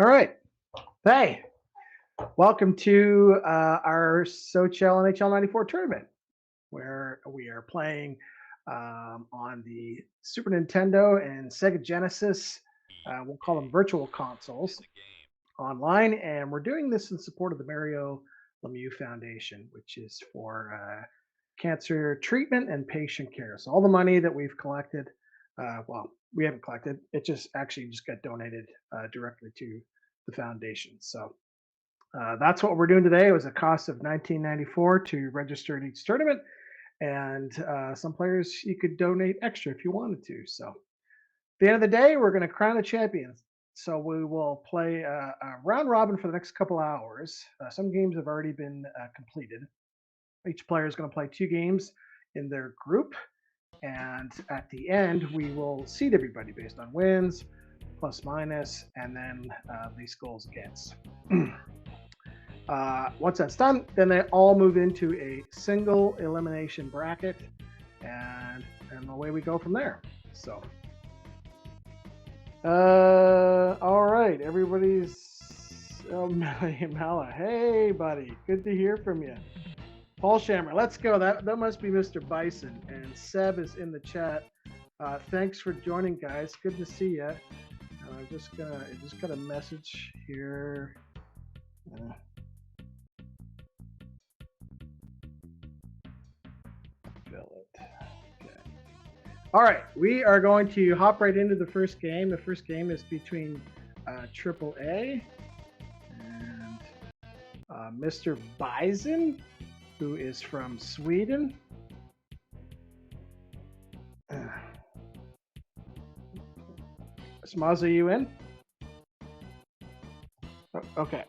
All right. Hey, welcome to our SoCHEL NHL'94 tournament, where we are playing on the Super Nintendo and Sega Genesis. We'll call them virtual consoles online, and we're doing this in support of the Mario Lemieux Foundation, which is for cancer treatment and patient care. So all the money that we've collected, well, we haven't collected. It just actually just got donated directly to the foundation. So that's what we're doing today. It was a cost of 1994 to register in each tournament, and some players you could donate extra if you wanted to. So at the end of the day, we're going to crown the champions. So we will play a round robin for the next couple hours. Some games have already been completed. Each player is going to play two games in their group, and at the end, we will seed everybody based on wins, plus minus, and then least goals against. Once that's done, then they all move into a single elimination bracket, and away we go from there. So, all right, everybody's. Oh, Mala, hey, buddy, good to hear from you. Paul Shammer, let's go. That must be Mr. Bison, and Seb is in the chat. Thanks for joining, guys. Good to see you. I just got a message here. Uh, fill it. Okay. All right, we are going to hop right into the first game. The first game is between AAA and Mr. Bison, who is from Sweden. Smaza, you in? Okay.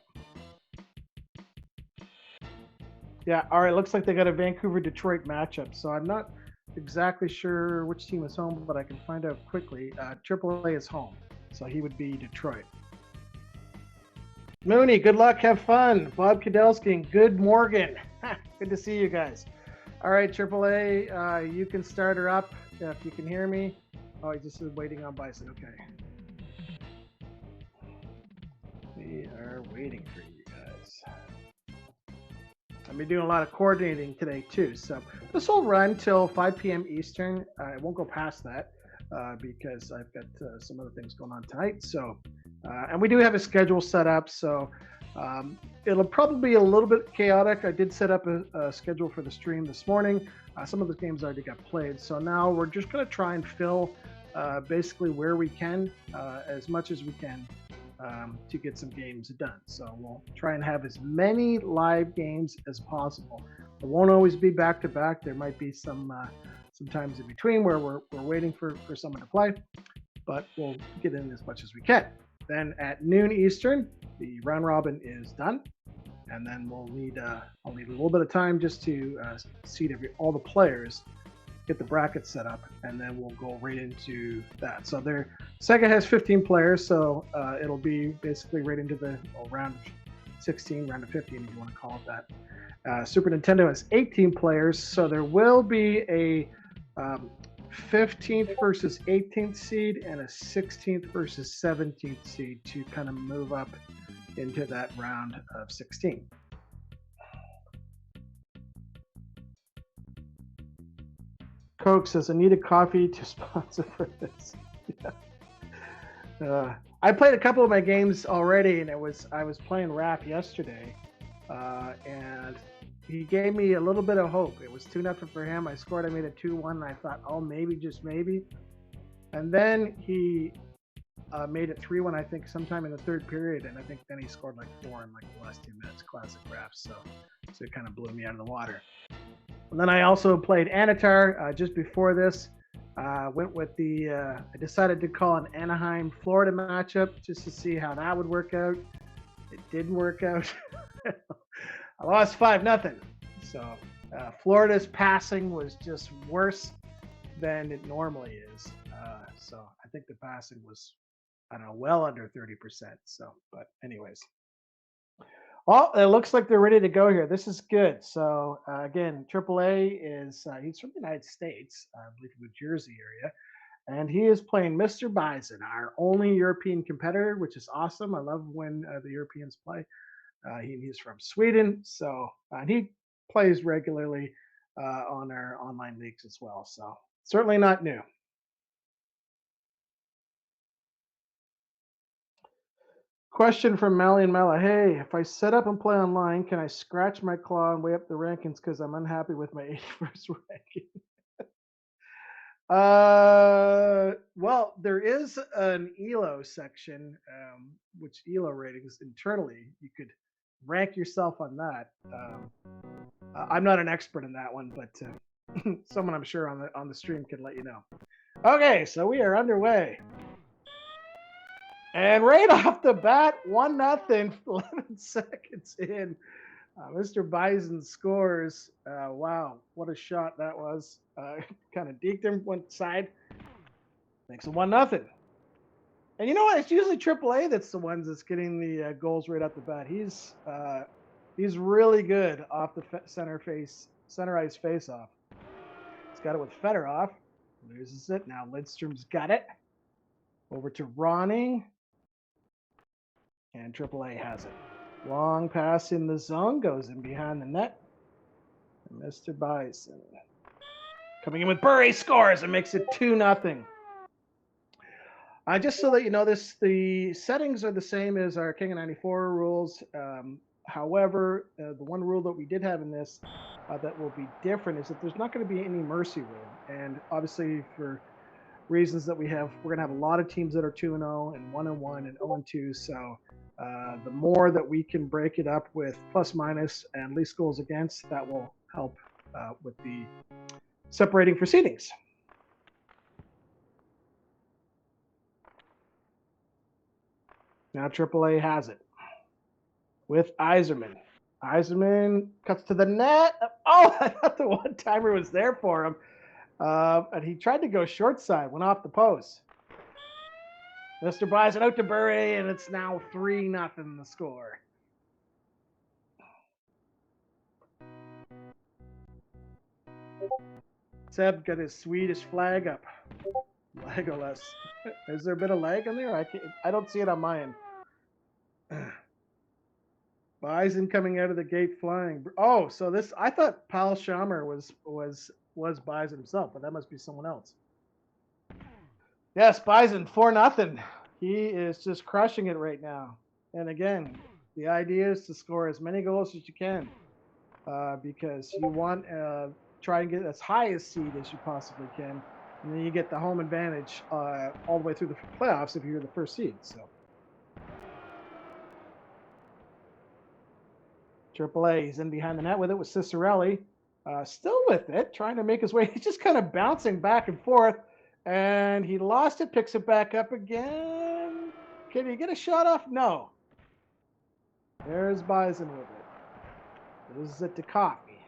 Yeah, all right. Looks like they got a Vancouver Detroit matchup. So I'm not exactly sure which team is home, but I can find out quickly. AAA is home, so he would be Detroit. Mooney, good luck, have fun. Bob Kudelski and Good Morgan. Good to see you guys. All right, AAA, you can start her up if you can hear me. Oh, he just is waiting on Bison. Okay. We are waiting for you guys. I've been doing a lot of coordinating today too. So this will run till 5 p.m. Eastern. It won't go past that because I've got some other things going on tonight. So, and we do have a schedule set up. So it'll probably be a little bit chaotic. I did set up a schedule for the stream this morning. Some of the games already got played. So now we're just going to try and fill basically where we can, as much as we can, to get some games done. So we'll try and have as many live games as possible. It won't always be back to back. There might be some times in between where we're waiting for someone to play, but we'll get in as much as we can. Then at noon Eastern, the round robin is done, and then I'll need a little bit of time just to seed all the players, get the bracket set up, and then we'll go right into that. So Sega has 15 players, so it'll be basically right into the round 16, round of 15, if you want to call it that. Super Nintendo has 18 players, so there will be a 15th versus 18th seed and a 16th versus 17th seed to kind of move up into that round of 16. Coke says, I need a coffee to sponsor for this. I played a couple of my games already, and I was playing Raph yesterday, and he gave me a little bit of hope. It was 2-0 for him. I scored. I made it 2-1, and I thought, oh, maybe, just maybe. And then he made it 3-1, I think, sometime in the third period, and I think then he scored like 4 in like the last 2 minutes. Classic Raph. So it kind of blew me out of the water. And then I also played Anatar just before this. Went with I decided to call an Anaheim, Florida matchup just to see how that would work out. It didn't work out. I lost 5-0. So Florida's passing was just worse than it normally is. So I think the passing was, I don't know, well under 30%. So, but anyways. Oh, it looks like they're ready to go here. This is good. So again, AAA is he's from the United States, I believe, New Jersey area, And he is playing Mr. Bison, our only European competitor, which is awesome. I love when the Europeans play. He's from Sweden, so and he plays regularly on our online leagues as well. So certainly not new. Question from Mally and Mala. Hey, if I set up and play online, can I scratch my claw and way up the rankings because I'm unhappy with my 81st ranking? Well, there is an ELO section, which ELO ratings internally. You could rank yourself on that. I'm not an expert in that one, but someone I'm sure on the stream can let you know. Okay, so we are underway. And right off the bat, 1-0, 11 seconds in. Mr. Bison scores. Wow, what a shot that was. Kind of deked him, went side. Makes it 1-0. And you know what? It's usually AAA that's the ones that's getting the goals right off the bat. He's really good off the center ice face off. He's got it with Fedorov. Loses it. Now Lidstrom's got it. Over to Ronning. And AAA has it. Long pass in the zone, goes in behind the net. And Mr. Bison coming in with Burry, scores and makes it 2-0. Just so that you know, the settings are the same as our King of 94 rules. However, the one rule that we did have in this that will be different is that there's not going to be any mercy rule. And obviously, for reasons that we're going to have a lot of teams that are 2-0 and 1-1 and 0-2. So the more that we can break it up with plus minus and least goals against, that will help with the separating proceedings. Now AAA has it with Yzerman. Yzerman cuts to the net. Oh, I thought the one-timer was there for him. And he tried to go short side, went off the post. Mr. Bison out to Burry, and it's now 3-0 the score. Seb got his Swedish flag up. Legolas. Is there a bit of lag on there? I don't see it on my end. Bison coming out of the gate flying. Oh, so this, I thought Paul Schammer was Bison himself, but that must be someone else. Yes, Bison, 4-0. He is just crushing it right now. And again, the idea is to score as many goals as you can because you want try and get as high a seed as you possibly can. And then you get the home advantage all the way through the playoffs if you're the first seed. So AAA, he's in behind the net with it with Cicerelli. Still with it, trying to make his way. He's just kind of bouncing back and forth. And he lost it, picks it back up again. Can he get a shot off? No. There's Bison with it. This is it to Coffee.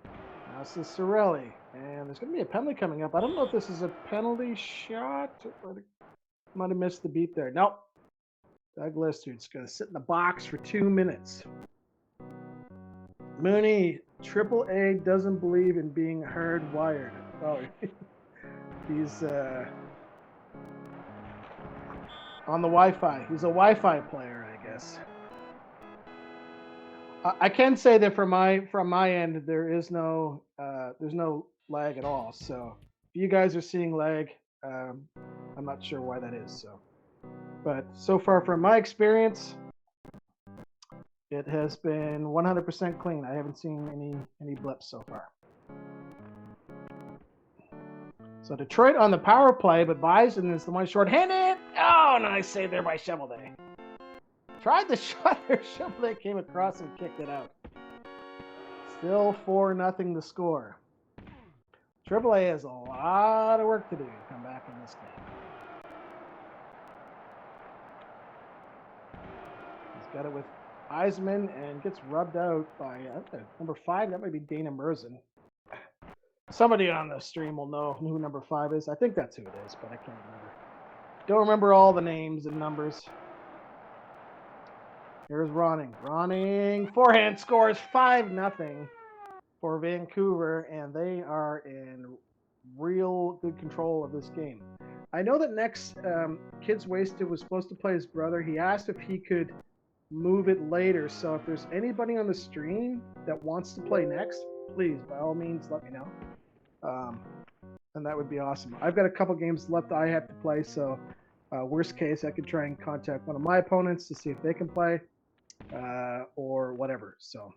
Now this is Cicerelli. And there's going to be a penalty coming up. I don't know if this is a penalty shot. Might have missed the beat there. Nope. Doug Lister's going to sit in the box for 2 minutes. Mooney, AAA doesn't believe in being hardwired. Oh, he's on the Wi-Fi. He's a Wi-Fi player, I guess. I can say that from my end, there's no lag at all. So if you guys are seeing lag, I'm not sure why that is. So, but so far from my experience, it has been 100% clean. I haven't seen any blips so far. So Detroit on the power play, but Bison is the one short-handed. Oh, nice save there by Shovelday. Tried the shot there. Shovelday came across and kicked it out. Still 4-0 the score. AAA has a lot of work to do to come back in this game. He's got it with Yzerman and gets rubbed out by number 5. That might be Dana Merzen. Somebody on the stream will know who number 5 is. I think that's who it is, but I can't remember. Don't remember all the names and numbers. Here's Ronning. Ronning, forehand, scores 5-0 for Vancouver, and they are in real good control of this game. I know that next Kids Wasted was supposed to play his brother. He asked if he could move it later. So if there's anybody on the stream that wants to play next, please, by all means, let me know. And that would be awesome. I've got a couple games left I have to play, so worst case, I could try and contact one of my opponents to see if they can play or whatever. So.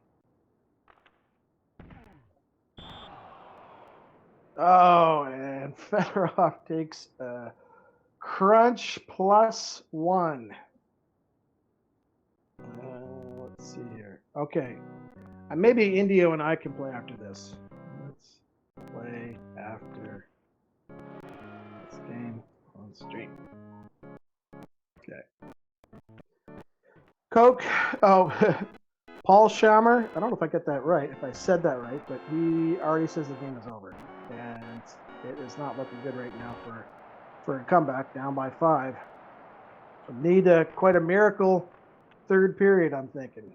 Oh, and Fedorov takes crunch +1. Let's see here. Okay. Maybe Indio and I can play after this. Let's play after this game on stream. Okay. Coke. Oh, Paul Shammer. I don't know if I get that right, if I said that right, but he already says the game is over. And it is not looking good right now for a comeback, down by 5. So need quite a miracle third period, I'm thinking.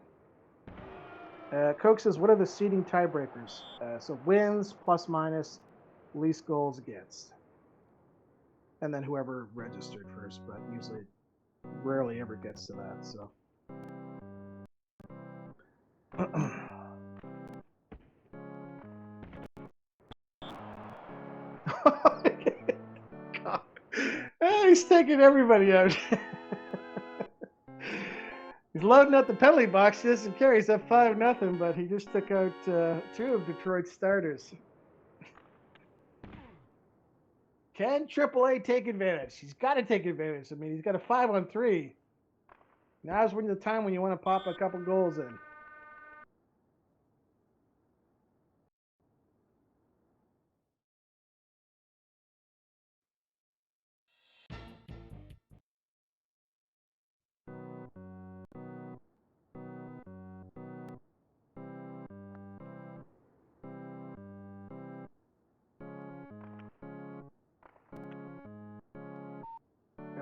Coke says, what are the seeding tiebreakers? So wins, plus minus, least goals against. And then whoever registered first, but usually rarely ever gets to that. So. God. He's taking everybody out. He's loading up the penalty box. He doesn't care. He's up 5-0, but he just took out 2 of Detroit's starters. Can AAA take advantage? He's got to take advantage. I mean, he's got a 5-on-3. Now's when the time when you want to pop a couple goals in.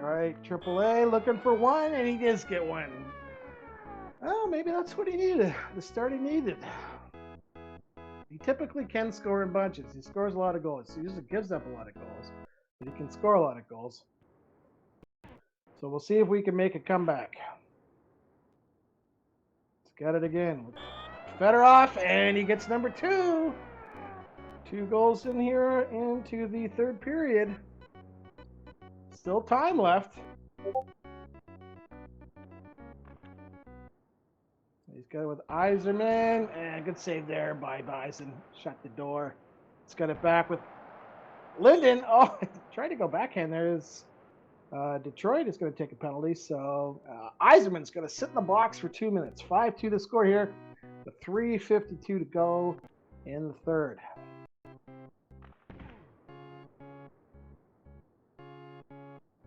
All right, AAA looking for one, and he does get one. Oh, maybe that's what he needed. The start he needed. He typically can score in bunches. He scores a lot of goals. He usually gives up a lot of goals, but he can score a lot of goals. So we'll see if we can make a comeback. Let's get it again. Fedorov, and he gets number 2. 2 goals in here into the third period. Still time left. He's got it with Yzerman, and good save there by Bison. Shut the door. He's got it back with Linden. Oh, tried to go backhand there. Detroit is going to take a penalty, so Yzerman's going to sit in the box for 2 minutes. 5-2 to score here. The 3:52 to go in the third.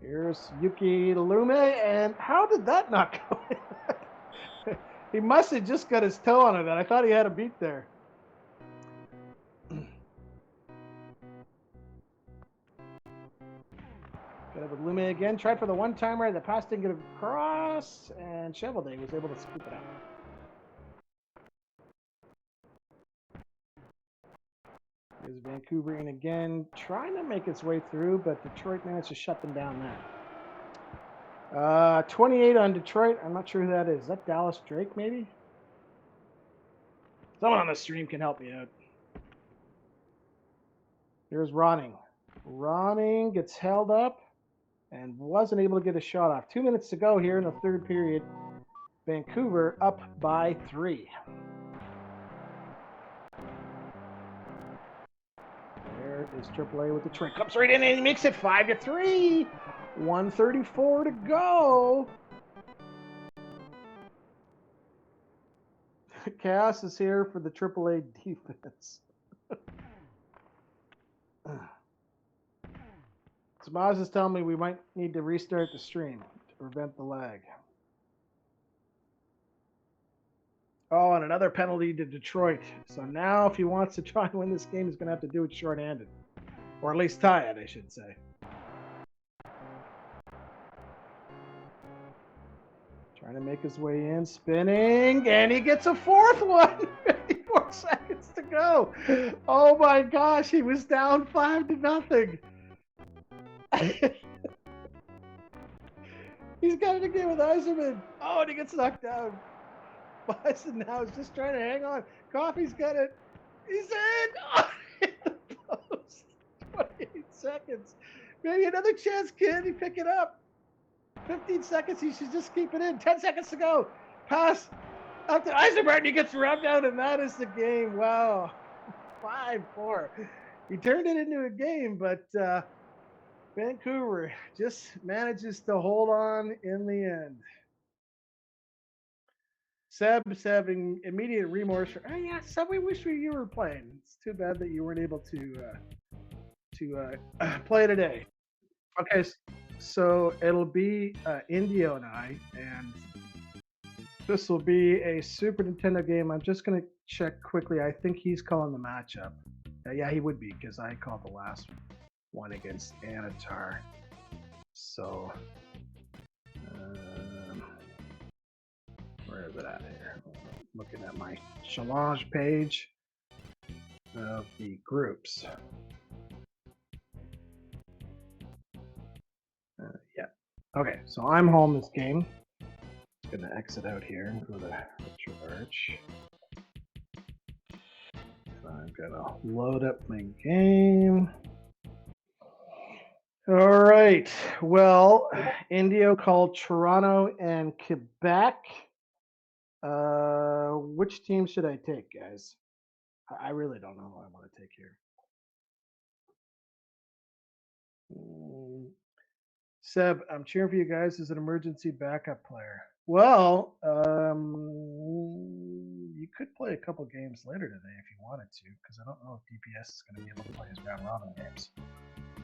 Here's Yuki Lemieux, and how did that not go in? He must have just got his toe on it. I thought he had a beat there. Got it with Lemieux again. Tried for the one-timer. The pass didn't get across, and Cheveldae was able to scoop it out. Here's Vancouver in again, trying to make its way through, but Detroit managed to shut them down there. 28 on Detroit. I'm not sure who that is. Is that Dallas Drake, maybe? Someone on the stream can help me out. Here's Ronning. Ronning gets held up and wasn't able to get a shot off. 2 minutes to go here in the third period. Vancouver up by 3. There is AAA with the trick. Comes right in and he makes it 5-3. 1:34 to go. Chaos is here for the AAA defense. Samaz is telling me we might need to restart the stream to prevent the lag. Oh, and another penalty to Detroit. So now if he wants to try and win this game, he's going to have to do it shorthanded. Or at least tie it, I should say. Trying to make his way in, spinning, and he gets a 4th one. 54 seconds seconds to go. Oh my gosh, he was down 5-0. He's got it again with Eiserman. Oh, and he gets knocked down. Bison now is just trying to hang on. Coffee's got it. He's in. Oh, hit the post. 28 seconds. Maybe another chance, kid. He pick it up. 15 seconds. He should just keep it in. 10 seconds to go. Pass up to Eisenberg. He gets rubbed out, and that is the game. Wow. 5-4. He turned it into a game, but Vancouver just manages to hold on in the end. Seb's having immediate remorse for, oh yeah, Seb, we wish you were playing. It's too bad that you weren't able to play today. Okay, so it'll be Indio and I, and this will be a Super Nintendo game. I'm just going to check quickly. I think he's calling the matchup. Yeah, he would be, because I called the last one against Anatar. So, where is it at here? Looking at my challenge page of the groups. Yeah. Okay, so I'm home this game. Just gonna exit out here and go to Retro Arch. So I'm gonna load up my game. All right. Well, Indio called Toronto and Quebec. Which team should I take, guys? I really don't know who I want to take here. Seb, I'm cheering for you guys as an emergency backup player. Well, you could play a couple games later today if you wanted to, because I don't know if DPS is going to be able to play his round robin games.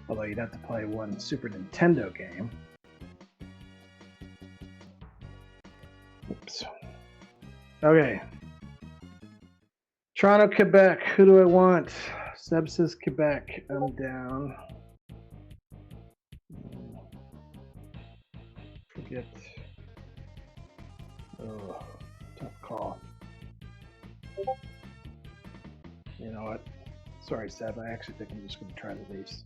Although you'd have to play one Super Nintendo game. Oops. Okay. Toronto, Quebec. Who do I want? Seb says Quebec. I'm down. Forget. Oh, tough call. You know what? Sorry, Seb. I actually think I'm just going to try the Leafs.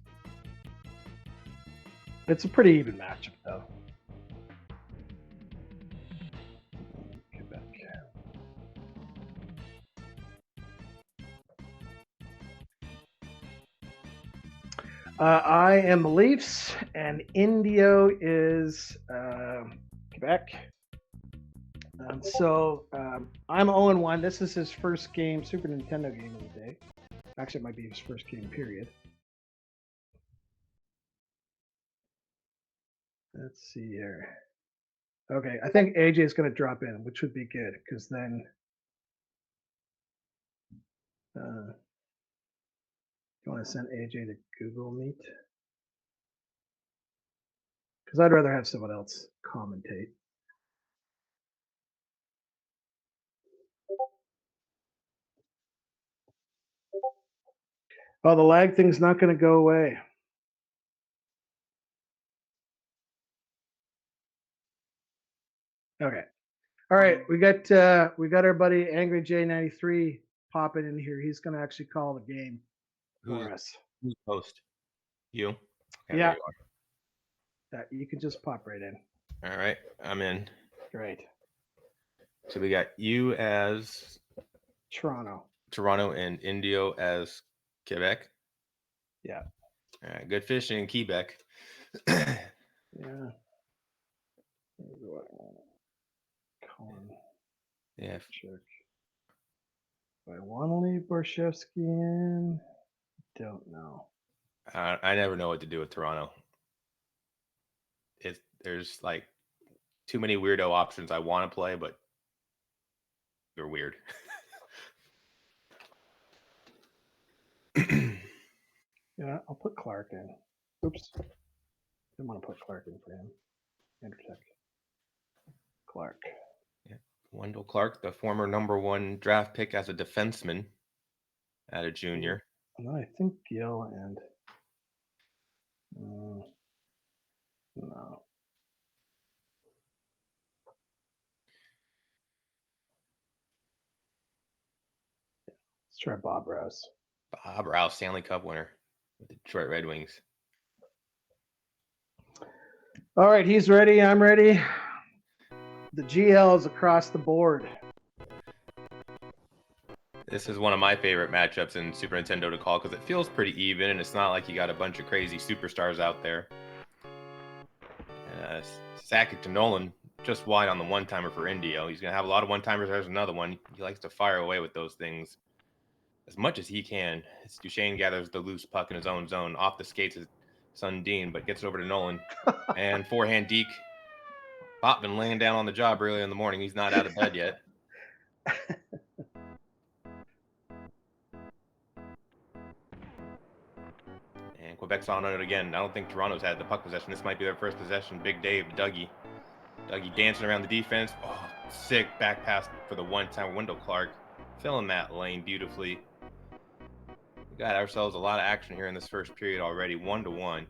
It's a pretty even matchup, though. Quebec. I am the Leafs, and Indio is Quebec. So I'm 0-1. This is his first game, Super Nintendo game of the day. Actually, it might be his first game, period. Let's see here. Okay, I think AJ is going to drop in, which would be good, because then you want to send AJ to Google Meet? Because I'd rather have someone else commentate. Oh, the lag thing's not going to go away. Okay. All right, we got our buddy Angry J'93 popping in here. He's going to actually call the game for us. Who's host? You? Okay, yeah. You can just pop right in. All right, I'm in. Great. So we got you as Toronto, and Indio as Quebec. Yeah. All right, good fishing in Quebec. Yeah. Yeah. Check. Do I want to leave Borshevsky in? Don't know. I never know what to do with Toronto. There's like too many weirdo options I want to play, but they're weird. Yeah, I'll put Clark in. Oops. Didn't want to put Clark in for him. Intertech. Clark. Yeah. Wendell Clark, the former #1 draft pick as a defenseman at a junior. No, I think Gill and no. Let's try Bob Rouse. Bob Rouse, Stanley Cup winner with the Detroit Red Wings. All right, he's ready. I'm ready. The GL is across the board. This is one of my favorite matchups in Super Nintendo to call because it feels pretty even, and it's not like you got a bunch of crazy superstars out there. Sakic to Nolan, just wide on the one-timer for Indio. He's going to have a lot of one-timers. There's another one. He likes to fire away with those things as much as he can. As Duchesne gathers the loose puck in his own zone. Off the skates is Sundin, but gets it over to Nolan. And forehand deke. Botman laying down on the job early in the morning. He's not out of bed yet. And Quebec's on it again. I don't think Toronto's had the puck possession. This might be their first possession. Big Dave, Dougie. Dougie dancing around the defense. Oh, sick back pass for the one-time Wendell Clark. Filling that lane beautifully. We got ourselves a lot of action here in this first period already. 1-1.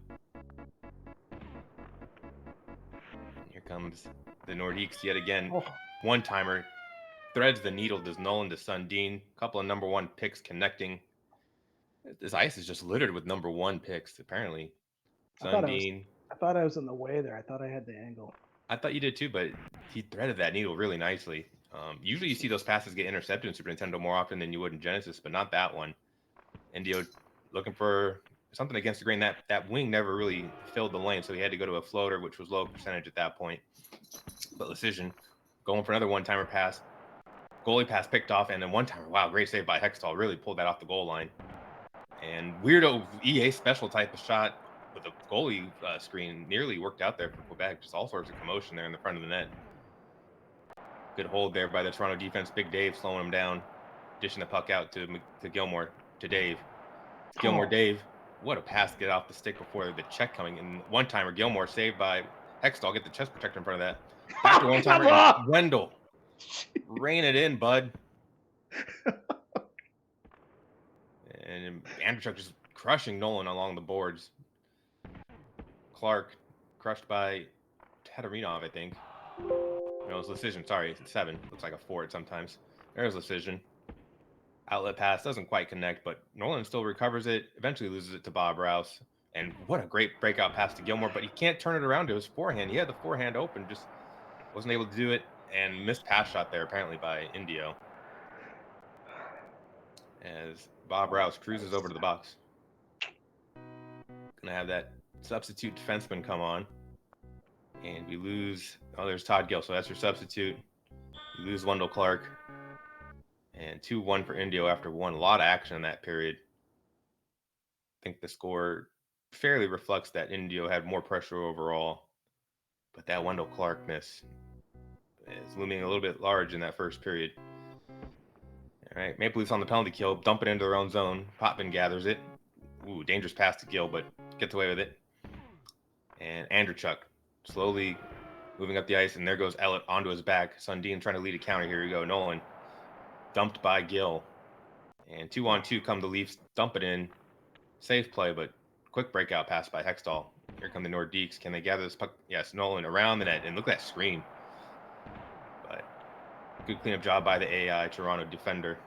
Here comes the Nordiques yet again. Oh. One-timer. Threads the needle, does Nolan to Sundin. A couple of number one picks connecting. This ice is just littered with number one picks, apparently. Sundin. I thought I was in the way there. I thought I had the angle. I thought you did too, but he threaded that needle really nicely. Usually you see those passes get intercepted in Super Nintendo more often than you would in Genesis, but not that one. Indio looking for something against the grain. That wing never really filled the lane, so he had to go to a floater, which was low percentage at that point. But Lecision going for another one-timer pass. Goalie pass picked off, and then one-timer. Wow, great save by Hextall. Really pulled that off the goal line. And weirdo EA special type of shot with the goalie screen nearly worked out there for Quebec. Just all sorts of commotion there in the front of the net. Good hold there by the Toronto defense. Big Dave slowing him down. Dishing the puck out to Gilmore, to Dave. Gilmore, Dave. What a pass to get off the stick before the check coming. And one-timer, Gilmore saved by Hextall. Get the chest protector in front of that. Back to one-timer. Wendell. Rein it in, bud. And Andrechuk just crushing Nolan along the boards. Clark crushed by Tatarinov, I think. No, it's Lecision. Sorry, it's 7. Looks like a 4 sometimes. There's Lecision. Outlet pass doesn't quite connect, but Nolan still recovers it. Eventually loses it to Bob Rouse. And what a great breakout pass to Gilmore, but he can't turn it around to his forehand. He had the forehand open, just wasn't able to do it, and missed pass shot there apparently by Indio. As Bob Rouse cruises over to the box. Gonna have that substitute defenseman come on. And we lose, oh, there's Todd Gill, so that's your substitute. We lose Wendell Clark. And 2-1 for Indio after one. A lot of action in that period. I think the score fairly reflects that Indio had more pressure overall. But that Wendell Clark miss is looming a little bit large in that first period. All right, Maple Leafs on the penalty kill. Dump it into their own zone. Potvin gathers it. Ooh, dangerous pass to Gill, but gets away with it. And Andrechuk slowly moving up the ice, and there goes Ellett onto his back. Sundin trying to lead a counter. Here we go. Nolan dumped by Gill. And 2-on-2 come the Leafs. Dump it in. Safe play, but quick breakout pass by Hextall. Here come the Nordiques. Can they gather this puck? Yes, Nolan around the net. And look at that screen. But good cleanup job by the AI Toronto defender.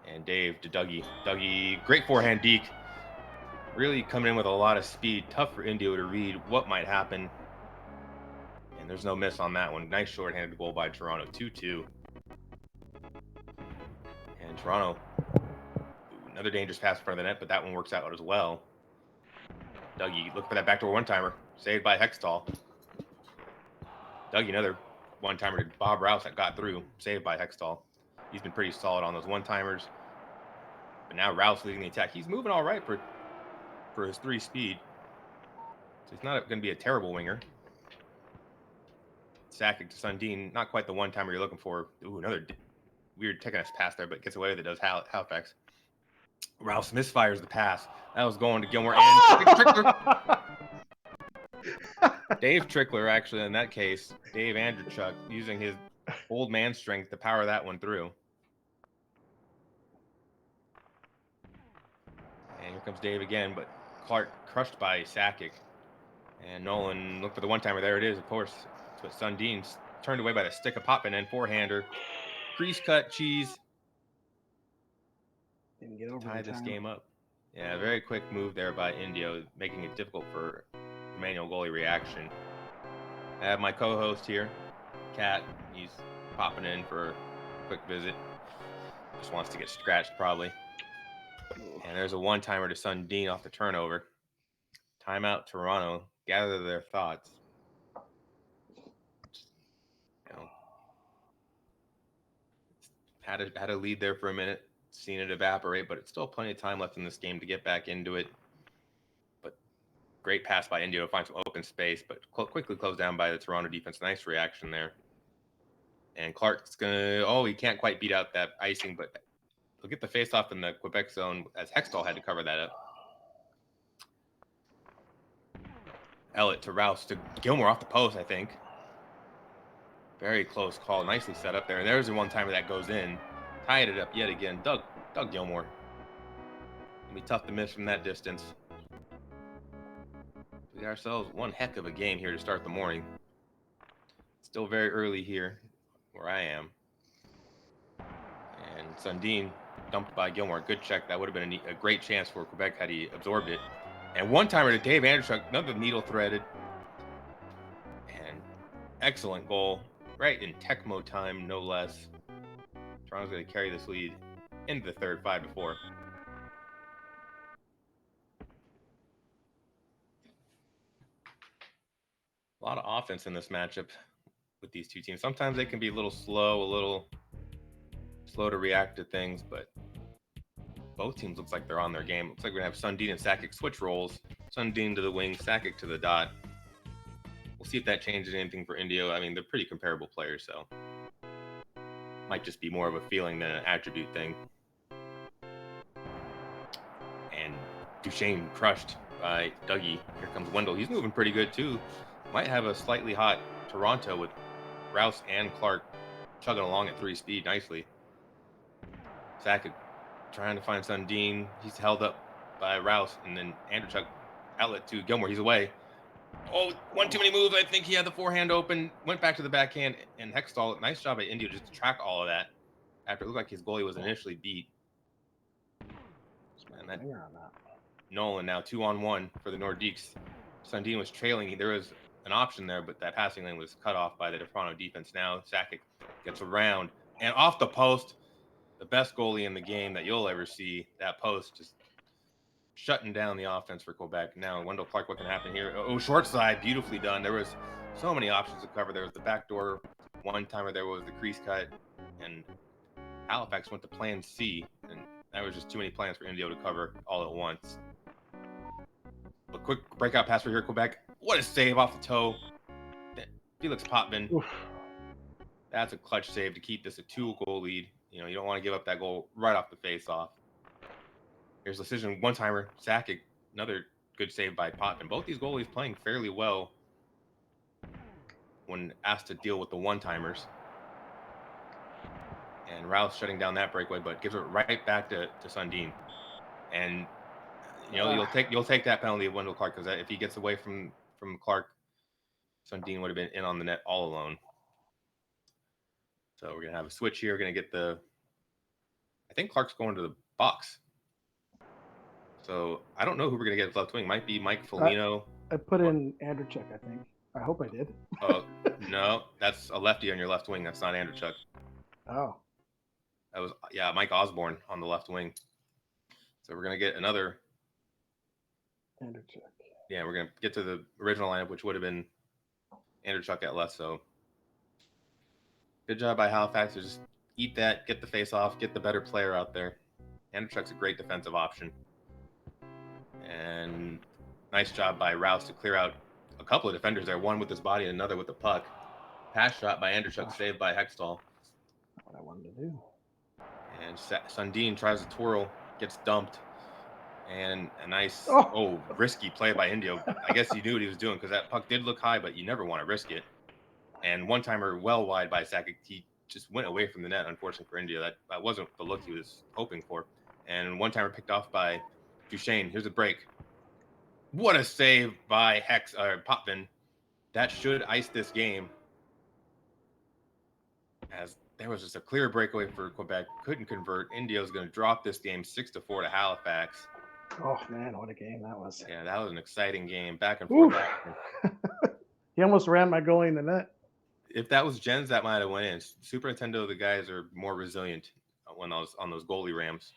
And Dave to Dougie. Dougie, great forehand deke. Really coming in with a lot of speed. Tough for Indio to read what might happen. And there's no miss on that one. Nice shorthanded goal by Toronto. 2-2. And Toronto, another dangerous pass in front of the net, but that one works out as well. Dougie, look for that backdoor one-timer. Saved by Hextall. Dougie, another one-timer to Bob Rouse that got through. Saved by Hextall. He's been pretty solid on those one-timers. But now Rouse leading the attack. He's moving all right for his 3 speed. So he's not going to be a terrible winger. Sakic to Sundin. Not quite the one-timer you're looking for. Ooh, another weird taking us pass there, but gets away with it. Does Halifax. Rouse misfires the pass. That was going to Gilmore and Trickler. Dave Trickler, actually, in that case. Dave Andrechuk using his old man strength to power that one through. And here comes Dave again, but Clark crushed by Sakic. And Nolan looked for the one-timer. There it is, of course. But Sundin's turned away by the stick of Potvin and forehander. Crease cut, cheese. Didn't get over tie the this time. game up. Yeah, very quick move there by Indio, making it difficult for Emmanuel goalie reaction. I have my co-host here, Kat. He's popping in for a quick visit. Just wants to get scratched probably. And there's a one-timer to Sundin off the turnover. Timeout Toronto. Gather their thoughts. You know, had a lead there for a minute. Seen it evaporate, but it's still plenty of time left in this game to get back into it. But great pass by Indio to find some open space, but quickly closed down by the Toronto defense. Nice reaction there. And Clark's he can't quite beat out that icing, but he'll get the face-off in the Quebec zone as Hextall had to cover that up. Elliott to Rouse to Gilmore off the post, I think. Very close call. Nicely set up there. And there's the one-timer that goes in. Tied it up yet again. Doug Gilmore. It'll be tough to miss from that distance. We got ourselves one heck of a game here to start the morning. Still very early here where I am. And Sundin dumped by Gilmore. Good check. That would have been a great chance for Quebec had he absorbed it. And one-timer to Dave Andrechuk. Another needle threaded. And excellent goal. Right in Tecmo time, no less. Toronto's going to carry this lead into the third, 5-4. A lot of offense in this matchup with these two teams. Sometimes they can be a little slow to react to things, but both teams looks like they're on their game. Looks like we're going to have Sundin and Sakic switch roles. Sundin to the wing, Sakic to the dot. We'll see if that changes anything for Indio. I mean, they're pretty comparable players, so might just be more of a feeling than an attribute thing. And Duchesne crushed by Dougie. Here comes Wendell. He's moving pretty good, too. Might have a slightly hot Toronto with Rouse and Clark chugging along at 3 speed nicely. Sakic trying to find Sundin. He's held up by Rouse, and then Andrechuk outlet to Gilmore. He's away. Oh, one too many moves. I think he had the forehand open, went back to the backhand, and Hextall. Nice job at Indio just to track all of that after it looked like his goalie was initially beat. And that Nolan now 2-on-1 for the Nordiques. Sundin was trailing. There was an option there, but that passing lane was cut off by the Toronto defense. Now Sakic gets around and off the post. The best goalie in the game that you'll ever see. That post just shutting down the offense for Quebec. Now Wendell Clark, what can happen here? Oh, short side, beautifully done. There was so many options to cover. There was the backdoor one-timer. There was the crease cut, and Halifax went to plan C, and that was just too many plans for Indio to cover all at once. But quick breakout pass for here, Quebec. What a save off the toe. Felix Potvin. Oof. That's a clutch save to keep this a 2-goal lead. You know, you don't want to give up that goal right off the face-off. Here's the decision, one-timer. Sakic, another good save by Potvin. Both these goalies playing fairly well when asked to deal with the one-timers. And Rouse shutting down that breakaway, but gives it right back to Sundin. And you know, you'll take that penalty of Wendell Clark, because if he gets away from Clark, Sundin would have been in on the net all alone. So we're gonna have a switch here. We're gonna get I think Clark's going to the box. So I don't know who we're gonna get left wing. Might be Mike Foligno. I put in Andrechuk, I think. I hope I did. No, that's a lefty on your left wing. That's not Andrechuk. Oh. That was Mike Osborne on the left wing. So we're gonna get another Andrechuk. Yeah, we're gonna get to the original lineup, which would have been Andrechuk at left. So good job by Halifax to just eat that, get the face off, get the better player out there. Andrechuk's a great defensive option. And nice job by Rouse to clear out a couple of defenders there, one with his body and another with the puck. Pass shot by Andrechuk, saved by Hextall. What I wanted to do. And Sundin tries to twirl, gets dumped. And a nice, risky play by Indio. I guess he knew what he was doing, because that puck did look high, but you never want to risk it. And one-timer well wide by Sakic. He just went away from the net, unfortunately for Indio. That wasn't the look he was hoping for. And one-timer picked off by Duchesne. Here's a break. What a save by Potvin. That should ice this game. as there was just a clear breakaway for Quebec, couldn't convert. India's going to drop this game 6-4 to Halifax. Oh man, what a game that was! Yeah, that was an exciting game, back and forth. He almost ran my goalie in the net. If that was Jens, that might have went in. Super Nintendo, the guys are more resilient when on those goalie rams.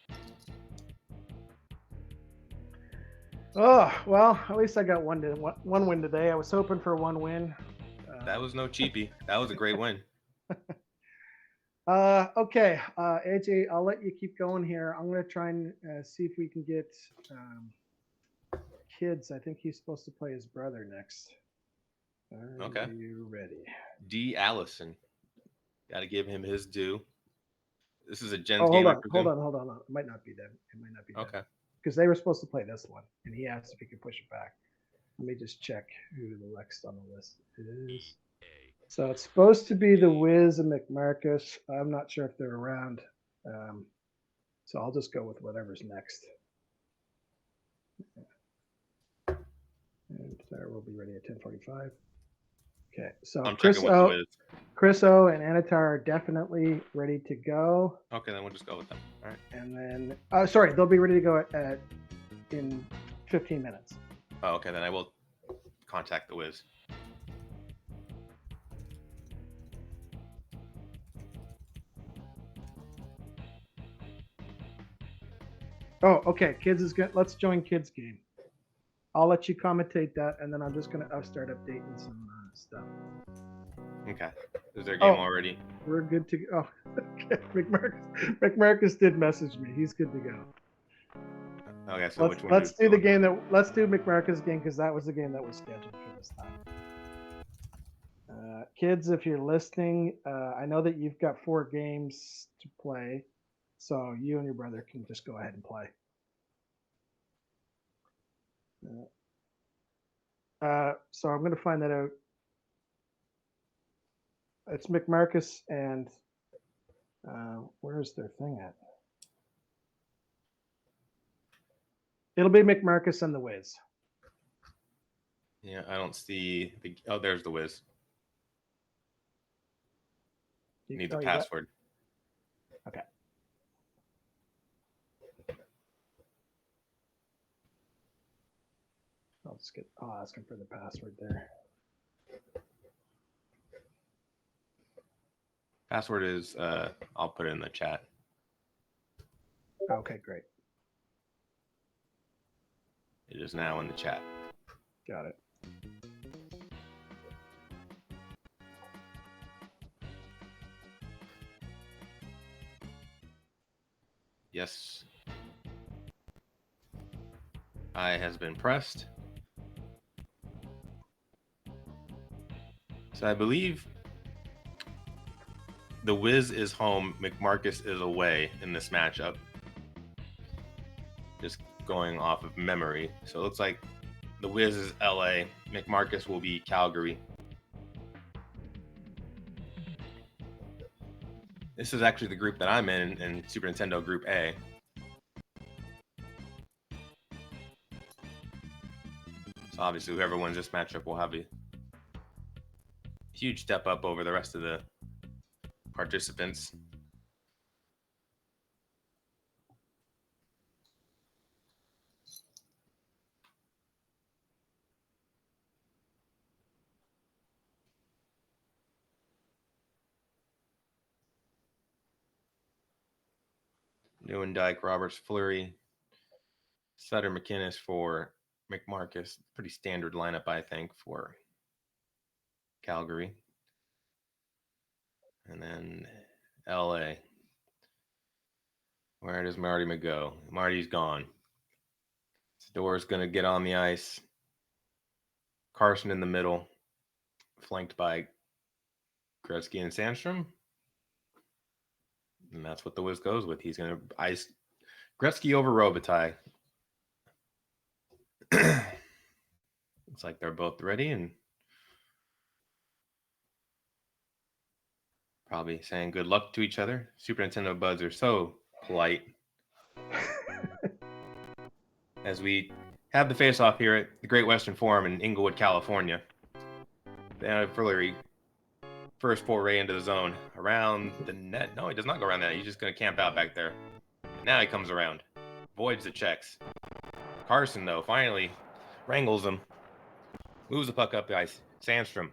Oh well, at least I got one win today. I was hoping for one win. That was no cheapie. That was a great win. Okay, AJ, I'll let you keep going here. I'm gonna try and see if we can get kids. I think he's supposed to play his brother next. Are you ready? D. Allison. Got to give him his due. This is a Jens game. Hold on. It might not be them. It might not be them. Okay. Because they were supposed to play this one, and he asked if he could push it back. Let me just check who the next on the list is. So it's supposed to be the Wiz and McMarcus. I'm not sure if they're around. So I'll just go with whatever's next. And there we'll be ready at 10:45. Okay, so Chris O and Anatar are definitely ready to go. Okay, then we'll just go with them. All right. And then, sorry, they'll be ready to go in 15 minutes. Oh, okay, then I will contact the Wiz. Oh, okay. Kids is good. Let's join Kids game. I'll let you commentate that, and then I'm just gonna start updating some stuff. Okay. Is there a game already? We're good to go. Oh, okay. McMarcus did message me. He's good to go. Okay, so let's do the game let's do McMarcus game because that was the game that was scheduled for this time. Kids, if you're listening, I know that you've got 4 games to play, so you and your brother can just go ahead and play. So I'm going to find that out. It's McMarcus and where's their thing at? It'll be McMarcus and the Wiz. Yeah, I don't see the. Oh, there's the Wiz. You need the password. Okay. I'll ask him for the password there. Password is I'll put it in the chat. Okay, great. It is now in the chat. Got it. Yes. I has been pressed. So I believe the Wiz is home, McMarcus is away in this matchup. Just going off of memory. So it looks like the Wiz is LA, McMarcus will be Calgary. This is actually the group that I'm in Super Nintendo Group A. So obviously whoever wins this matchup will have a huge step up over the rest of the participants. Newendike, Roberts, Fleury, Sutter, McInnes for McMarcus. Pretty standard lineup, I think, for Calgary. And then LA. Where does Marty go? Marty's gone. Sador's going to get on the ice. Carson in the middle, flanked by Gretzky and Sandstrom. And that's what the Wiz goes with. He's going to ice Gretzky over Robitaille. Looks like they're both ready and probably saying good luck to each other. Super Nintendo buds are so polite. As we have the face-off here at the Great Western Forum in Inglewood, California. Fleury First foray into the zone. Around the net. No, he does not go around that. He's just going to camp out back there. And now he comes around. Avoids the checks. Carson, though, finally wrangles him. Moves the puck up the ice. Sandstrom.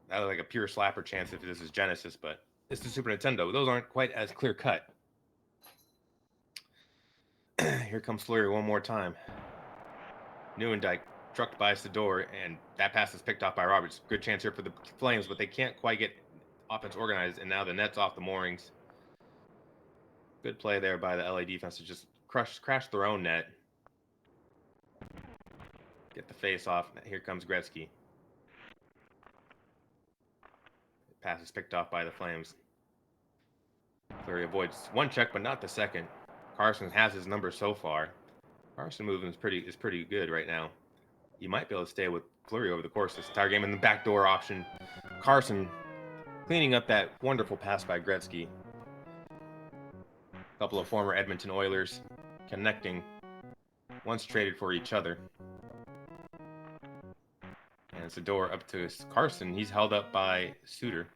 That was like a pure slapper chance if this is Genesis, but it's the Super Nintendo. Those aren't quite as clear cut. Here comes Fleury one more time. Neuendijk trucked by Sador, and that pass is picked off by Roberts. Good chance here for the Flames, but they can't quite get offense organized, and now the net's off the moorings. Good play there by the LA defense to just crash their own net. Get the face off. Here comes Gretzky. Pass is picked off by the Flames. Fleury avoids one check, but not the second. Carson has his number so far. Carson movement is pretty good right now. You might be able to stay with Fleury over the course of this entire game. And the backdoor option. Carson cleaning up that wonderful pass by Gretzky. A couple of former Edmonton Oilers connecting. Once traded for each other. And Sador up to Carson. He's held up by Suter.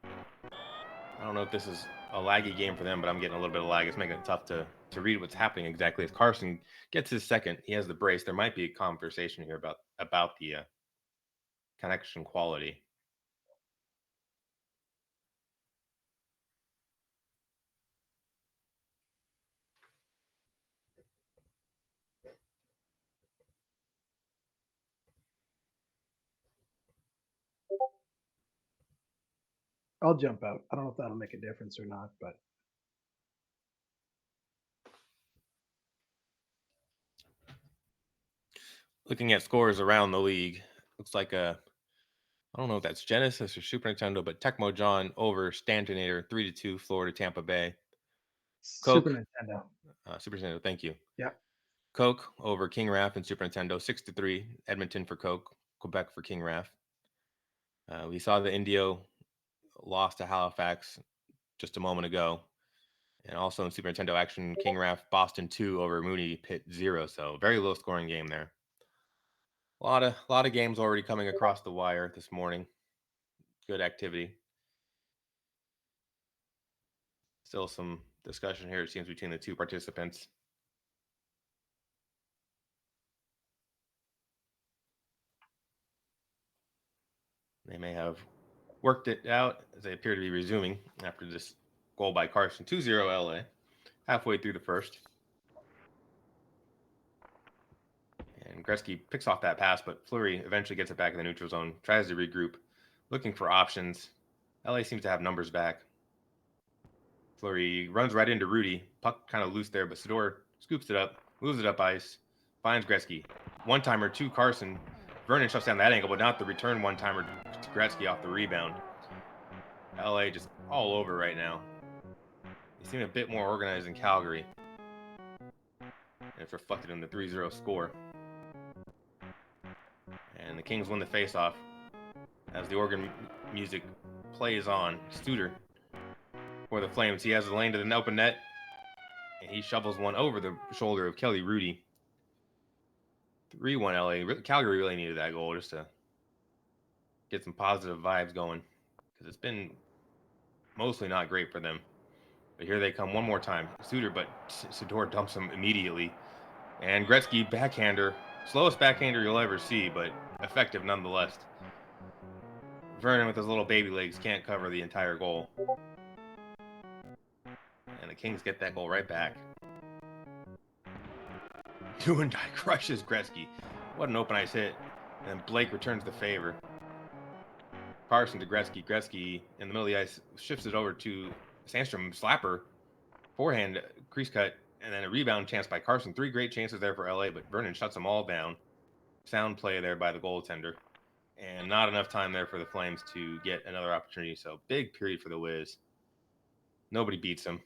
I don't know if this is a laggy game for them, but I'm getting a little bit of lag. It's making it tough to read what's happening exactly. As Carson gets his second, he has the brace. There might be a conversation here about the connection quality. I'll jump out. I don't know if that'll make a difference or not, but Looking at scores around the league, looks like I don't know if that's Genesis or Super Nintendo, but Tecmo John over Stantonator 3-2, Florida, Tampa Bay. Super Coke, Nintendo. Super Nintendo, thank you. Yeah. Coke over King Raff and Super Nintendo, 6-3. Edmonton for Coke, Quebec for King Raff. We saw the Indio lost to Halifax just a moment ago. And also in Super Nintendo action, King Raff, Boston 2 over Mooney, Pitt 0. So very low scoring game there. A lot of games already coming across the wire this morning. Good activity. Still some discussion here, it seems, between the two participants. They may have worked it out as they appear to be resuming after this goal by Carson. 2-0 LA, halfway through the first. And Gretzky picks off that pass, but Fleury eventually gets it back in the neutral zone, tries to regroup, looking for options. LA seems to have numbers back. Fleury runs right into Rudy. Puck kind of loose there, but Sador scoops it up, moves it up ice, finds Gretzky. One-timer to Carson. Vernon shuts down that angle, but not the return one-timer to Gretzky off the rebound. LA just all over right now. They seem a bit more organized than Calgary. And it's reflected in the 3-0 score. And the Kings win the faceoff as the organ music plays on. Studer for the Flames. He has the lane to the open net, and he shovels one over the shoulder of Kelly Rudy. 3-1 LA. Calgary really needed that goal just to get some positive vibes going, because it's been mostly not great for them. But here they come one more time. Suter, but Sador dumps him immediately. And Gretzky, backhander. Slowest backhander you'll ever see, but effective nonetheless. Vernon with his little baby legs can't cover the entire goal. And the Kings get that goal right back. Neuendijk crushes Gretzky. What an open ice hit. And Blake returns the favor. Carson to Gretzky. Gretzky in the middle of the ice shifts it over to Sandstrom. Slapper. Forehand, crease cut, and then a rebound chance by Carson. 3 great chances there for LA, but Vernon shuts them all down. Sound play there by the goaltender. And not enough time there for the Flames to get another opportunity. So big period for the Wiz. Nobody beats them.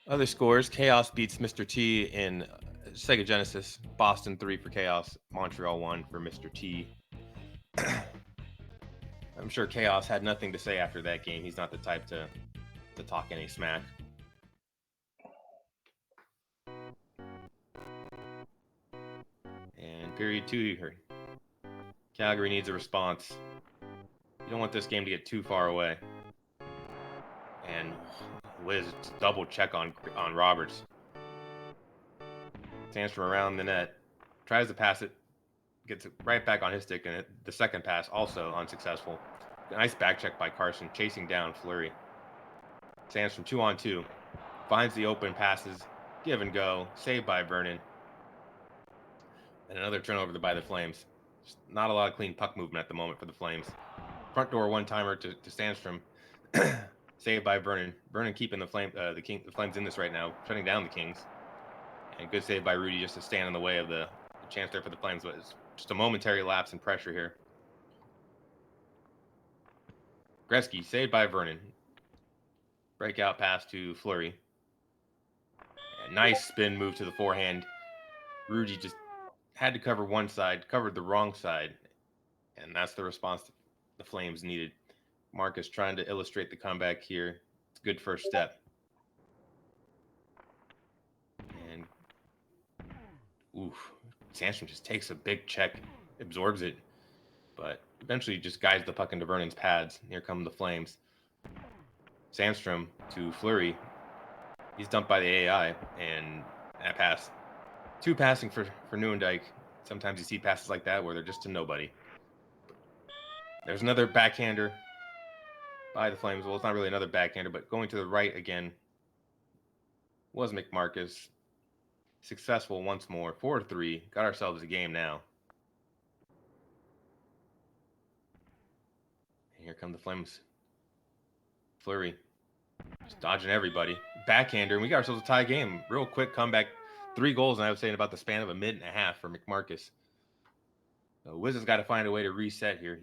Other scores, Chaos beats Mr. T in Sega Genesis. Boston 3 for Chaos. Montreal 1 for Mr. T. I'm sure Chaos had nothing to say after that game. He's not the type to talk any smack. period 2 here. Calgary needs a response. You don't want this game to get too far away. And Wiz double check on Roberts. Sandstrom around the net. Tries to pass it. Gets it right back on his stick, and the second pass also unsuccessful. Nice back check by Carson, chasing down Fleury. Sandstrom 2-on-2. Finds the open passes. Give and go. Saved by Vernon. And another turnover by the Flames. Just not a lot of clean puck movement at the moment for the Flames. Front door one-timer to Sandstrom. Saved by Vernon. Vernon keeping the Flames in this right now, shutting down the Kings. And good save by Rudy just to stand in the way of the chance there for the Flames, but it's just a momentary lapse in pressure here. Gretzky saved by Vernon. Breakout pass to Fleury. And nice spin move to the forehand. Rudy just had to cover one side, covered the wrong side, and that's the response the Flames needed. Marcus trying to illustrate the comeback here. It's a good first step. And Sandstrom just takes a big check, absorbs it, but eventually just guides the puck into Vernon's pads. Here come the Flames. Sandstrom to Fleury. He's dumped by the AI, and that pass. Two passing for Nieuwendyk. Sometimes you see passes like that where they're just to nobody. There's another backhander by the Flames. Well, it's not really another backhander, but going to the right again was McMarcus. Successful once more. 4-3. Got ourselves a game now. And here come the Flames. Fleury. Just dodging everybody. Backhander, and we got ourselves a tie game. Real quick comeback. 3 goals, and I would say in about the span of a minute and a half for McMarcus. Wiz has got to find a way to reset here.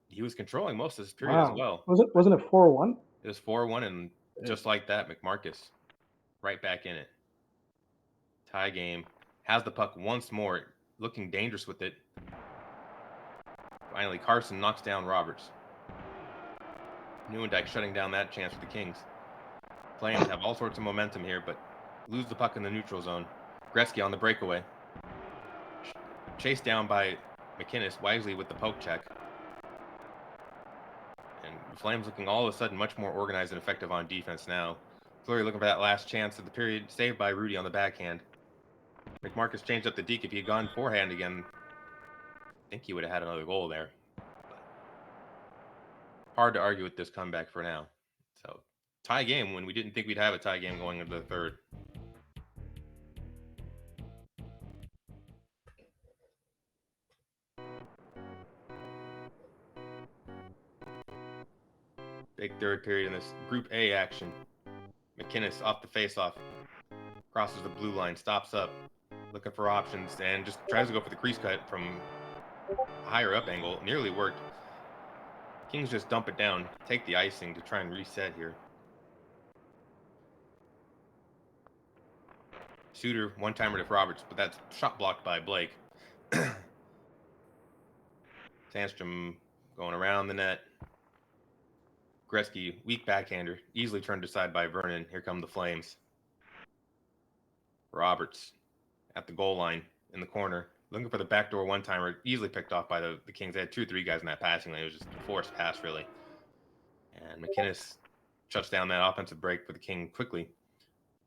He was controlling most of this period as well. Wasn't it 4-1? It was 4-1, and just like that, McMarcus right back in it. Tie game. Has the puck once more, looking dangerous with it. Finally, Carson knocks down Roberts. Nieuwendyk shutting down that chance for the Kings. Flames have all sorts of momentum here, but lose the puck in the neutral zone. Gretzky on the breakaway. Chased down by McInnes, wisely with the poke check. And the Flames looking all of a sudden much more organized and effective on defense now. Fleury looking for that last chance of the period, saved by Rudy on the backhand. McMarcus changed up the deke. If he had gone forehand again, I think he would have had another goal there. But hard to argue with this comeback for now. So tie game when we didn't think we'd have a tie game going into the third. Big third period in this Group A action. McInnes off the faceoff, crosses the blue line, stops up, looking for options, and just tries to go for the crease cut from a higher up angle. Nearly worked. Kings just dump it down, take the icing to try and reset here. Suter, one-timer to Roberts, but that's shot blocked by Blake. Sandstrom going around the net. Gretzky, weak backhander, easily turned aside by Vernon. Here come the Flames. Roberts at the goal line in the corner, looking for the backdoor one-timer, easily picked off by the Kings. They had 2 or 3 guys in that passing lane. It was just a forced pass, really. And McInnes shuts down that offensive break for the King quickly.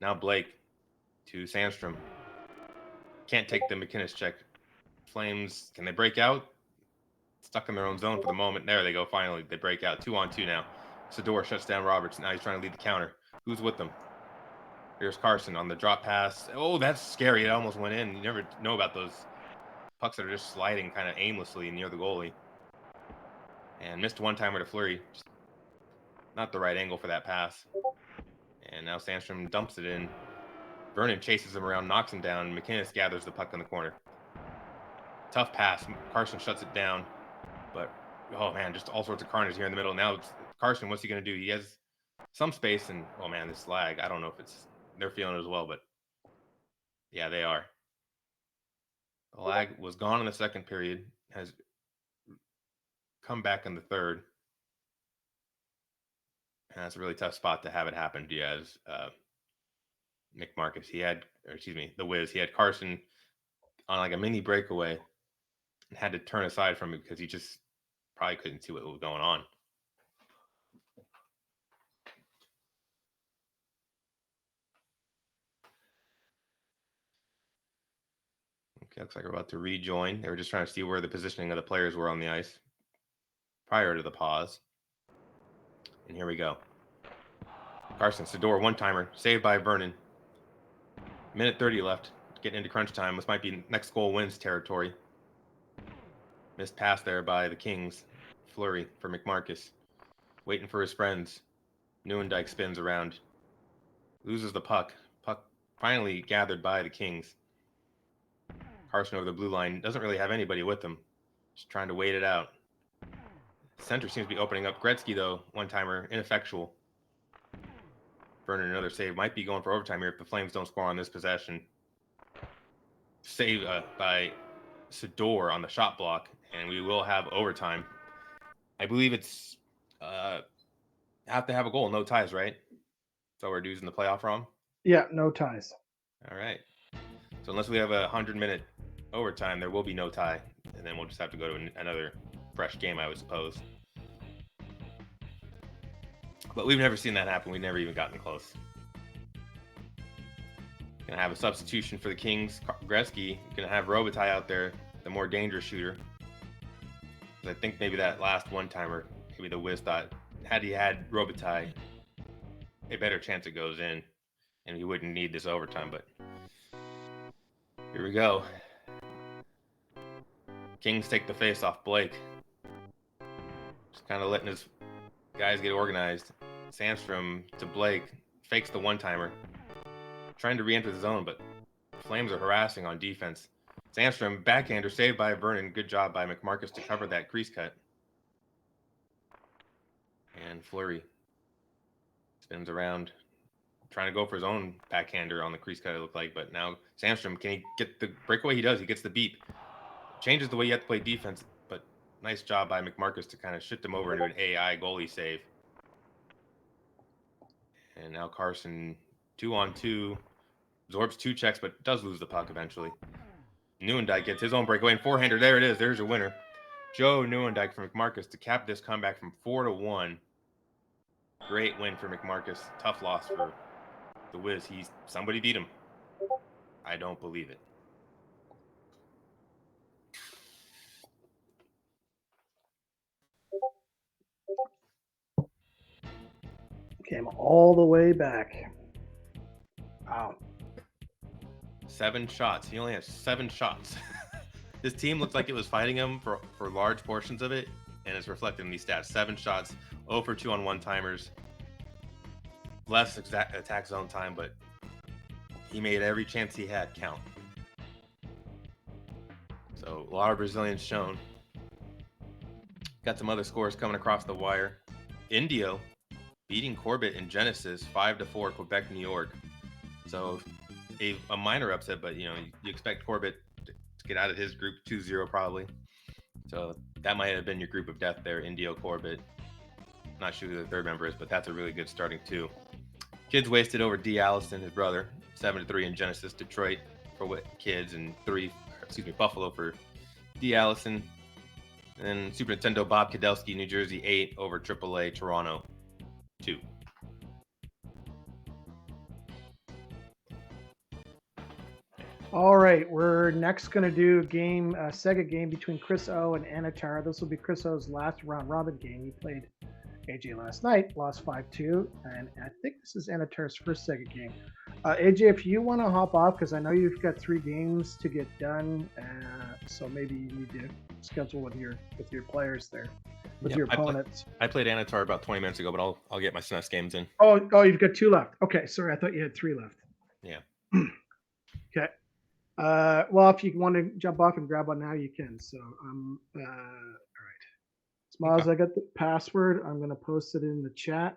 Now Blake to Sandstrom. Can't take the McInnes check. Flames, can they break out? Stuck in their own zone for the moment. There they go, finally. They break out. 2-on-2 now. Sador shuts down Roberts. Now he's trying to lead the counter. Who's with them? Here's Carson on the drop pass. Oh, that's scary. It almost went in. You never know about those pucks that are just sliding kind of aimlessly near the goalie. And missed one-timer to Fleury. Just not the right angle for that pass. And now Sandstrom dumps it in. Vernon chases him around, knocks him down. McInnes gathers the puck in the corner. Tough pass. Carson shuts it down. But, oh, man, just all sorts of carnage here in the middle. Now it's Carson, what's he going to do? He has some space, and, oh, man, this lag. I don't know if they're feeling it as well, but, yeah, they are. The lag was gone in the second period, has come back in the third. And that's a really tough spot to have it happen. Diaz, McMarcus, the Wiz. He had Carson on like a mini breakaway and had to turn aside from it because he just probably couldn't see what was going on. Okay, looks like we're about to rejoin. They were just trying to see where the positioning of the players were on the ice prior to the pause. And here we go. Carson, Sador, one-timer, saved by Vernon. Minute 30 left, getting into crunch time. This might be next goal wins territory. Missed pass there by the Kings. Fleury for McMarcus. Waiting for his friends. Neuendijk spins around. Loses the puck. Puck finally gathered by the Kings. Carson over the blue line. Doesn't really have anybody with him. Just trying to wait it out. Center seems to be opening up. Gretzky, though, one-timer, ineffectual. Vernon, another save. Might be going for overtime here if the Flames don't score on this possession. Save by Sador on the shot block, and we will have overtime. I believe it's have to have a goal, no ties, right? So we're using the playoff ROM? Yeah, no ties. All right. So unless we have a 100-minute overtime, there will be no tie, and then we'll just have to go to another fresh game, I would suppose. But we've never seen that happen. We've never even gotten close. Gonna have a substitution for the Kings. Gretzky gonna have Robitaille out there, the more dangerous shooter. I think maybe that last one-timer, maybe the Wiz thought, had he had Robitaille, a better chance it goes in, and he wouldn't need this overtime. But here we go. Kings take the face off Blake. Just kind of letting his guys get organized. Sandstrom to Blake, fakes the one-timer. Trying to re-enter the zone, but Flames are harassing on defense. Sandstrom, backhander, saved by Vernon. Good job by McMarcus to cover that crease cut. And Fleury spins around, trying to go for his own backhander on the crease cut, it looked like. But now Sandstrom, can he get the breakaway? He does. He gets the beat. Changes the way you have to play defense, but nice job by McMarcus to kind of shift him over into an AI goalie save. And now Carson, 2-on-2, absorbs 2 checks, but does lose the puck eventually. Neuendijk gets his own breakaway and forehander. There it is. There's your winner. Joe Neuendijk for McMarcus to cap this comeback from 4-1. Great win for McMarcus. Tough loss for the Wiz. Somebody beat him. I don't believe it. Came all the way back. Wow. 7 shots. He only has 7 shots. This team looked like it was fighting him for large portions of it, and it's reflected in these stats. 7 shots, 0 for 2 on one-timers. Less attack zone time, but he made every chance he had count. So a lot of Brazilians shown. Got some other scores coming across the wire. Indio beating Corbett in Genesis 5-4, Quebec, New York. So a minor upset, but you expect Corbett to get out of his group 2-0 probably. So that might have been your group of death there, Indio, Corbett. Not sure who the third member is, but that's a really good starting 2. Kids wasted over D. Allison, his brother, 7-3 in Genesis, Detroit for Kids, and Buffalo for D. Allison. And then Super Nintendo, Bob Kadelski, New Jersey, 8 over AAA, Toronto, 2. All right, we're next going to do a game, a Sega game between Chris O and Anatar. This will be Chris O's last round robin game. He played AJ last night, lost 5-2, and I think this is Anatar's first Sega game. AJ, if you want to hop off, because I know you've got 3 games to get done, so maybe you need to schedule with your players there, with your opponents. I played Anatar about 20 minutes ago, but I'll get my SNES games in. Oh, you've got 2 left. Okay, sorry, I thought you had 3 left. Yeah. Okay. Well, if you want to jump off and grab one now, you can. So, all right. Smiles, okay. I got the password. I'm going to post it in the chat.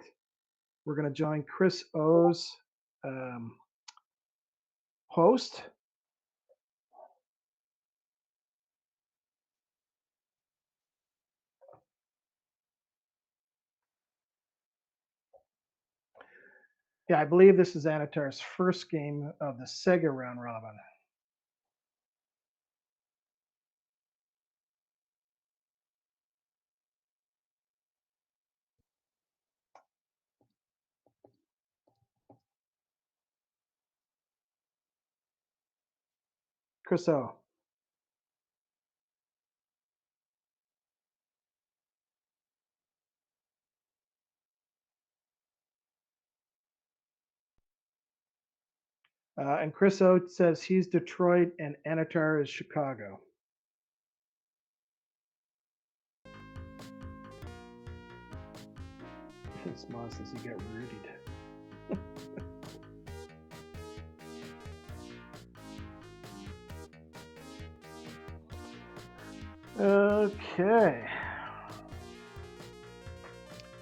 We're going to join Chris O's host. Yeah, I believe this is Anatar's first game of the Sega round robin. Chris O. And Chris O says he's Detroit and Anatar is Chicago. Small says he got rooted. Okay.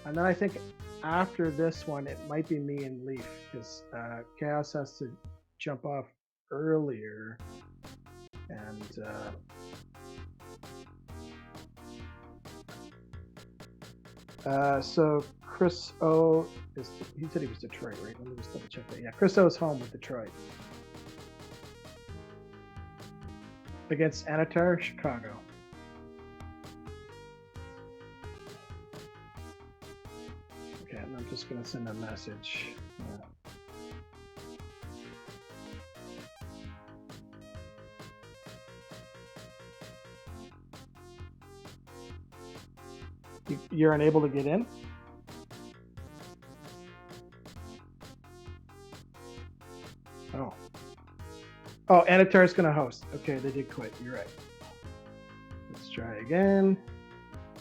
And then I think after this one, it might be me and Leaf because Chaos has to jump off earlier. And so Chris O is, he said he was Detroit, right? Let me just double check that. Yeah, Chris O is home with Detroit. Against Anatar, Chicago. Okay, and I'm just going to send a message. You're unable to get in? Oh. Oh, Anatar is going to host. Okay, they did quit. You're right. Let's try again.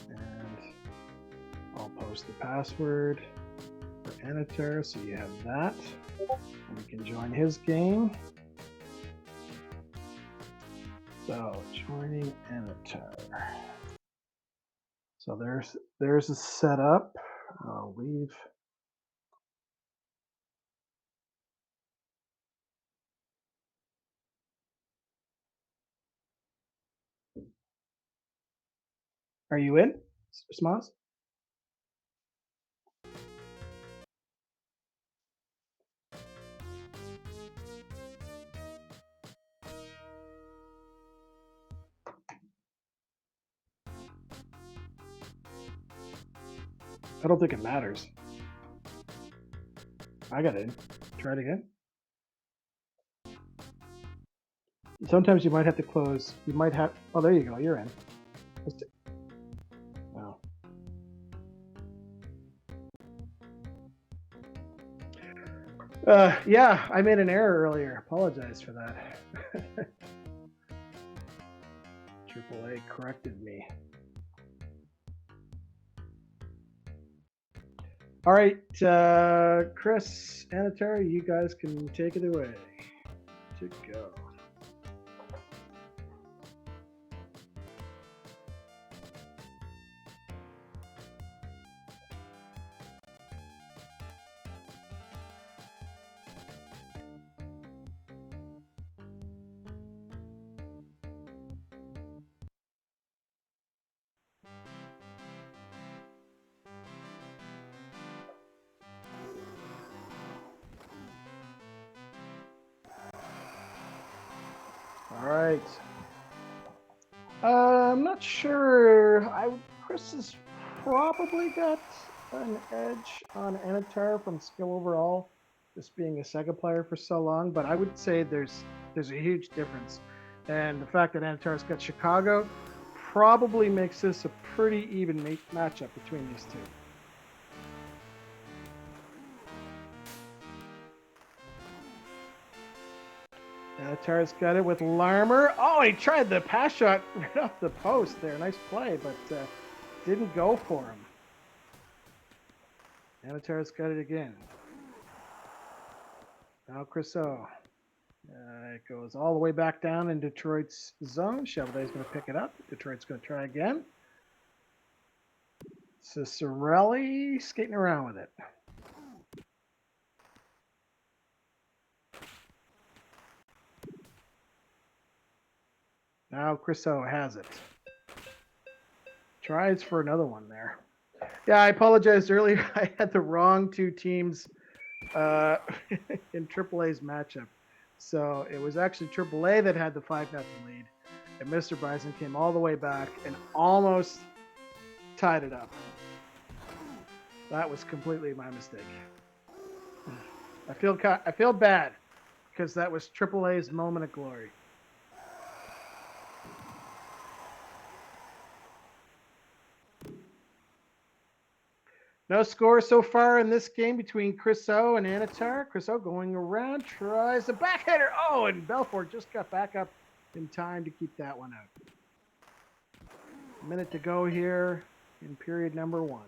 And I'll post the password for Anatar so you have that. And we can join his game. So, joining Anatar. So there's a setup. I'll leave. Are you in, Smoz? I don't think it matters. I got in. Try it again. Sometimes you might have to close. You might have. Oh, there you go. You're in. Wow. Yeah, I made an error earlier. Apologize for that. AAA corrected me. All right, Chris, Anatar, you guys can take it away. To go. All right. I'm not sure. Chris has probably got an edge on Anatar from skill overall, just being a Sega player for so long. But I would say there's a huge difference, and the fact that Anatar's got Chicago probably makes this a pretty even matchup between these two. Anatar's got it with Larmer. Oh, he tried the pass shot right off the post there. Nice play, but didn't go for him. Anatar's got it again. Now Chris O. It goes all the way back down in Detroit's zone. Chevalet's going to pick it up. Detroit's going to try again. Cicerelli skating around with it. Now Chris O has it. Tries for another one there. Yeah, I apologized earlier. I had the wrong two teams in AAA's matchup. So it was actually AAA that had the 5-0 lead. And Mr. Bison came all the way back and almost tied it up. That was completely my mistake. I feel bad because that was AAA's moment of glory. No score so far in this game between Chris O and Anitar. Chris O going around, tries a backhander. Oh, and Belfort just got back up in time to keep that one out. A minute to go here in period number 1.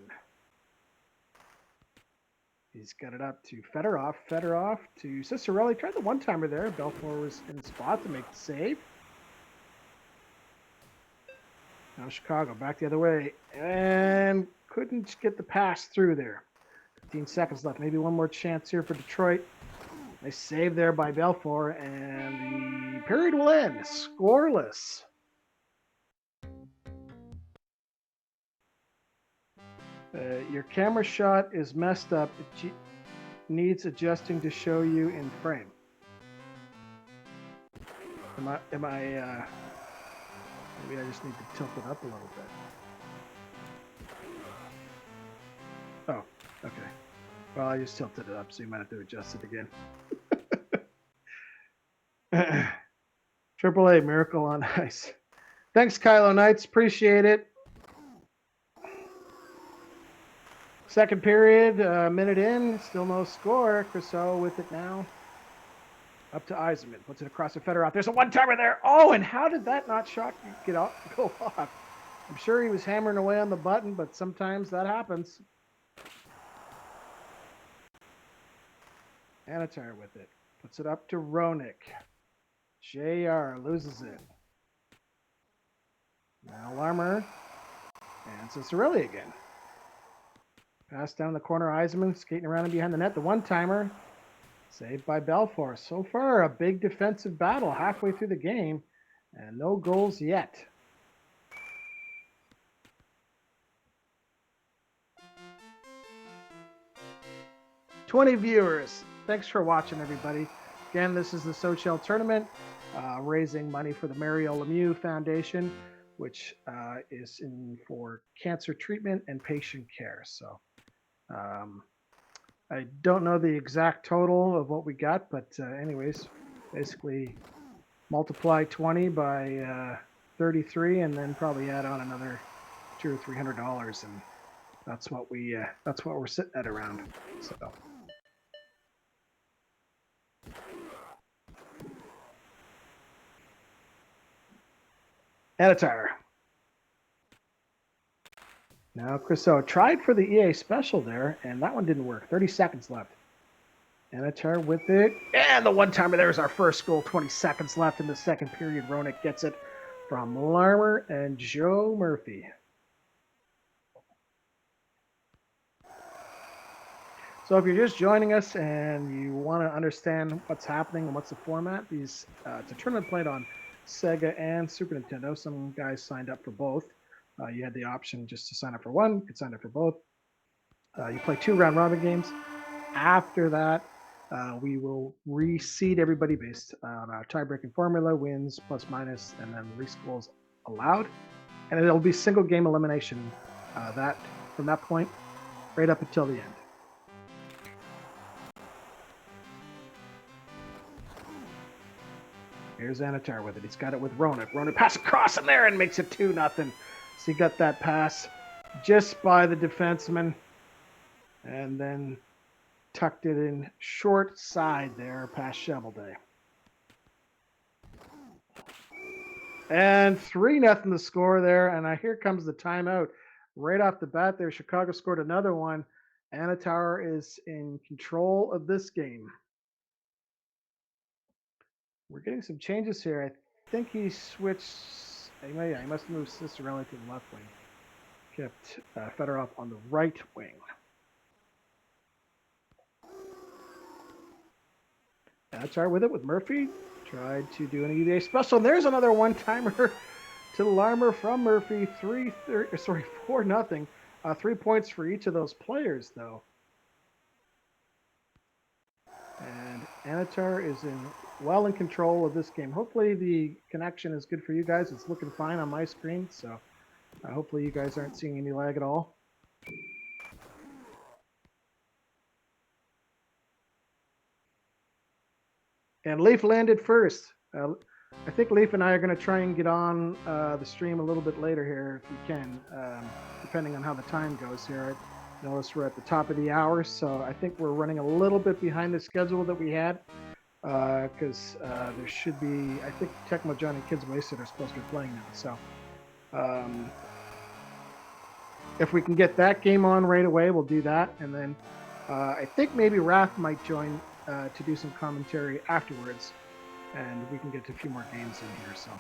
He's got it up to Fedorov. Fedorov to Cicerelli. Tried the one-timer there. Belfort was in the spot to make the save. Now Chicago back the other way. And couldn't get the pass through there. 15 seconds left. Maybe one more chance here for Detroit. Nice save there by Belfort. And the period will end scoreless. Your camera shot is messed up. It needs adjusting to show you in frame. Am I maybe I just need to tilt it up a little bit. Oh, okay. Well, I just tilted it up, so you might have to adjust it again. AAA Miracle on Ice. Thanks, Kylo Knights. Appreciate it. Second period, minute in, still no score. Crisseau with it now. Up to Eisenman, puts it across the Fedorov. There's a one-timer there. Oh, and how did that not go off? I'm sure he was hammering away on the button, but sometimes that happens. Anitar with it. Puts it up to Roenick. JR loses it. Now Larmer. And Cicerelli again. Pass down the corner. Eisenman skating around and behind the net. The one-timer. Saved by Belfort. So far, a big defensive battle halfway through the game. And no goals yet. $20 viewers. Thanks for watching, everybody. Again, this is the SoCHEL tournament, raising money for the Mario Lemieux Foundation, which is for cancer treatment and patient care. So I don't know the exact total of what we got, but anyways, basically multiply 20 by 33, and then probably add on another $200 or $300, and that's what we're sitting at around. So. Anitar. Now Crisseau tried for the EA special there, and that one didn't work. 30 seconds left. Anitar with it. And the one-timer, there's our first goal. 20 seconds left in the second period. Roenick gets it from Larmer and Joe Murphy. So if you're just joining us and you want to understand what's happening and what's the format, it's a tournament played on Sega and Super Nintendo. Some guys signed up for both. You had the option just to sign up for one. You could sign up for both. You play 2 round robin games. After that, we will reseed everybody based on our tie-breaking formula, wins, plus, minus, and then least goals allowed. And it'll be single game elimination from that point right up until the end. Here's Anitar with it. He's got it with Roenick. Roenick pass across in there and makes it 2-0. So he got that pass just by the defenseman. And then tucked it in short side there past Shovelday. And 3-0 the score there. And here comes the timeout. Right off the bat there, Chicago scored another one. Anitar is in control of this game. We're getting some changes here. I think he switched. Yeah, he must move Cicerelli to the left wing. Kept Fedorov on the right wing. Anitar with it with Murphy. Tried to do an EVA special. And there's another one-timer to Larmer from Murphy. 4-0. 3 points for each of those players, though. And Anitar is well in control of this game. Hopefully the connection is good for you guys. It's looking fine on my screen, so hopefully you guys aren't seeing any lag at all. And Leaf landed first. I think Leaf and I are going to try and get on the stream a little bit later here if we can, depending on how the time goes here. Notice we're at the top of the hour, so I think we're running a little bit behind the schedule that we had because there should be, I think Tecmo John and Kids Wasted are supposed to be playing now. So if we can get that game on right away, we'll do that. And then I think maybe Raph might join to do some commentary afterwards, and we can get a few more games in here. So.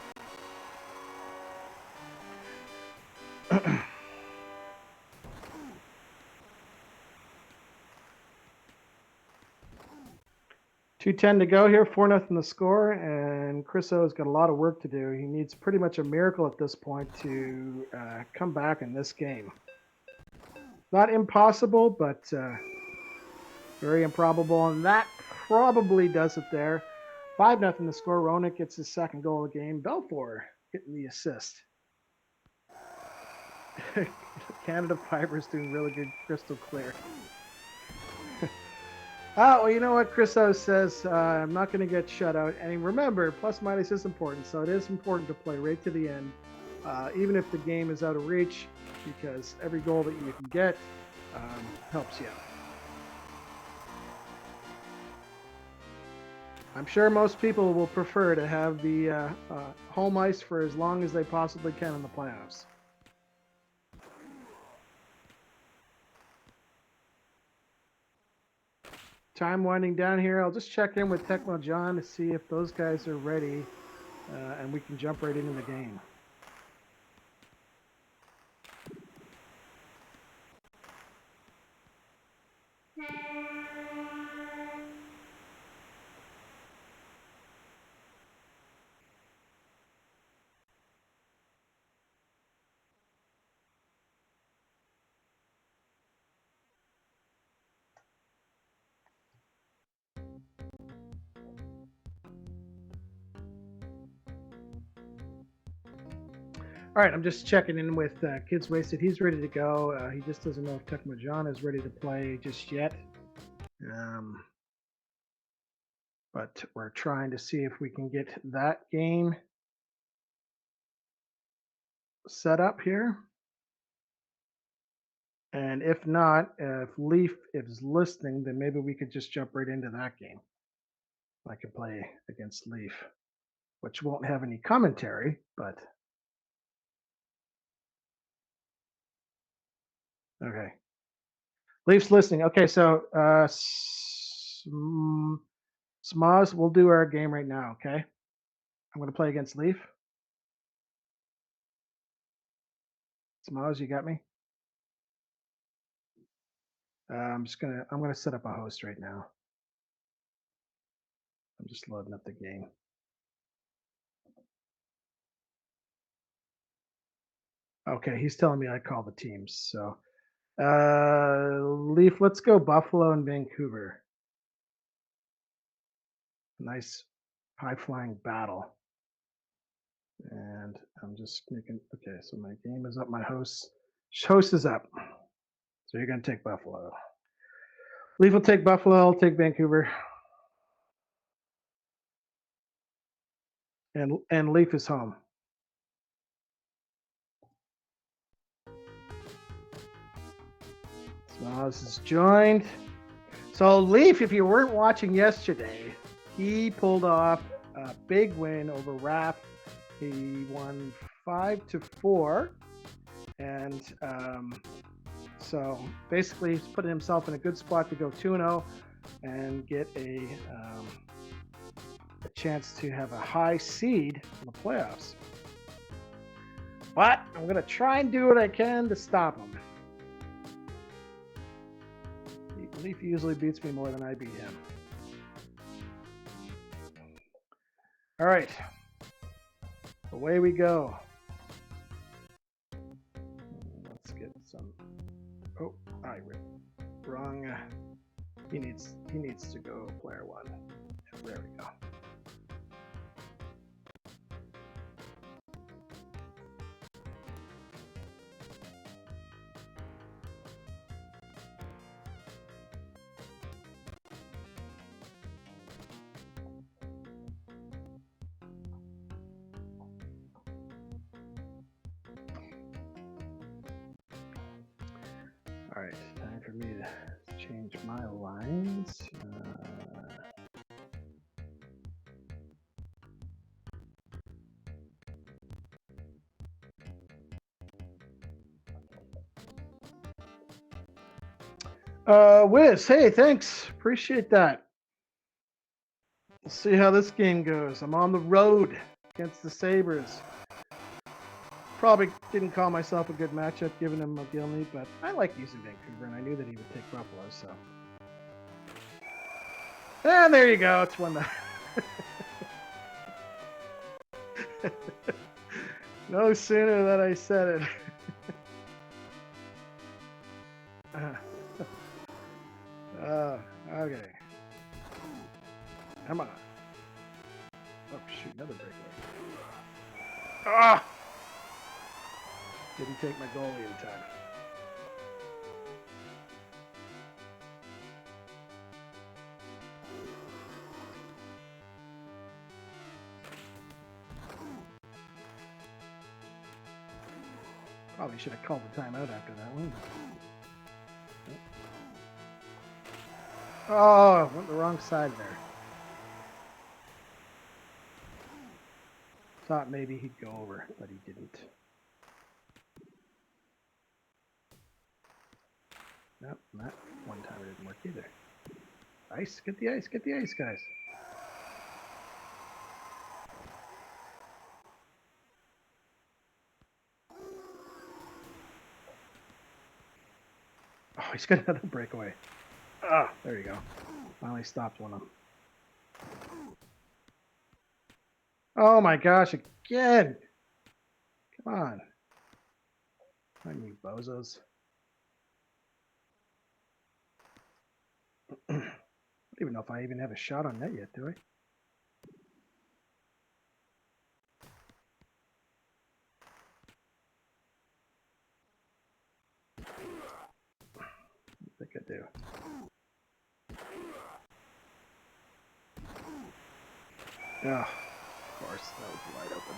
2:10 to go here, 4-0 the score, and Chris O's got a lot of work to do. He needs pretty much a miracle at this point to come back in this game. Not impossible, but very improbable, and that probably does it there. 5-0 the score. Roenick gets his second goal of the game. Belfour getting the assist. Canada Fiber's doing really good, crystal clear. Well, you know what Chris O says, I'm not going to get shut out. And remember, plus minus is important, so it is important to play right to the end, even if the game is out of reach, because every goal that you can get helps you out. I'm sure most people will prefer to have the home ice for as long as they possibly can in the playoffs. Time winding down here. I'll just check in with Tecmo John to see if those guys are ready, and we can jump right into the game. All right, I'm just checking in with Kids Wasted. He's ready to go. He just doesn't know if Tecmo John is ready to play just yet. But we're trying to see if we can get that game set up here. And if not, if Leaf is listening, then maybe we could just jump right into that game. I could play against Leaf, which won't have any commentary, but okay. Leaf's listening. Okay, so Smaz, we'll do our game right now, okay? I'm going to play against Leaf. Smaz, you got me? I'm gonna set up a host right now. I'm just loading up the game. Okay, he's telling me I call the teams. So, Leaf, let's go Buffalo and Vancouver. Nice high flying battle. And I'm just making, okay, so my game is up. My host is up. So you're going to take Buffalo. Leaf will take Buffalo. I'll take Vancouver. And Leaf is home. Smiles is joined. So Leaf, if you weren't watching yesterday, he pulled off a big win over Raph. He won 5-4, and so basically he's putting himself in a good spot to go 2-0 and get a chance to have a high seed in the playoffs. But I'm going to try and do what I can to stop him. Leaf usually beats me more than I beat him. All right. Away we go. Let's get some. Oh, I wrong. He needs to go player one. There we go. All right, time for me to change my lines. Wiz, hey, thanks. Appreciate that. We'll see how this game goes. I'm on the road against the Sabres. Probably didn't call myself a good matchup giving him McGillney, but I like using Vancouver, and I knew that he would take Buffalo, so. And there you go. It's 1-0. No sooner than I said it. Okay. Come on. Oh, shoot, another breakaway. Ah! Didn't take my goalie in time. Probably should have called the timeout after that one. Oh, went the wrong side there. Thought maybe he'd go over, but he didn't. Nope, that one time it didn't work either. Ice, get the ice, guys. Oh, he's got another breakaway. Ah, there you go. Finally stopped one of them. Oh my gosh, again! Come on. Come on, you bozos. I don't even know if I even have a shot on net yet, do I? I think I do. Oh, of course, that was wide open.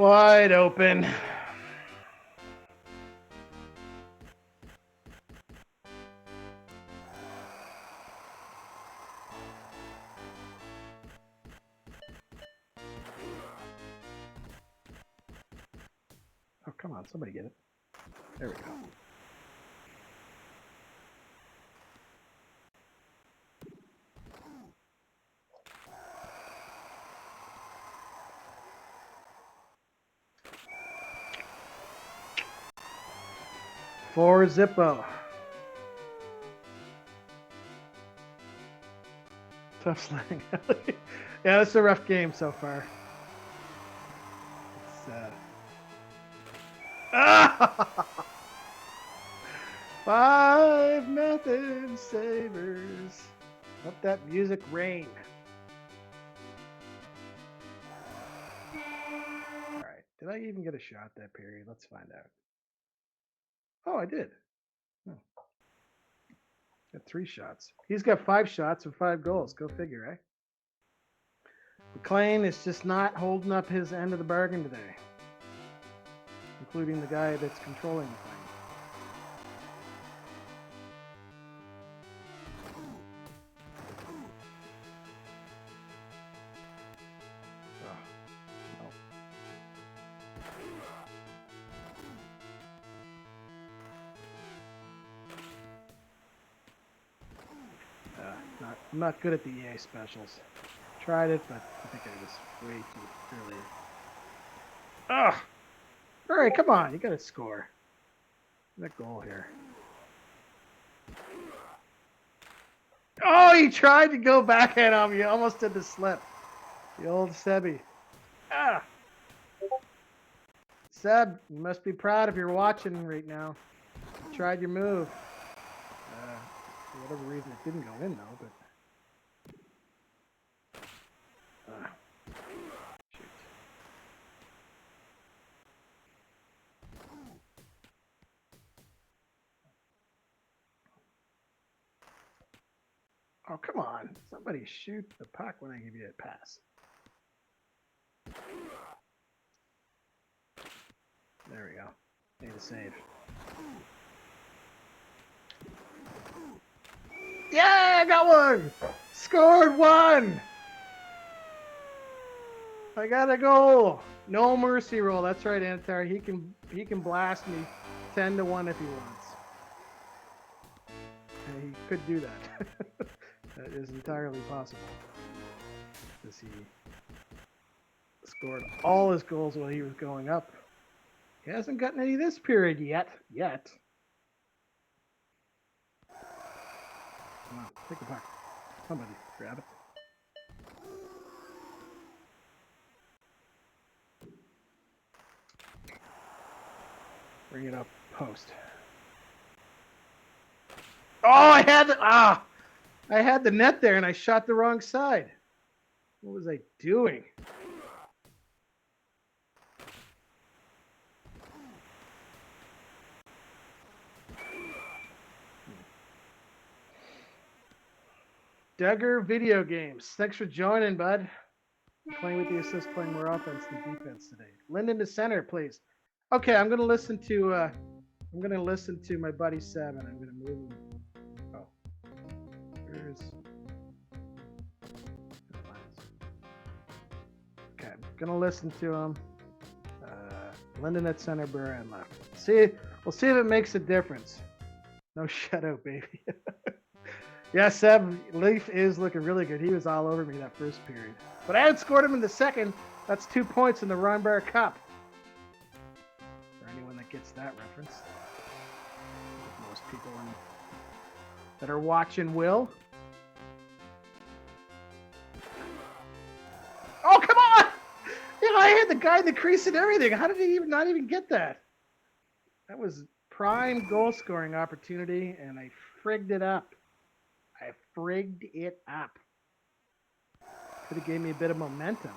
Wide open. Oh, come on, somebody get it. There we go. For Zippo. Tough slang. Yeah, it's a rough game so far. It's 5-0 Sabres. Let that music rain. All right. Did I even get a shot that period? Let's find out. Oh, I did. Oh. Got 3 shots. He's got 5 shots and 5 goals. Go figure, eh? McLean is just not holding up his end of the bargain today, including the guy that's controlling the thing. I'm not good at the EA specials. Tried it, but I think I was way too early. Ugh! Alright, come on. You gotta score. That goal here. Oh, he tried to go back at him. You almost did the slip. The old Sebby. Ah! Seb, you must be proud if you're watching right now. You tried your move. For whatever reason, it didn't go in, though, but... shoot. Oh, come on. Somebody shoot the puck when I give you a pass. There we go. Made a save. Yeah, I got one. Scored one. I got a goal. No mercy rule. That's right, Antar. He can blast me 10-1 if he wants. And he could do that. That is entirely possible. Because he scored all his goals while he was going up. He hasn't gotten any this period yet. Come on, take the puck. Somebody grab it. Bring it up post. Oh, I had the net there and I shot the wrong side. What was I doing? Duggar Video Games. Thanks for joining, bud. Playing with the assist, playing more offense than defense today. Lyndon to center, please. Okay, I'm gonna listen to my buddy Seven. I'm gonna move him. Oh, here's. Okay, I'm gonna listen to him. Lyndon at center, Burr and left. We'll see if it makes a difference. No shutout, baby. Yeah, Seb, Leaf is looking really good. He was all over me that first period. But I outscored him in the second. That's 2 points in the Rhinebeer Cup. For anyone that gets that reference. Most people that are watching will. Oh, come on! You know, I had the guy in the crease and everything. How did he not even get that? That was prime goal scoring opportunity, and I frigged it up. Could have gave me a bit of momentum.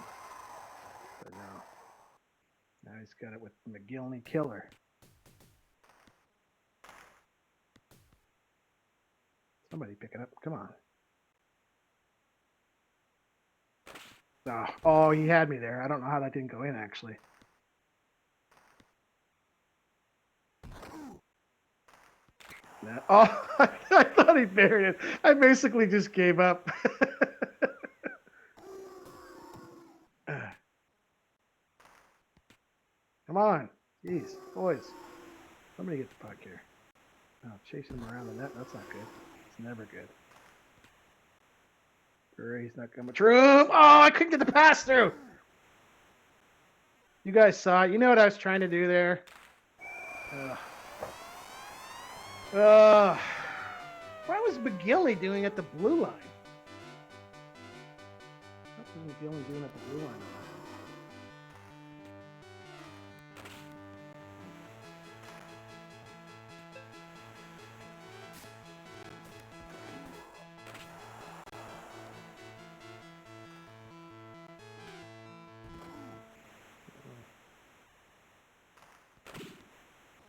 But no. Now he's got it with McGillney Killer. Somebody pick it up. Come on. Oh, he had me there. I don't know how that didn't go in, actually. Oh, I thought he buried it. I basically just gave up. Come on. Jeez, boys. Somebody get the puck here. Oh, chasing him around the net. That's not good. It's never good. He's not got much room. Oh, I couldn't get the pass through. You guys saw it. You know what I was trying to do there? What was McGillney doing at the blue line? What was McGillney doing at the blue line?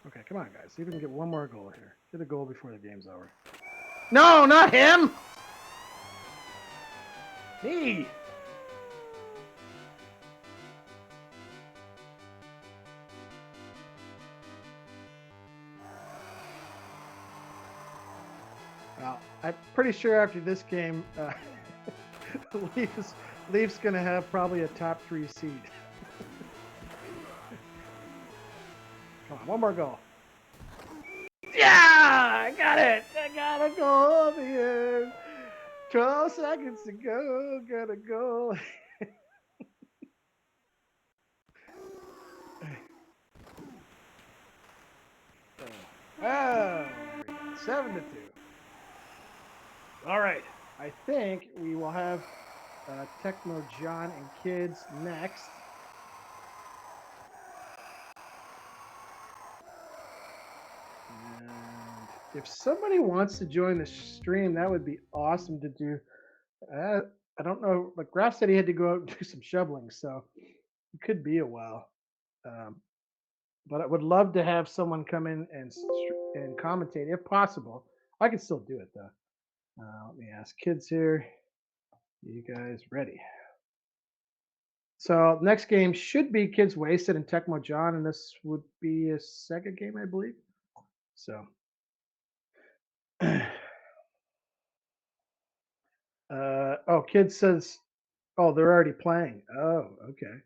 Okay, come on, guys. See if we can get one more goal here. Get a goal before the game's over. No, not him! Me! Well, I'm pretty sure after this game, Leafs going to have probably a top 3 seed. Come on, one more goal. Yeah! I got it! I got a goal over here. 12 seconds to go. Got a goal. Oh, 7-2. All right. I think we will have Techno John and Kids next. And if somebody wants to join the stream, that would be awesome to do. I don't know. Like Graf said, he had to go out and do some shoveling, so it could be a while. But I would love to have someone come in and commentate if possible. I can still do it though. Let me ask kids here. You guys ready? So next game should be Kids Wasted and Tecmo John, and this would be a second game, I believe. So Oh, kid says, oh, they're already playing. Oh, okay.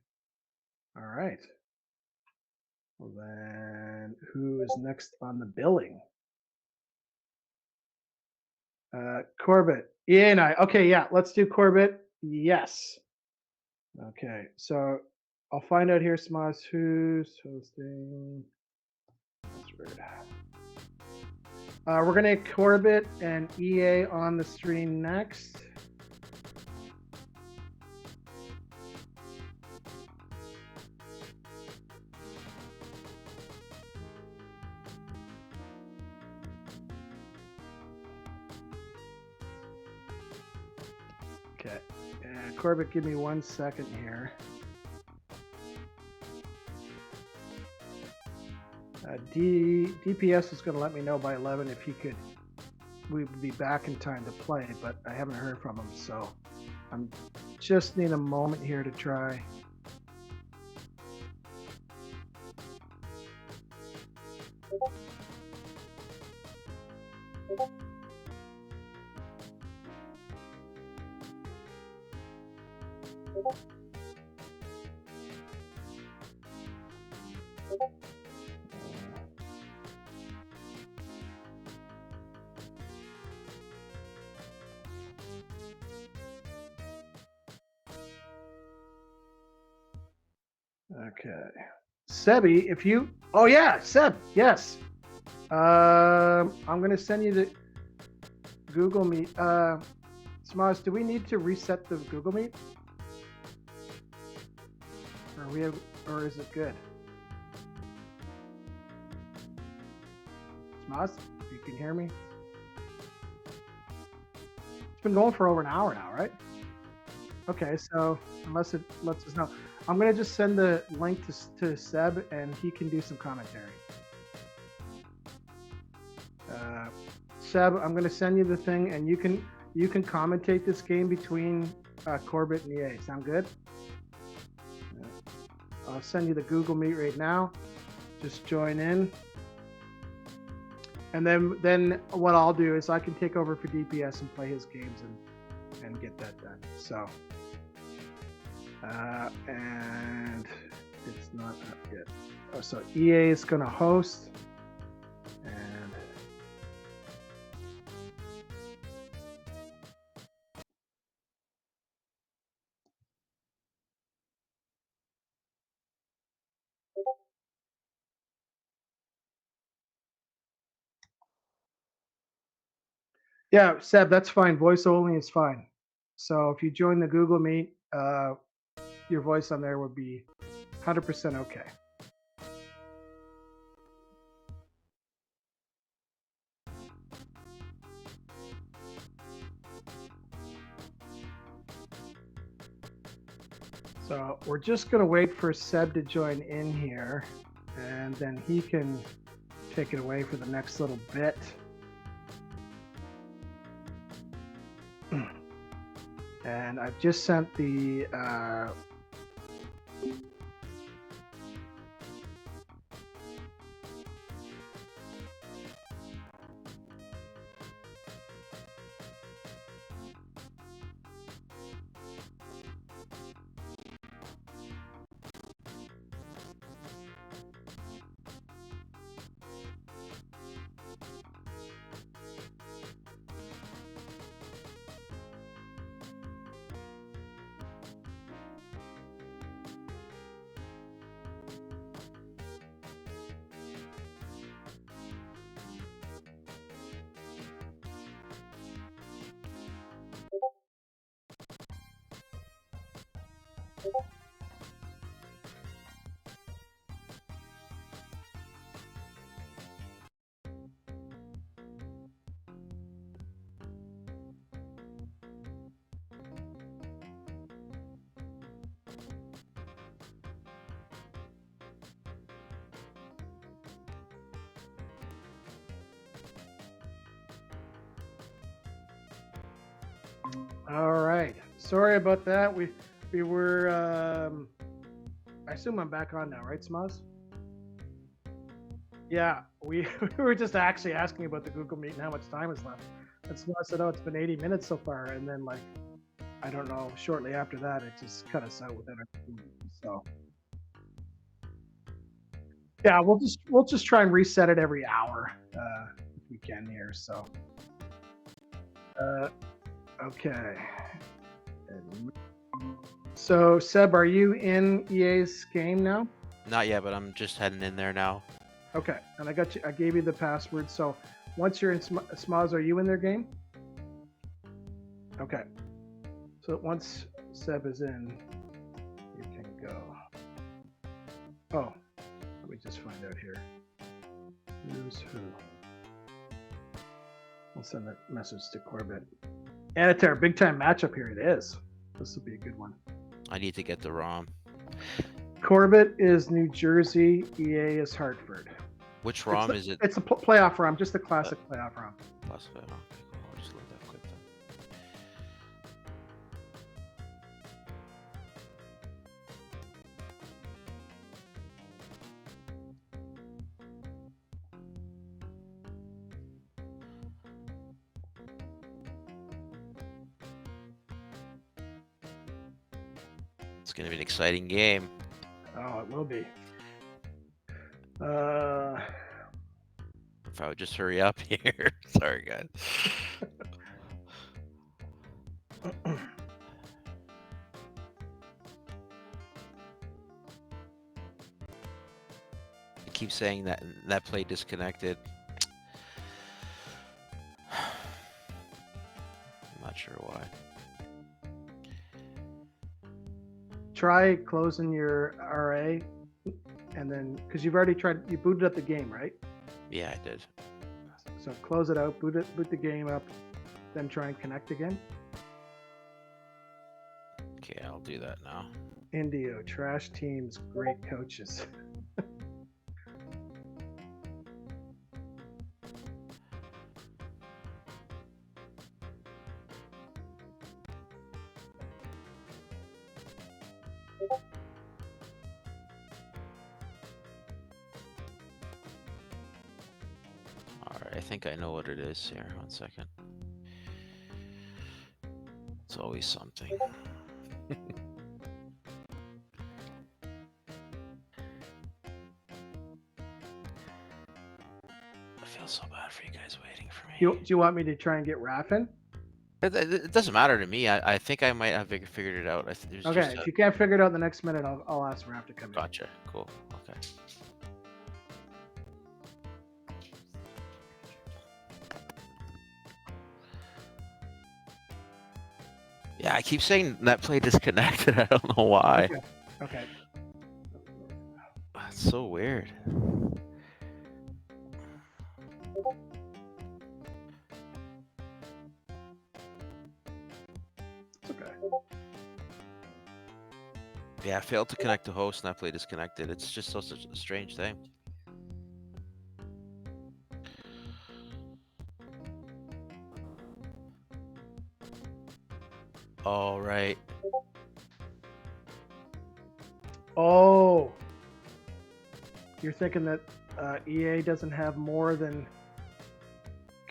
All right. Well, then who is next on the billing? Corbett. Yeah, and I. Okay, yeah, let's do Corbett. Yes. Okay, so I'll find out here, Smosh, who's hosting. That's weird. We're gonna get Corbett and EA on the stream next. Okay, Corbett, give me 1 second here. DPS is going to let me know by 11 if he could. We would be back in time to play, but I haven't heard from him, so I'm just need a moment here to try. Okay. Sebi, if you. Oh, yeah, Seb, yes. I'm going to send you the Google Meet. Smosh, do we need to reset the Google Meet? Or is it good? Smosh, if you can hear me. It's been going for over an hour now, right? Okay, so unless it lets us know. I'm going to just send the link to Seb, and he can do some commentary. Seb, I'm going to send you the thing, and you can commentate this game between Corbett and EA. Sound good? I'll send you the Google Meet right now. Just join in. And then what I'll do is I can take over for DPS and play his games and get that done. So, and it's not up yet. Oh, so EA is going to host. And yeah, Seb, that's fine. Voice only is fine. So if you join the Google Meet, your voice on there would be 100% okay. So we're just going to wait for Seb to join in here, and then he can take it away for the next little bit. And I've just sent the all right. Sorry about that. We were. I assume I'm back on now, right, Smaz? Yeah, we were just actually asking about the Google Meet and how much time is left. And Small said, "Oh, it's been 80 minutes so far," and then like, I don't know. Shortly after that, it just cut us out within our. So. Yeah, we'll just try and reset it every hour if we can here. So, okay. So Seb, are you in EA's game now? Not yet, but I'm just heading in there now. Okay, and I got you. I gave you the password. So once you're in Smaz, are you in their game? Okay. So once Seb is in, you can go. Oh. Let me just find out here. Who's who? I'll send that message to Corbett. And it's our big time matchup here. It is. This will be a good one. I need to get the ROM. Corbett is New Jersey. EA is Hartford. Which ROM is it? It's a playoff ROM, just the classic playoff ROM. Plus, okay, cool. I'll just load that quick then. It's gonna be an exciting game. Oh, it will be. If I would just hurry up here. Sorry, guys. I keep saying that play disconnected. I'm not sure why. Try closing your RA, and then because you've already tried, you booted up the game, right? Yeah, I did. So close it out, boot the game up, then try and connect again. Okay, I'll do that now. Indio, trash teams, great coaches. Alright, I think I know what it is here. 1 second. It's always something. I feel so bad for you guys waiting for me. Do you want me to try and get Raffin? It doesn't matter to me. I think I might have figured it out. There's Okay, just if you can't figure it out in the next minute, I'll ask Raff to come in. Gotcha. Cool. Okay. Yeah, I keep saying that play disconnected. I don't know why. Okay. That's so weird. It's okay. Yeah, I failed to connect to host and that play disconnected. It's just such a strange thing. All right. Oh, you're thinking that EA doesn't have can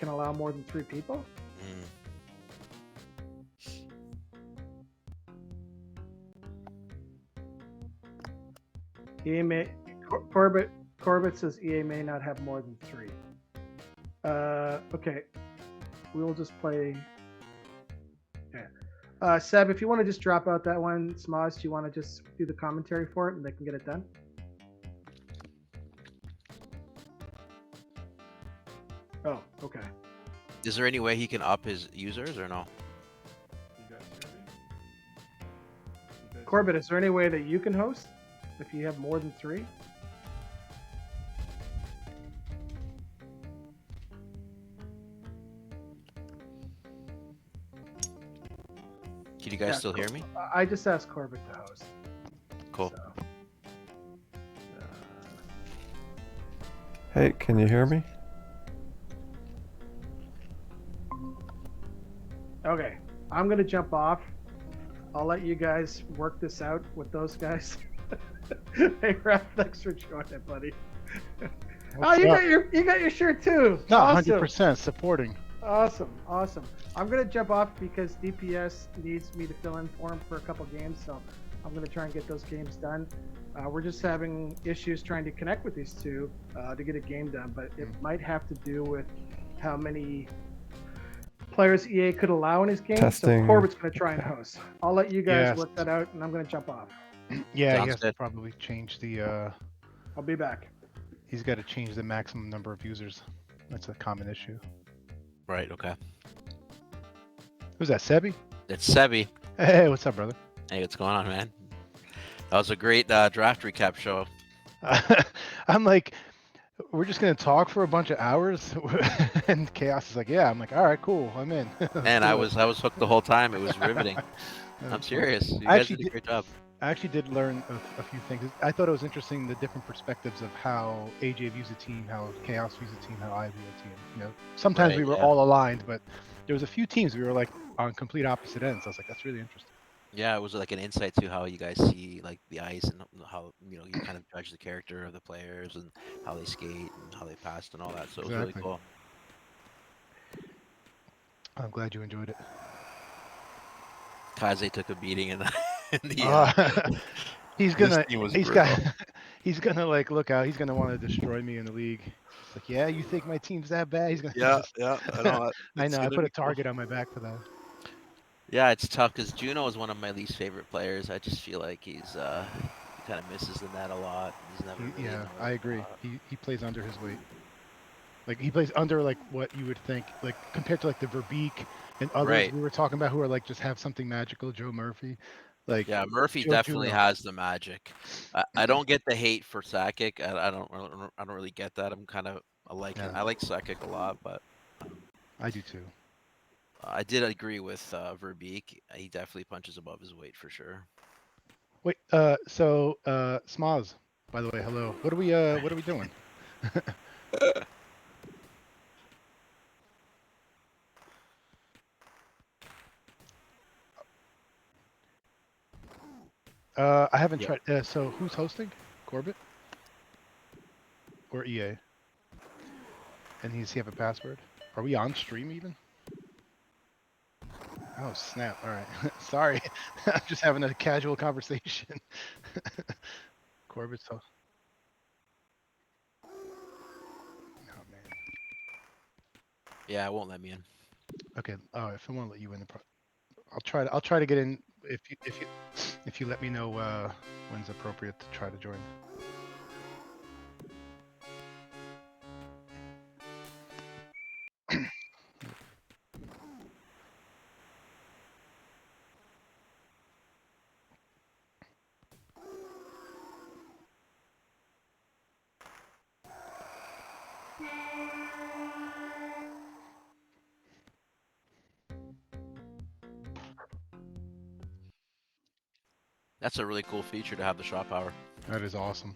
allow more than 3 people? EA may Corbett says EA may not have more than 3. Okay, we'll just play. Yeah. Seb, if you want to just drop out that one, Smaz, do you want to just do the commentary for it and they can get it done? Oh, okay. Is there any way he can up his users or no? Corbett, is there any way that you can host if you have more than 3? Can you guys still hear me? I just asked Corbett to host. Cool. So, Hey, can you hear me? okay, I'm gonna jump off. I'll let you guys work this out with those guys. Hey, Raph, thanks for joining, buddy. Oh, you got your shirt too. No, Awesome. 100% supporting. Awesome, awesome. I'm gonna jump off because DPS needs me to fill in for him for a couple games, so I'm gonna try and get those games done. We're just having issues trying to connect with these two to get a game done, but it might have to do with how many players EA could allow in his game. Testing. So Corbett's gonna try and host. I'll let you guys Yes. work that out, and I'm gonna jump off. Yeah, he Sounds has to good. probably change the. I'll be back. He's got to change the maximum number of users. That's a common issue. Right. Okay. Who's that, Sebi? It's Sebi. Hey, what's up, brother? Hey, what's going on, man? That was a great draft recap show. I'm like, we're just gonna talk for a bunch of hours, and Chaos is like, yeah. I'm like, all right, cool, I'm in. And I was hooked the whole time. It was riveting. I'm serious. You guys did a great job. I actually did learn a few things. I thought it was interesting the different perspectives of how AJ views a team, how Chaos views a team, how I view a team. You know, sometimes Right, we were yeah. all aligned, but there was a few teams we were like on complete opposite ends. I was like, that's really interesting. Yeah, it was like an insight to how you guys see like the ice and how you kind of judge the character of the players and how they skate and how they passed and all that. So it was really Exactly. cool. I'm glad you enjoyed it. Kaze took a beating in the, He's this gonna. team was He's brutal. got. He's gonna like look out. He's gonna want to destroy me in the league. It's like, yeah, you think my team's that bad? He's gonna. Yeah, I know. I It's know. I gonna put be a target on my back for that. Yeah, it's tough because Juno is one of my least favorite players. I just feel like he kind of misses the net a lot. He's never really. Yeah, known I agree. a lot. He plays under his weight. Like he plays under like what you would think, like compared to like the Verbeek and others Right. we were talking about who are like just have something magical. Joe Murphy, like Yeah, Murphy Joe definitely Juno. has the magic. I don't get the hate for Sakic. I don't really get that. I like him. Yeah. I like Sakic a lot, but I do too. I did agree with Verbeek. He definitely punches above his weight for sure. Wait, so Smaz, by the way, hello. What are we doing? I haven't Yeah. tried. So who's hosting? Corbett or EA? And does he have a password? Are we on stream even? Oh snap! All right, sorry. I'm just having a casual conversation. Corbett's host. Oh man. Yeah, it won't let me in. Okay. Oh, if I want to let you in, I'll try to get in if you let me know when's appropriate to try to join. That's a really cool feature to have the shot power. That is awesome.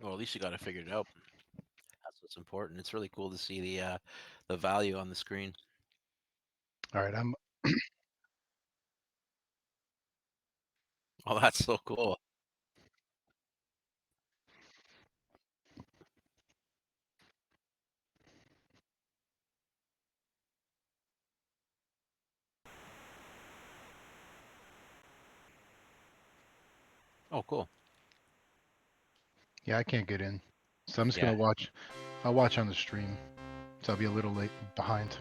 Well, at least you got it figured out. That's what's important. It's really cool to see the value on the screen. All right, I'm. Oh, that's so cool. Oh, cool. Yeah, I can't get in, so I'm just Yeah. gonna watch. I'll watch on the stream. so I'll be a little late behind.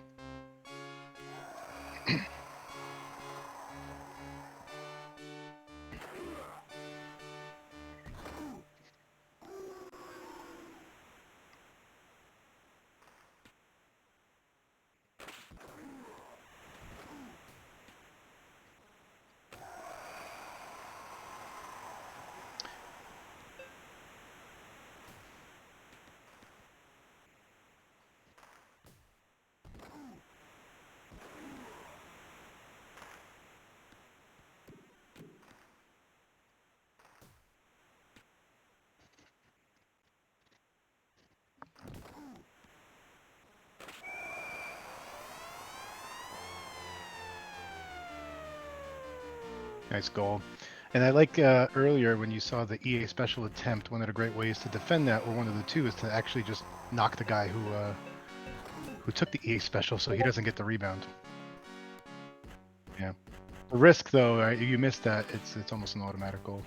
Nice goal. And I like earlier when you saw the EA special attempt, one of the great ways to defend that, or one of the two, is to actually just knock the guy who took the EA special so he doesn't get the rebound. Yeah. The risk, though, you missed that. It's almost an automatic goal.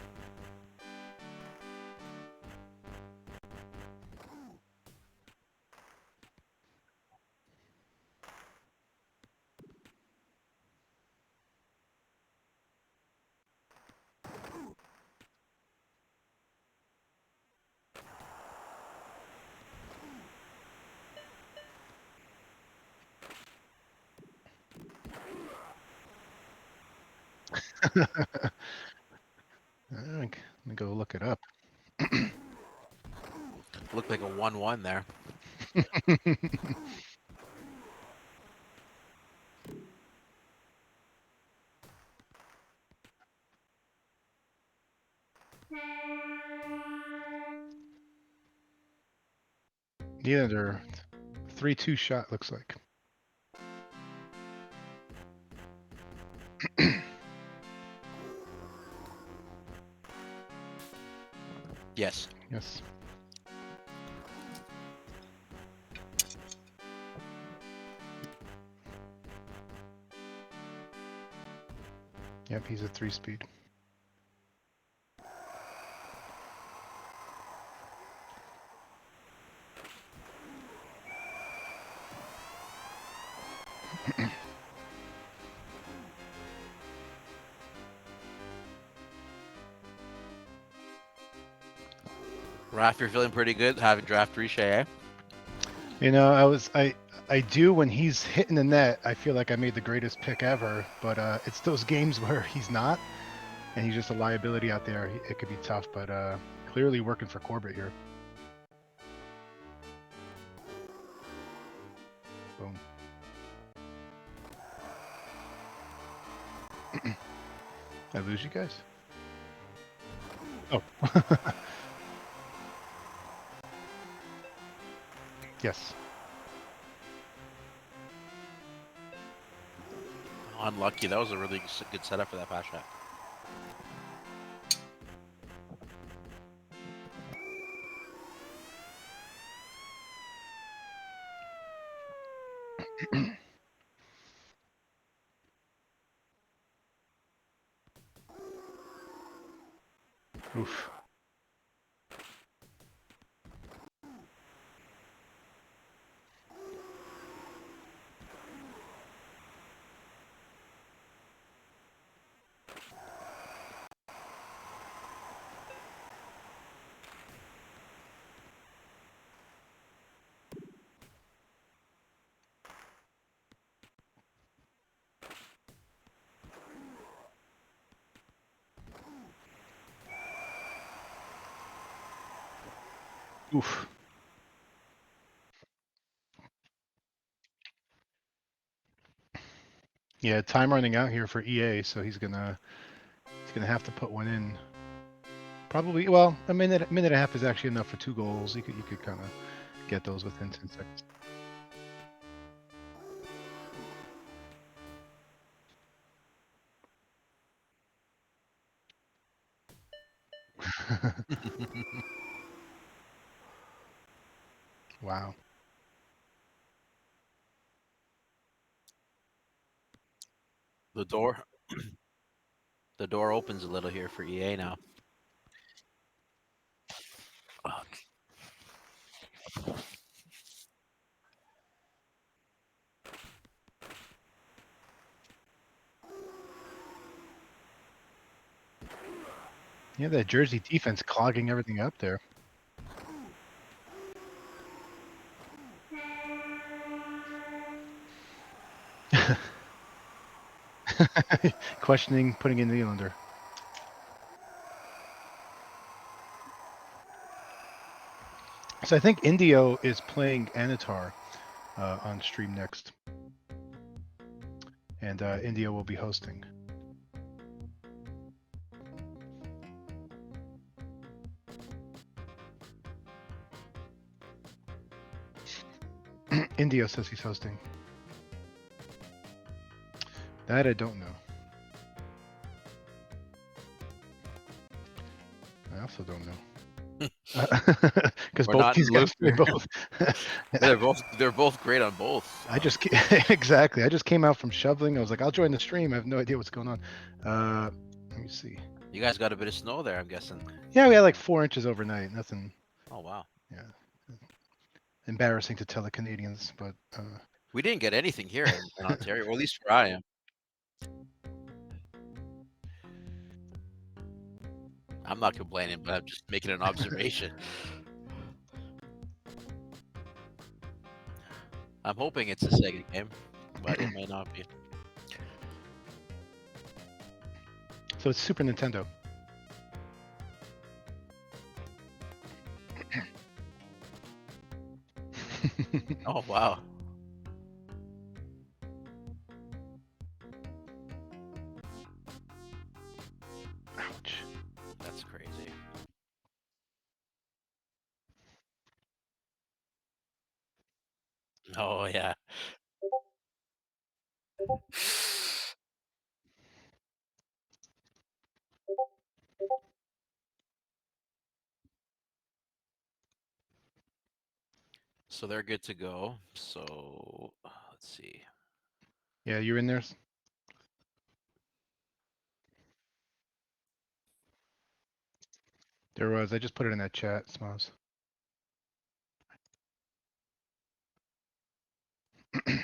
Let me go look it up. Looked like a 1-1 there. Yeah, they're 3-2 shot, looks like. Yes. Yes. Yep, he's a 3-speed. Raph, you're feeling pretty good having draft Riche, eh? You know, I do when he's hitting the net. I feel like I made the greatest pick ever, but it's those games where he's not, and he's just a liability out there. It could be tough, but clearly working for Corbett here. Boom. I lose you guys? Oh. Yes. Unlucky. That was a really good setup for that pass shot. Oof. Oof. Yeah, time running out here for EA, so he's gonna have to put one in. Probably, well, a minute and a half is actually enough for 2 goals. You could kind of get those within 10 seconds. Wow. The door the door opens a little here for EA now. Yeah, that Jersey defense clogging everything up there. Questioning putting in Nylander. So I think Indio is playing Anatar on stream next, and Indio will be hosting. Indio says he's hosting. That I don't know. I also don't know. Because We're both not these in the guys, they loop. both. They're both great on both. I just exactly. I just came out from shoveling. I was like, I'll join the stream. I have no idea what's going on. Let me see. You guys got a bit of snow there, I'm guessing. Yeah, we had like 4 inches overnight. Nothing. Oh wow. Yeah. Embarrassing to tell the Canadians, but We didn't get anything here in Ontario, or at least where I am. I'm not complaining, but I'm just making an observation. I'm hoping it's a Sega game, but it may not be. so it's Super Nintendo. Oh wow. Ouch. That's crazy. Oh yeah. So they're good to go. So let's see. Yeah, you're in there. There was. I just put it in that chat, Smiles. Yeah.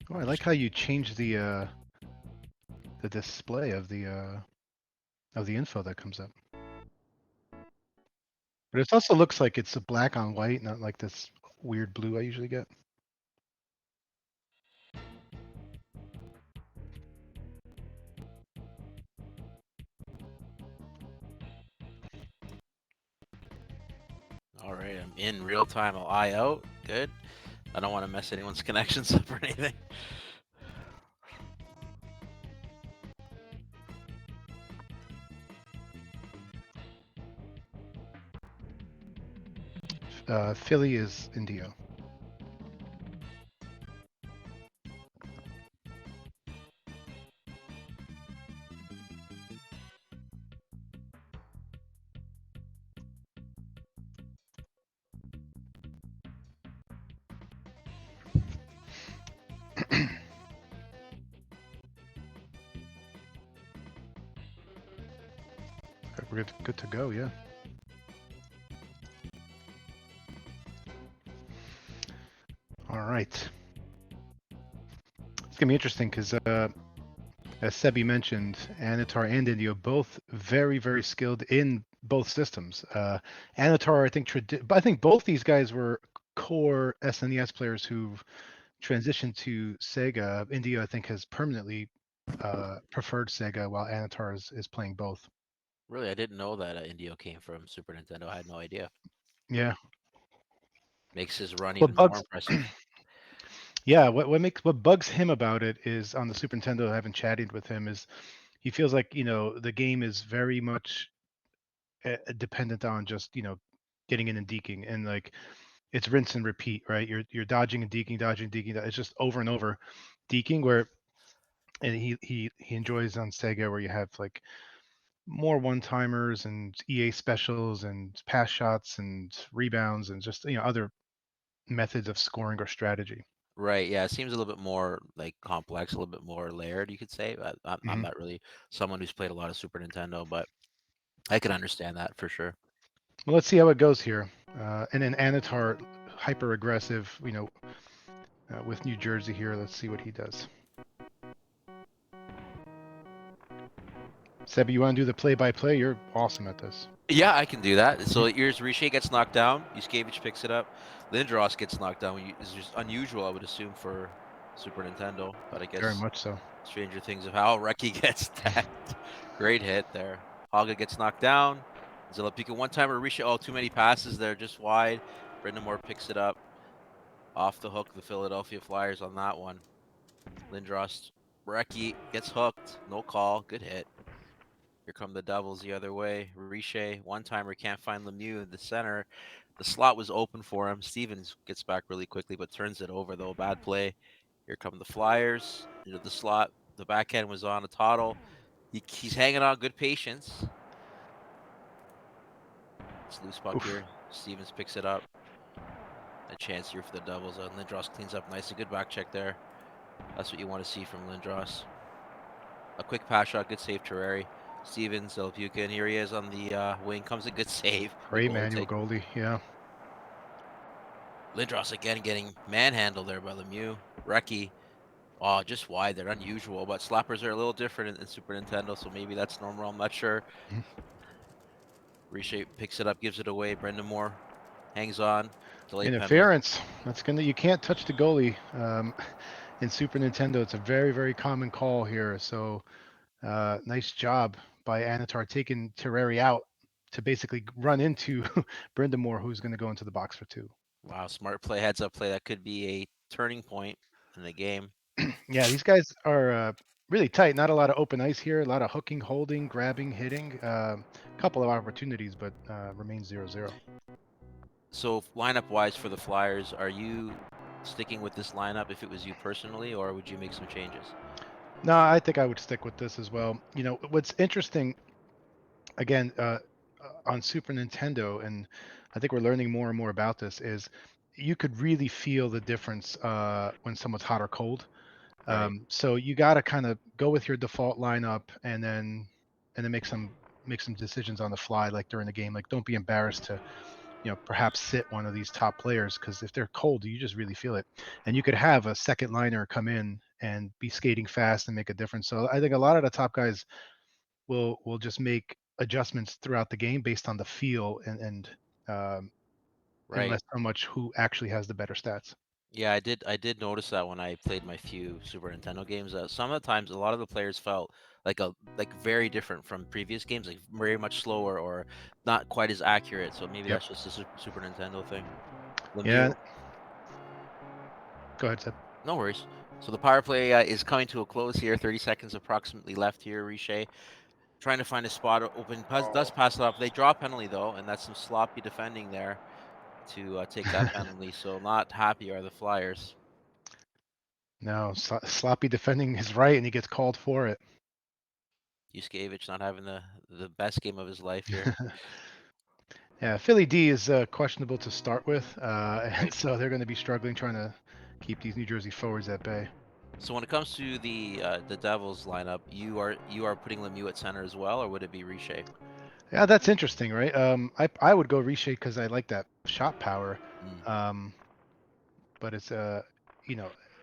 Oh, I like how you changed the display of the info that comes up. But it also looks like it's a black on white, not like this weird blue I usually get. All right, I'm in real time. I'll eye out. Good. I don't want to mess anyone's connections up or anything. Philly is Indio. We're good to go, yeah. All right. It's gonna be interesting because, as Sebi mentioned, Anatar and Indio both very, very skilled in both systems. Anatar, I think both these guys were core SNES players who've transitioned to Sega. Indio, I think, has permanently preferred Sega, while Anatar is playing both. Really, I didn't know that Indio came from Super Nintendo. I had no idea. Yeah. Makes his run What even more bugs? impressive. Yeah. What bugs him about it is on the Super Nintendo. I haven't chatted with him. Is he feels like the game is very much dependent on just getting in and deking, and like it's rinse and repeat, right? You're dodging and deking, dodging, deking. It's just over and over deking. Where and he enjoys on Sega where you have like more one timers and EA specials and pass shots and rebounds and just other methods of scoring or strategy. Right. Yeah. It seems a little bit more like complex, a little bit more layered, you could say. I'm Mhm. not really someone who's played a lot of Super Nintendo, but I can understand that for sure. Well, let's see how it goes here. And then Anatar, hyper aggressive, with New Jersey here. Let's see what he does. Sebi, you want to do the play-by-play? You're awesome at this. Yeah, I can do that. So here's Riche gets knocked down. Yuskevich picks it up. Lindros gets knocked down. It's just unusual, I would assume, for Super Nintendo. But I guess Very much so. stranger things of how Reki gets tagged. Great hit there. Haga gets knocked down. Zilapika one-timer. Riche, too many passes there, just wide. Brendan Moore picks it up. Off the hook, the Philadelphia Flyers on that one. Lindros. Reki gets hooked. No call. Good hit. Here come the Devils the other way. Riche, one-timer, can't find Lemieux in the center. The slot was open for him. Stevens gets back really quickly, but turns it over, though. Bad play. Here come the Flyers into the slot. The backhand was on a toddle. He's hanging on. Good patience. It's loose puck here. Stevens picks it up. A chance here for the Devils. Lindros cleans up nicely. Good back check there. That's what you want to see from Lindros. A quick pass shot. Good save, Terreri. Stevens, Delpuka, and here he is on the wing. Comes a good save. Great manual goalie, yeah. Lindros again getting manhandled there by Lemieux. Reki, just wide. They're unusual, but slappers are a little different in Super Nintendo, so maybe that's normal. I'm not sure. Riche picks it up, gives it away. Brendan Moore hangs on. Interference. You can't touch the goalie. In Super Nintendo, it's a very, very common call here. So nice job by Anatar taking Terreri out to basically run into Brendan Moore, who's going to go into the box for 2. Wow, smart play, heads up play. That could be a turning point in the game. Yeah, these guys are really tight. Not a lot of open ice here. A lot of hooking, holding, grabbing, hitting. A couple of opportunities, but remains 0-0. So lineup-wise for the Flyers, are you sticking with this lineup if it was you personally, or would you make some changes? No, I think I would stick with this as well. What's interesting, again, on Super Nintendo, and I think we're learning more and more about this, is you could really feel the difference when someone's hot or cold. Right. So you got to kind of go with your default lineup and then make some decisions on the fly, like during the game. Like, don't be embarrassed to perhaps sit one of these top players, because if they're cold, you just really feel it. And you could have a second liner come in and be skating fast and make a difference. So I think a lot of the top guys will just make adjustments throughout the game based on the feel and less so much who actually has the better stats. Yeah, I did notice that when I played my few Super Nintendo games. Some of the times, a lot of the players felt like very different from previous games, like very much slower or not quite as accurate. So maybe that's just a Super Nintendo thing. Lemieux. Yeah. Go ahead, Seb. No worries. So the power play is coming to a close here. 30 seconds approximately left here. Riche trying to find a spot open. Does pass it up. They draw a penalty though, and that's some sloppy defending there to take that penalty. So not happy are the Flyers. No, sloppy defending is right, and he gets called for it. Yuskevich not having the best game of his life here. Yeah, Philly D is questionable to start with, and so they're going to be struggling trying to keep these New Jersey forwards at bay. So when it comes to the Devils lineup, you are putting Lemieux at center as well, or would it be Riche? Yeah, that's interesting, right? I would go Riche because I like that shot power. But it's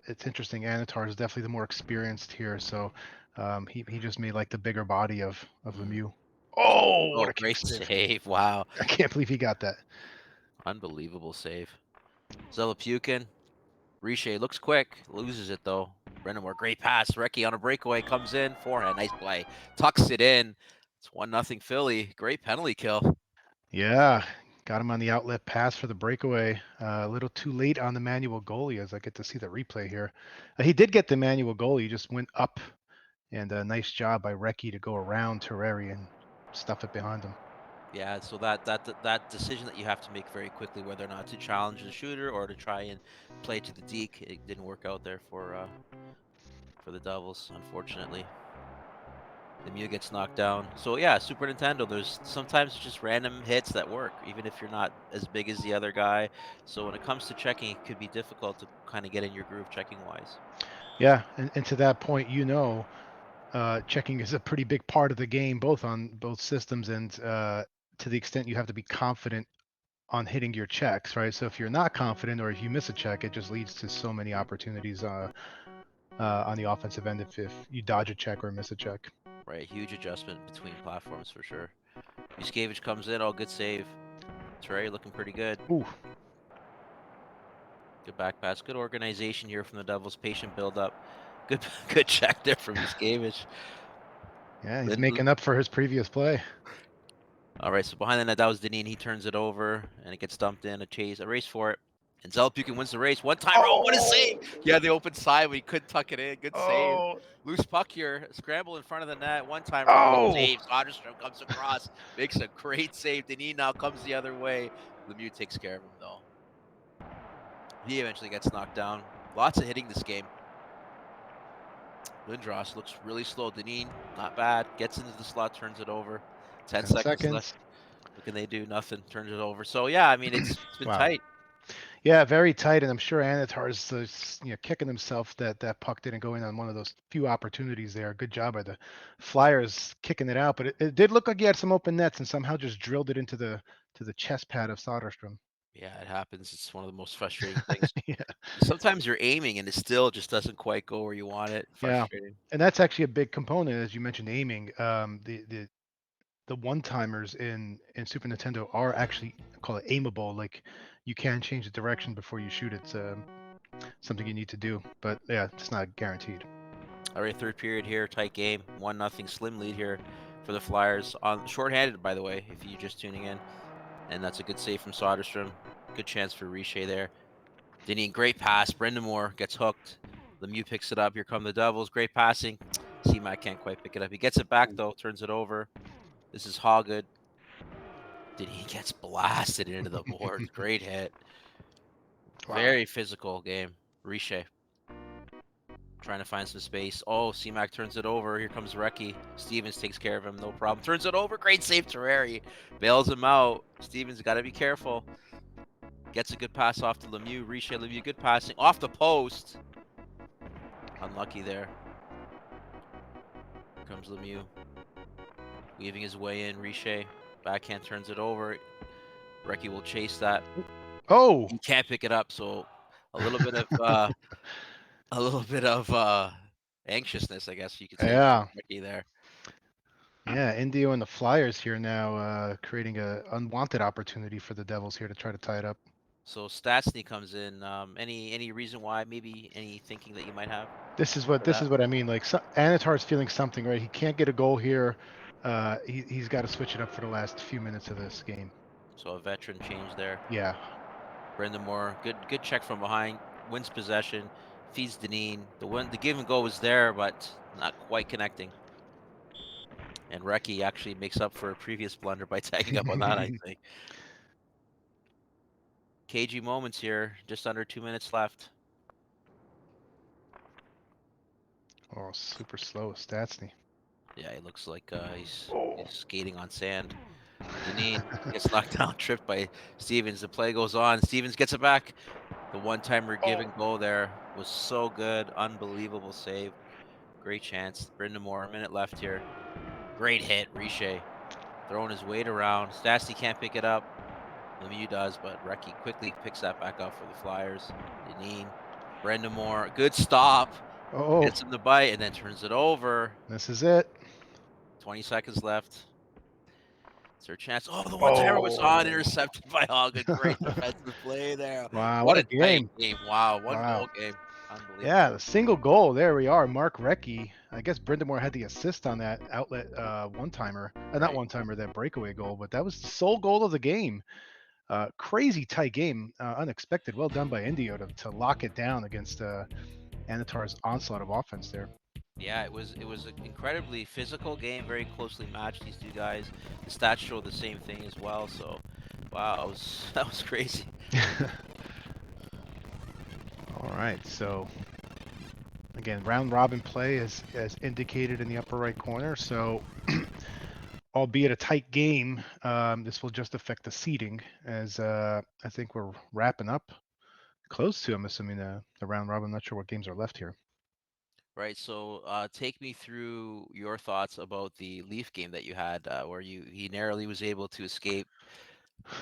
it's interesting. Anatar is definitely the more experienced here, so he just made like the bigger body of Lemieux. Oh, what a great save! Wow, I can't believe he got that. Unbelievable save. Zelapukin, Riche looks quick, loses it though. Brendan Moore, great pass. Reki on a breakaway comes in, forehand, nice play, tucks it in. It's 1-0 Philly. Great penalty kill. Yeah, got him on the outlet pass for the breakaway. A little too late on the manual goalie, as I get to see the replay here. He did get the manual goalie. He just went up, and a nice job by Reki to go around Terreri and stuff it behind him. Yeah, so that decision that you have to make very quickly, whether or not to challenge the shooter or to try and play to the deke, it didn't work out there for the Devils, unfortunately. Lemieux gets knocked down. So yeah, Super Nintendo, there's sometimes just random hits that work, even if you're not as big as the other guy. So when it comes to checking, it could be difficult to kind of get in your groove checking-wise. Yeah, and to that point, checking is a pretty big part of the game, both on both systems, and to the extent you have to be confident on hitting your checks, right? So if you're not confident or if you miss a check, it just leads to so many opportunities on the offensive end if you dodge a check or miss a check. Right, huge adjustment between platforms for sure. Yuskevich comes in, all good save. Terrari looking pretty good. Ooh, Good back pass. Good organization here from the Devils. Patient build up. Good good check there from Yuskevich. yeah, he's Then- making up for his previous play. All right, so behind the net, that was Deneen. He turns it over, and it gets dumped in. A race for it. And Zelepukin wins the race. One timer. Oh, what a save! He had the open side, but he couldn't tuck it in. Good save. Loose puck here. Scramble in front of the net. One timer. Good save. Soderstrom comes across. Makes a great save. Deneen now comes the other way. Lemieux takes care of him, though. He eventually gets knocked down. Lots of hitting this game. Lindros looks really slow. Deneen, not bad. Gets into the slot, turns it over. 10 seconds left. What can they do? Nothing. Turns it over. So yeah, I mean it's been Wow. tight. Yeah, very tight, and I'm sure Anatar's kicking himself that that puck didn't go in on one of those few opportunities there. Good job by the Flyers kicking it out, but it did look like he had some open nets and somehow just drilled it into the chest pad of Soderstrom. Yeah, it happens. It's one of the most frustrating things. Yeah, Sometimes you're aiming and it still just doesn't quite go where you want it. yeah, Frustrating. and that's actually a big component, as you mentioned, aiming. The one timers in Super Nintendo are actually call it aimable. Like you can change the direction before you shoot. It's something you need to do, but yeah, it's not guaranteed. All right, third period here, tight game, 1-0 slim lead here for the Flyers. On shorthanded, by the way, if you're just tuning in, and that's a good save from Soderstrom. Good chance for Richer there. Deneen, great pass. Brendan Moore gets hooked. Lemieux picks it up. Here come the Devils. Great passing. C-Mac can't quite pick it up. He gets it back though. Turns it over. This is Hoggood. Deneen gets blasted into the boards. Great hit. Wow. Very physical game. Richer trying to find some space. Oh, C-Mac turns it over. Here comes Recchi. Stevens takes care of him. No problem. Turns it over. Great save, Terrari. Bails him out. Stevens got to be careful. Gets a good pass off to Lemieux. Richer, Lemieux, good passing. Off the post. Unlucky there. Here comes Lemieux. Weaving his way in. Richer. Backhand turns it over. Recchi will chase that. Oh, He can't pick it up, so a little bit of anxiousness, I guess you could say. yeah. Recchi there. Yeah, Indio and the Flyers here now creating a unwanted opportunity for the Devils here to try to tie it up. So Stastny comes in. Any reason why? Maybe any thinking that you might have? This is for that? what I mean. Like Anatar's feeling something, right? He can't get a goal here. He's got to switch it up for the last few minutes of this game. So a veteran change there. Yeah. Brendan Moore, good check from behind, wins possession, feeds Deneen. The give and go was there, but not quite connecting. And Recchi actually makes up for a previous blunder by tagging up on that, I think. KG moments here, just under 2 minutes left. Oh, super slow, Stastny. Yeah, it looks like he's skating on sand. Deneen gets knocked down, tripped by Stevens. The play goes on. Stevens gets it back. The one-timer give and go there was so good. Unbelievable save. Great chance. Brendan Moore, a minute left here. Great hit. Richer throwing his weight around. Stastny can't pick it up. Lemieux does, but Recchi quickly picks that back up for the Flyers. Deneen, Brendan Moore, good stop. Oh, Gets him to bite and then turns it over. this is it. 20 seconds left. It's their chance. Oh, the one-timer was on, intercepted by Hoggood. Great defensive play there. Wow, What what a a tight game. game. Wow, one Wow. goal game. Unbelievable. Yeah, the single goal. There we are. Mark Recchi. I guess Brindamore had the assist on that outlet one-timer. Not Right. one-timer, that breakaway goal, but that was the sole goal of the game. Crazy tight game. Unexpected. Well done by Indio to lock it down against Anatar's onslaught of offense there. Yeah, it was an incredibly physical game, very closely matched. These two guys, the stats show the same thing as well. So, wow, that was crazy. All right, so again, round robin play as indicated in the upper right corner. So, albeit a tight game, this will just affect the seeding as I think we're wrapping up close to. I'm assuming the round robin. I'm not sure what games are left here. Right. So, take me through your thoughts about the Leaf game that you had, where he narrowly was able to escape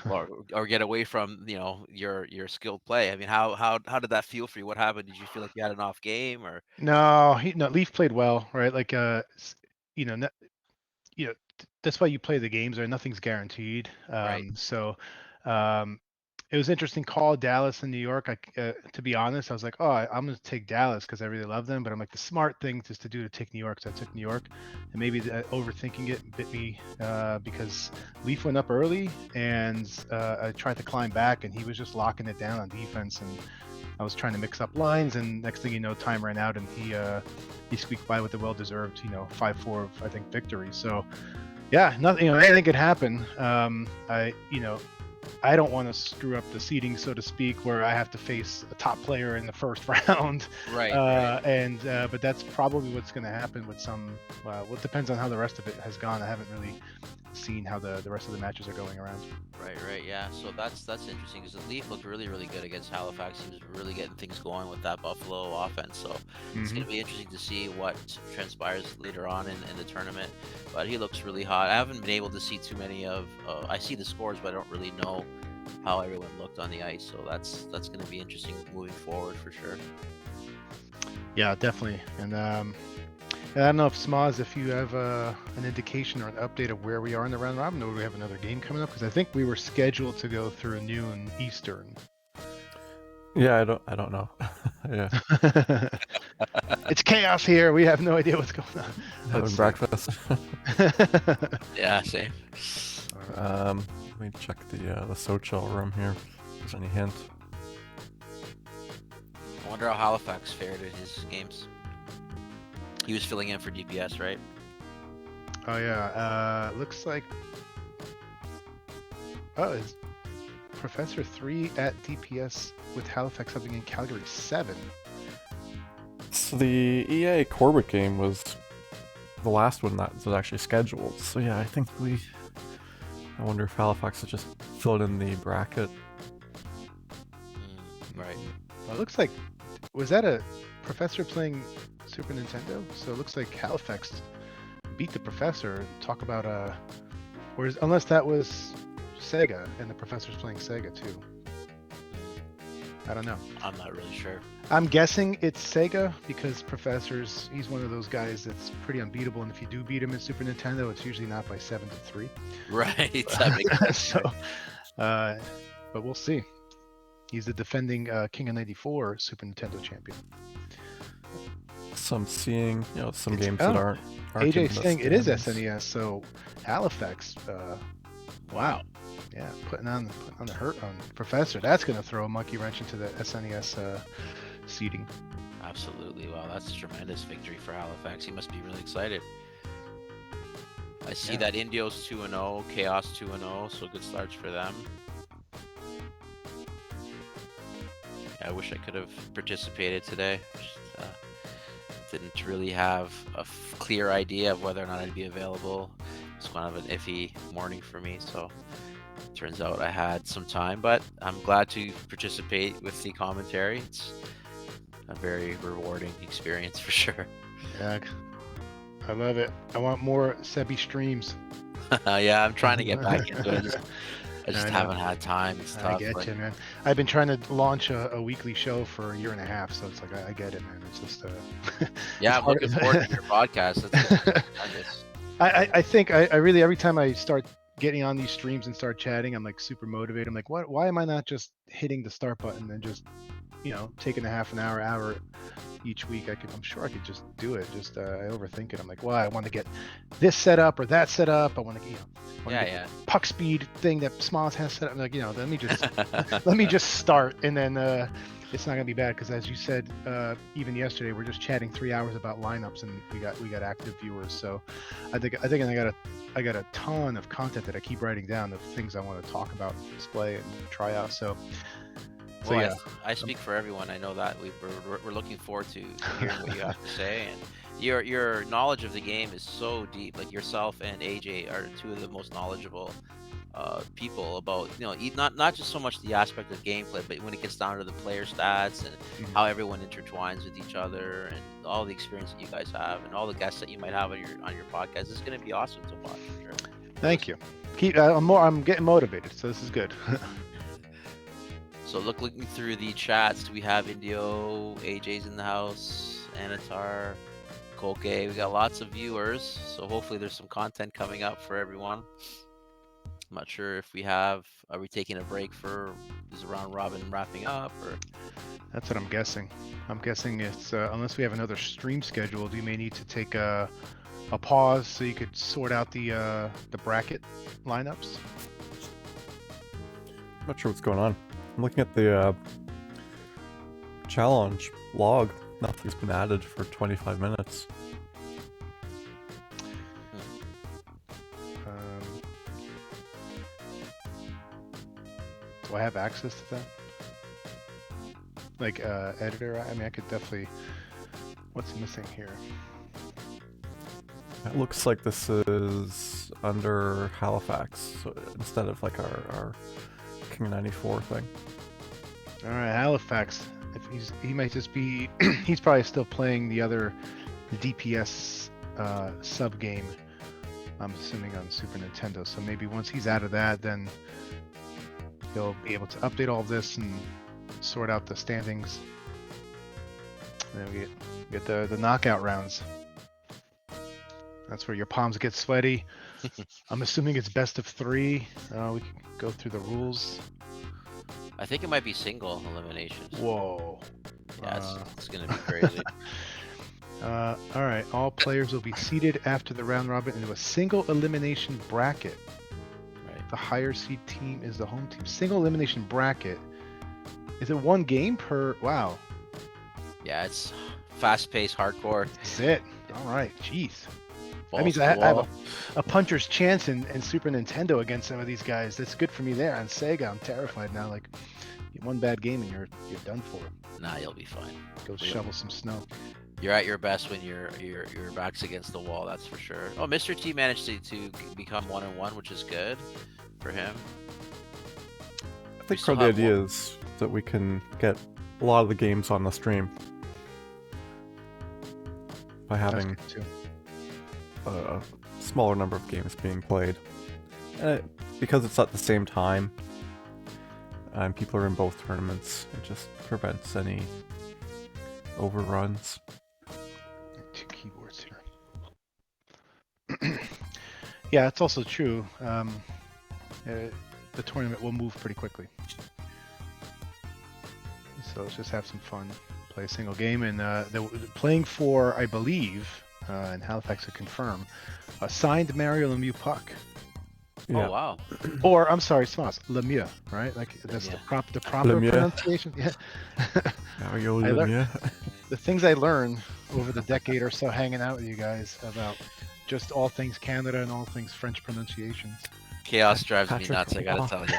or get away from your skilled play. I mean, how did that feel for you? What happened? Did you feel like you had an off game or No, Leaf played well, right? Like, you know, that's why you play the games, right? Nothing's guaranteed. right? Um, it was interesting call Dallas and New York. To be honest, I was like, oh, I'm going to take Dallas because I really love them. But I'm like, the smart thing just to do to take New York. So I took New York, and maybe overthinking it bit me because Leaf went up early, and I tried to climb back, and he was just locking it down on defense, and I was trying to mix up lines, and next thing you know, time ran out, and he squeaked by with a well-deserved 5-4 I think victory. So yeah, nothing, anything could happen. I don't want to screw up the seeding, so to speak, where I have to face a top player in the first round. Right. But that's probably what's going to happen with some. Well, it depends on how the rest of it has gone. I haven't really seen how the rest of the matches are going around. Right. Yeah. So that's interesting because the Leaf looked really, really good against Halifax. He was really getting things going with that Buffalo offense. So it's going to be interesting to see what transpires later on in the tournament. But he looks really hot. I haven't been able to see too many of. I see the scores, but I don't really know how everyone looked on the ice. So that's going to be interesting moving forward for sure. Yeah, definitely. And I don't know if Smaz, if you have an indication or an update of where we are in the round robin, or we have another game coming up, because I think we were scheduled to go through noon Eastern. Yeah, I don't know. Yeah. It's chaos here. We have no idea what's going on. Having breakfast. Yeah, same. Let me check the SoCHEL room here. If there's any hint. I wonder how Halifax fared in his games. He was filling in for DPS, right? Oh yeah. Looks like. Oh, is Professor 3 at DPS with Halifax subbing in Calgary 7. So the EA Corbett game was the last one that was actually scheduled. So yeah, I think I wonder if Halifax has just filled in the bracket. Right. Well, it looks like, was that a Professor playing Super Nintendo? So it looks like Halifax beat the Professor. Talk about unless that was Sega and the Professor's playing Sega too. I don't know. I'm not really sure. I'm guessing it's Sega because he's one of those guys that's pretty unbeatable, and if you do beat him in Super Nintendo, it's usually not by 7-3. Right. That makes sense. So, but we'll see. He's the defending King of '94 Super Nintendo champion. So I'm seeing, some games that aren't AJ in the saying it is stands. SNES, so Halifax. Wow. Yeah, putting on the hurt on Professor. That's going to throw a monkey wrench into the SNES seeding. Absolutely. Wow, that's a tremendous victory for Halifax. He must be really excited. I see that Indio's 2-0, Chaos 2-0, so good starts for them. I wish I could have participated today. Didn't really have a clear idea of whether or not I'd be available. It's kind of an iffy morning for me, so turns out I had some time, but I'm glad to participate with the commentary. It's a very rewarding experience for sure. Yeah, I love it. I want more Sebi streams. Yeah, I'm trying to get back into it. I just I know. haven't had time. It's tough. I get you, man. I've been trying to launch a weekly show for a year and a half, so it's like I get it, man. It's just yeah, I'm looking forward to your podcast. That's I think I really, every time I start getting on these streams and start chatting, I'm like super motivated. I'm like, why am I not just hitting the start button and just taking a half an hour each week? I'm sure I could just do it. Just I overthink it. I'm like, well, I want to get this set up or that set up. I want to get puck speed thing that Smalls has set up. I'm like, let me just start, and then it's not gonna be bad because, as you said, even yesterday we're just chatting 3 hours about lineups, and we got active viewers. So I think I got a ton of content that I keep writing down of things I want to talk about, display, and try out. So yeah, I speak for everyone. I know that we're looking forward to hearing what you have to say, and your knowledge of the game is so deep. Like yourself and AJ are two of the most knowledgeable people about not just so much the aspect of gameplay, but when it gets down to the player stats and how everyone intertwines with each other and all the experience that you guys have and all the guests that you might have on your podcast. It's going to be awesome to watch. For sure. Thank you. I'm getting motivated, so this is good. So looking through the chats, we have Indio, AJ's in the house, Anatar, Koke. We got lots of viewers, so hopefully there's some content coming up for everyone. I'm not sure if we have. Are we taking a break for is round robin wrapping up, or? That's what I'm guessing. I'm guessing it's unless we have another stream scheduled, you may need to take a pause so you could sort out the bracket lineups. I'm not sure what's going on. I'm looking at the challenge log. Nothing's been added for 25 minutes. Do I have access to that? Like editor? I mean, I could definitely. What's missing here? It looks like this is under Halifax, so instead of like our King 94 thing. All right, Halifax. If he might just be. He's probably still playing the DPS sub game. I'm assuming on Super Nintendo. So maybe once he's out of that, then he'll be able to update all of this and sort out the standings. And then we get the knockout rounds. That's where your palms get sweaty. I'm assuming it's best of 3. We can go through the rules. I think it might be single eliminations. Whoa. Yeah, it's gonna be crazy. All right. All players will be seated after the round robin into a single elimination bracket. Right. The higher seed team is the home team. Single elimination bracket. Is it 1 game per? Wow. Yeah, it's fast-paced, hardcore. That's it. All right. Jeez. That Balls means to I the have wall. a puncher's chance in Super Nintendo against some of these guys. That's good for me there. On Sega, I'm terrified now. Like, one bad game and you're done for. Nah, you'll be fine. Go shovel some snow. You're at your best when your back's against the wall. That's for sure. Oh, Mr. T managed to become 1-1, which is good for him. I think part of the idea is that we can get a lot of the games on the stream by having That's good too. a smaller number of games being played. And because it's at the same time and people are in both tournaments, it just prevents any overruns. 2 keyboards here. Yeah, it's also true. The tournament will move pretty quickly. So let's just have some fun. Play a single game, and they're playing for, I believe, and Halifax to confirm, a signed Mario Lemieux puck. Yeah. Oh wow. Or I'm sorry, Smas, Lemieux, right? Like that's the proper Lemieux. pronunciation. Yeah. Mario I learned- Lemieux. The things I learned over the decade or so hanging out with you guys about just all things Canada and all things French pronunciations. Chaos drives me Patrick nuts, I gotta Waugh. tell you.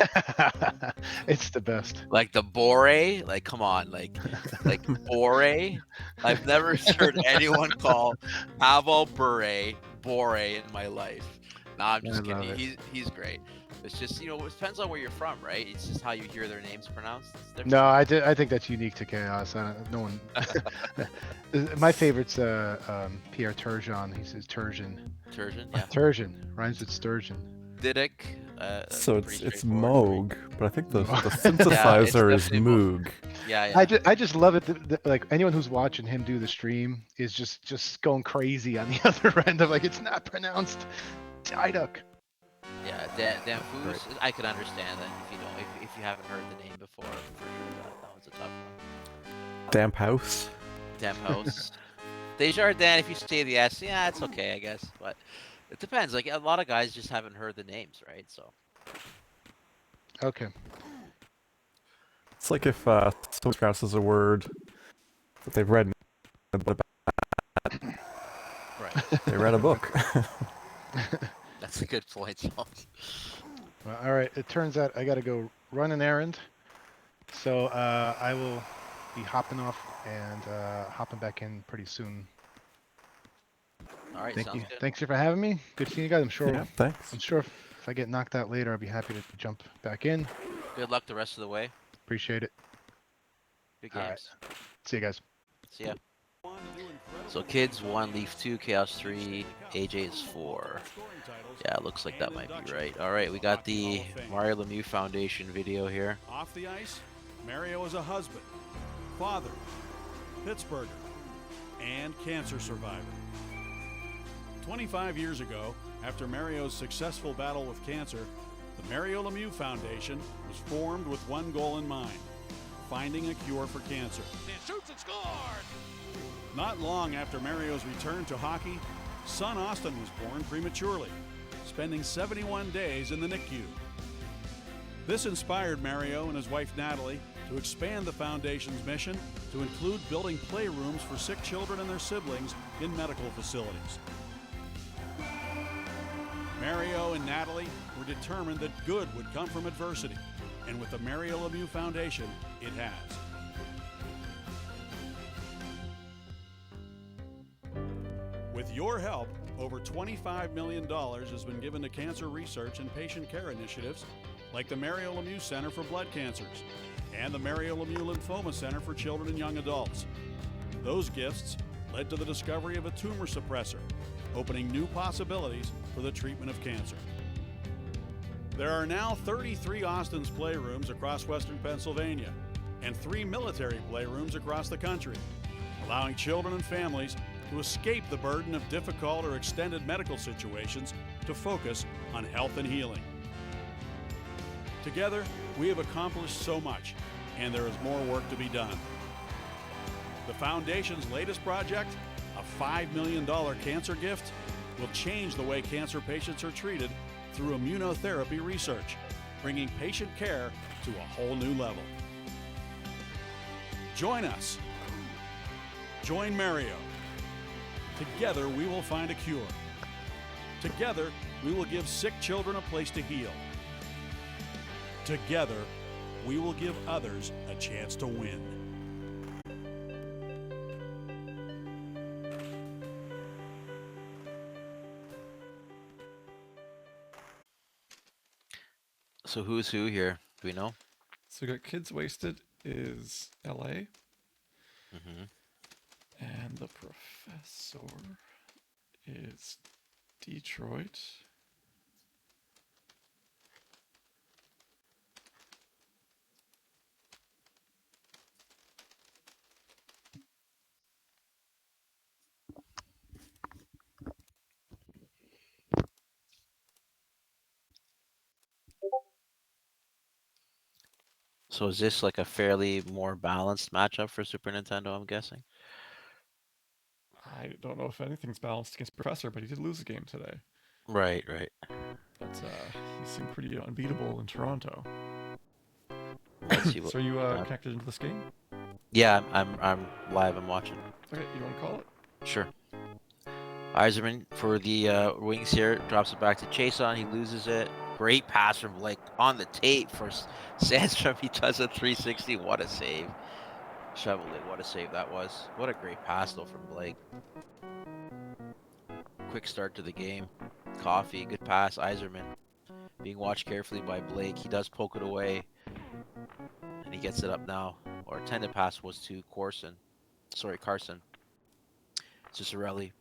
It's the best. Like the bore, like come on, like bore. I've never heard anyone call Pavel Bure in my life. Nah, I'm just I love kidding. it. He's great. It's just, it depends on where you're from, right? It's just how you hear their names pronounced. It's different. No, I think that's unique to Chaos. No one. My favorite's Pierre Turgeon. He says Turgeon. Turgeon, yeah. Turgeon rhymes with sturgeon. Didic. So pretty it's straightforward. Moog, but I think the Yeah, it's synthesizer is definitely Moog. Yeah, yeah. I just love it. Like anyone who's watching him do the stream is just going crazy on the other end of like it's not pronounced Diduck. Yeah, Dan Foos, I could understand that if you don't, if you haven't heard the name before, for sure, that one's a tough one. Damp House. Damn house. Desjardins, if you say the S, yeah, it's okay, I guess. But it depends. Like a lot of guys just haven't heard the names, right? So Okay. It's like if someone pronounces a word that they've read in a book, right. they read a book. That's a good point. Salt. Well, all right. It turns out I got to go run an errand, so I will be hopping off and hopping back in pretty soon. All right, Thank sounds you. good. Thanks for having me. Good seeing you guys. I'm sure. Yeah, thanks. I'm sure if I get knocked out later, I'll be happy to jump back in. Good luck the rest of the way. Appreciate it. Big All right. games. See you guys. See ya. So Kids 1, Leaf 2, Chaos 3, AJ is 4. Yeah, it looks like that might be right. All right, we got the Mario Lemieux Foundation video here. Off the ice, Mario is a husband, father, Pittsburgher, and cancer survivor. 25 years ago, after Mario's successful battle with cancer, the Mario Lemieux Foundation was formed with one goal in mind: finding a cure for cancer. It shoots and scored! Not long after Mario's return to hockey, son Austin was born prematurely, spending 71 days in the NICU. This inspired Mario and his wife Natalie to expand the foundation's mission to include building playrooms for sick children and their siblings in medical facilities. Mario and Natalie were determined that good would come from adversity, and with the Mario Lemieux Foundation, it has. With your help, over $25 million has been given to cancer research and patient care initiatives like the Mario Lemieux Center for Blood Cancers and the Mario Lemieux Lymphoma Center for Children and Young Adults. Those gifts led to the discovery of a tumor suppressor, opening new possibilities for the treatment of cancer. There are now 33 Austin's playrooms across western Pennsylvania and 3 military playrooms across the country, allowing children and families to escape the burden of difficult or extended medical situations to focus on health and healing. Together, we have accomplished so much, and there is more work to be done. The Foundation's latest project, a $5 million cancer gift, will change the way cancer patients are treated through immunotherapy research, bringing patient care to a whole new level. Join us. Join Mario. Together, we will find a cure. Together, we will give sick children a place to heal. Together, we will give others a chance to win. So who's who here? Do we know? So we got Kids Wasted is LA, Mm-hmm. and the Professor is Detroit. So is this like a fairly more balanced matchup for Super Nintendo, I'm guessing? I don't know if anything's balanced against Professor, but he did lose a game today. Right, right. But he seemed pretty unbeatable in Toronto. Let's see what. So are you connected into this game? Yeah, I'm live. I'm watching. Okay, you want to call it? Sure. Eiserman for the wings here, drops it back to Chason. He loses it. Great pass from Blake on the tape for Sandstrom. He does a 360. What a save. Chevrolet, what a save that was. What a great pass though from Blake. Quick start to the game. Coffee, good pass. Eiserman being watched carefully by Blake. He does poke it away. And he gets it up now. Our intended pass was to Carson. Cicerelli.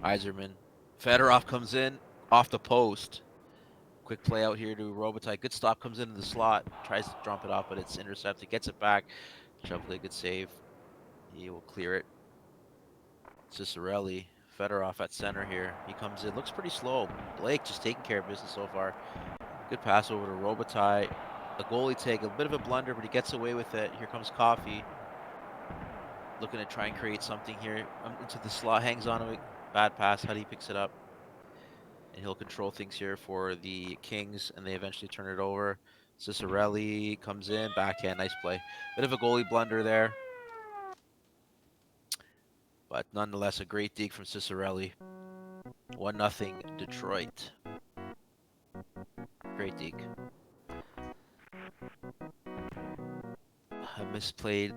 Eiserman. Fedorov comes in off the post. Quick play out here to Robitaille. Good stop, comes into the slot. Tries to dump it off, but it's intercepted. Gets it back. Chevrolet, good save. He will clear it. Cicerelli. Fedorov at center here. He comes in. Looks pretty slow. Blake just taking care of business so far. Good pass over to Robitaille. A goalie take. A bit of a blunder, but he gets away with it. Here comes Coffee. Looking to try and create something here. Into the slot. Hangs on to it. Bad pass. Huddy picks it up. And he'll control things here for the Kings, and they eventually turn it over. Cicerelli comes in, backhand, nice play. Bit of a goalie blunder there. But nonetheless, a great dig from Cicerelli. 1-0 Detroit. Great dig. A misplayed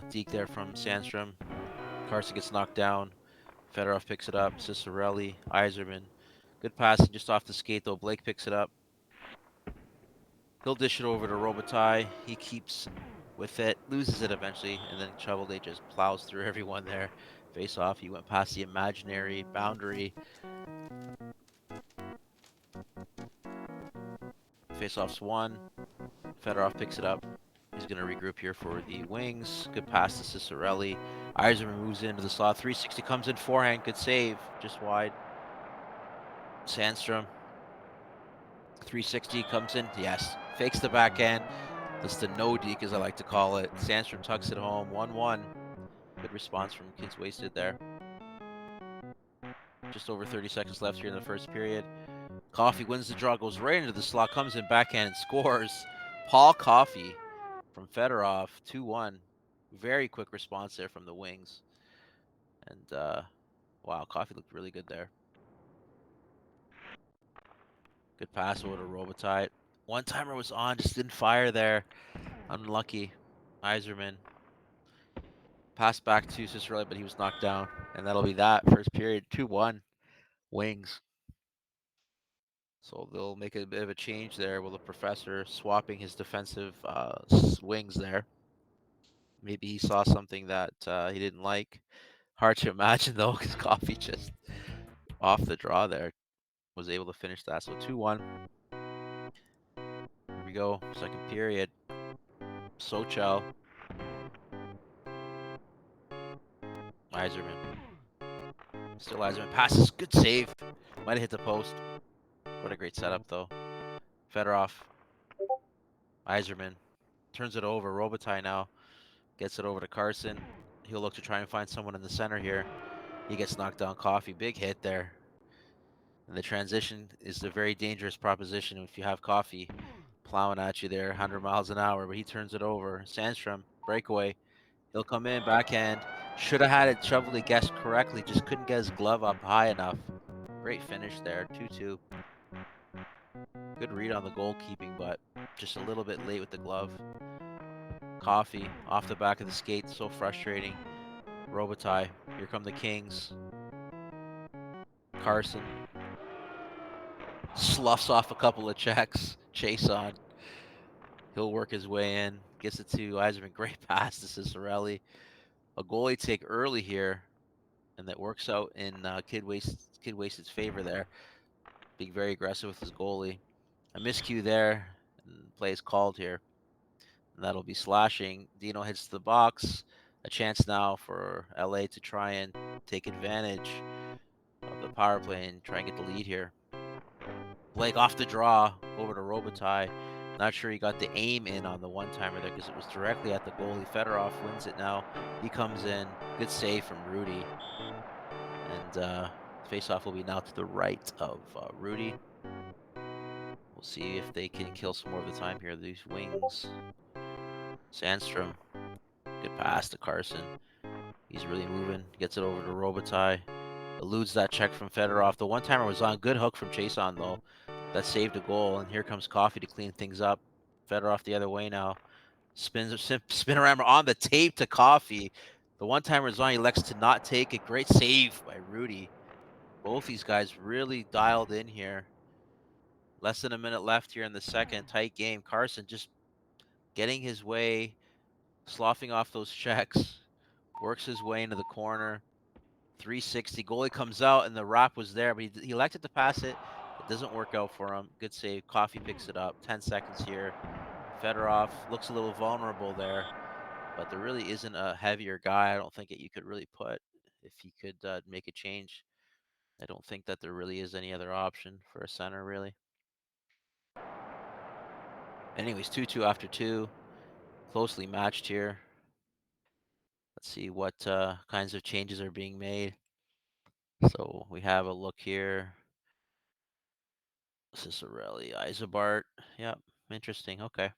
dig there from Sandstrom. Carson gets knocked down. Fedorov picks it up. Cicerelli, Eiserman. Good passing just off the skate though. Blake picks it up. He'll dish it over to Robitaille. He keeps with it, loses it eventually, and then Chevrolet just plows through everyone there. Face off. He went past the imaginary boundary. Face off's won. Fedorov picks it up. He's going to regroup here for the wings. Good pass to Cicerelli. Yzerman moves into the slot. 360 comes in forehand. Good save. Just wide. Sandstrom. 360 comes in. Yes. Fakes the backhand. That's the no deke, as I like to call it. Sandstrom tucks it home. 1-1. Good response from Kids Wasted there. Just over 30 seconds left here in the first period. Coffee wins the draw, goes right into the slot, comes in backhand and scores. Paul Coffey from Fedorov, 2-1. Very quick response there from the wings. And wow, Coffey looked really good there. Good pass over to Robitaille. One timer was on, just didn't fire there. Unlucky. Yzerman. Pass back to Cicerelli, but he was knocked down. And that'll be that. First period, 2-1. Wings. So they'll make a bit of a change there with the professor swapping his defensive wings there. Maybe he saw something that he didn't like. Hard to imagine though, because Coffey just off the draw there was able to finish that. So 2-1. Here we go. Second period. SoCHEL. Yzerman. Still Yzerman. Passes. Good save. Might have hit the post. What a great setup though. Fedorov. Yzerman. Turns it over. Robitaille now. Gets it over to Carson. He'll look to try and find someone in the center here. He gets knocked down. Coffey. Big hit there. And the transition is a very dangerous proposition if you have Coffey plowing at you there 100 miles an hour, but he turns it over. Sandstrom, breakaway. He'll come in, backhand. Should have had it shovelly guessed correctly. Just couldn't get his glove up high enough. Great finish there. 2-2. Good read on the goalkeeping, but just a little bit late with the glove. Coffey off the back of the skate. So frustrating. Robitaille. Here come the Kings. Carson. Sloughs off a couple of checks. Chase on. He'll work his way in. Gets it to Yzerman. Great pass to Cicerelli. A goalie take early here. And that works out in Kid Wasted's favor there. Being very aggressive with his goalie. A miscue there. And play is called here. And that'll be slashing. Dino hits the box. A chance now for LA to try and take advantage of the power play and try and get the lead here. Blake off the draw over to Robitaille. Not sure he got the aim in on the one-timer there because it was directly at the goalie. Fedorov wins it now. He comes in. Good save from Rudy. And face-off will be now to the right of Rudy. We'll see if they can kill some more of the time here. These wings. Sandstrom. Good pass to Carson. He's really moving. Gets it over to Robitaille. Eludes that check from Fedorov. The one-timer was on. Good hook from Chason, though. That saved a goal. And here comes Coffey to clean things up. Fedorov the other way now. Spin around on the tape to Coffey. The one-timer is on. He elects to not take it. Great save by Rudy. Both these guys really dialed in here. Less than a minute left here in the second. Tight game. Carson just getting his way. Sloughing off those checks. Works his way into the corner. 360. Goalie comes out, and the wrap was there, but he elected to pass it. It doesn't work out for him. Good save. Coffey picks it up. 10 seconds here. Fedorov looks a little vulnerable there, but there really isn't a heavier guy I don't think that you could really put if he could make a change. I don't think that there really is any other option for a center, really. Anyways, 2-2 after 2. Closely matched here. Let's see what kinds of changes are being made. So we have a look here. Cicerelli, Isabart. Yep, interesting. Okay.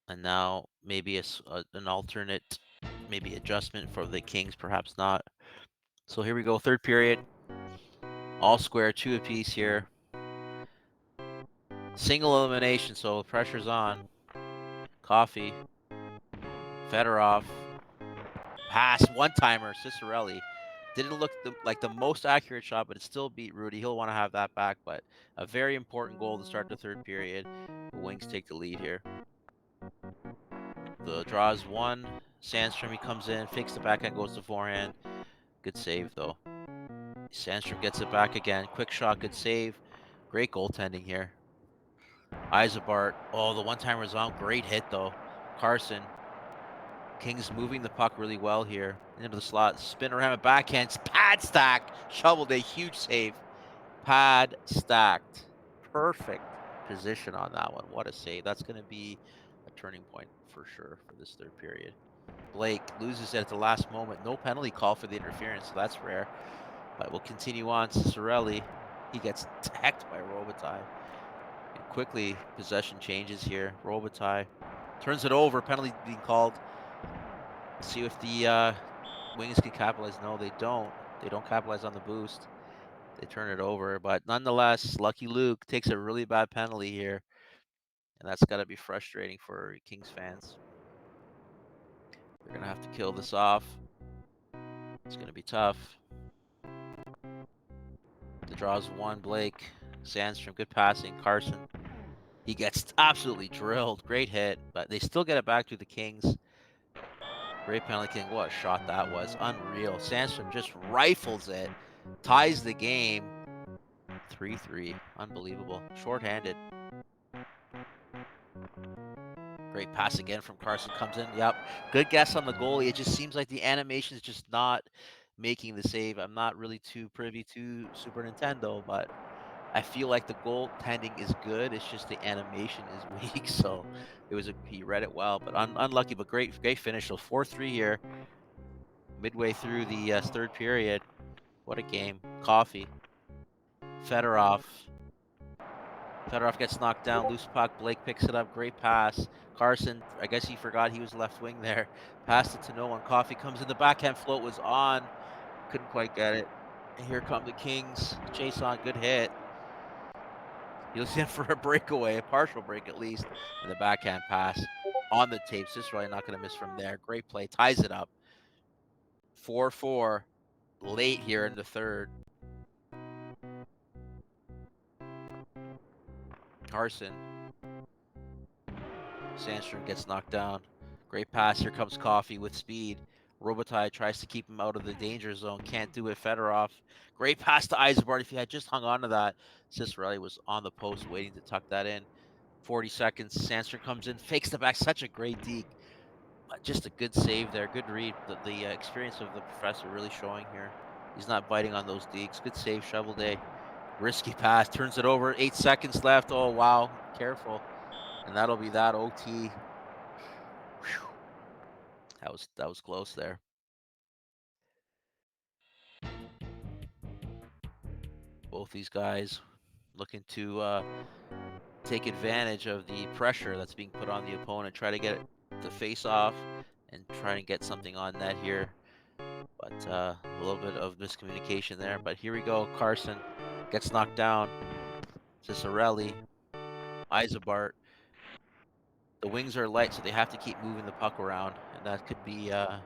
And now maybe an alternate, maybe adjustment for the Kings, perhaps not. So here we go, third period. All square, 2 apiece here. Single elimination, so the pressure's on. Coffey. Fedorov. Pass, one-timer, Cicerelli. Didn't look like the most accurate shot, but it still beat Rudy. He'll want to have that back, but a very important goal to start the third period. The Wings take the lead here. The draw is 1. Sandstrom, he comes in, fakes the backhand, goes to forehand. Good save, though. Sandstrom gets it back again. Quick shot, good save. Great goaltending here. Isabart. Oh, the one-timer's on. Great hit, though. Carson. Kings moving the puck really well here. Into the slot. Spin around, backhand. Pad stack. Shoveled a huge save. Pad stacked. Perfect position on that one. What a save. That's going to be a turning point for sure for this third period. Blake loses it at the last moment. No penalty call for the interference, so that's rare. But we'll continue on. Cicerelli, he gets decked by Robitaille. And quickly, possession changes here. Robitaille turns it over. Penalty being called. See if the Wings can capitalize. No, they don't. They don't capitalize on the boost. They turn it over. But nonetheless, Lucky Luke takes a really bad penalty here. And that's got to be frustrating for Kings fans. They're going to have to kill this off. It's going to be tough. The draws one. Blake. Sandstrom. Good passing. Carson. He gets absolutely drilled. Great hit. But they still get it back to the Kings. Great penalty kick. What a shot that was. Unreal. Sandstrom just rifles it. Ties the game. 3-3. Unbelievable. Short-handed. Great pass again from Carson. Comes in. Yep. Good guess on the goalie. It just seems like the animation is just not making the save. I'm not really too privy to Super Nintendo, but I feel like the goaltending is good. It's just the animation is weak. So he read it well, but unlucky, but great finish. So 4-3 here. Midway through the third period. What a game. Coffee. Fedorov gets knocked down. Loose puck. Blake picks it up. Great pass. Carson, I guess he forgot he was left wing there. Passed it to no one. Coffee comes in. The backhand float was on. Couldn't quite get it. And here come the Kings. Chase on. Good hit. He was in for a breakaway, a partial break at least. And the backhand pass on the tapes. Just really not going to miss from there. Great play. Ties it up. 4-4 late here in the third. Carson. Sandstrom gets knocked down. Great pass. Here comes Coffee with speed. Robitaille tries to keep him out of the danger zone. Can't do it. Fedorov. Great pass to Isabart. If he had just hung on to that, Cicerelli was on the post waiting to tuck that in. 40 seconds. Sandstrom comes in. Fakes the back. Such a great deke. But just a good save there. Good read. The experience of the professor really showing here. He's not biting on those dekes. Good save. Shovel day. Risky pass. Turns it over. 8 seconds left. Oh, wow. Careful. And that'll be that OT. Whew. That was close there. Both these guys looking to take advantage of the pressure that's being put on the opponent. Try to get the face off and try and get something on net here. But a little bit of miscommunication there. But here we go. Carson gets knocked down. Cicerelli. Isabart. The wings are light, so they have to keep moving the puck around, and that could be a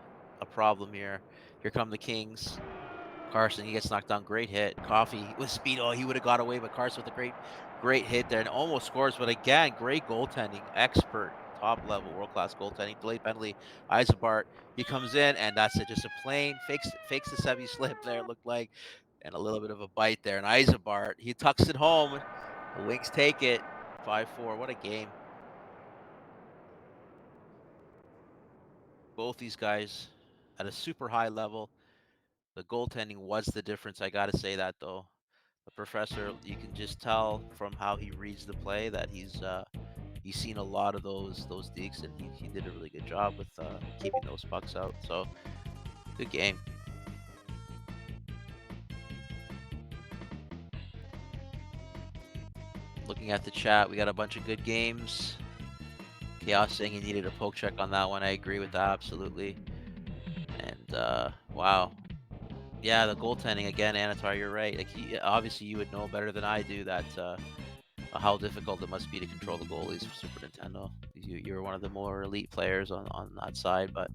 problem here. Here come the Kings. Carson, he gets knocked down. Great hit. Coffee with speed. Oh, he would have got away, but Carson with a great hit there and almost scores. But again, great goaltending. Expert, top level, world-class goaltending. Delayed penalty. Isabart, he comes in, and that's it. Just a plain fakes the Sevy slip there, it looked like, and a little bit of a bite there. And Isabart, he tucks it home. The Wings take it. 5-4. What a game. Both these guys at a super high level. The goaltending was the difference. I got to say that, though. The professor, you can just tell from how he reads the play that he's seen a lot of those dekes, and he did a really good job with keeping those pucks out. So, good game. Looking at the chat, we got a bunch of good games. Chaos saying he needed a poke check on that one. I agree with that, absolutely. And wow, yeah, the goaltending again, Anatar, you're right. Like obviously you would know better than I do that how difficult it must be to control the goalies for Super Nintendo. You're one of the more elite players on that side, but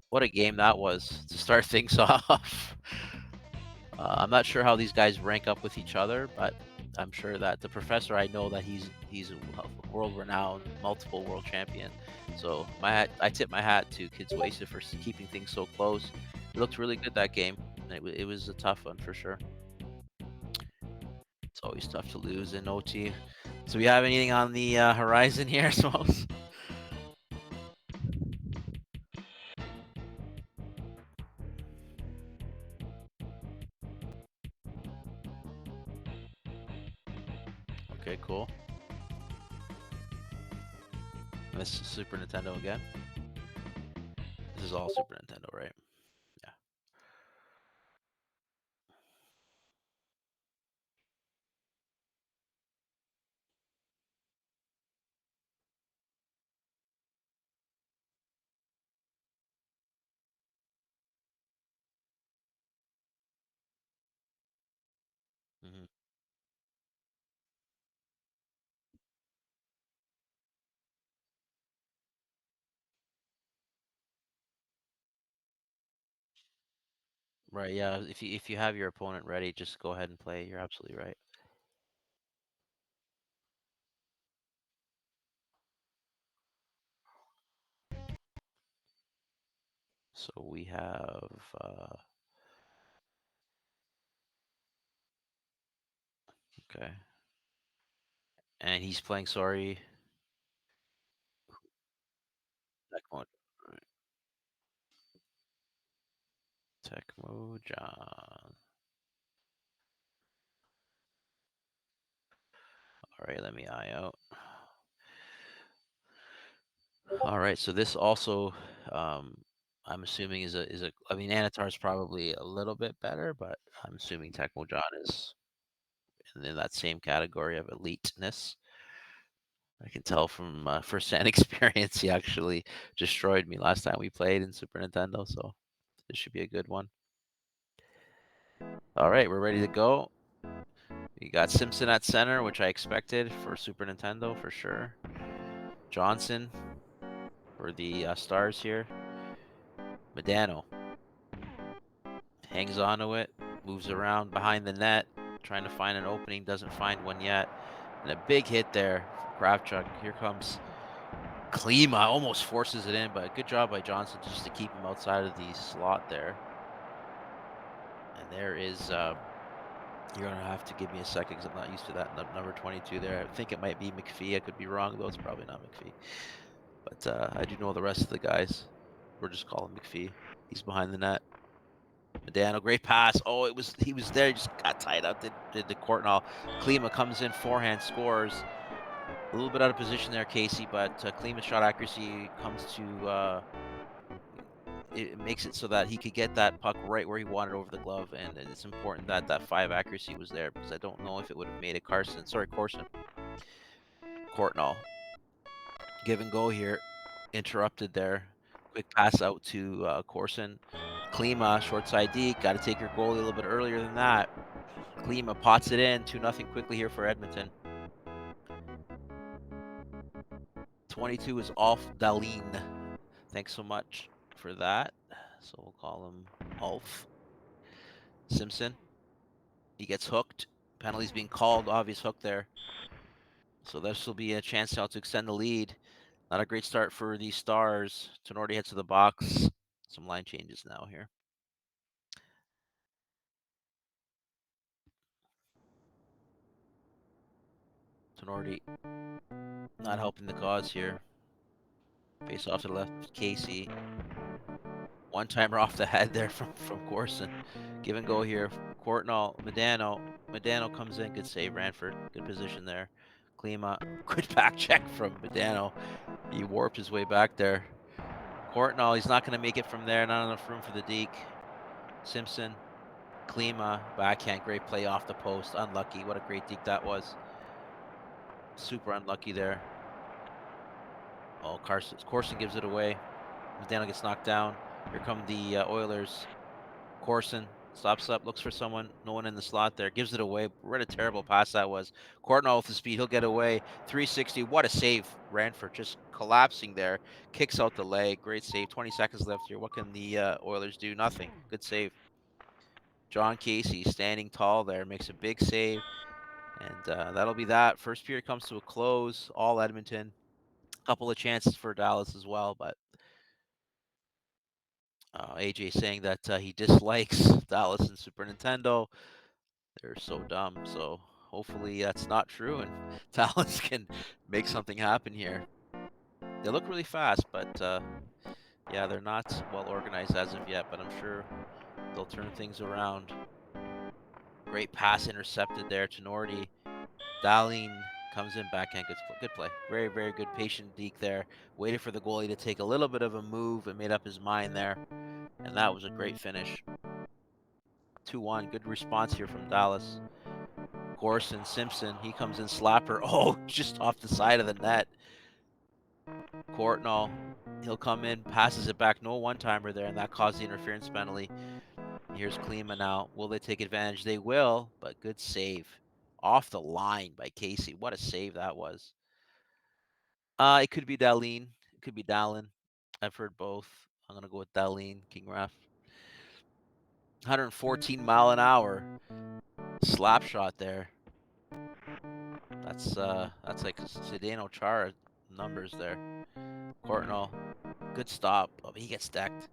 what a game that was to start things off. I'm not sure how these guys rank up with each other, but I'm sure that the professor, I know that he's a world-renowned, multiple world champion. So I tip my hat to Kids Wasted for keeping things so close. It looked really good that game. It was a tough one for sure. It's always tough to lose in OT. So we have anything on the horizon here, Smokes? Okay, cool. And this is Super Nintendo again. This is all Super Nintendo, right? Yeah. Hmm. Right. Yeah. If you have your opponent ready, just go ahead and play. You're absolutely right. So we have okay, and he's playing. Sorry, Tecmo. Tecmo John. All right, let me eye out. All right, so this also, I'm assuming is a. I mean, Anatar is probably a little bit better, but I'm assuming Tecmo John is in that same category of eliteness. I can tell from first-hand experience. He actually destroyed me last time we played in Super Nintendo, so this should be a good one. All right, we're ready to go. You got Simpson at center, which I expected for Super Nintendo for sure. Johnson for the Stars here. Medano hangs onto it, moves around behind the net, trying to find an opening, doesn't find one yet. And a big hit there from Kravchuk. Here comes Klima, almost forces it in, but good job by Johnson just to keep him outside of the slot there. And there is, you're going to have to give me a second because I'm not used to that number 22 there. I think it might be McPhee. I could be wrong, though. It's probably not McPhee. But I do know the rest of the guys. We're just calling McPhee. He's behind the net. Medano, great pass. Oh, he was there. He just got tied up. Did the Courtnall. Klima comes in forehand, scores. A little bit out of position there, Casey, but Klima's shot accuracy comes to it makes it so that he could get that puck right where he wanted over the glove, and it's important that that 5 accuracy was there because I don't know if it would have made it Corson. Courtnall. Give and go here. Interrupted there. Quick pass out to Corson. Klima, short side D. Got to take your goalie a little bit earlier than that. Klima pots it in. 2-0 quickly here for Edmonton. 22 is off Dalin. Thanks so much for that. So we'll call him Ulf. Simpson. He gets hooked. Penalty's being called. Obvious hook there. So this will be a chance now to extend the lead. Not a great start for the Stars. Tenorti heads to the box. Some line changes now here. Tenorti not helping the cause here. Face off to the left, Casey. One timer off the head there from Corson. Give and go here. Courtnall, Medano. Medano comes in. Good save, Ranford. Good position there. Klima. Good back check from Medano. He warped his way back there. Courtnall, he's not going to make it from there. Not enough room for the deke. Simpson. Klima. Backhand. Great play off the post. Unlucky. What a great deke that was. Super unlucky there. Oh, Corson gives it away. Medano gets knocked down. Here come the Oilers. Corson stops up, looks for someone. No one in the slot there. Gives it away. What a terrible pass that was. Courtnall with the speed. He'll get away. 360. What a save. Ranford just collapsing there. Kicks out the leg. Great save. 20 seconds left here. What can the Oilers do? Nothing. Good save. John Casey standing tall there. Makes a big save. And that'll be that. First period comes to a close. All Edmonton. A couple of chances for Dallas as well, but AJ saying that he dislikes Dallas and Super Nintendo. They're so dumb. So hopefully that's not true, and Dallas can make something happen here. They look really fast, but yeah, they're not well organized as of yet. But I'm sure they'll turn things around. Great pass intercepted there to Nordy. Darlene comes in backhand. Good play. Very, very good patient deke there. Waited for the goalie to take a little bit of a move and made up his mind there. And that was a great finish. 2-1. Good response here from Dallas. Gorson, Simpson, he comes in slapper. Oh, just off the side of the net. Courtnall, he'll come in, passes it back. No one-timer there, and that caused the interference penalty. Here's Klima now. Will they take advantage? They will, but good save. Off the line by Casey. What a save that was. It could be Darlene. It could be Dallin. I've heard both. I'm going to go with Darlene, King Ref. 114 mile an hour slap shot there. That's like Zdeno Chara numbers there. Courtnall, good stop. Oh, he gets decked.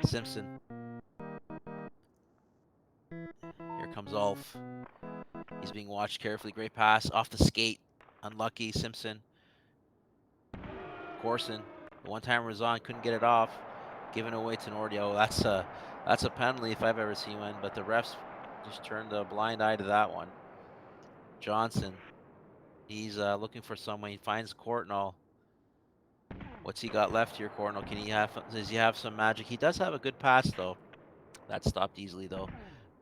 Simpson. Here comes Ulf. He's being watched carefully. Great pass off the skate. Unlucky. Simpson. Corson. The one-timer was on. Couldn't get it off. Given away to Nordio. That's a penalty if I've ever seen one. But the refs just turned a blind eye to that one. Johnson. He's looking for someone. He finds Courtnall. What's he got left here, Courtnall? Does he have some magic? He does have a good pass, though. That stopped easily, though,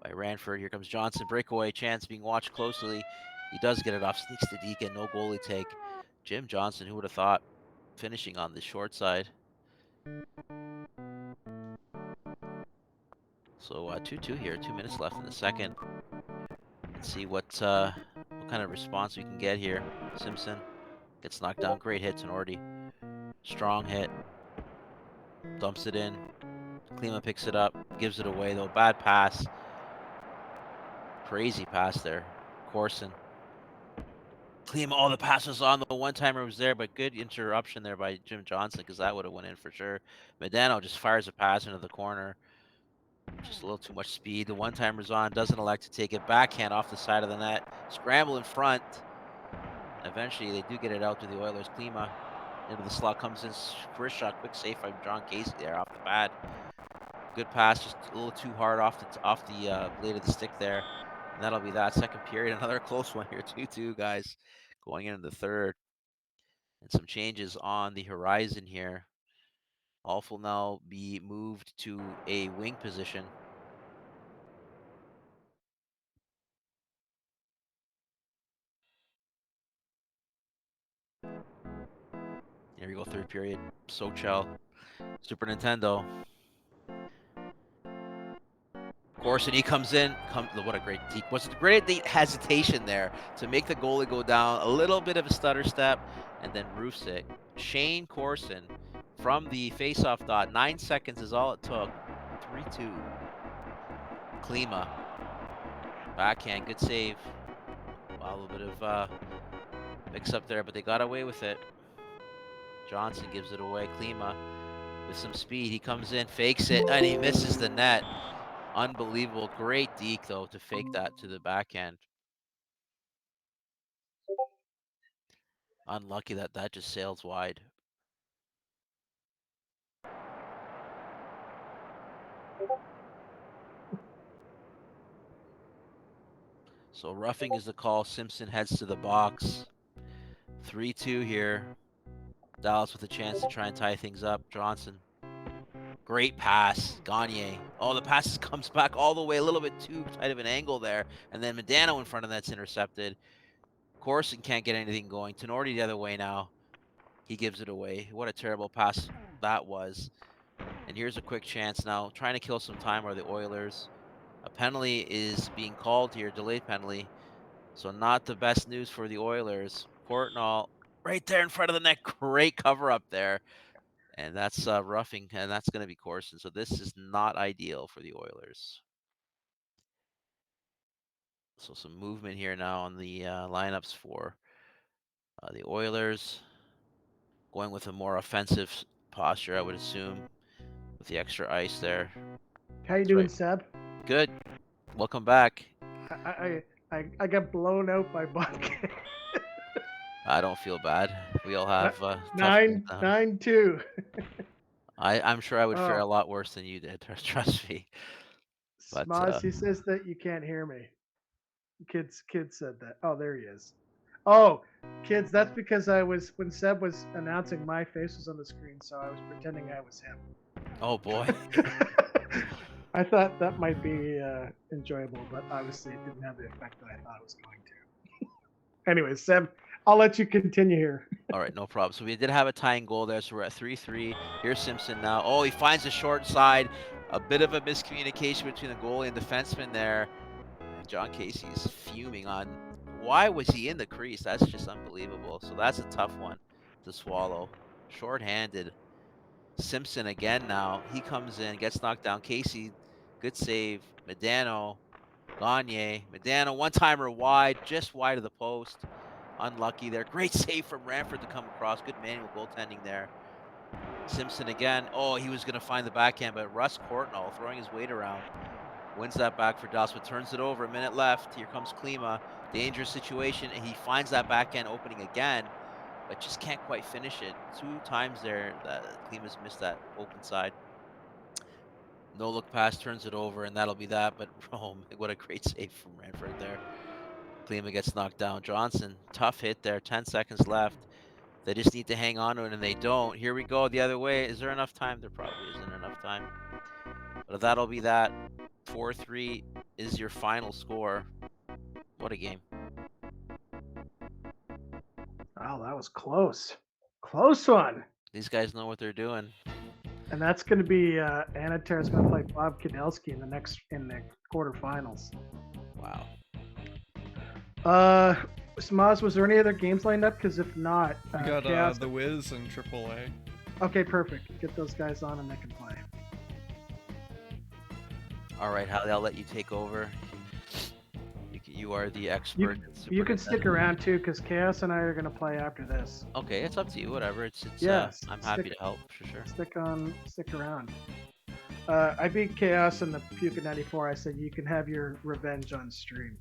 by Ranford. Here comes Johnson. Breakaway chance being watched closely. He does get it off. Sneaks to Deacon. No goalie take. Jim Johnson, who would have thought, finishing on the short side. So 2-2 here. 2 minutes left in the second. Let's see what kind of response we can get here. Simpson gets knocked down. Great hit to Nordy. Strong hit. Dumps it in. Klima picks it up. Gives it away, though. Bad pass. Crazy pass there. Corson. Klima, the pass was on. The one-timer was there, but good interruption there by Jim Johnson, because that would have went in for sure. Medano just fires a pass into the corner. Just a little too much speed. The one-timer's on. Doesn't elect to take it. Backhand off the side of the net. Scramble in front. Eventually, they do get it out to the Oilers. Klima into the slot. Comes in. First shot. Quick save by John Casey there off the pad. Good pass. Just a little too hard off the blade of the stick there. And that'll be that. Second period. Another close one here. 2-2, guys. Going into the third. And some changes on the horizon here. Ulf will now be moved to a wing position. Here we go, third period. SoCHEL, Super Nintendo. Corson, he comes in. What a great deke. Was it great hesitation there to make the goalie go down. A little bit of a stutter step, and then roofs it. Shane Corson from the face-off dot. 9 seconds is all it took. 3-2. Klima. Backhand, good save. Wow, a little bit of mix-up there, but they got away with it. Johnson gives it away. Klima with some speed. He comes in, fakes it, and he misses the net. Unbelievable. Great deke, though, to fake that to the backhand. Unlucky that just sails wide. So roughing is the call. Simpson heads to the box. 3-2 here. Dallas with a chance to try and tie things up. Johnson. Great pass. Gagne. Oh, the pass comes back all the way. A little bit too tight of an angle there. And then Medano in front of that's intercepted. Corson can't get anything going. Tenorti the other way now. He gives it away. What a terrible pass that was. And here's a quick chance now. Trying to kill some time are the Oilers. A penalty is being called here. Delayed penalty. So not the best news for the Oilers. Courtnall right there in front of the net. Great cover up there. And that's roughing, and that's going to be Corson. So this is not ideal for the Oilers. So some movement here now on the lineups for the Oilers. Going with a more offensive posture, I would assume, with the extra ice there. How you That's doing, right. Seb? Good. Welcome back. I got blown out by Buck. I don't feel bad. We all have tough Nine, days. 9-2. I'm sure I would fare Oh. a lot worse than you did. Trust me. But Smoz, he says that you can't hear me. Kids said that. Oh, there he is. Oh, kids, that's because when Seb was announcing, my face was on the screen, so I was pretending I was him. oh boy. I thought that might be enjoyable, but obviously it didn't have the effect that I thought it was going to. Anyway, Seb, I'll let you continue here. All right, no problem. So we did have a tying goal there, so we're at 3-3. Here's Simpson now. Oh, he finds the short side. A bit of a miscommunication between the goalie and defenseman there. And John Casey's fuming on why was he in the crease? That's just unbelievable. So that's a tough one to swallow. Short-handed. Simpson again now. He comes in, gets knocked down. Casey, good save. Medano, Gagne. Medano, one-timer wide, just wide of the post. Unlucky there. Great save from Ranford to come across. Good manual goaltending there. Simpson again. Oh, he was going to find the backhand, but Russ Courtnall throwing his weight around. Wins that back for Dallas, but turns it over. A minute left. Here comes Klima. Dangerous situation, and he finds that backhand opening again, but just can't quite finish it. 2 times there that Klima's missed that open side. No look pass, turns it over, and that'll be that. But oh, what a great save from Ranford there. Klima gets knocked down. Johnson, tough hit there. 10 seconds left. They just need to hang on to it, and they don't. Here we go the other way. Is there enough time? There probably isn't enough time. But that'll be that. 4-3 is your final score. What a game. Wow, that was close. Close one. These guys know what they're doing. And that's going to be Anatar's going to play Bob Kanelski in the quarterfinals. Wow. Smaz, was there any other games lined up? Because if not, We got Chaos- the Wiz and AAA. Okay, perfect. Get those guys on and they can play. All right, Hallie, I'll let you take over. You are the expert. You can stick around too, because Chaos and I are going to play after this. Okay, it's up to you. Whatever. It's Yes, I'm happy to help for sure. Stick around. I beat Chaos in the Puka 94. I said you can have your revenge on stream.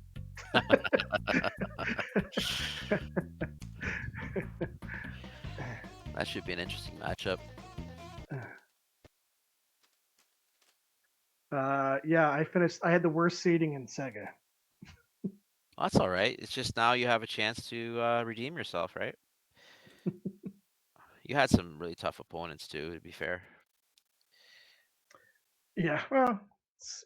That should be an interesting matchup. Yeah, I had the worst seating in Sega. Well, that's all right. It's just now you have a chance to redeem yourself, right? You had some really tough opponents too, to be fair. Yeah, well,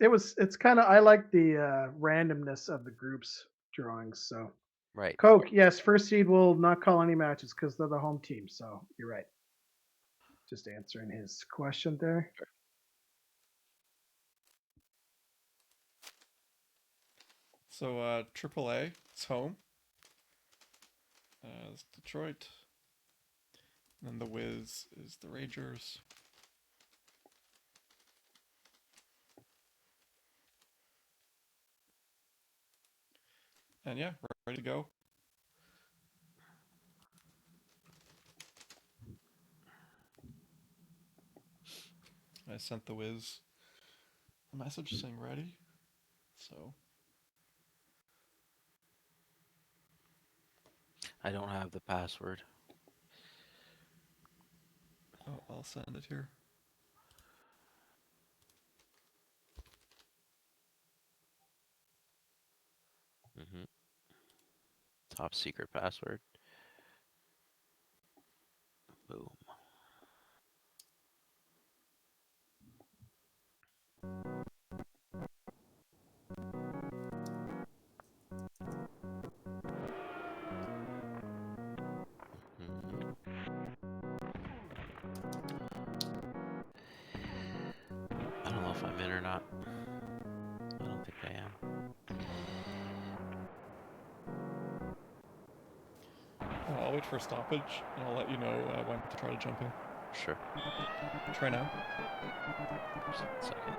it's kind of, I like the randomness of the groups drawings. So Right. Coke, yes, first seed will not call any matches because they're the home team. So you're right. Just answering his question there. So AAA is home. It's Detroit. And then the Wiz is the Rangers. And yeah, we're ready to go. I sent the Wiz a message saying ready. So I don't have the password. I'll send it here. Top secret password. Boom. I don't know if I'm in or not. I don't think I am. I'll wait for a stoppage, and I'll let you know when to try to jump in. Sure. Try now. Just a second.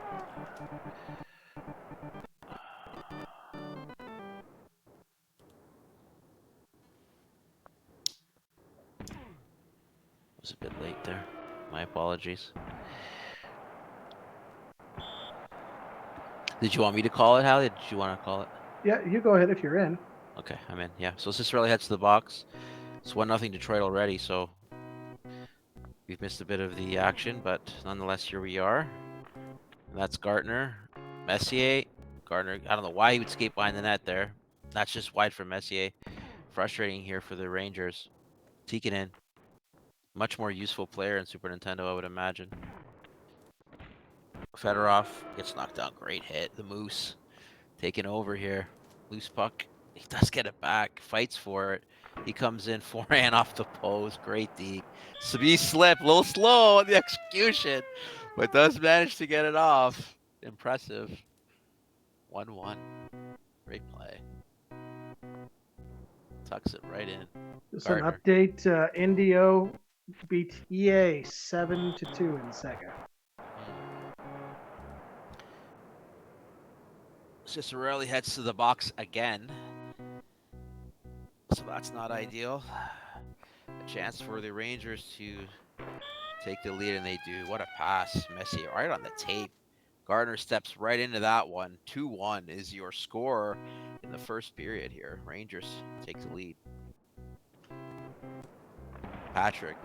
Was a bit late there. My apologies. Did you want me to call it, Hallie? Or did you want to call it? Yeah, you go ahead if you're in. Okay, I'm in. Yeah. So Cicerelli heads to the box. It's 1-0 Detroit already, so we've missed a bit of the action, but nonetheless, here we are. And that's Gartner, Messier, Gardner. I don't know why he would skate behind the net there. That's just wide for Messier. Frustrating here for the Rangers. Tikkanen, much more useful player in Super Nintendo, I would imagine. Fedorov gets knocked down. Great hit. The Moose taking over here. Loose puck. He does get it back. Fights for it. He comes in forehand off the post. Great D. Sabi slip. A little slow on the execution, but does manage to get it off. Impressive. 1-1. Great play. Tucks it right in. Just an Gardner. update. Indio beat EA 7-2 in Sega. Cicerelli heads to the box again. So that's not ideal. A chance for the Rangers to take the lead, and they do. What a pass. Messier right on the tape. Gardner steps right into that one. 2-1 is your score in the first period here. Rangers take the lead. Patrick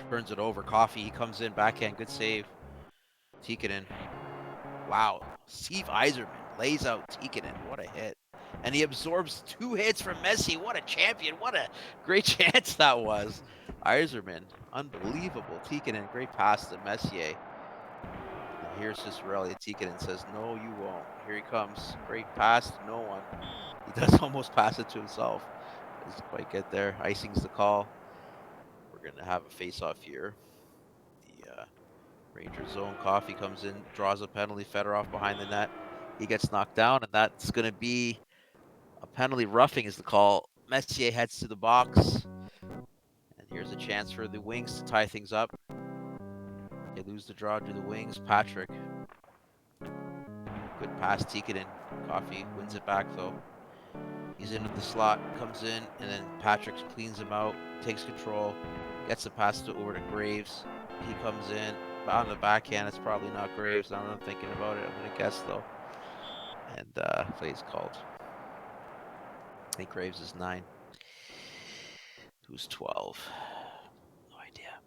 turns it over. Coffee, he comes in, backhand, good save. Tikkanen. Wow. Steve Yzerman lays out Tikkanen. What a hit. And he absorbs 2 hits from Messi. What a champion. What a great chance that was. Yzerman, unbelievable. Tikkanen, great pass to Messier. And here's Cicerelli. Tikkanen says, no, you won't. Here he comes. Great pass to no one. He does almost pass it to himself. Doesn't quite get there. Icing's the call. We're going to have a face-off here. The Rangers zone. Coffee comes in, draws a penalty. Fedorov behind the net. He gets knocked down, and that's going to be a penalty. Roughing is the call. Messier heads to the box. And here's a chance for the Wings to tie things up. They lose the draw to the Wings. Patrick. Good pass, Tikkanen. Coffee wins it back, though. He's into the slot, comes in, and then Patrick cleans him out, takes control, gets the pass over to Graves. He comes in, on the backhand. It's probably not Graves. Now that I'm thinking about it, I'm going to guess, though. And plays called. I think Graves is 9. Who's 12? No idea.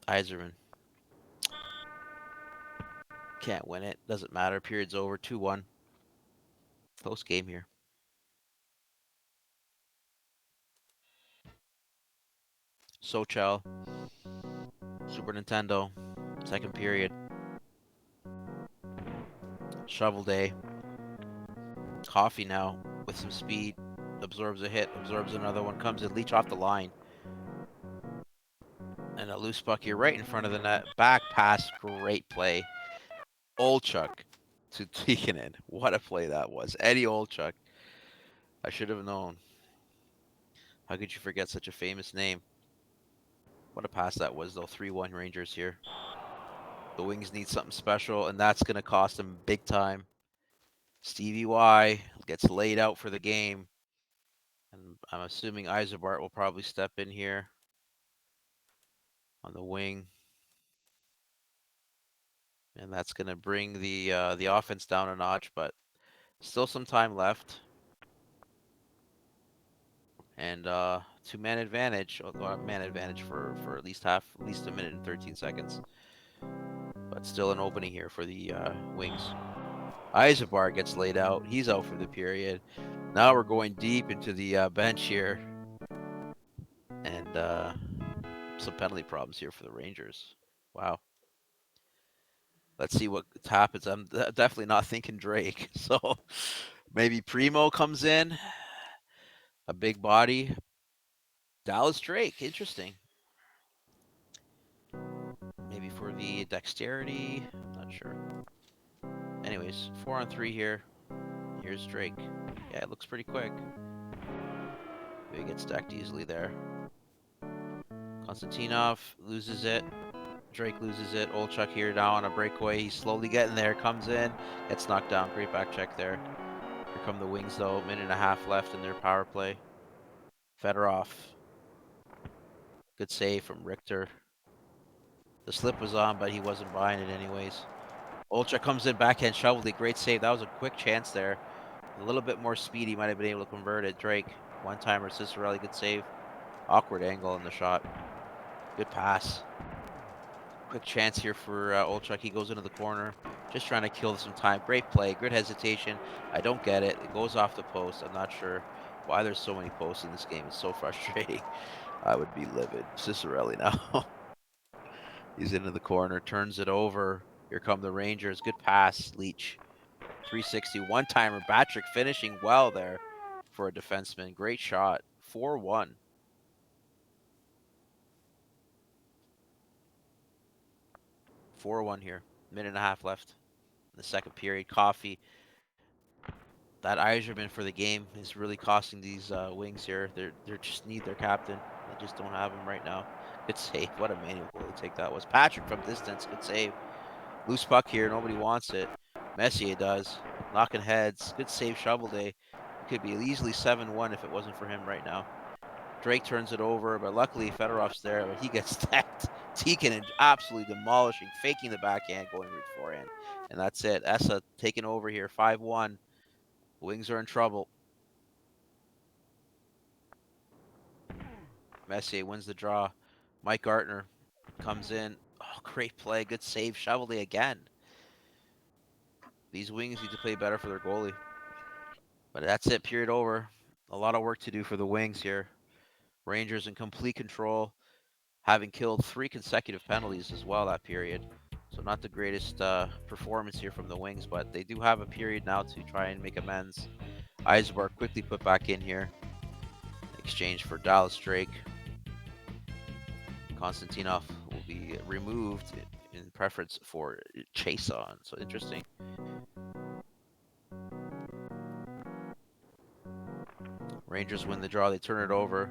Yzerman. Can't win it. Doesn't matter. Period's over. 2-1. Close game here. SoCHEL. Super Nintendo. Second period. Shovel day. Coffee now with some speed. Absorbs a hit. Absorbs another one. Comes in. Leach off the line. And a loose puck here right in front of the net. Back pass. Great play. Olchuk to Tikkanen. What a play that was. Eddie Olchuk. I should have known. How could you forget such a famous name? What a pass that was, though. 3-1 Rangers here. The Wings need something special, and that's going to cost them big time. Stevie Y gets laid out for the game. And I'm assuming Yzerbart will probably step in here on the wing. And that's going to bring the offense down a notch, but still some time left. And 2-man advantage, or man advantage for at least a minute and 13 seconds. But still an opening here for the Wings. Yzerbar gets laid out. He's out for the period. Now we're going deep into the bench here. And some penalty problems here for the Rangers. Wow. Let's see what happens. I'm definitely not thinking Drake. So maybe Primo comes in. A big body. Dallas Drake. Interesting. Maybe for the dexterity. I'm not sure. Anyways, 4-on-3 here. Here's Drake. Yeah, it looks pretty quick. Maybe he gets stacked easily there. Konstantinov loses it. Drake loses it. Olchuk here now on a breakaway. He's slowly getting there. Comes in. Gets knocked down. Great back check there. Here come the Wings, though. 1.5 minutes left in their power play. Fedorov. Good save from Richter. The slip was on, but he wasn't buying it anyways. Ultra comes in, backhand shovel. Great save. That was a quick chance there. A little bit more speed, he might have been able to convert it. Drake, one-timer, Cicerelli, good save. Awkward angle in the shot. Good pass. Quick chance here for Olchuk. He goes into the corner, just trying to kill some time. Great play, good hesitation. I don't get it. It goes off the post. I'm not sure why there's so many posts in this game. It's so frustrating. I would be livid. Cicerelli now. He's into the corner, turns it over. Here come the Rangers. Good pass, Leach. 360 one-timer. Batrick finishing well there for a defenseman. Great shot. 4-1. 4-1 here. Minute and a half left in the second period. Coffee. That Iserman for the game is really costing these Wings here. They just need their captain. They just don't have him right now. Good save. What a manual goal to take that was. Patrick from distance. Good save. Loose puck here. Nobody wants it. Messier does. Knocking heads. Good save, Shovelday. It could be easily 7-1 if it wasn't for him right now. Drake turns it over, but luckily Fedorov's there, but he gets stacked. Tikkanen absolutely demolishing, faking the backhand, going right forehand. And that's it. Essa taking over here, 5-1. Wings are in trouble. Messier wins the draw. Mike Gartner comes in. Oh, great play. Good save. Shovelday again. These Wings need to play better for their goalie. But that's it. Period over. A lot of work to do for the Wings here. Rangers in complete control, having killed 3 consecutive penalties as well that period. So not the greatest performance here from the Wings, but they do have a period now to try and make amends. Eisberg quickly put back in here. Exchange for Dallas Drake. Konstantinov will be removed in preference for Chason. So interesting. Rangers win the draw. They turn it over.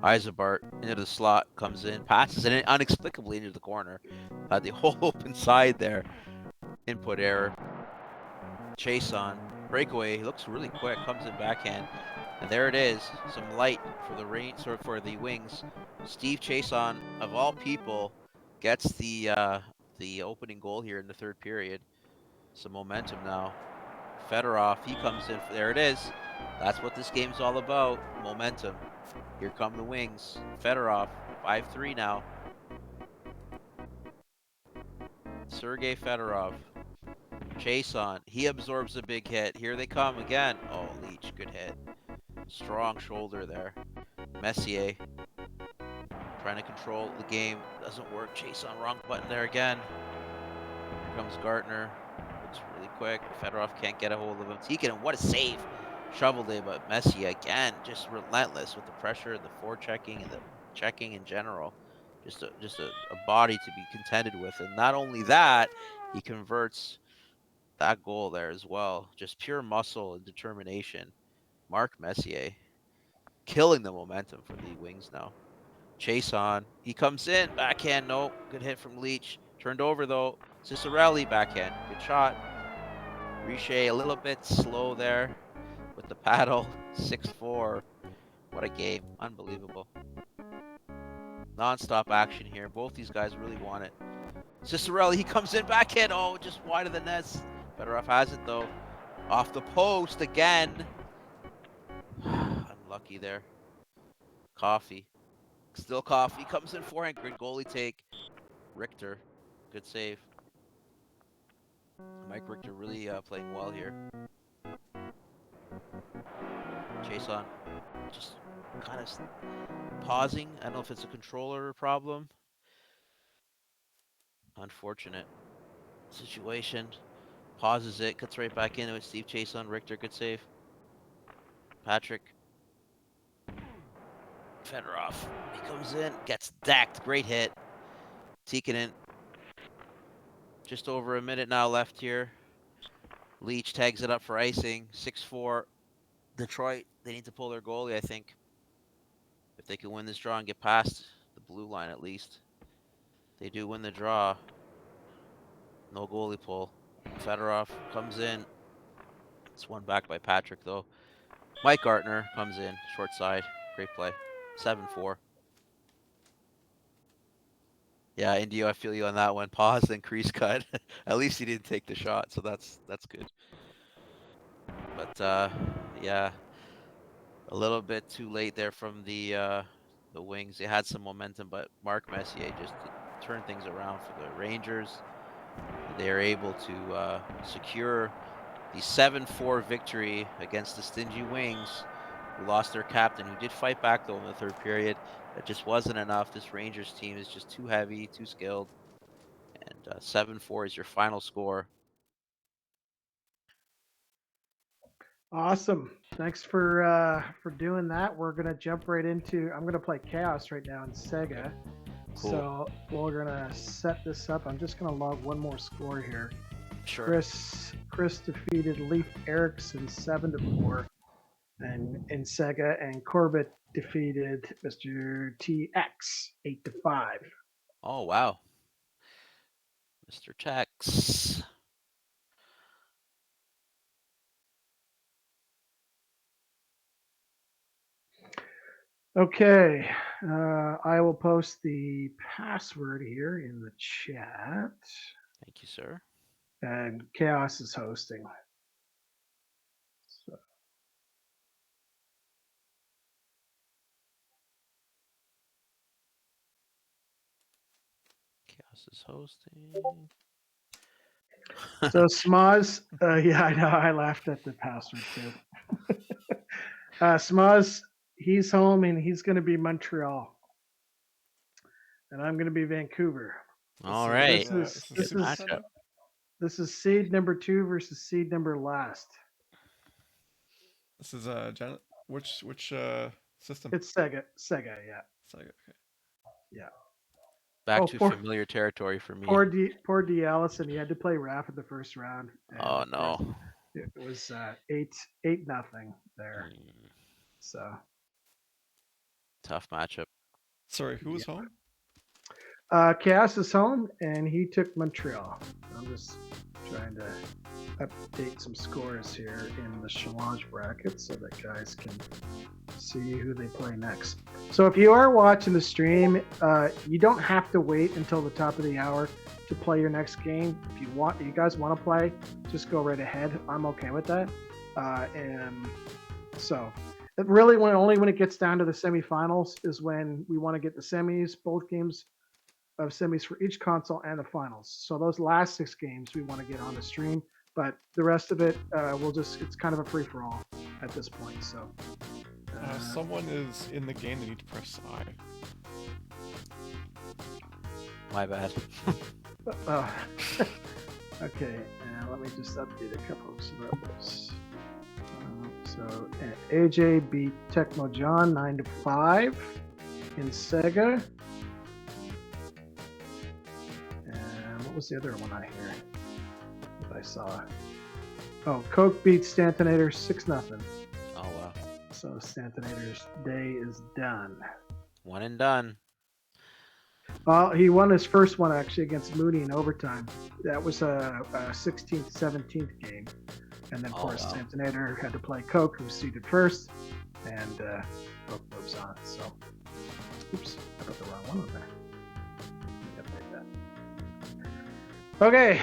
Eisebart into the slot, comes in, passes it inexplicably into the corner. Had the whole open side there. Input error. Chason, breakaway. He looks really quick. Comes in backhand, and there it is. Some light for the Wings. Steve Chason, of all people, gets the opening goal here in the third period. Some momentum now. Fedorov, he comes in. There it is. That's what this game's all about. Momentum. Here come the Wings. Fedorov, 5-3 now. Sergei Fedorov. Chason, he absorbs a big hit. Here they come again. Oh, Leach, good hit. Strong shoulder there. Messier trying to control the game. Doesn't work. Chason, wrong button there again. Here comes Gartner. Looks really quick. Fedorov can't get a hold of him. Tikkanen, what a save. Shovelday, but Messier again, just relentless with the pressure, the forechecking, and the checking in general. Just a body to be contended with. And not only that, he converts that goal there as well. Just pure muscle and determination. Mark Messier killing the momentum for the Wings now. Chason, he comes in, backhand, no. Good hit from Leach. Turned over though. Cicerelli, backhand, good shot. Richer a little bit slow there with the paddle. 6-4. What a game. Unbelievable. Non-stop action here. Both these guys really want it. Cicerelli, he comes in backhand. Oh, just wide of the nets. Fedorov has it though. Off the post again. Unlucky there. Coffee. Still Coffee. Comes in forehand. Great goalie take. Richter. Good save. Mike Richter really playing well here. Chason just kind of pausing. I don't know if it's a controller problem. Unfortunate situation. Pauses it, cuts right back into it. Steve Chason, Richter, good save. Patrick. Fedorov. He comes in, gets decked. Great hit. Tikkanen. Just over a minute now left here. Leach tags it up for icing. 6-4. Detroit, they need to pull their goalie, I think. If they can win this draw and get past the blue line at least. They do win the draw. No goalie pull. Fedorov comes in. It's won back by Patrick, though. Mike Gartner comes in, short side. Great play. 7-4. Yeah, Indio, I feel you on that one. Pause and crease cut. At least he didn't take the shot, so that's good. But yeah, a little bit too late there from the wings. They had some momentum, but Mark Messier just turned things around for the Rangers. They are able to secure the 7-4 victory against the stingy Wings, who lost their captain, who did fight back though in the third period. That just wasn't enough. This Rangers team is just too heavy, too skilled, and 7-4 is your final score. Awesome. Thanks for doing that. We're gonna jump right into. I'm gonna play Chaos right now in Sega. Cool. So we're gonna set this up. I'm just gonna log one more score here. Sure. Chris defeated Leaf Erickson 7-4, and in Sega, and Corbett defeated Mr. TX 8-5. Oh wow, Mr. Tex. Okay, I will post the password here in the chat, Thank you, sir. and Chaos is hosting. So, Chaos is hosting. so Smaz, yeah, I know, I laughed at the password too. Smaz, he's home and he's going to be Montreal, and I'm going to be Vancouver. All right. This is seed number 2 versus seed number last. This is which system? It's Sega, yeah. Sega. Okay. Yeah. Back to familiar territory for me. Poor D. Allison. He had to play Raph in the first round. Oh no. It was 8-0 there. So tough matchup. Sorry, who was home? Chaos is home, and he took Montreal. I'm just trying to update some scores here in the challenge bracket so that guys can see who they play next. So if you are watching the stream, you don't have to wait until the top of the hour to play your next game. If you guys want to play, just go right ahead. I'm okay with that. And so it really only when it gets down to the semifinals is when we want to get the semis, both games of semis for each console and the finals. So those last 6 games we want to get on the stream, but the rest of it, it's kind of a free for all at this point. So someone is in the game. They need to press I. My bad. Okay, let me just update a couple of numbers. So AJ beat Tecmo John 9-5 in Sega. And what was the other one I hear that I saw? Oh, Coke beat Stantinator 6-0. Oh wow. So Stantinator's day is done. One and done. Well, he won his first one actually against Mooney in overtime. That was a 16th, 17th game. And then, of course, Stantinator had to play Coke, who was seeded first, and Coke moves on. So, oops, I put the wrong one on there. Let me update that. Okay, I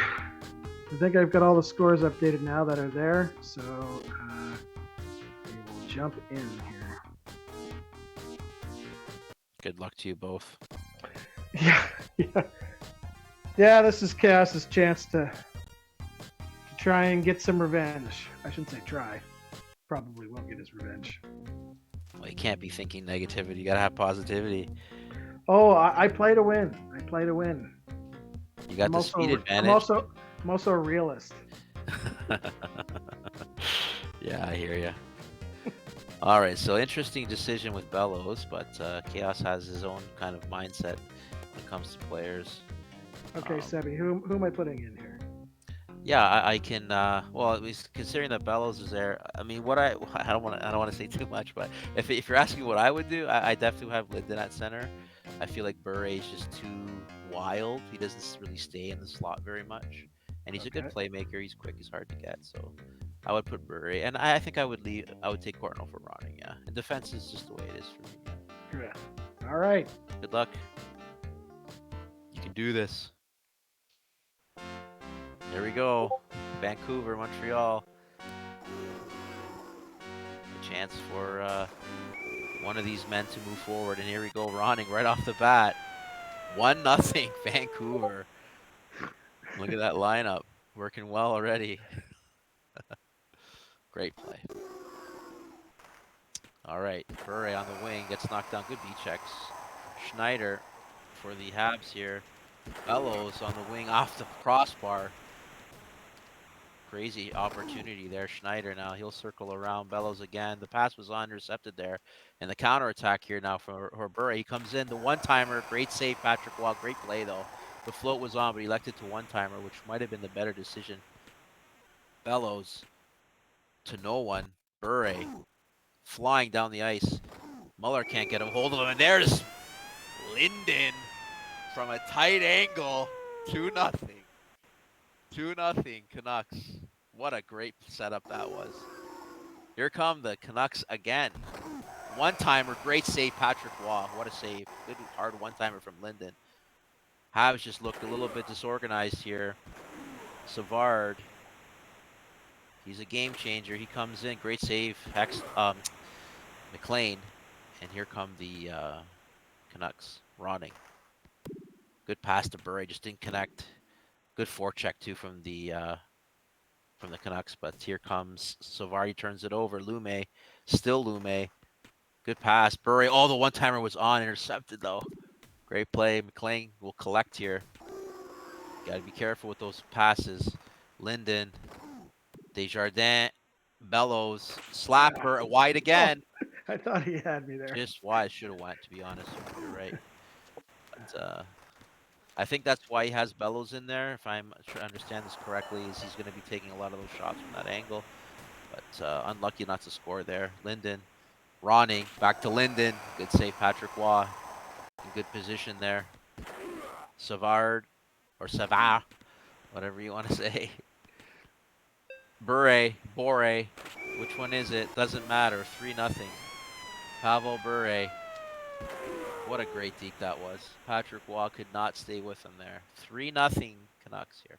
think I've got all the scores updated now that are there. So, we will jump in here. Good luck to you both. Yeah, this is Chaos's chance to try and get some revenge. I shouldn't say try. Probably won't get his revenge. Well, you can't be thinking negativity. You gotta have positivity. Oh, I play to win. You got the speed advantage. I'm also a realist. Yeah, I hear you. All right, so interesting decision with Bellows, but Chaos has his own kind of mindset when it comes to players. Okay, Sebi, who am I putting in here? Yeah, I can. Well, at least considering that Bellows is there, I mean, I don't want to say too much, but if you're asking what I would do, I definitely have Linden at center. I feel like Bure is just too wild. He doesn't really stay in the slot very much, and he's a good playmaker. He's quick. He's hard to get. So I would put Bure, and I think I would take Courtnall for Ronning. Yeah, and defense is just the way it is for me. Yeah. All right. Good luck. You can do this. Here we go. Vancouver, Montreal. A chance for one of these men to move forward. And here we go, Ronning right off the bat. 1-0 Vancouver. Look at that lineup. Working well already. Great play. All right, Bure on the wing gets knocked down. Good beat checks. Schneider for the Habs here. Bellows on the wing off the crossbar. Crazy opportunity there. Schneider now, he'll circle around. Bellows again. The pass was intercepted there. And the counterattack here now for Bure. He comes in. The one-timer. Great save, Patrick Waugh. Great play, though. The float was on, but he elected to one-timer, which might have been the better decision. Bellows to no one. Bure flying down the ice. Muller can't get a hold of him. And there's Linden from a tight angle. 2-0. 2-0 Canucks. What a great setup that was. Here come the Canucks again. One-timer, great save, Patrick Waugh. What a save. Good hard one-timer from Linden. Habs just looked a little bit disorganized here. Savard. He's a game changer. He comes in. Great save. McLean. And here come the Canucks. Ronning. Good pass to Bure. Just didn't connect. Good forecheck too from the Canucks. But here comes Savard. He turns it over. Lemieux. Still Lemieux. Good pass. Bure. Oh, the one-timer was on. Intercepted though. Great play. McLean will collect here. Got to be careful with those passes. Linden. Desjardins. Bellows. Slapper. Wide again. I thought he had me there. Just wide. Should have went, to be honest. You're right. But, I think that's why he has Bellows in there. If I understand this correctly, is he's going to be taking a lot of those shots from that angle. But unlucky not to score there. Linden. Ronning. Back to Linden. Good save, Patrick Waugh. In good position there. Savard. Or Savard. Whatever you want to say. Bure. Which one is it? Doesn't matter. 3-0. Pavel Bure. What a great deke that was. Patrick Waugh could not stay with him there. 3-0 Canucks here.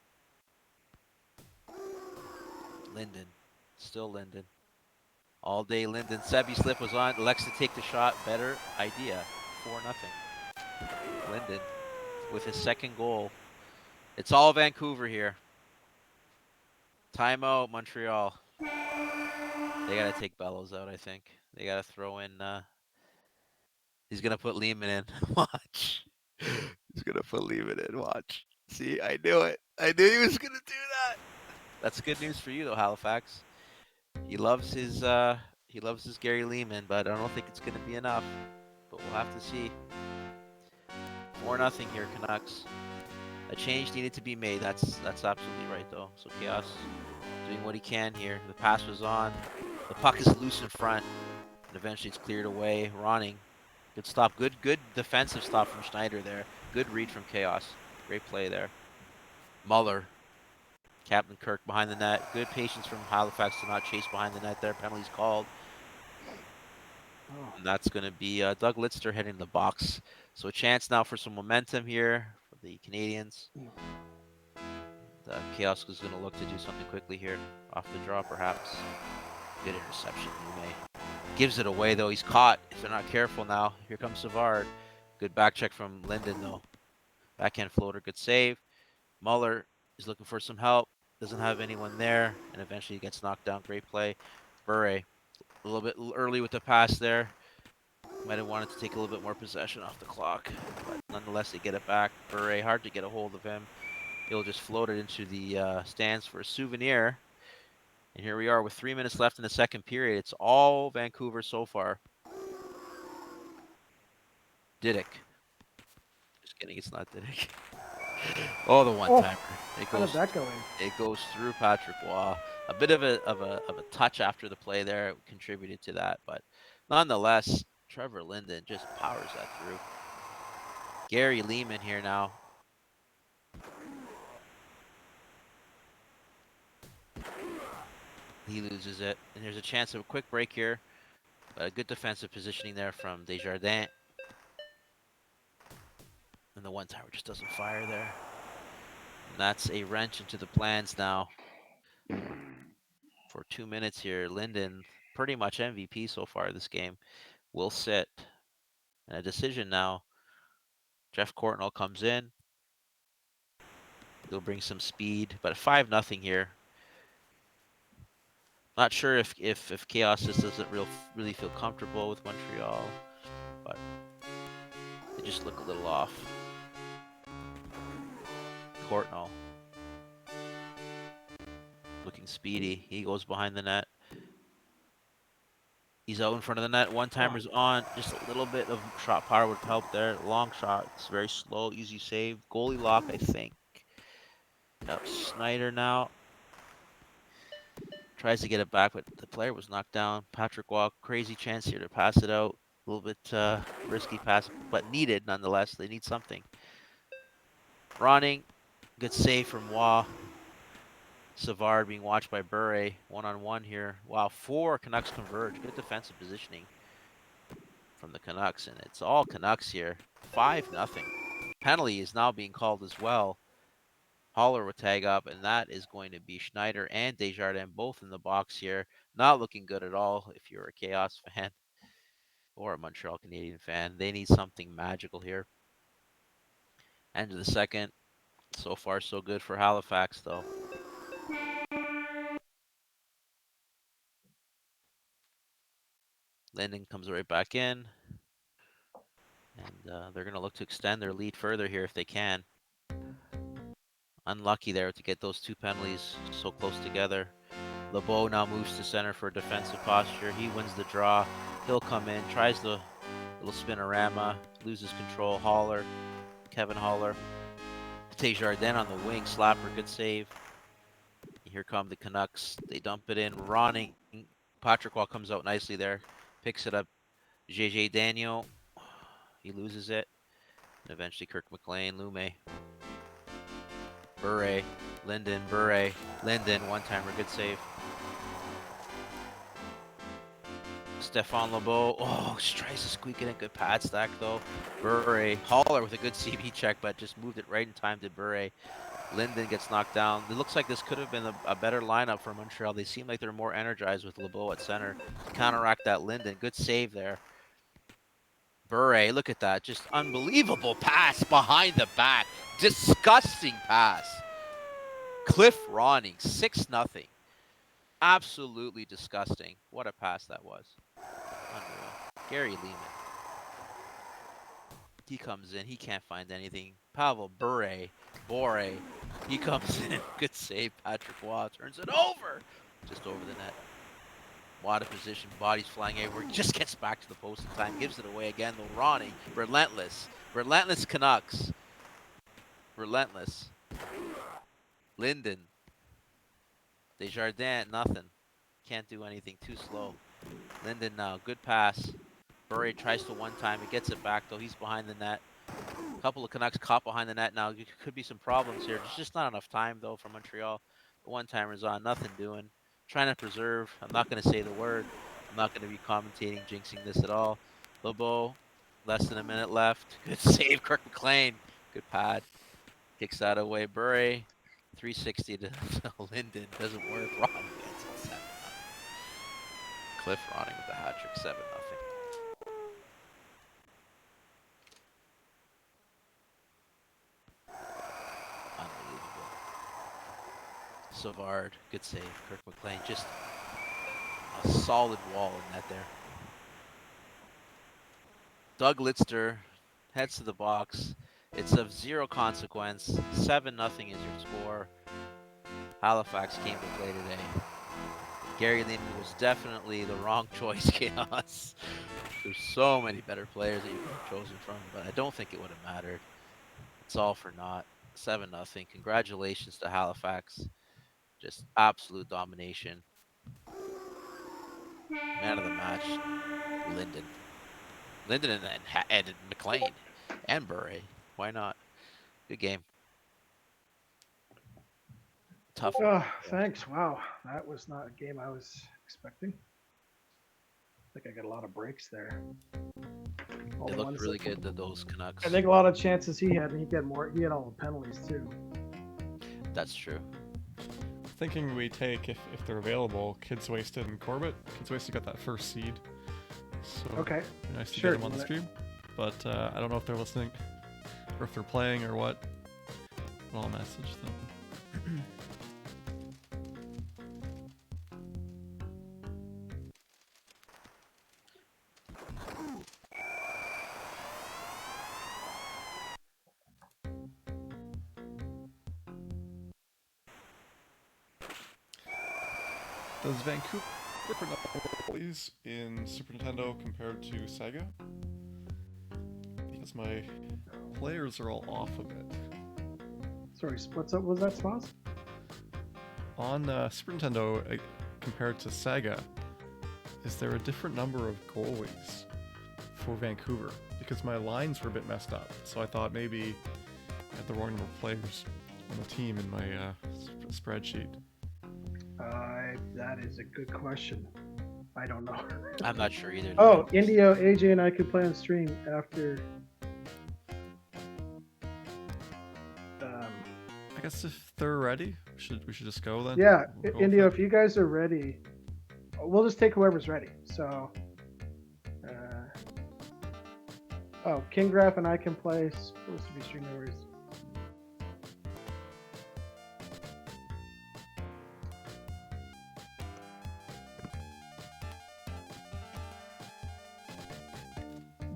Linden. Still Linden. All day Linden. Sebi slip was on. Elects to take the shot. Better idea. 4-0. Linden with his second goal. It's all Vancouver here. Timeout, Montreal. They got to take Bellows out, I think. They got to throw in... He's going to put Lehman in. Watch. He's going to put Lehman in. Watch. See, I knew it. I knew he was going to do that. That's good news for you, though, Halifax. He loves his Gary Lehman, but I don't think it's going to be enough. But we'll have to see. 4-0 here, Canucks. A change needed to be made. That's absolutely right, though. So Chaos doing what he can here. The pass was on. The puck is loose in front. And eventually it's cleared away. Ronning. Good stop. Good defensive stop from Schneider there. Good read from Chaos. Great play there. Muller. Captain Kirk behind the net. Good patience from Halifax to not chase behind the net there. Penalties called. And that's going to be Doug Litster heading the box. So a chance now for some momentum here for the Canadians. Chaos is going to look to do something quickly here. Off the draw, perhaps. Good interception, Lemieux. Gives it away, though. He's caught if they're not careful now. Here comes Savard. Good back check from Linden, though. Backhand floater, good save. Muller is looking for some help. Doesn't have anyone there. And eventually he gets knocked down. Great play. Bure, a little bit early with the pass there. Might have wanted to take a little bit more possession off the clock. But nonetheless, they get it back. Bure, hard to get a hold of him. He'll just float it into the stands for a souvenir. And here we are with 3 minutes left in the second period. It's all Vancouver so far. Didick. Just kidding, it's not Didick. Oh, the one-timer. How did that go in? It goes through Patrick Waugh. A bit of a touch after the play there contributed to that, but nonetheless, Trevor Linden just powers that through. Gary Lehman here now. He loses it, and there's a chance of a quick break here. But a good defensive positioning there from Desjardins. And the one timer just doesn't fire there. And that's a wrench into the plans now. For 2 minutes here, Linden, pretty much MVP so far this game, will sit. And a decision now. Jeff Courtnall comes in. He'll bring some speed, but 5-0 here. Not sure if Chaos just doesn't really feel comfortable with Montreal, but they just look a little off. Courtnall looking speedy. He goes behind the net. He's out in front of the net. One timer's on. Just a little bit of shot power would help there. Long shot. It's very slow. Easy save. Goalie lock, I think. Yep. Snyder now tries to get it back, but the player was knocked down. Patrick Walk, crazy chance here to pass it out. A little bit risky pass, but needed nonetheless. They need something. Ronning, good save from Waugh. Savard being watched by Bure. 1-on-1 here. Wow, 4 Canucks converge. Good defensive positioning from the Canucks, and it's all Canucks here. 5-0. Penalty is now being called as well. Holler will tag up, and that is going to be Schneider and Desjardins both in the box here. Not looking good at all if you're a Chaos fan or a Montreal Canadian fan. They need something magical here. End of the second. So far, so good for Halifax, though. Linden comes right back in. And they're going to look to extend their lead further here if they can. Unlucky there to get those 2 penalties so close together. LeBeau now moves to center for defensive posture. He wins the draw. He'll come in, tries the little spinorama, loses control. Holler, Kevin Holler. Desjardins on the wing, slapper, good save. Here come the Canucks. They dump it in. Ronning. Patrick Waugh comes out nicely there. Picks it up. JJ Daniel. He loses it. And eventually Kirk McLean, Lume. Bure, Linden, Bure, Linden, one-timer, good save. Stefan LeBeau, tries to squeak it in, good pad stack though. Bure, Holler with a good CB check, but just moved it right in time to Bure. Linden gets knocked down. It looks like this could have been a better lineup for Montreal. They seem like they're more energized with LeBeau at center to counteract that Linden. Good save there. Bure, look at that. Just unbelievable pass behind the back. Disgusting pass. Cliff Ronning, 6-0. Absolutely disgusting. What a pass that was. Unreal. Gary Lemieux. He comes in. He can't find anything. Pavel Bure. He comes in. Good save. Patrick Waugh turns it over. Just over the net. Out of position. Bodies flying everywhere. Just gets back to the post in time. Gives it away again, though. Ronning. Relentless. Relentless Canucks. Relentless. Linden. Desjardins, nothing. Can't do anything. Too slow. Linden now. Good pass. Bure tries to one time. He gets it back, though. He's behind the net. A couple of Canucks caught behind the net now. Could be some problems here. There's just not enough time, though, for Montreal. The one-timer's on. Nothing doing. Trying to preserve. I'm not going to say the word. I'm not going to be commentating, jinxing this at all. LeBeau, less than a minute left. Good save, Kirk McLean. Good pad. Kicks that away. Bure, 360 to Linden. Doesn't work. Ronning gets it 7-0. Cliff Ronning with the hat trick, 7-0. Unbelievable. Savard, good save. Kirk McLean, just a solid wall in net there. Doug Litster heads to the box. It's of zero consequence. 7-0 is your score. Halifax came to play today. Gary Lemieux was definitely the wrong choice, Chaos. There's so many better players that you could have chosen from, but I don't think it would have mattered. It's all for naught. 7-0. Congratulations to Halifax. Just absolute domination. Man of the match, Linden. Linden and McLean and Bure. Why not? Good game. Tough. Oh, thanks. Wow, that was not a game I was expecting. think I got a lot of breaks there. All They the looked ones really that- good, those Canucks. I think a lot of chances he had, and he had all the penalties too. That's true. Thinking we take, if they're available, Kids Wasted and Corbett. Kids Wasted got that first seed. So Okay. it'd be nice to Sure, get them on the let- stream. But I don't know if they're listening or if they're playing or what. But I'll message them. Does Vancouver please in Super Nintendo compared to Sega? Because my players are all off of it. Sorry, what's up? Was that Smoz? On Super Nintendo compared to Sega, is there a different number of goalies for Vancouver? Because my lines were a bit messed up, so I thought maybe I had the wrong number of players on the team in my spreadsheet. That is a good question. I don't know. I'm not sure either. Oh, Indio, AJ, and I could play on stream after. I guess if they're ready, we should just go then. Yeah, We'll go Indio, with if you guys are ready, we'll just take whoever's ready. So, oh, King Graph and I can play. Supposed to be stream numbers.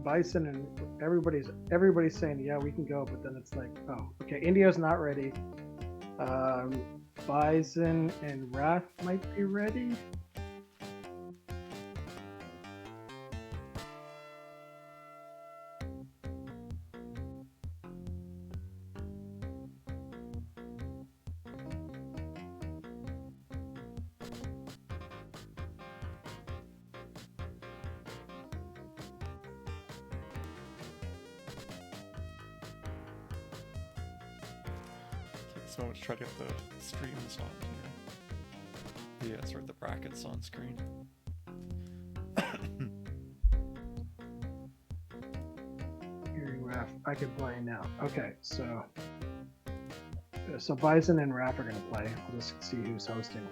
Bison and everybody's saying yeah we can go, but then it's like, oh, okay, India's not ready. Bison and Raph might be ready. Takes so much to try to get the streams on here. Yeah, sorry, the brackets on screen. Hearing Raph, I can play now. Okay, so Bison and Raph are gonna play. I'll just see who's hosting.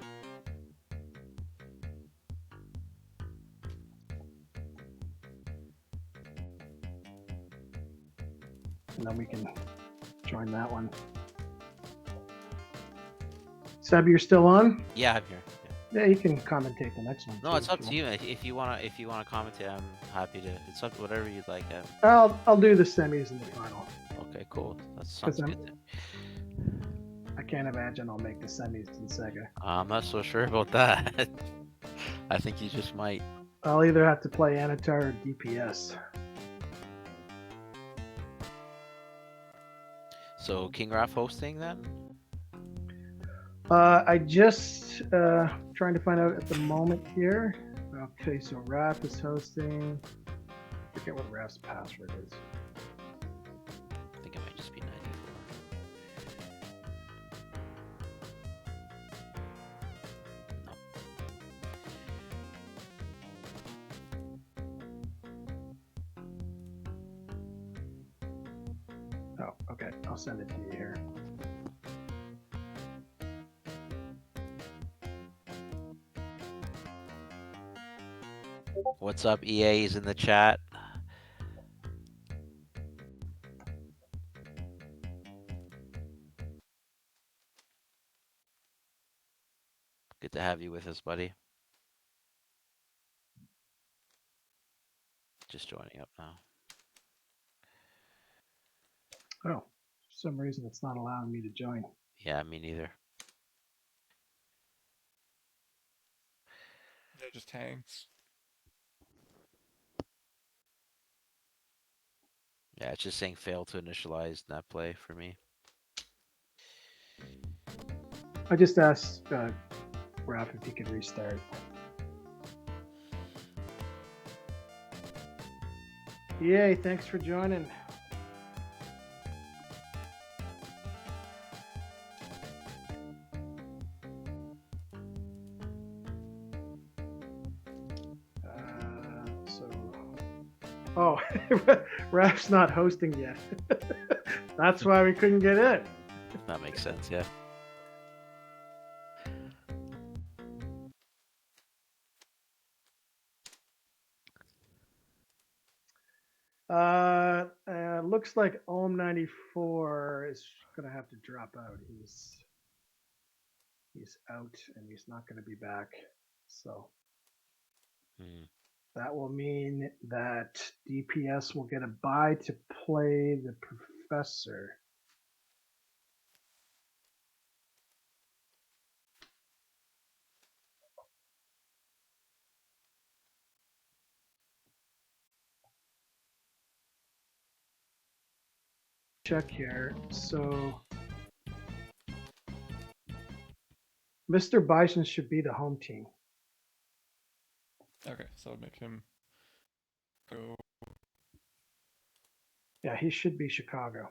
And then we can join that one. Seb, you're still on? Yeah, I'm here. Yeah. Yeah, you can commentate the next one. No, too, it's up if to you. If you wanna commentate, I'm happy to. It's up to whatever you'd like. I'll do the semis and the final. Okay, cool. That sounds I'm- good. Then. I can't imagine I'll make the semis in Sega. I'm not so sure about that. I think you just might. I'll either have to play Anatar or DPS. So King Raph hosting then? I just trying to find out at the moment here. Okay, so Raph is hosting. I forget what Raph's password is. I think it might just be 94. No. Oh, okay. I'll send it to you here. What's up, EA is in the chat. Good to have you with us, buddy. Just joining up now. Oh, for some reason it's not allowing me to join. Yeah, me neither. It just hangs. Yeah, it's just saying fail to initialize net play for me. I just asked Raph if he could restart. Yay, thanks for joining. Oh, Raf's not hosting yet. That's why we couldn't get in. That makes sense, yeah. Looks like SoCHEL'94 is gonna have to drop out. He's out and he's not gonna be back. So Hmm. that will mean that DPS will get a bye to play the professor. Check here. So Mr. Bison should be the home team. Okay, so make him go. Yeah, he should be Chicago.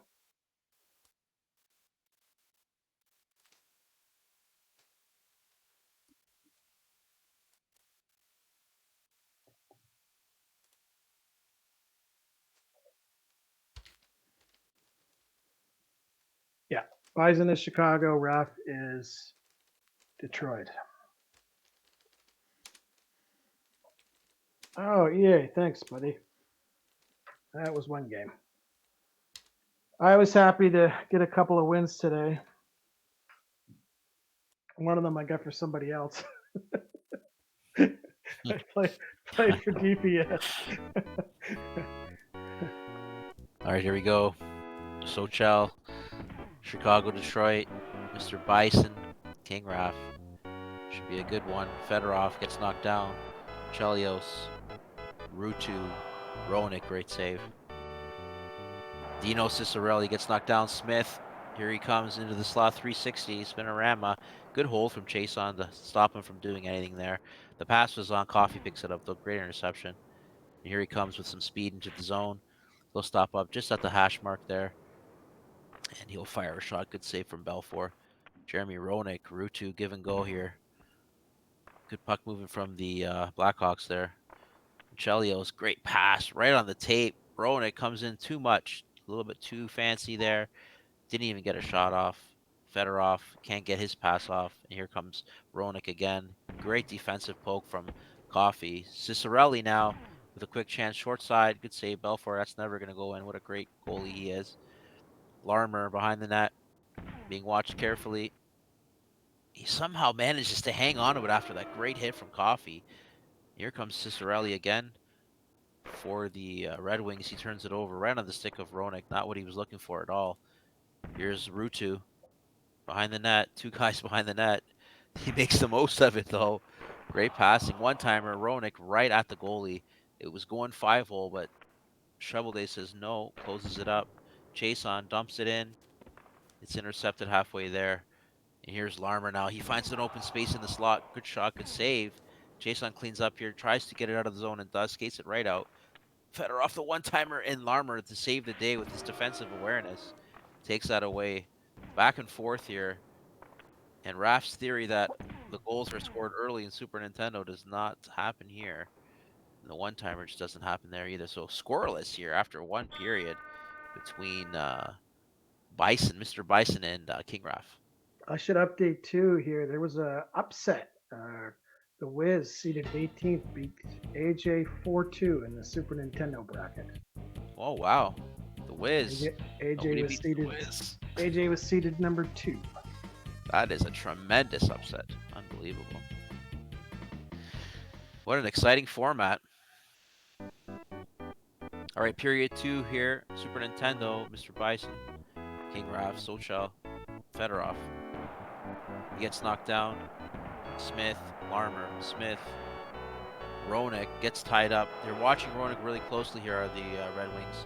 Yeah, Bison is Chicago. Raf is Detroit. Oh, EA, thanks, buddy. That was one game. I was happy to get a couple of wins today. One of them I got for somebody else. I played for DPS. All right, here we go. SoCHEL, Chicago, Detroit, Mr. Bison, King Raf. Should be a good one. Fedorov gets knocked down. Chelios, Rutu, Roenick, great save. Dino Cicerelli gets knocked down. Smith, here he comes into the slot, 360, spinorama. Good hold from Chase on to stop him from doing anything there. The pass was on. Coffee picks it up, though. Great interception. And here he comes with some speed into the zone. He'll stop up just at the hash mark there. And he'll fire a shot. Good save from Belfour. Jeremy Roenick, Rutu, give and go here. Good puck moving from the Blackhawks there. Chelios, great pass right on the tape. Roenick comes in too much. A little bit too fancy there. Didn't even get a shot off. Fedorov can't get his pass off. And here comes Roenick again. Great defensive poke from Coffee. Cicerelli now with a quick chance short side. Good save, Belfour. That's never going to go in. What a great goalie he is. Larmer behind the net, being watched carefully. He somehow manages to hang on to it after that great hit from Coffee. Here comes Cicerelli again for the Red Wings. He turns it over right on the stick of Roenick. Not what he was looking for at all. Here's Rutu behind the net. Two guys behind the net. He makes the most of it, though. Great passing. One-timer. Roenick right at the goalie. It was going 5-hole, but Shovelday says no. Closes it up. Chason dumps it in. It's intercepted halfway there. And here's Larmer now. He finds an open space in the slot. Good shot, good save. Chason cleans up here, tries to get it out of the zone and does. Skates it right out. Fedorov the one-timer in Larmer to save the day with his defensive awareness. Takes that away. Back and forth here. And Raf's theory that the goals are scored early in Super Nintendo does not happen here. And the one-timer just doesn't happen there either. So scoreless here after one period between Bison, Mr. Bison, and King Raf. I should update too here. There was a upset. The Wiz seeded 18th beat AJ 4-2 in the Super Nintendo bracket. Oh wow, the Wiz. AJ was seeded number 2. That is a tremendous upset. Unbelievable. What an exciting format. All right, period 2 here. Super Nintendo, Mr. Bison, King Raf, SoCHEL, Fedorov. He gets knocked down. Smith, Larmer, Smith, Roenick gets tied up. They're watching Roenick really closely here, are the Red Wings.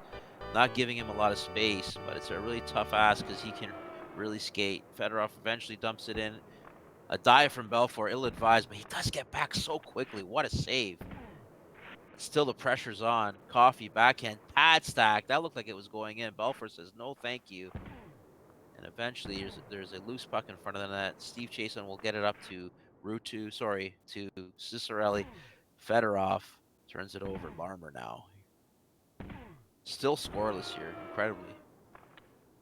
Not giving him a lot of space, but it's a really tough ask because he can really skate. Fedorov eventually dumps it in. A dive from Belfour, ill-advised, but he does get back so quickly. What a save. Still the pressure's on. Coffee, backhand, pad stack. That looked like it was going in. Belfour says, no, thank you. And eventually there's a loose puck in front of the net. Steve Chason will get it up to to Cicerelli. Fedorov turns it over. Larmer now. Still scoreless here, incredibly.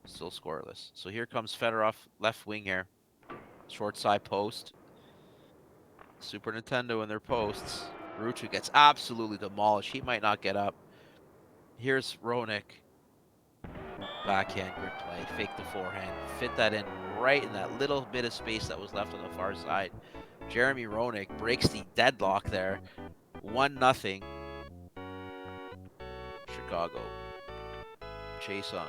Still scoreless. So here comes Fedorov, left wing here. Short side post. Super Nintendo in their posts. Ruchu gets absolutely demolished. He might not get up. Here's Roenick. Backhand grip play. Fake the forehand. Fit that in right in that little bit of space that was left on the far side. Jeremy Roenick breaks the deadlock there. 1-0. Chicago. Chase on.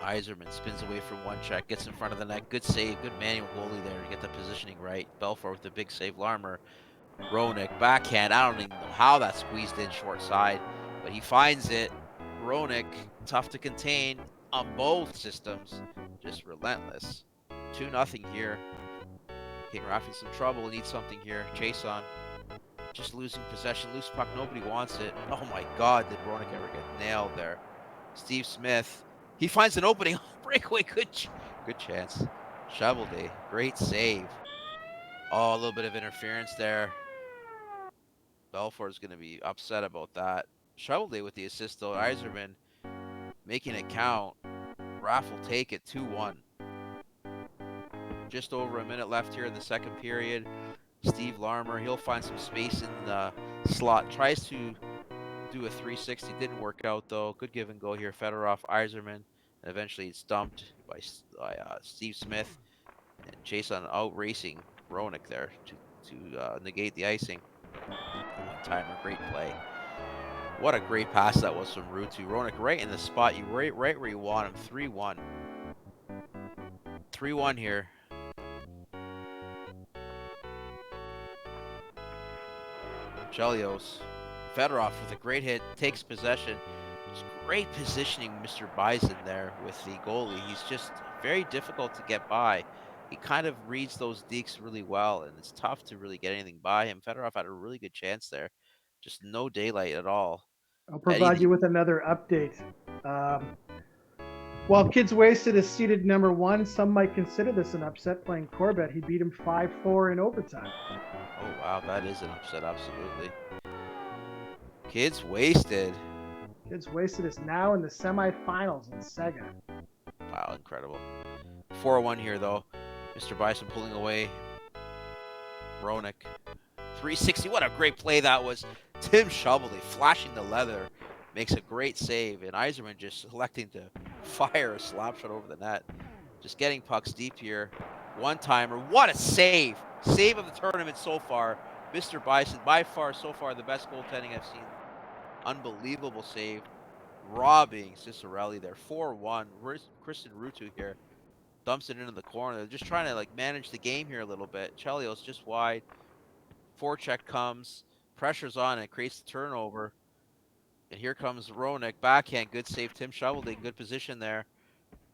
Iserman spins away from one check, gets in front of the net. Good save, good manual goalie there to get the positioning right. Belfort with the big save. Larmer, Roenick, backhand. I don't even know how that squeezed in short side, but he finds it. Roenick, tough to contain on both systems, just relentless. 2-0 here. King Ralph in some trouble, needs something here. Chase on. Just losing possession, loose puck, nobody wants it. Oh my God, did Roenick ever get nailed there? Steve Smith, he finds an opening. Breakaway, good chance. Shovelday, great save. Oh, a little bit of interference there. Belfourt's going to be upset about that. Shovelday with the assist though. Iserman making it count. Raff will take it 2-1. Just over a minute left here in the second period. Steve Larmer, he'll find some space in the slot. Tries to do a 360. Didn't work out though. Good give and go here. Fedorov, Iserman, and eventually it's dumped by Steve Smith and Jason out racing Roenick there to negate the icing. One timer, great play. What a great pass that was from Rutu. Roenick right in the spot. You right where you want him. 3-1. 3-1 here. Chelios. Fedorov with a great hit, takes possession. Just great positioning, Mr. Bison there with the goalie. He's just very difficult to get by. He kind of reads those dekes really well, and it's tough to really get anything by him. Fedorov had a really good chance there. Just no daylight at all. I'll provide you with another update. While Kids Wasted is seated number 1, some might consider this an upset playing Corbett. He beat him 5-4 in overtime. Oh, wow, that is an upset, absolutely. Kids Wasted. Kids Wasted is now in the semifinals in Sega. Wow, incredible. 4-1 here, though. Mr. Bison pulling away. Roenick. 360. What a great play that was. Tim Shovelday flashing the leather. Makes a great save. And Iserman just electing to fire a slap shot over the net. Just getting pucks deep here. One-timer. What a save. Save of the tournament so far. Mr. Bison, by far, so far, the best goaltending I've seen. Unbelievable save. Robbing Cicerelli there. 4-1. Kristen Rutu here. Dumps it into the corner. They're just trying to like manage the game here a little bit. Chelios just wide. Forecheck comes. Pressure's on and it creates the turnover. And here comes Roenick. Backhand. Good save. Tim Shovelday in good position there.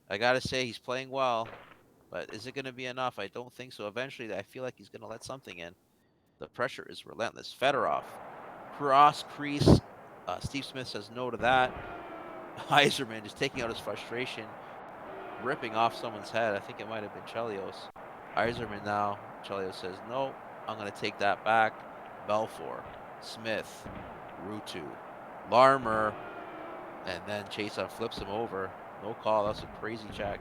I got to say, he's playing well. But is it going to be enough? I don't think so. Eventually, I feel like he's going to let something in. The pressure is relentless. Fedorov. Cross crease. Steve Smith says no to that. Iserman just taking out his frustration. Ripping off someone's head. I think it might have been Chelios. Iserman now. Chelios says, no, I'm going to take that back. Belfort, Smith, Rutu, Larmer, and then Chason flips him over. No call. That's a crazy check.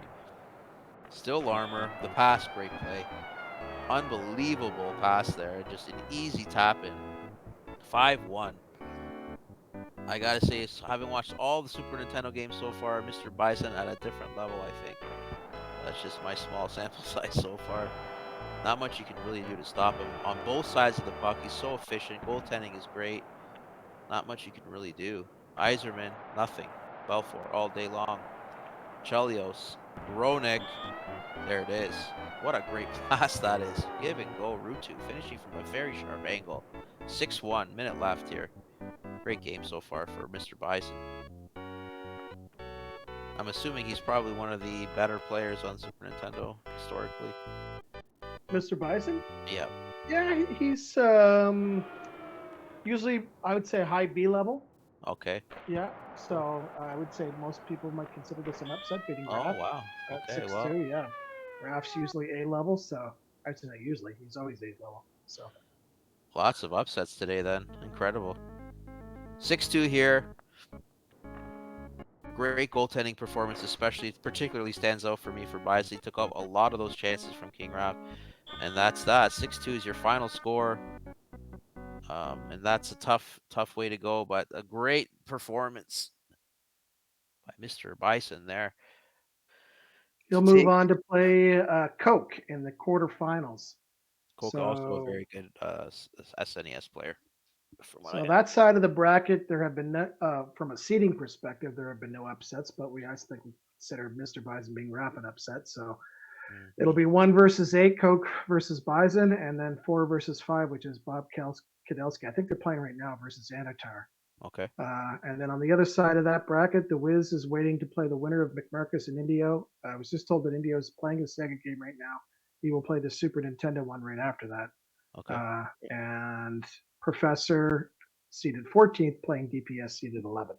Still Larmer. The pass, great play. Unbelievable pass there. Just an easy tap in. 5-1. I gotta say, having watched all the Super Nintendo games so far, Mr. Bison at a different level, I think. That's just my small sample size so far. Not much you can really do to stop him. On both sides of the puck, he's so efficient. Goaltending is great. Not much you can really do. Iserman, nothing. Belfort, all day long. Chelios, Roenick. There it is. What a great pass that is. Give and go, Rutu, finishing from a very sharp angle. 6-1, minute left here. Great game so far for Mr. Bison. I'm assuming he's probably one of the better players on Super Nintendo historically. Mr. Bison? Yeah. Yeah, he's usually, I would say, high B level. Okay. Yeah, so I would say most people might consider this an upset beating Oh, Raph wow. at Okay, 6-2, well. yeah. Raph's usually A level, so I'd say not usually. He's always A level, so. Lots of upsets today then. Incredible. 6-2 here. great goaltending performance, particularly stands out for me for Bias. He took up a lot of those chances from King Rap, and that's that. 6-2 is your final score. And that's a tough way to go, but a great performance by Mr. Bison there. He'll To move take on to play Coke in the quarterfinals. Coke, also a very good SNES player, from what I So know. that side of the bracket, there have been from a seeding perspective, there have been no upsets, but I think we consider Mr. Bison being rapid upset. So it'll be 1 versus 8, Coke versus Bison, and then 4 versus 5, which is Bob Kadelsky. I think they're playing right now versus Anatar. Okay. And then on the other side of that bracket, the Wiz is waiting to play the winner of McMarcus and Indio. I was just told that Indio is playing a Sega game right now. He will play the Super Nintendo one right after that. Okay. And Professor seated 14th playing DPS seated 11th.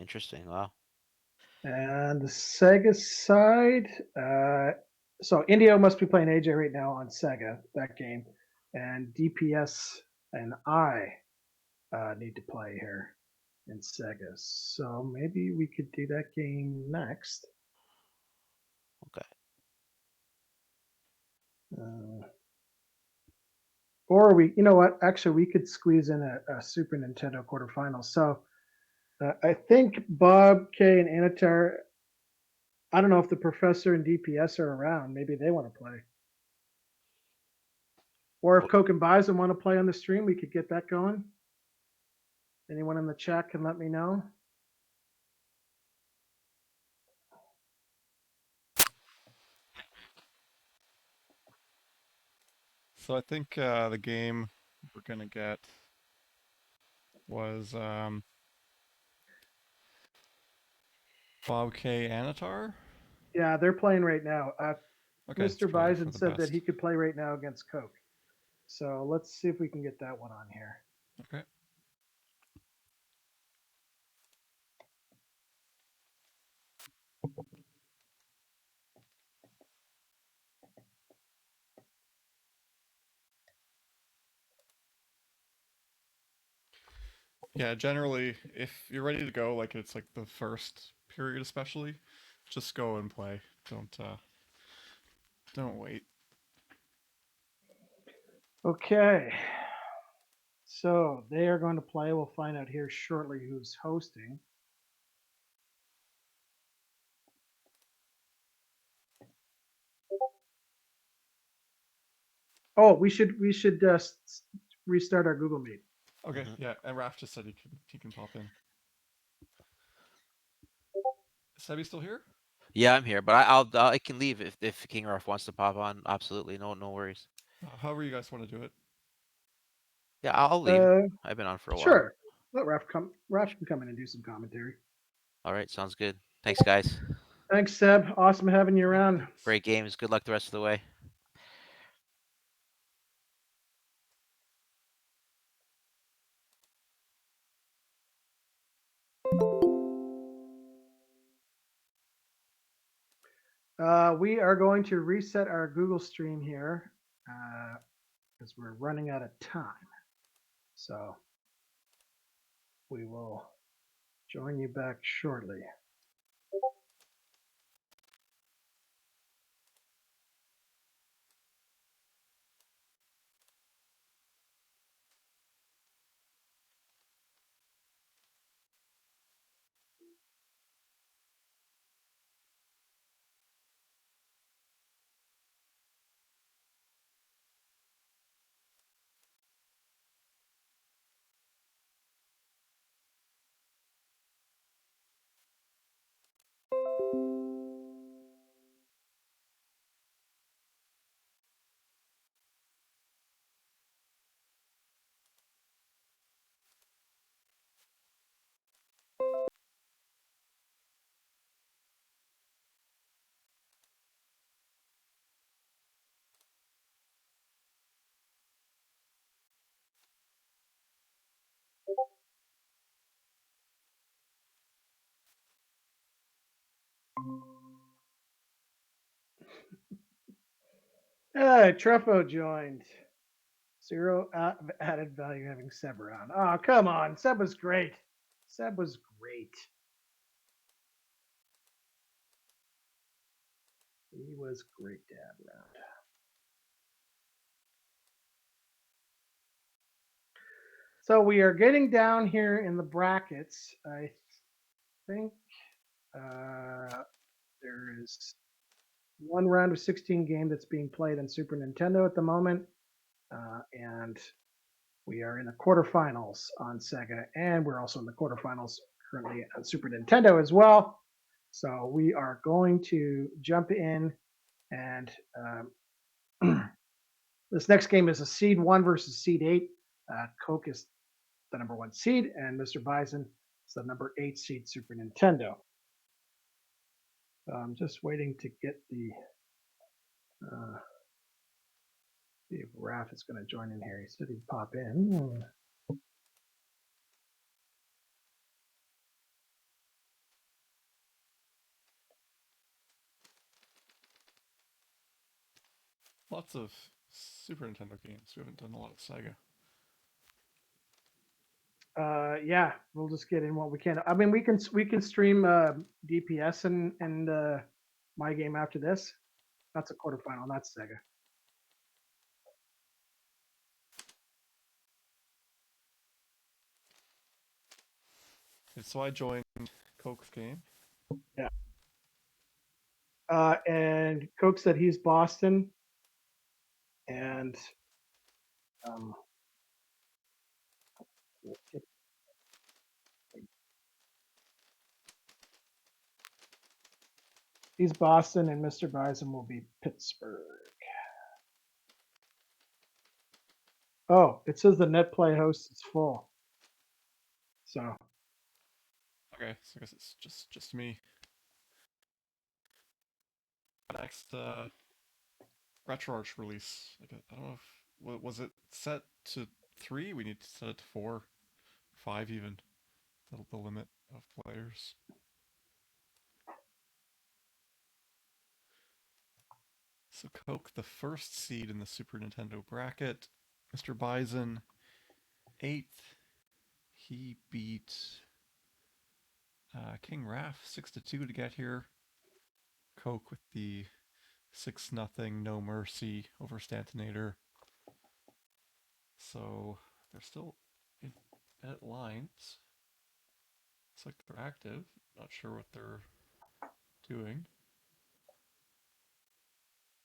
Interesting. Wow. And the Sega side, so Indio must be playing AJ right now on Sega, that game. And DPS and I need to play here in Sega. So maybe we could do that game next. Okay. Or you know what? Actually, we could squeeze in a Super Nintendo quarterfinal. So I think Bob K and Anatar. I don't know if the professor and DPS are around. Maybe they want to play. Or if Coke and Bison want to play on the stream, we could get that going. Anyone in the chat can let me know. So I think the game we're gonna get was Bob K. Anatar. Yeah, they're playing right now. Okay, it's Mr. probably Bison for the said that best. he could play right now against Coke. So let's see if we can get that one on here. Okay. Yeah, generally, if you're ready to go, like it's like the first period, especially, just go and play. Don't wait. Okay. So they are going to play. We'll find out here shortly who's hosting. Oh, we should restart our Google Meet. Okay, yeah, and Raph just said he can pop in. Is Sebby still here? Yeah, I'm here, but I can leave if King Ralph wants to pop on. Absolutely, no worries. However you guys want to do it. Yeah, I'll leave. I've been on for a while. Sure. Let Raph come. Raph can come in and do some commentary. All right, sounds good. Thanks, guys. Thanks, Seb. Awesome having you around. Thanks. Great games. Good luck the rest of the way. We are going to reset our Google stream here because we're running out of time. So we will join you back shortly. Hey, Trefo joined. 0 added value having Seb around. Oh, come on. Seb was great. Seb was great. He was great to have around. So we are getting down here in the brackets. I think there is one round of 16 game that's being played on Super Nintendo at the moment, and we are in the quarterfinals on Sega, and we're also in the quarterfinals currently on Super Nintendo as well. So we are going to jump in, and this next game is a seed 1 versus seed 8. Coke is the number 1 seed, and Mr. Bison is the number 8 seed Super Nintendo. I'm just waiting to get the see if Raph is going to join in here. He said he'd pop in. Lots of Super Nintendo games. We haven't done a lot of Sega. Yeah, we'll just get in what we can. I mean, we can stream DPS and my game after this. That's a quarterfinal, not Sega. Okay, so I joined Coke's game. Yeah. And Coke said he's Boston, and he's Boston, and Mr. Bison will be Pittsburgh. Oh, it says the net play host is full. So Okay, so I guess it's just me. Next RetroArch release. Like, I don't know if was it set to 3? We need to set it to 4, 5 even. The limit of players. So Coke, the first seed in the Super Nintendo bracket. Mr. Bison, 8th. He beat King Raph 6-2 to get here. Coke with the 6-0 no mercy over Stantinator. So they're still at lines. Looks like they're active. Not sure what they're doing.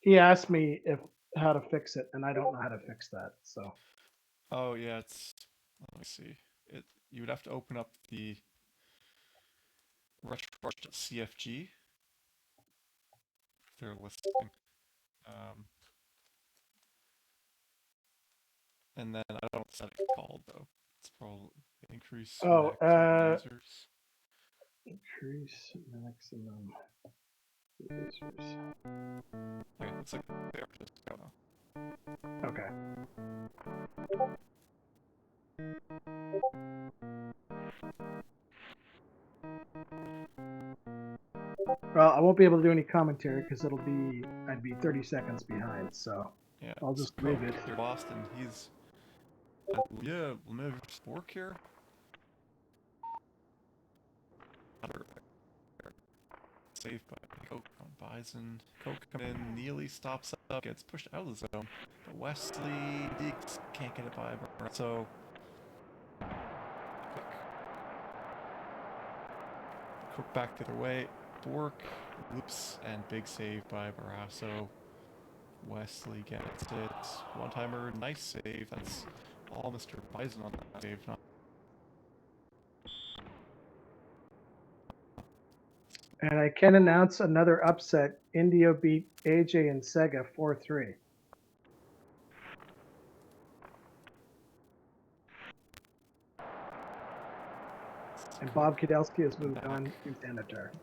he asked me how to fix it, and I don't know how to fix that. So Oh yeah, it's, let me see. You would have to open up the RetroArch.cfg. They're listing. And then I don't know what the setting called though. It's probably increase max users. Increase maximum users. Okay, looks like they are just go now. Okay. Well, I won't be able to do any commentary because I'd be 30 seconds behind. So Yeah, I'll just Coke, leave it. Boston, he's Lemieux Spork here. Saved by Coke on Bison. Coke come in, Neely stops up, gets pushed out of the zone. But Wesley Diggs can't get it by so Coke back the other way. Bork loops and big save by Barrasso. Wesley gets it. One-timer, nice save. That's all Mr. Bison on that save. And I can announce another upset. Indio beat AJ and Sega 4-3. And Bob Kudelski has moved on to Senator.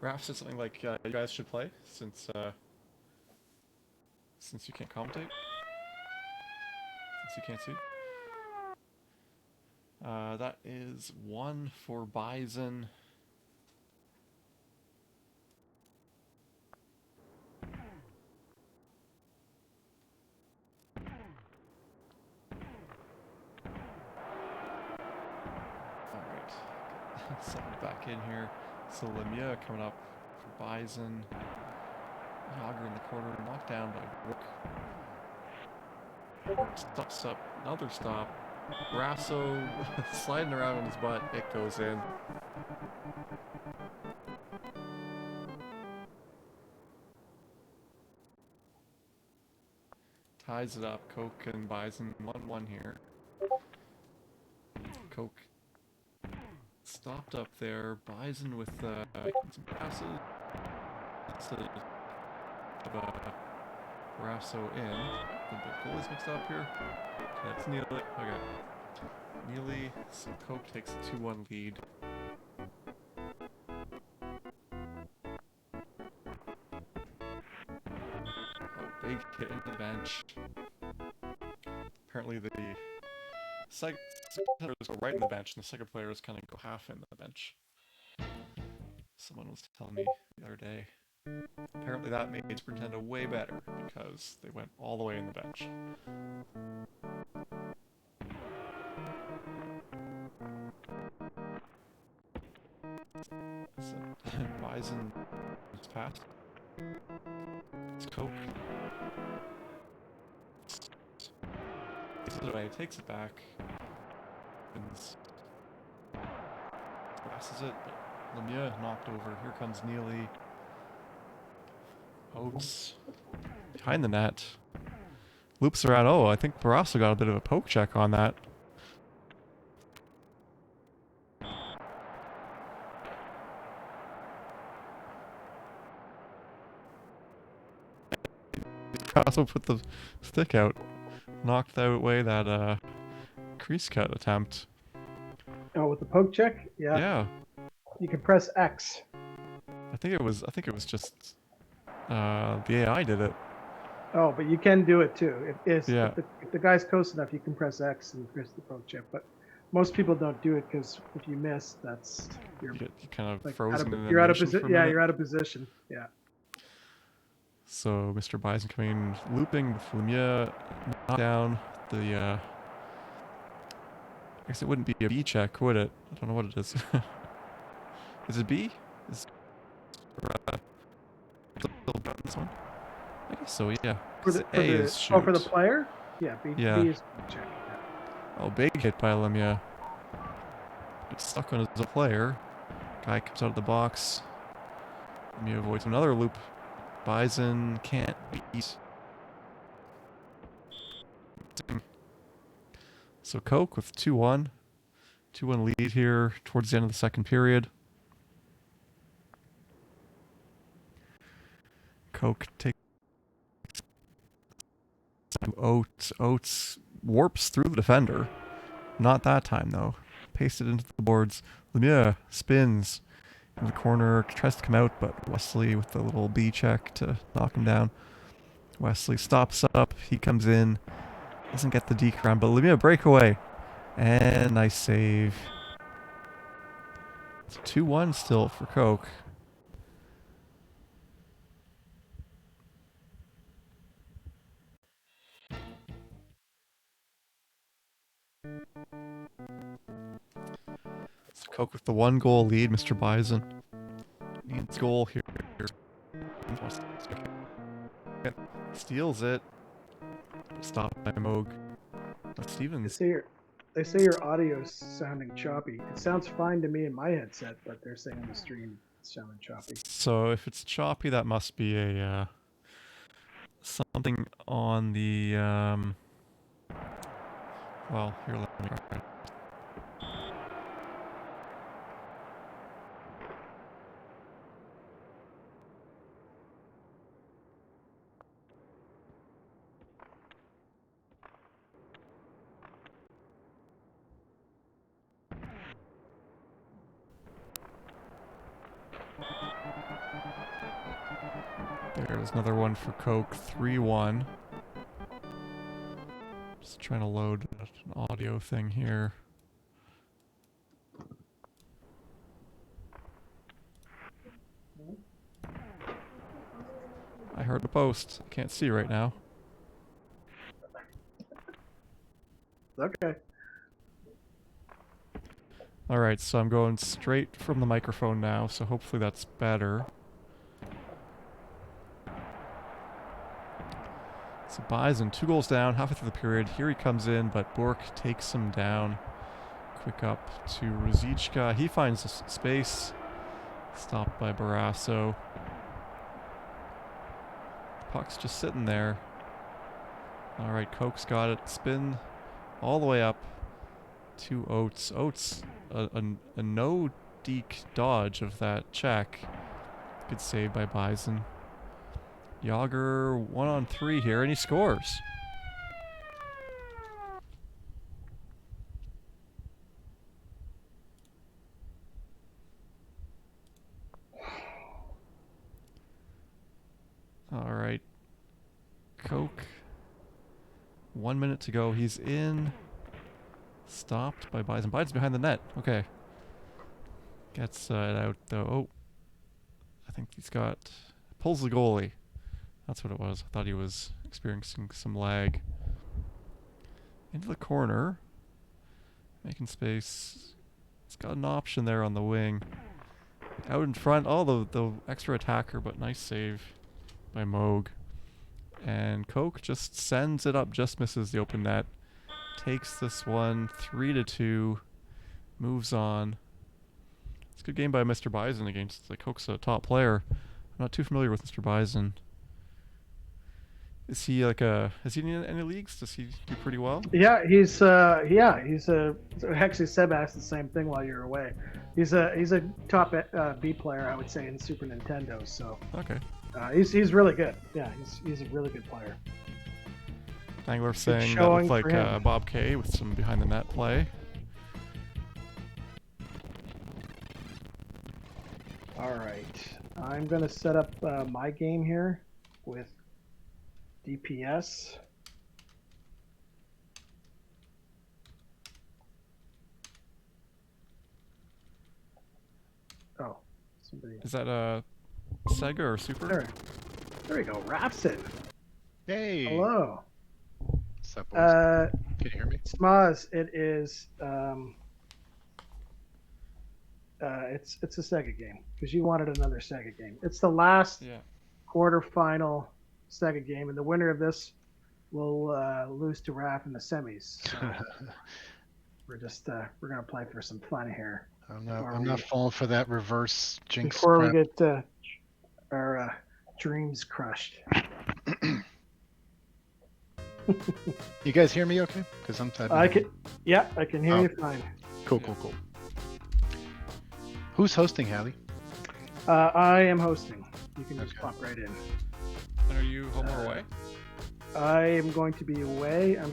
Raph said something like, you guys should play, since you can't commentate. Since you can't see. That is 1 for Bison. Something back in here. So Lemieux coming up for Bison. Yager in the corner, knocked down by Rook. Rook stops up, another stop. Brasso sliding around on his butt, it goes in. Ties it up, Coke and Bison 1-1 here. Coke stopped up there, Bison with some passes. Instead of Brasso in. The goalie's mixed up here. Okay, that's Neely. Okay. Neely, so Coke takes a 2-1 lead. Oh, big hit into the bench. Apparently the second players go right in the bench, and the second players kind of go half in the bench. Someone was telling me the other day. Apparently that made Superintendent way better, because they went all the way in the bench. So, Bison is passed. It's Coke. Takes it away, takes it back. Passes it, but Lemieux knocked over. Here comes Neely. Oates behind the net. Loops around. Oh, I think Barrasso got a bit of a poke check on that. Barrasso put the stick out. Knocked away that crease cut attempt. Oh, with the poke check? Yeah. Yeah. You can press X. I think it was just the AI did it. Oh, but you can do it too. If Yeah. if the guy's close enough, you can press X and press the poke check. But most people don't do it because if you miss, that's You kind of like frozen in you're out of animation for a position. Yeah, minute. you're out of position. Yeah. So Mr. Bison coming in, looping with Lemieux, knocked down the. I guess it wouldn't be a B check, would it? I don't know what it is. Is it B? Is this one? I guess so. Yeah. A is shoot. Oh, for the player? Yeah. B Yeah. is poke check. Yeah. Oh, big hit by Lemieux. Gets stuck on his player. Guy comes out of the box. Lemieux avoids another loop. Bison can't beat. So Coke with 2-1. 2-1 lead here towards the end of the second period. Coke takes Oates. Oates warps through the defender. Not that time though. Pasted into the boards. Lemieux spins in the corner, tries to come out, but Wesley with the little B check to knock him down. Wesley stops up. He comes in. Doesn't get the deke around, but Lemieux breakaway. And nice save. It's 2-1 still for Coke. So Coke with the 1-goal lead. Mr. Bison needs goal here. Steals it. Stopped by Moog. Stevens. They say your audio's sounding choppy. It sounds fine to me in my headset, but they're saying on the stream it's sounding choppy. So if it's choppy, that must be a something on the well, here let me. There's another one for Coke, 3-1. Just trying to load an audio thing here. I heard a post. Can't see right now. Okay. All right, so I'm going straight from the microphone now, so hopefully that's better. So Bison, 2 goals down, halfway through the period. Here he comes in, but Bork takes him down. Quick up to Ruzicka. He finds a space. Stopped by Barrasso. Puck's just sitting there. All right, Koch's got it. Spin all the way up to Oates. Oates, a no-deke dodge of that check. Good save by Bison. Yager 1-on-3 here, and he scores. All right. Koch. 1 minute to go. He's in. Stopped by Bison. Bison's behind the net. Okay. Gets it out though. Oh. I think he's got... Pulls the goalie. That's what it was. I thought he was experiencing some lag. Into the corner. Making space. It's got an option there on the wing. Out in front. Oh, the extra attacker, but nice save by Moog. And Koch just sends it up, just misses the open net. Takes this one 3-2. Moves on. It's a good game by Mr. Bison against the Koch's a top player. I'm not too familiar with Mr. Bison. Is he like is he in any leagues? Does he do pretty well? Yeah, he's actually Seb asked the same thing while you were away. He's a top B player, I would say, in Super Nintendo. So Okay. he's really good. Yeah, he's a really good player. Angler saying that showing looked for like him. Bob K with some behind the net play. All right, I'm gonna set up my game here with DPS. Oh, somebody. Is that Sega or Super? There we go. Rapson. Hey. Hello. What's up, boys? Can you hear me? Smaz, it is it's a Sega game because you wanted another Sega game. It's the last Yeah. quarterfinal Sega game, and the winner of this will lose to Raph in the semis. So we're gonna play for some fun here. I'm not falling for that reverse jinx Before crap. we get our dreams crushed. You guys hear me okay? Because I'm typing. I can hear Oh. you fine. Cool. Who's hosting, Hallie? I am hosting. You can just Okay. pop right in. And are you home or away? I am going to be away. I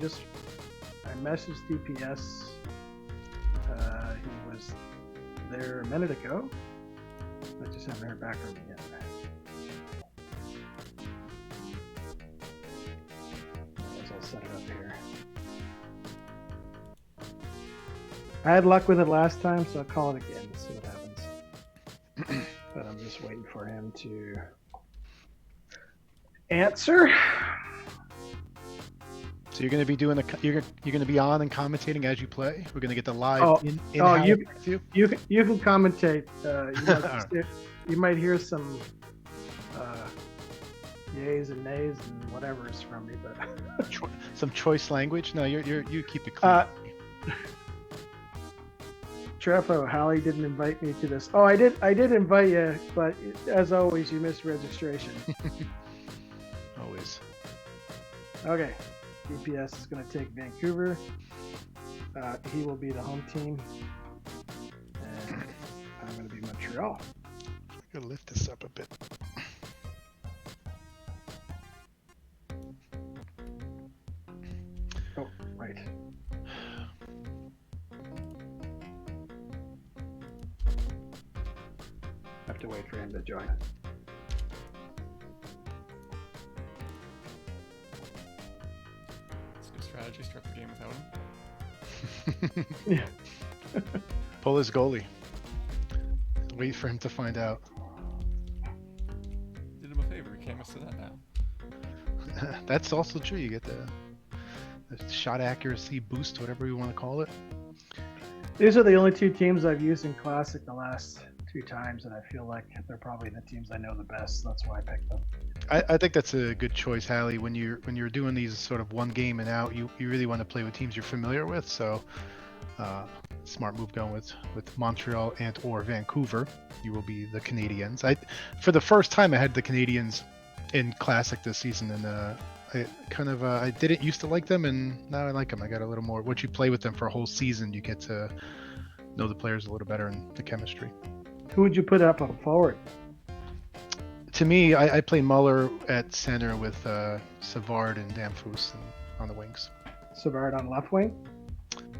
messaged DPS. He was there a minute ago. I just haven't heard back from him yet. I'll set it up here. I had luck with it last time, so I'll call it again and see what happens. But I'm just waiting for him to answer. So you're going to be doing you're going to be on and commentating as you play. We're going to get the live Oh, in oh, you- you. You can commentate. You might hear some yays and nays and whatever is from me, but Some choice language. No, you keep it clean. Trefo, Hallie didn't invite me to this. Oh, I did invite you, but as always, you missed registration. Always. Okay, DPS is going to take Vancouver. He will be the home team, and I'm going to be Montreal. I gotta lift this up a bit. Oh, right. Have to wait for him to join. It's a good strategy. Start the game without him. Yeah. Pull his goalie. Wait for him to find out. Did him a favor. He can't miss the net now. That's also true. You get the shot accuracy boost, whatever you want to call it. These are the only two teams I've used in Classic the last 2 times, and I feel like they're probably the teams I know the best. So that's why I picked them. I think that's a good choice, Hallie. When you're doing these sort of one game and out, you really want to play with teams you're familiar with. So, smart move going with Montreal and or Vancouver. You will be the Canadiens. For the first time I had the Canadiens in Classic this season, and I didn't used to like them, and now I like them. I got a little more. Once you play with them for a whole season, you get to know the players a little better and the chemistry. Who would you put up on forward? To me, I play Muller at center with Savard and Damphus on the wings. Savard on left wing?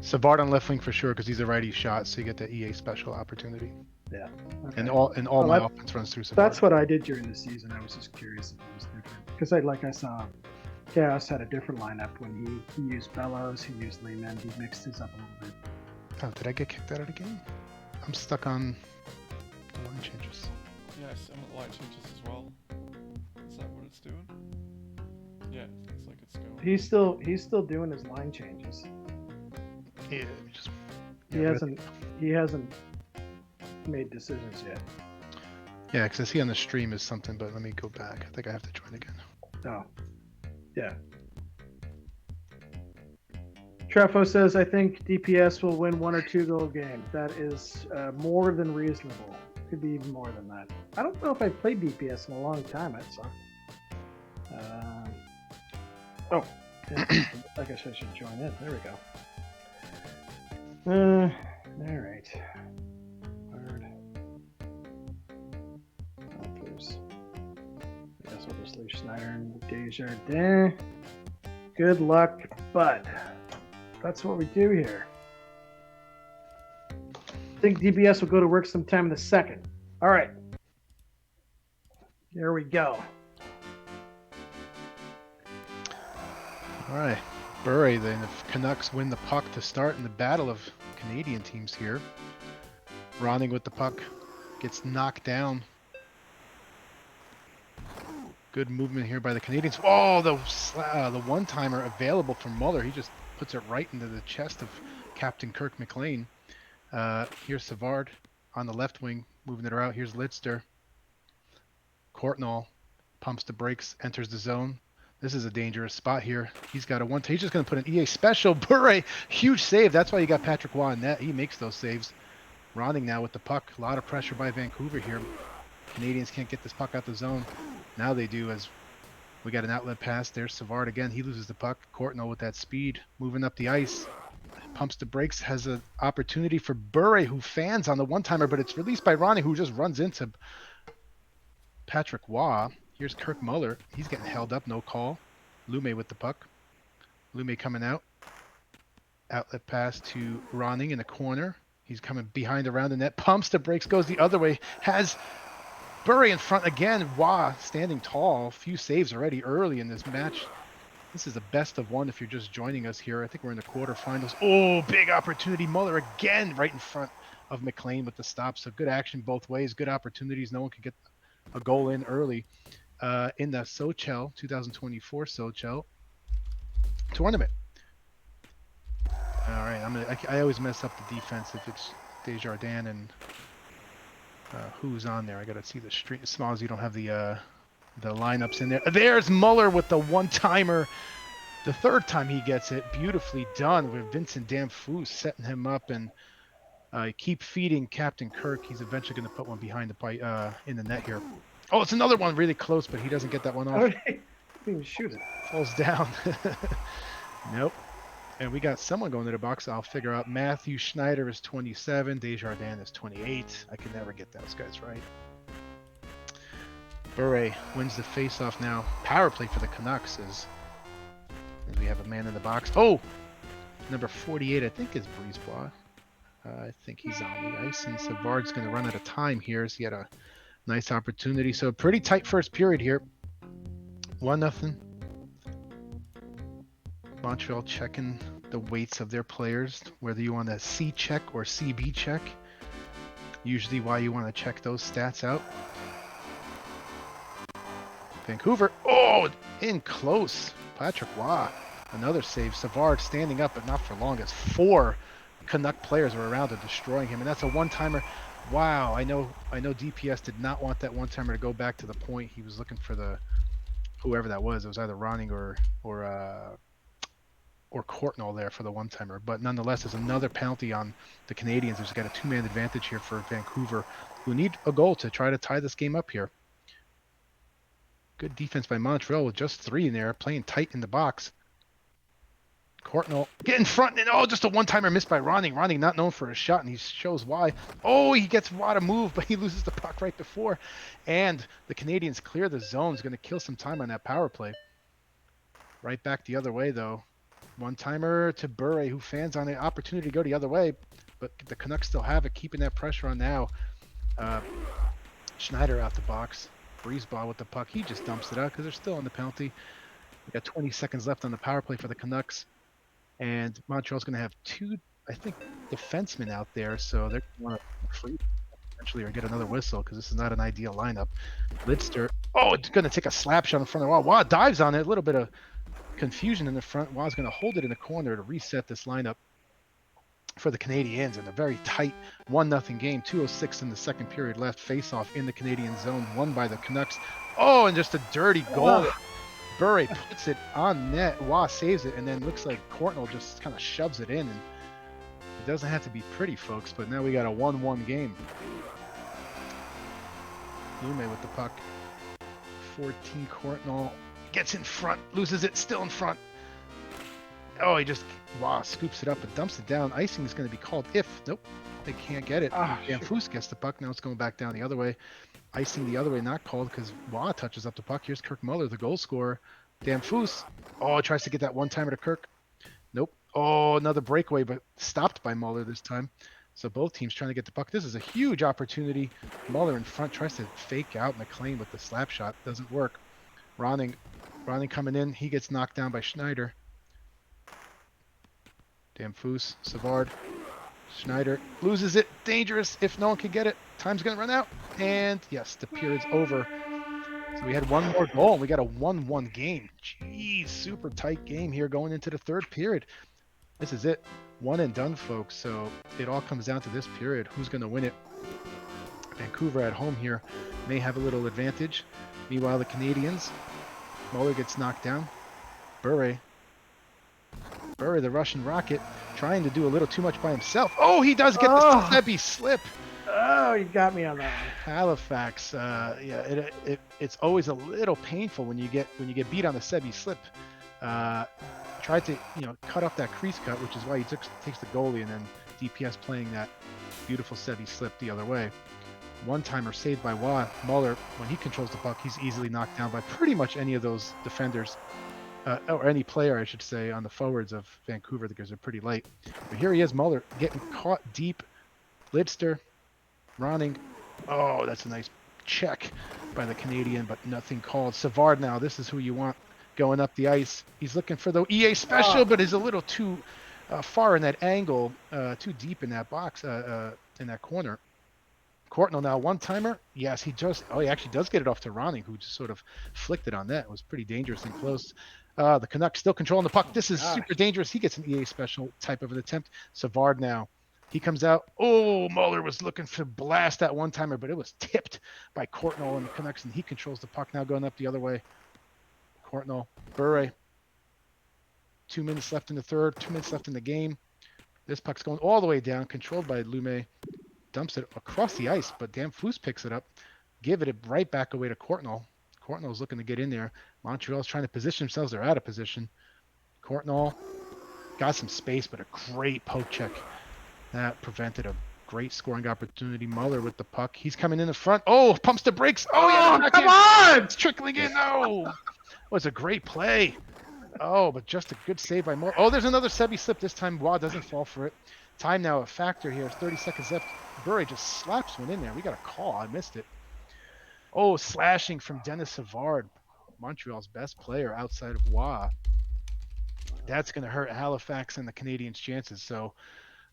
Savard on left wing for sure, because he's a righty shot, so you get the EA special opportunity. Yeah. Okay. And all my offense runs through Savard. That's what I did during the season. I was just curious if it was different. Because I saw Chaos had a different lineup when he used Bellows, he used Lemieux, he mixed his up a little bit. Oh, did I get kicked out of the game? I'm stuck on the line changes. Yes, I'm at line changes as well. Is that what it's doing? Yeah, it looks like it's going. He's still doing his line changes. Yeah, He hasn't made decisions yet. Yeah, because I see on the stream is something, but let me go back. I think I have to join again. Oh. Yeah. Trefo says, I think DPS will win 1 or 2 goal game. That is more than reasonable. Could be even more than that. I don't know if I've played DPS in a long time. I guess I should join in. There we go. All right. Word. Authors. I guess we'll just leave Schneider and Desjardins. Good luck, bud. That's what we do here. I think DBS will go to work sometime in the second. All right. Here we go. All right. Bure, then the Canucks win the puck to start in the battle of Canadian teams here. Ronning with the puck. Gets knocked down. Good movement here by the Canadians. Oh, the one-timer available from Muller. He just puts it right into the chest of Captain Kirk McLean. Here's Savard on the left wing, moving it around. Here's Lidster. Courtnall pumps the brakes, enters the zone. This is a dangerous spot here. He's got a one. He's just going to put an EA special. Bure, huge save. That's why you got Patrick Waugh in net. He makes those saves. Ronning now with the puck. A lot of pressure by Vancouver here. Canadians can't get this puck out the zone. Now they do, as we got an outlet pass. There's Savard again. He loses the puck. Courtnall with that speed, moving up the ice. Pumps the brakes, has an opportunity for Bure, who fans on the one-timer, but it's released by Ronnie, who just runs into Patrick Waugh. Here's Kirk Muller. He's getting held up, no call. Lemieux with the puck. Lemieux coming out. Outlet pass to Ronning in the corner. He's coming behind around the net. Pumps the brakes, goes the other way. Has Bure in front again. Waugh standing tall. A few saves already early in this match. This is a best of one if you're just joining us here. I think we're in the quarterfinals. Oh, big opportunity. Muller again right in front of McLean with the stop. So good action both ways. Good opportunities. No one could get a goal in early in the SoCHEL 2024 SoCHEL tournament. All right, I always mess up the defense if it's Desjardins and who's on there. I got to see the stream. As small as you don't have the lineups in there. There's Muller with the one-timer. The third time he gets it. Beautifully done with Vincent Damphus setting him up, and keep feeding Captain Kirk. He's eventually going to put one behind the pipe in the net here. Oh, it's another one really close, but he doesn't get that one off. Didn't even shoot it. Falls down. Nope. And we got someone going to the box. I'll figure out. Matthew Schneider is 27. Desjardins is 28. I can never get those guys right. Bure wins the faceoff now. Power play for the Canucks as we have a man in the box. Oh, number 48, I think, is Brisebois. I think he's on the ice, and Savard's going to run out of time here. So he had a nice opportunity. So pretty tight first period here. 1-0. Montreal checking the weights of their players, whether you want a C check or CB check. Usually why you want to check those stats out. Vancouver, oh, in close. Patrick Waugh, another save. Savard standing up, but not for long. It's 4 Canuck players were around and destroying him, and that's a one-timer. Wow, I know DPS did not want that one-timer to go back to the point. He was looking for the whoever that was. It was either Ronning or Courtnall there for the one-timer. But nonetheless, there's another penalty on the Canadians. There's got a two-man advantage here for Vancouver, who need a goal to try to tie this game up here. Good defense by Montreal with just 3 in there, playing tight in the box. Courtnall get in front, and just a one-timer missed by Ronning. Ronning not known for his shot, and he shows why. He gets Watt to move, but he loses the puck right before. And the Canadians clear the zone. Is going to kill some time on that power play. Right back the other way, though. One-timer to Bure, who fans on the opportunity to go the other way, but the Canucks still have it, keeping that pressure on now. Schneider out the box. Breezeball with the puck. He just dumps it out because they're still on the penalty. We got 20 seconds left on the power play for the Canucks. And Montreal's going to have 2, I think, defensemen out there, so they're going to free eventually or get another whistle because this is not an ideal lineup. Lidster, it's going to take a slap shot in front of Wah. Wah dives on it. A little bit of confusion in the front. Wah's going to hold it in the corner to reset this lineup for the Canadiens in a very tight 1-0 game. 2:06 in the second period left. Face-off in the Canadian zone, won by the Canucks. And just a dirty goal. Bure puts it on net. Wah saves it, and then looks like Courtnall just kind of shoves it in. And it doesn't have to be pretty, folks, but now we got a 1-1 game. Lemieux with the puck. 14 Courtnall gets in front, loses it, still in front. Wah scoops it up and dumps it down. Icing is going to be called nope, they can't get it. Foos gets the puck. Now it's going back down the other way. Icing the other way, not called because Wah touches up the puck. Here's Kirk Muller, the goal scorer. Foos. Tries to get that one-timer to Kirk. Nope. Another breakaway, but stopped by Muller this time. So both teams trying to get the puck. This is a huge opportunity. Muller in front tries to fake out McLean with the slap shot. Doesn't work. Ronning coming in. He gets knocked down by Schneider. Foos. Savard. Schneider loses it. Dangerous if no one can get it. Time's going to run out. And yes, the period's over. So we had one more goal. We got a 1-1 game. Jeez, super tight game here going into the third period. This is it. One and done, folks. So it all comes down to this period. Who's going to win it? Vancouver at home here may have a little advantage. Meanwhile, the Canadians, Muller gets knocked down. Bure, the Russian Rocket, trying to do a little too much by himself. He does get the Sebi slip. You got me on that one. Halifax, it's always a little painful when you get beat on the Sebi slip. Tried to cut off that crease cut, which is why he takes the goalie, and then DPS playing that beautiful Sebi slip the other way. One-timer saved by Wah. Muller, when he controls the puck, he's easily knocked down by pretty much any of those defenders. Or any player, I should say, on the forwards of Vancouver because they're pretty light. But here he is, Muller, getting caught deep. Lidster, Ronning. That's a nice check by the Canadian, but nothing called. Savard now, this is who you want going up the ice. He's looking for the EA special, but is a little too far in that angle, too deep in that box, in that corner. Courtnall now, one-timer. Yes, he actually does get it off to Ronning, who just sort of flicked it on net. It was pretty dangerous and close. The Canucks still controlling the puck. This is super dangerous. He gets an EA special type of an attempt. Savard now. He comes out. Muller was looking to blast that one-timer, but it was tipped by Courtnall and the Canucks, and he controls the puck now going up the other way. Courtnall. Bure. 2 minutes left in the third. 2 minutes left in the game. This puck's going all the way down, controlled by Lemieux. Dumps it across the ice, but Foos picks it up. Give it right back away to Courtnall. Courtnall's looking to get in there. Montreal's trying to position themselves. They're out of position. Courtnall got some space, but a great poke check. That prevented a great scoring opportunity. Muller with the puck. He's coming in the front. Pumps the brakes. Come on! It's trickling in. Was a great play. But just a good save by Muller. There's another Sebi slip. This time Wah doesn't fall for it. Time now a factor here. 30 seconds left. Bure just slaps one in there. We got a call. I missed it. Slashing from Dennis Savard, Montreal's best player outside of Wah. That's going to hurt Halifax and the Canadiens' chances. So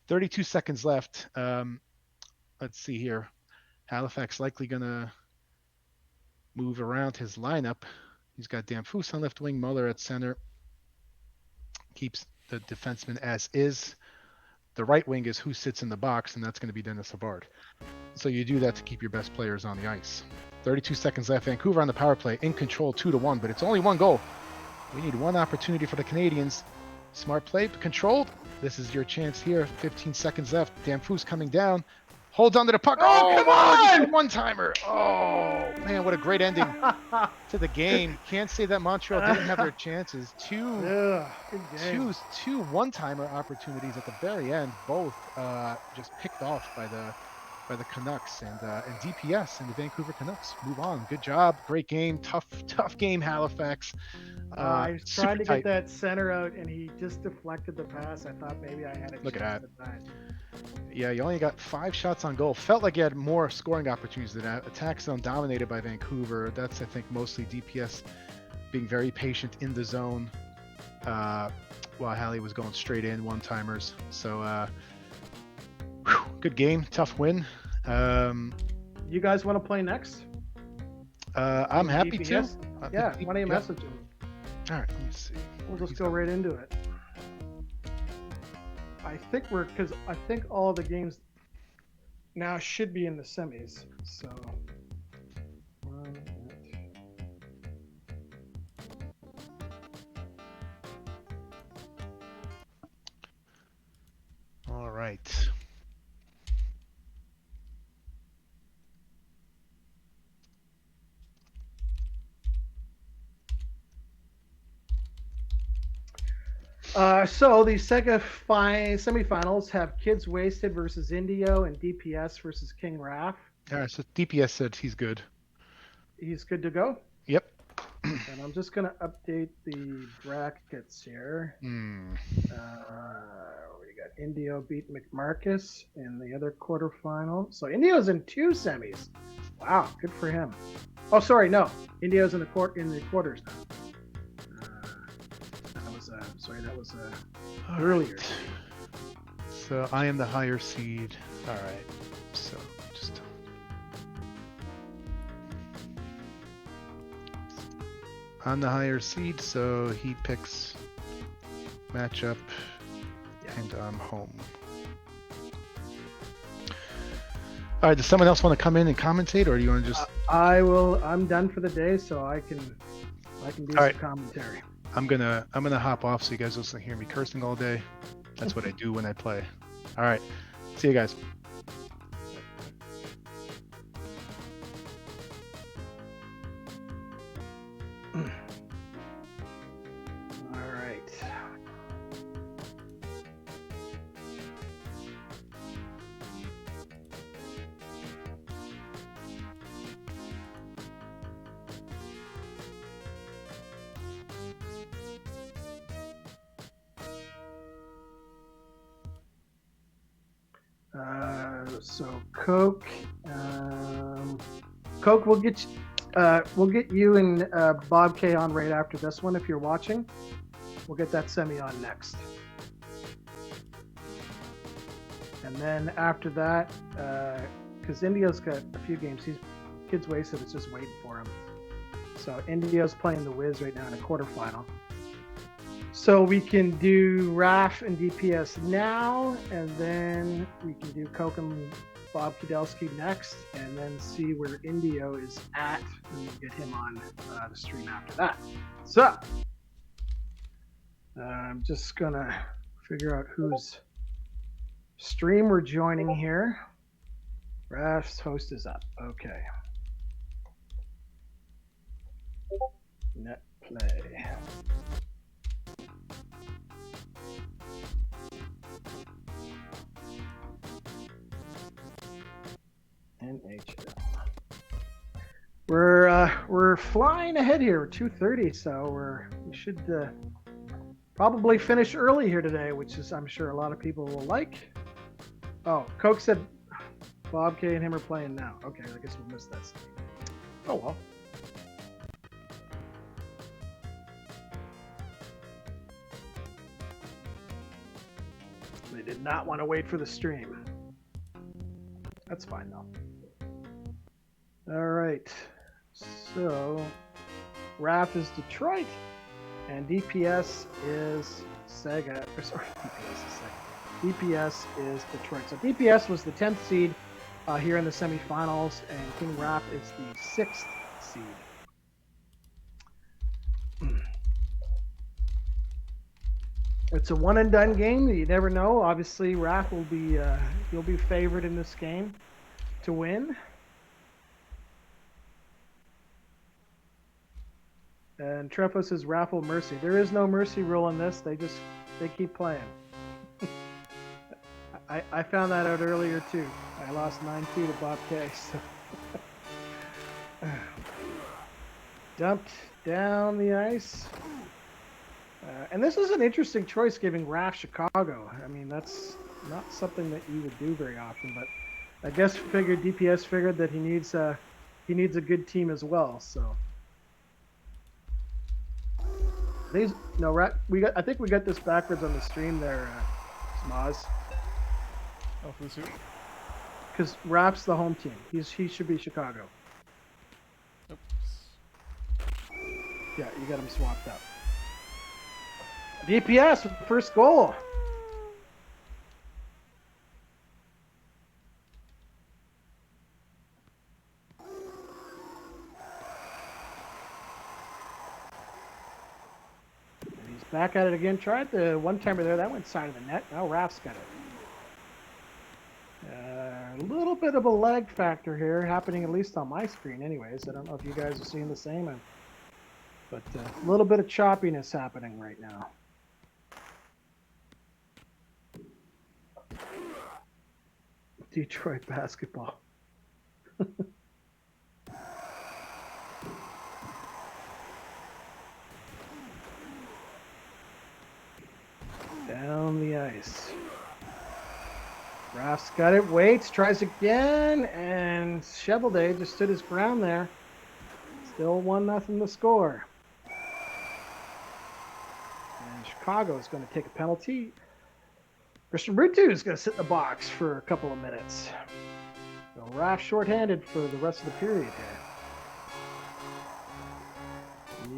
32 seconds left. Let's see here. Halifax likely going to move around his lineup. He's got Foos on left wing, Muller at center. Keeps the defenseman as is. The right wing is who sits in the box, and that's going to be Dennis Savard. So you do that to keep your best players on the ice. 32 seconds left. Vancouver on the power play, in control 2-1, but it's only one goal. We need one opportunity for the Canadians. Smart play, controlled. This is your chance here. 15 seconds left. Danfus coming down. Holds onto the puck. Oh, come on! One-timer. Oh, man, what a great ending to the game. Can't say that Montreal didn't have their chances. Ugh, good game. Two one-timer opportunities at the very end, both just picked off by the Canucks, and DPS and the Vancouver Canucks move on. Good job, great game, tough game, Halifax. I was trying to super get that center out, and he just deflected the pass. I thought maybe I had a Look at chance that. at that. Yeah, you only got 5 shots on goal. Felt like you had more scoring opportunities than that. Attack zone dominated by Vancouver. That's, I think, mostly DPS being very patient in the zone, while Hallie was going straight in one-timers. So, good game, tough win. You guys want to play next? I'm happy to. DPS? Yeah, why don't you yeah. message him? All right, let me see. We'll just go right into it. I think all the games now should be in the semis. So. All right. So the SEGA semifinals have Kids Wasted versus Indio and DPS versus King Raph. All right, so DPS said he's good. He's good to go. Yep. And I'm just gonna update the brackets here. We got Indio beat McMarcus in the other quarterfinal. So Indio's in 2 semis. Wow, good for him. Oh, sorry, no. Indio's in the quarters now. That was earlier. Right. So I am the higher seed. All right. So just I'm the higher seed, so he picks matchup, and I'm home. All right. Does someone else want to come in and commentate, or do you want to just? I will. I'm done for the day, so I can do some right. commentary. I'm gonna hop off so you guys don't hear me cursing all day. That's what I do when I play. All right. See you guys. All right. So Coke, we'll get you and Bob K on right after this one if you're watching. We'll get that semi on next, and then after that, because Indio's got a few games, Kids Wasted is just waiting for him. So Indio's playing the Wiz right now in a quarterfinal. So we can do RAF and DPS now, and then we can do Coke and Bob Kudelski next, and then see where Indio is at, and we'll get him on the stream after that. So I'm just gonna figure out whose stream we're joining here. RAF's host is up. Okay. Net play. NHL. We're flying ahead here. 2:30, so we should probably finish early here today, which is I'm sure a lot of people will like. Oh, Coke said Bob K and him are playing now. Okay, I guess we'll miss that. Oh well. They did not want to wait for the stream. That's fine though. All right, so RAF is Detroit, and DPS is Sega. Or sorry, DPS is Sega. DPS is Detroit. So DPS was the 10th seed here in the semifinals, and King Raph is the 6th seed. It's a one and done game. You never know. Obviously, Raph will be he'll be favored in this game to win. And Trefo says Raffle Mercy. There is no mercy rule in this. They keep playing. I found that out earlier too. I lost 9-2 to Bob K. So. Dumped down the ice. And this is an interesting choice, giving Raph Chicago. I mean, that's not something that you would do very often, but I guess DPS figured that he needs a good team as well. So I think we got this backwards on the stream there, Smaz. Oh, for the suit? Because Raph's the home team. He should be Chicago. Oops. Yeah, you got him swapped up. DPS with the first goal. And he's back at it again. Tried the one-timer there. That went side of the net. Now Raph's got it. A little bit of a lag factor here happening, at least on my screen anyways. I don't know if you guys are seeing the same, but a little bit of choppiness happening right now. Detroit basketball. Down the ice. Raph's got it, waits, tries again, and Chevelday just stood his ground there. Still 1-0 to score. And Chicago is going to take a penalty. Christian Brutu is going to sit in the box for a couple of minutes. So Raph shorthanded for the rest of the period here.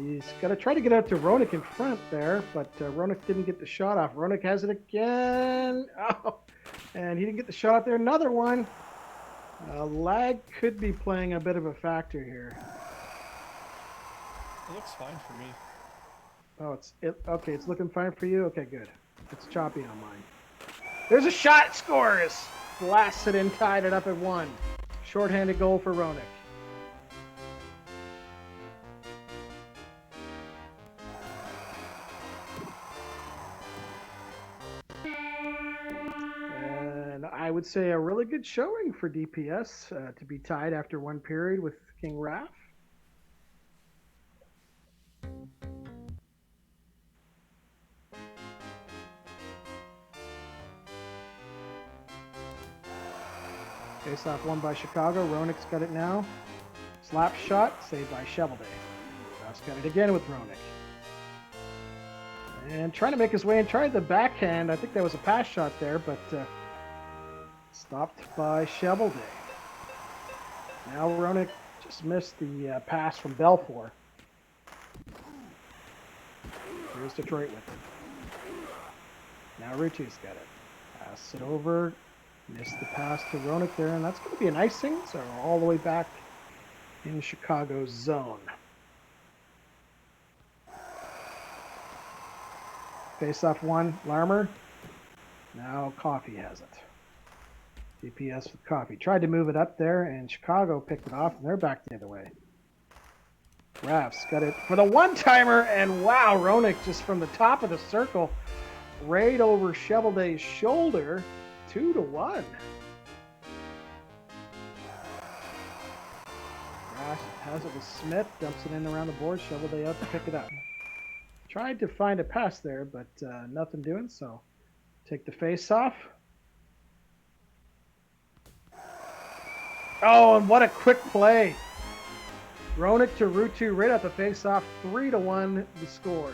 He's got to try to get out to Roenick in front there, but Roenick didn't get the shot off. Roenick has it again. Oh, and he didn't get the shot off there. Another one. Lag could be playing a bit of a factor here. It looks fine for me. Oh, okay. It's looking fine for you. Okay, good. It's choppy on mine. There's a shot. Scores. Blasted and tied it up at 1. Shorthanded goal for Roenick. And I would say a really good showing for DPS to be tied after one period with King Raph. Face off won by Chicago. Roenick's got it now. Slap shot, saved by Chevelday. Ross got it again with Roenick. And trying to make his way and tried the backhand. I think that was a pass shot there, but stopped by Chevelday. Now Roenick just missed the pass from Belfour. Here's Detroit with it. Now Rutu's got it. Pass it over. Missed the pass to Roenick there, and that's going to be an icing, so we're all the way back in Chicago's zone. Face-off one, Larmer. Now Coffey has it. DPS with Coffey. Tried to move it up there, and Chicago picked it off, and they're back the other way. Raph's got it for the one-timer, and wow, Roenick just from the top of the circle, right over Chevelday's shoulder. 2-1. Rash has it with Smith, dumps it in around the board, Chevelday up to pick it up. Tried to find a pass there, but nothing doing, so take the face off. Oh, and what a quick play. Roenick to Rutu right at the face off, 3-1 the score.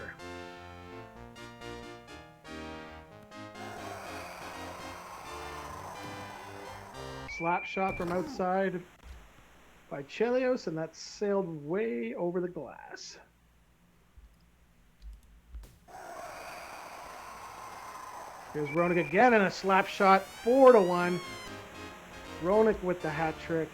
Slap shot from outside by Chelios, and that sailed way over the glass. Here's Roenick again and a slap shot, 4-1. Roenick with the hat trick.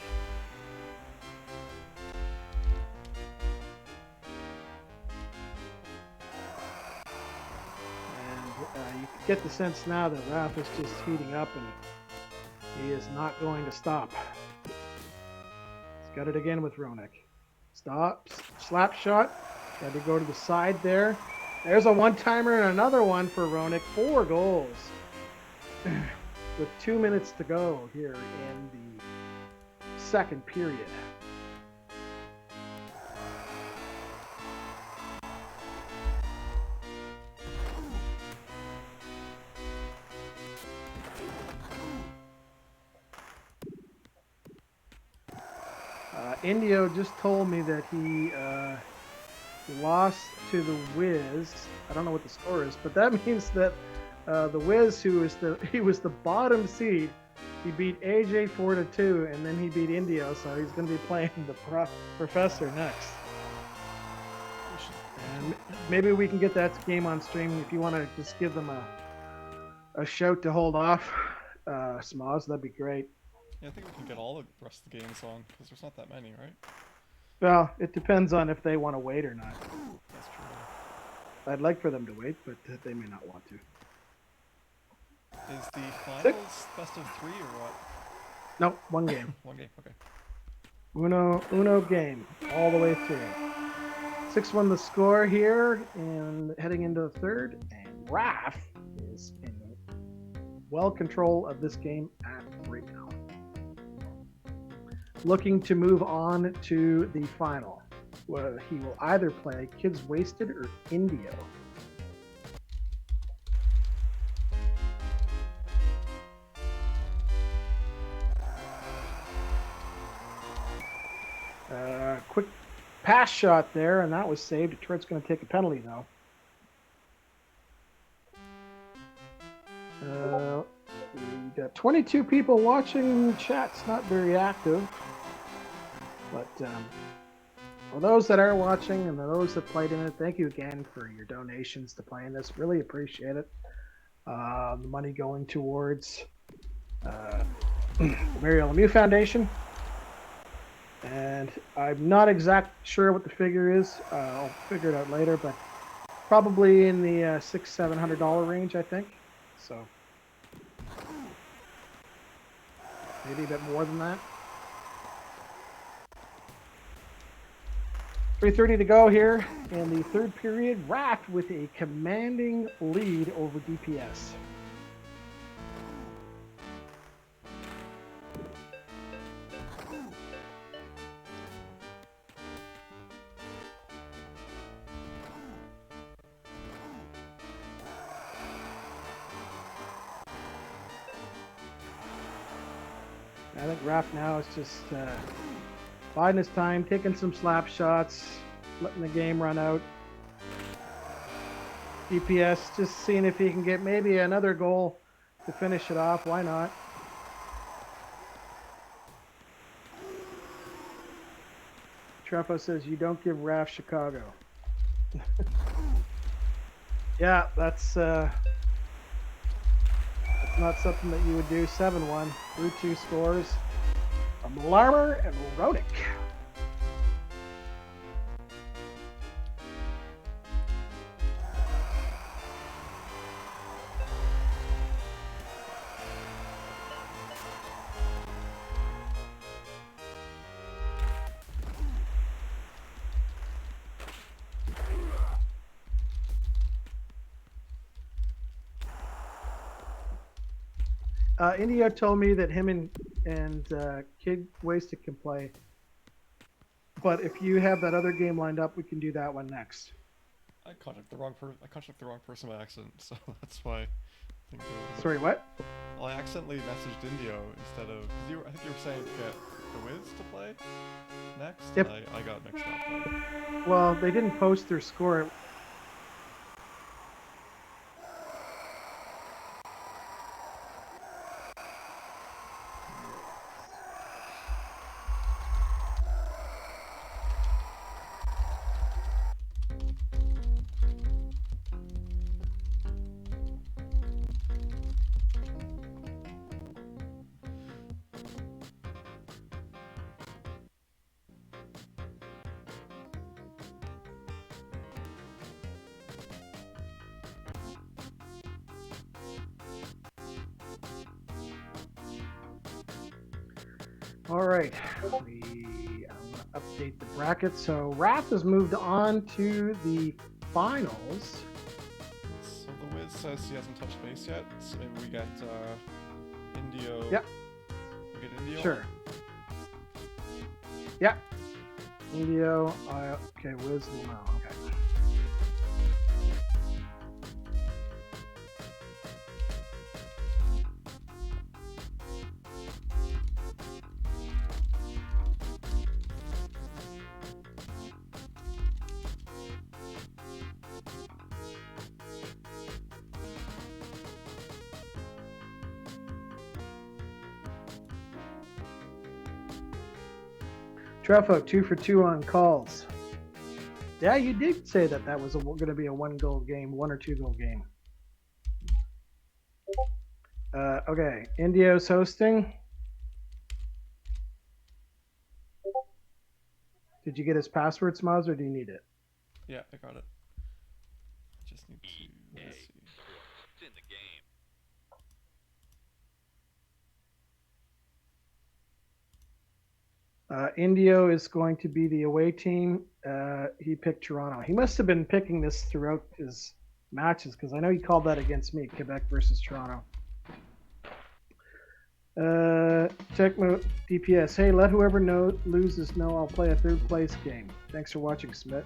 And you get the sense now that Raf is just heating up and he is not going to stop. He's got it again with Roenick. Stops, slap shot. Tried to go to the side there. There's a one-timer and another one for Roenick. 4 goals. With 2 minutes to go here in the second period. Indio just told me that he lost to the Wiz. I don't know what the score is, but that means that the Wiz, he was the bottom seed. He beat AJ 4-2, and then he beat Indio, so he's going to be playing the Professor next. And maybe we can get that game on stream if you want to just give them a shout to hold off, Smoz. That'd be great. Yeah, I think we can get all the rest of the games on, because there's not that many, right? Well, it depends on if they want to wait or not. That's true. I'd like for them to wait, but they may not want to. Is the finals best of 3 or what? No, one game. One game, okay. Uno game, all the way through. 6-1 the score here, and heading into the third, and Raf is in well control of this game right now. Looking to move on to the final, where he will either play Kids Wasted or Indio. Quick pass shot there, and that was saved. Detroit's going to take a penalty, though. We got 22 people watching. Chat's not very active. But for those that are watching and those that played in it, thank you again for your donations to playing this. Really appreciate it. The money going towards Mario Lemieux Foundation. And I'm not exactly sure what the figure is. I'll figure it out later, but probably in the $600-700 range, I think. So maybe a bit more than that. 3:30 to go here in the third period. Raf with a commanding lead over DPS. I think Raf now is just biding his time, taking some slap shots, letting the game run out. DPS just seeing if he can get maybe another goal to finish it off. Why not? Trumpo says you don't give Raf Chicago. Yeah, that's not something that you would do. 7-1 through 2 scores from Larmer and Roenick. Indio told me that him and Kid Wasted can play. But if you have that other game lined up, we can do that one next. I contacted the wrong person by accident, so that's why. I think Sorry, what? Well, I accidentally messaged Indio instead of. I think you were saying get the Wiz to play next. Yep. And I got mixed up. Well, they didn't post their score. All right. I'm going to update the bracket. So Wrath has moved on to the finals. So the Wiz says he hasn't touched base yet. So maybe we get Indio. Yep. We get Indio. Sure. Yep. Indio. Okay, Wiz now. Okay. Trefo, 2 for 2 on calls. Yeah, you did say that was going to be a 1-goal game, 1 or 2-goal game. Okay, Indio's hosting. Did you get his password, Smoz, or do you need it? Yeah, I got it. Just need to. Let's see. In the game. Indio is going to be the away team. He picked Toronto. He must have been picking this throughout his matches because I know he called that against me, Quebec versus Toronto. Tecmo DPS. Hey, let whoever loses know I'll play a third place game. Thanks for watching, Smith.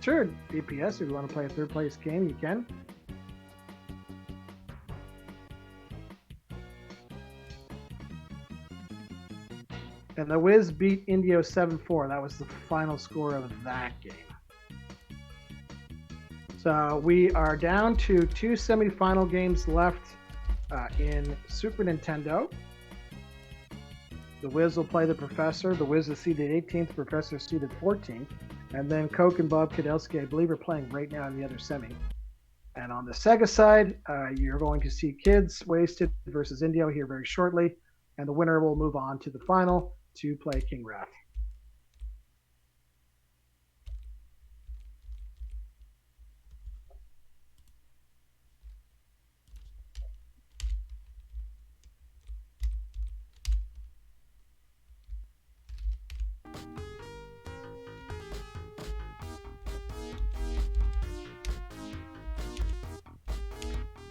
Sure, DPS, if you want to play a third place game, you can. And the Wiz beat Indio 7-4. That was the final score of that game. So we are down to 2 semifinal games left in Super Nintendo. The Wiz will play the Professor. The Wiz is seeded 18th, Professor is seeded 14th. And then Coke and Bob Kadelsky, I believe, are playing right now in the other semi. And on the Sega side, you're going to see Kids Wasted versus Indio here very shortly. And the winner will move on to the final to play King Wrath.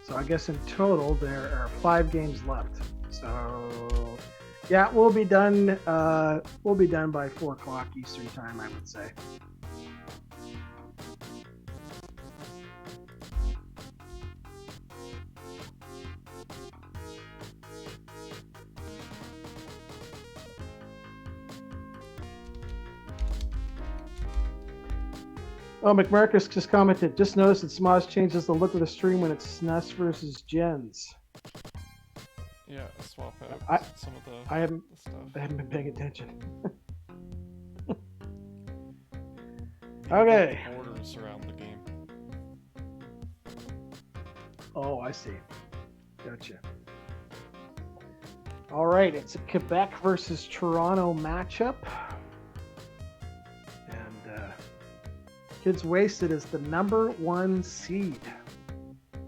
So I guess in total there are 5 games left. So yeah, we'll be done. We'll be done by 4 o'clock Eastern time, I would say. Oh, McMarcus just commented. Just noticed that Smosh changes the look of the stream when it's SNES versus Gens. Yeah, swap out some of the stuff. I haven't been paying attention. You Okay. get the borders around the game. Oh, I see. Gotcha. All right, it's a Quebec versus Toronto matchup. And Kids Wasted is the #1 seed.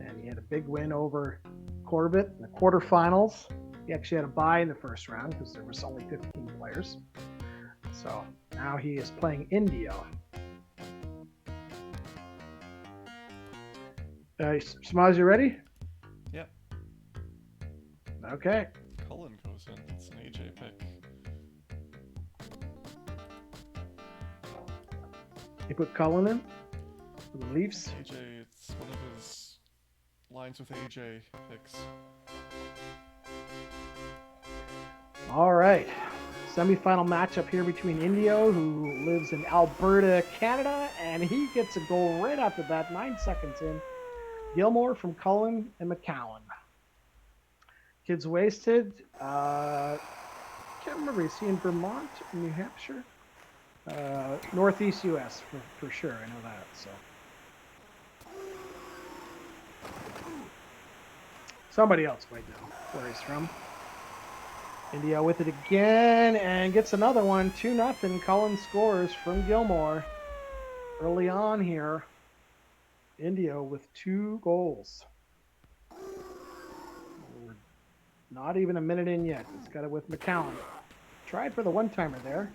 And he had a big win over Corbett in the quarterfinals. He actually had a bye in the first round because there was only 15 players. So now he is playing Indio. Smaz, you ready? Yep. Okay. Cullen goes in. It's an AJ pick. You put Cullen in for the Leafs. AJ, it's one of his lines with AJ picks. All right. Semi-final matchup here between Indio, who lives in Alberta, Canada, and he gets a goal right after that, 9 seconds in. Gilmore from Cullen and McCowan. Kids Wasted. Can't remember. Is he in Vermont, New Hampshire? Northeast U.S. for sure. I know that. So somebody else might know where he's from. Indio with it again and gets another one. 2-0. Cullen scores from Gilmore early on here. Indio with 2 goals. We're not even a minute in yet. It's got it with McCowan. tried for the one-timer there.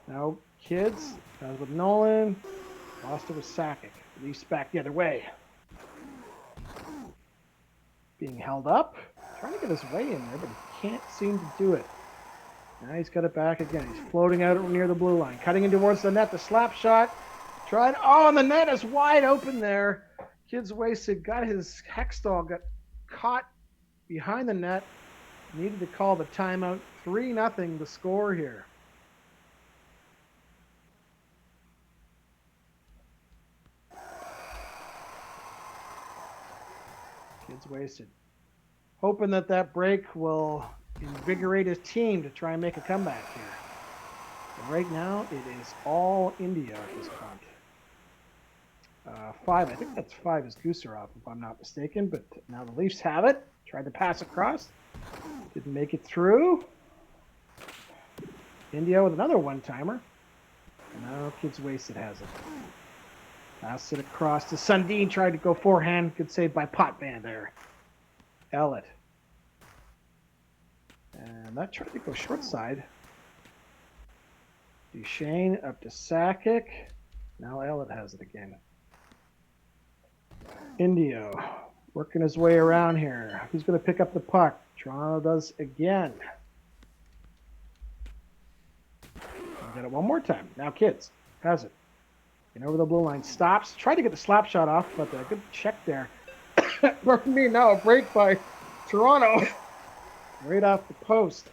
Now, Kids, with Nolan, lost it with Sakic. Leafs back the other way. Being held up, trying to get his way in there, but he can't seem to do it. Now he's got it back again. He's floating out near the blue line, cutting in towards the net. The slap shot, tried. Oh, and the net is wide open there. Kids wasted, got his Hextall, got caught behind the net. Needed to call the timeout. 3-0 the score here. Kids wasted. Hoping that break will invigorate his team to try and make a comeback here. But right now, it is all India at this point. 5, I think that's 5 is Gusarov, if I'm not mistaken. But now the Leafs have it. Tried to pass across. Didn't make it through. India with another one-timer. And now Kids Wasted has it. Pass it across to Sundin. Tried to go forehand. Good save by Potvin there. Ellett. And that tried to go short side. Duchesne up to Sakic. Now Ellett has it again. Indio working his way around here. Who's going to pick up the puck? Toronto does again. I'll get it one more time. Now Kids has it. And over the blue line. Stops. Tried to get the slap shot off, but a good check there. For me now, a break by Toronto. Right off the post.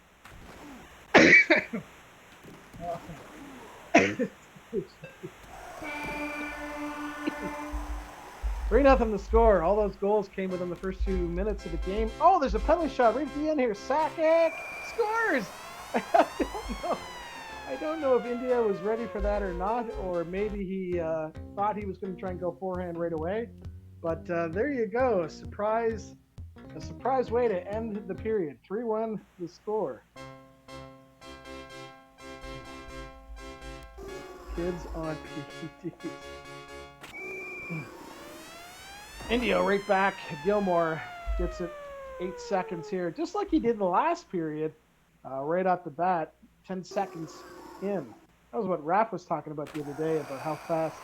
3-0 the score. All those goals came within the first 2 minutes of the game. Oh, there's a penalty shot right at the end here. Sakic scores! I don't know if India was ready for that or not, or maybe he thought he was going to try and go forehand right away. But there you go, a surprise way to end the period. 3-1 the score. Kids on PEDs. Indio right back. Gilmore gets it 8 seconds here, just like he did in the last period, right off the bat, 10 seconds in. That was what Raph was talking about the other day, about how fast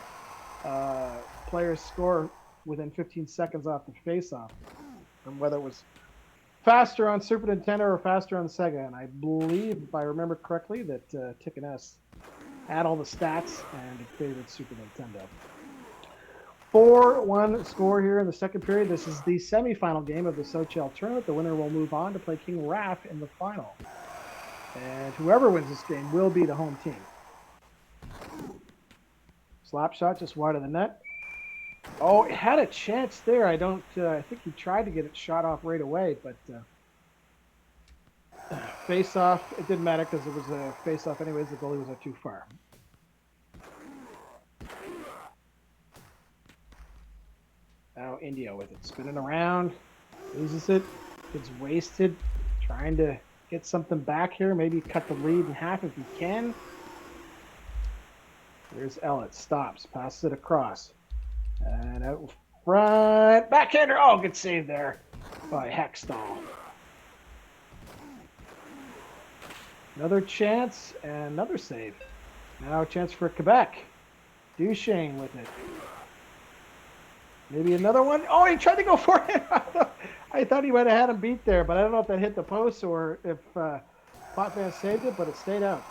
players score within 15 seconds off the face-off, and whether it was faster on Super Nintendo or faster on Sega. And I believe, if I remember correctly, that Tick and S had all the stats and it favored Super Nintendo. 4-1 score here in the second period. This is the semifinal game of the SoCHEL tournament. The winner will move on to play King Raph in the final. And whoever wins this game will be the home team. Slap shot just wide of the net. Oh, it had a chance there. I think he tried to get it shot off right away, but face off, it didn't matter because it was a face off anyways. The goalie was too far. Now India with it, spinning around, loses it, gets wasted, trying to get something back here, maybe cut the lead in half if he can. There's Ellett, stops, passes it across, and out front, backhander, oh, good save there by Hextall. Another chance, and another save. Now a chance for Quebec. Duchesne with it. Maybe another one. Oh, he tried to go for it. I thought he might have had him beat there, but I don't know if that hit the post or if Potvin saved it, but it stayed out.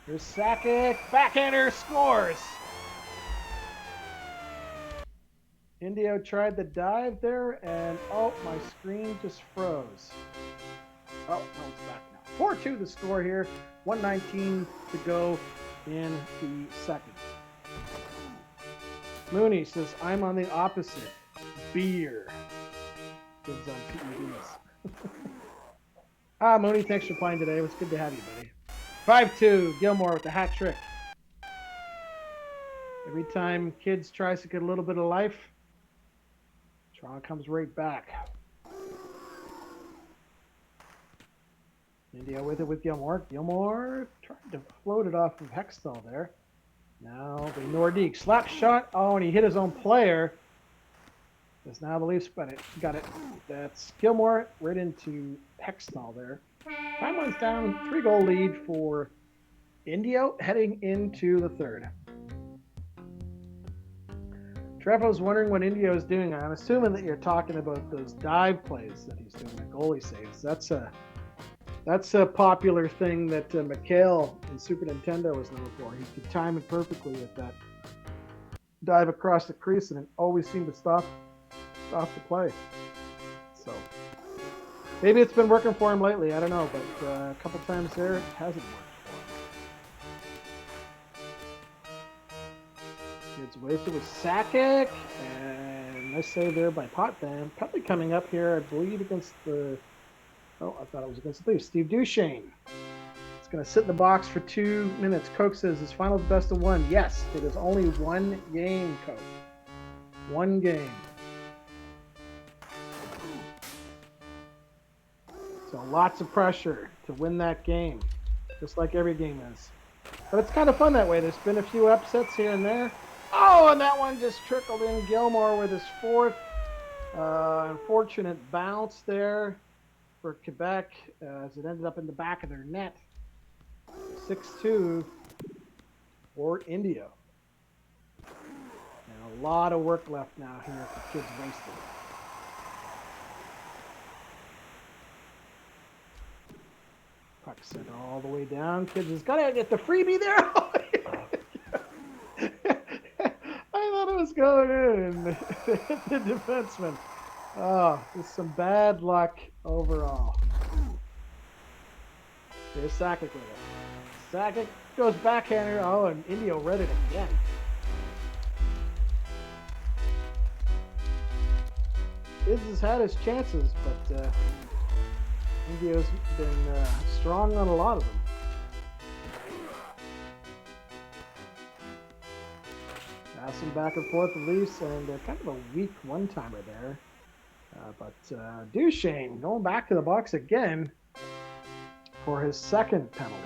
Here's Sakic. Backhander scores. Indio tried the dive there, and oh, my screen just froze. Oh, no, it's back now. 4-2 the score here. 1:19 to go in the second. Mooney says, I'm on the opposite. Beer. Kids on PEDs. Mooney, thanks for playing today. It was good to have you, buddy. 5-2, Gilmore with the hat trick. Every time Kids tries to get a little bit of life, Toronto comes right back. India with it with Gilmore. Gilmore tried to float it off of Hextall there. Now the Nordique slap shot. Oh, and he hit his own player. As now the Leafs got it. That's Gilmore right into Hextall there. Timeline's down, 3-goal lead for Indio heading into the third. Trevor's wondering what Indio is doing. I'm assuming that you're talking about those dive plays that he's doing, the goalie saves. That's a popular thing that McHale in Super Nintendo was known for. He could time it perfectly with that dive across the crease, and it always seemed to stop the play. So maybe it's been working for him lately. I don't know, but a couple times there it hasn't worked for him. It's wasted with Sakic, and nice save there by Potvin. Probably coming up here, I believe, against the. Oh, I thought it was against the Leafs. Steve Duchesne. It's going to sit in the box for 2 minutes. Coke says his finals best of one. Yes, it is only one game, Coke. One game. So lots of pressure to win that game, just like every game is. But it's kind of fun that way. There's been a few upsets here and there. Oh, and that one just trickled in. Gilmore with his fourth. Unfortunate bounce there for Quebec as it ended up in the back of their net. 6-2 for India. And a lot of work left now here for Kids Wasted. Puck sent all the way down. Kids has got to get the freebie there. I thought it was going in. The defenseman. Oh, just some bad luck overall. Here's Sakic with it. Sakic goes backhander. Oh, and Indio read it again. Kids has had his chances, but Indio's been strong on a lot of them. Passing back and forth the Leafs, and kind of a weak one-timer there. But Duchesne going back to the box again for his second penalty.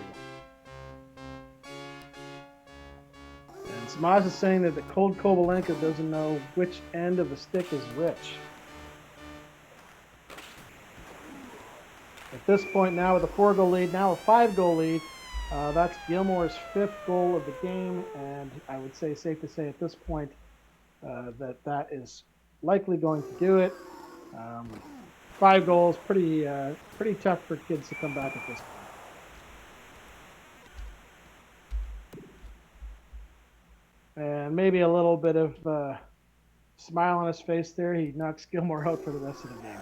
And Samaj is saying that the cold Kovalenko doesn't know which end of the stick is which. At this point now with a 4-goal lead, now a 5-goal lead. That's Gilmore's 5th goal of the game, and I would say safe to say at this point that is likely going to do it. 5 goals, pretty tough for Kids to come back at this point. And maybe a little bit of smile on his face there. He knocks Gilmore out for the rest of the game.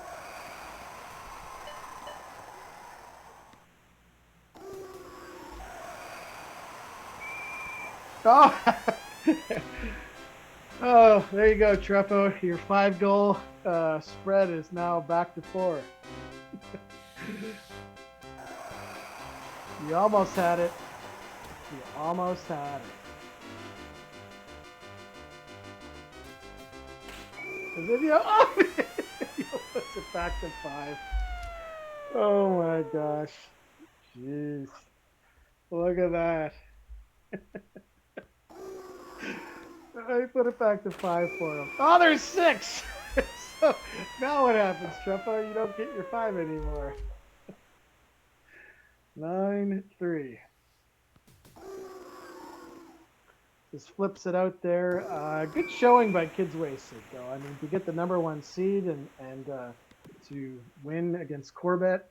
Oh, oh, there you go, Trefo. Your 5-goal spread is now back to 4. You almost had it. You almost had it. Is it you? Oh, you puts it back to 5. Oh my gosh. Jeez. Look at that. I put it back to 5 for him. Oh, there's 6! So now what happens, Trefo? You don't get your 5 anymore. 9-3. Just flips it out there. Good showing by Kids Wasted, though. I mean, to get the number 1 seed and to win against Corbett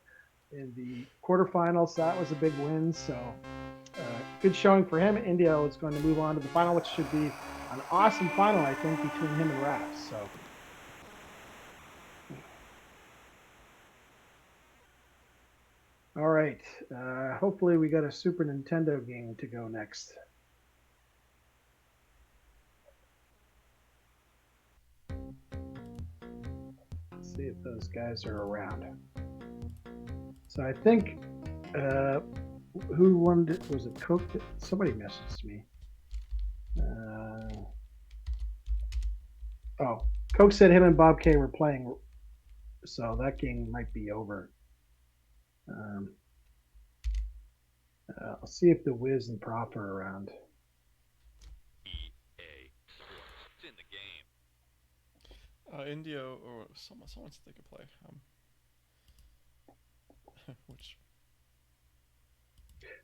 in the quarterfinals, that was a big win. So good showing for him. India is going to move on to the final, which should be an awesome final, I think, between him and Raps. So. All right. Hopefully we got a Super Nintendo game to go next. Let's see if those guys are around. So I think who won it? Was it Coke? Somebody messaged me. Oh, Coke said him and Bob K were playing, so that game might be over. I'll see if the Wiz and Prof are around. EA Sports. It's in the game. Indio or someone said they could play. Which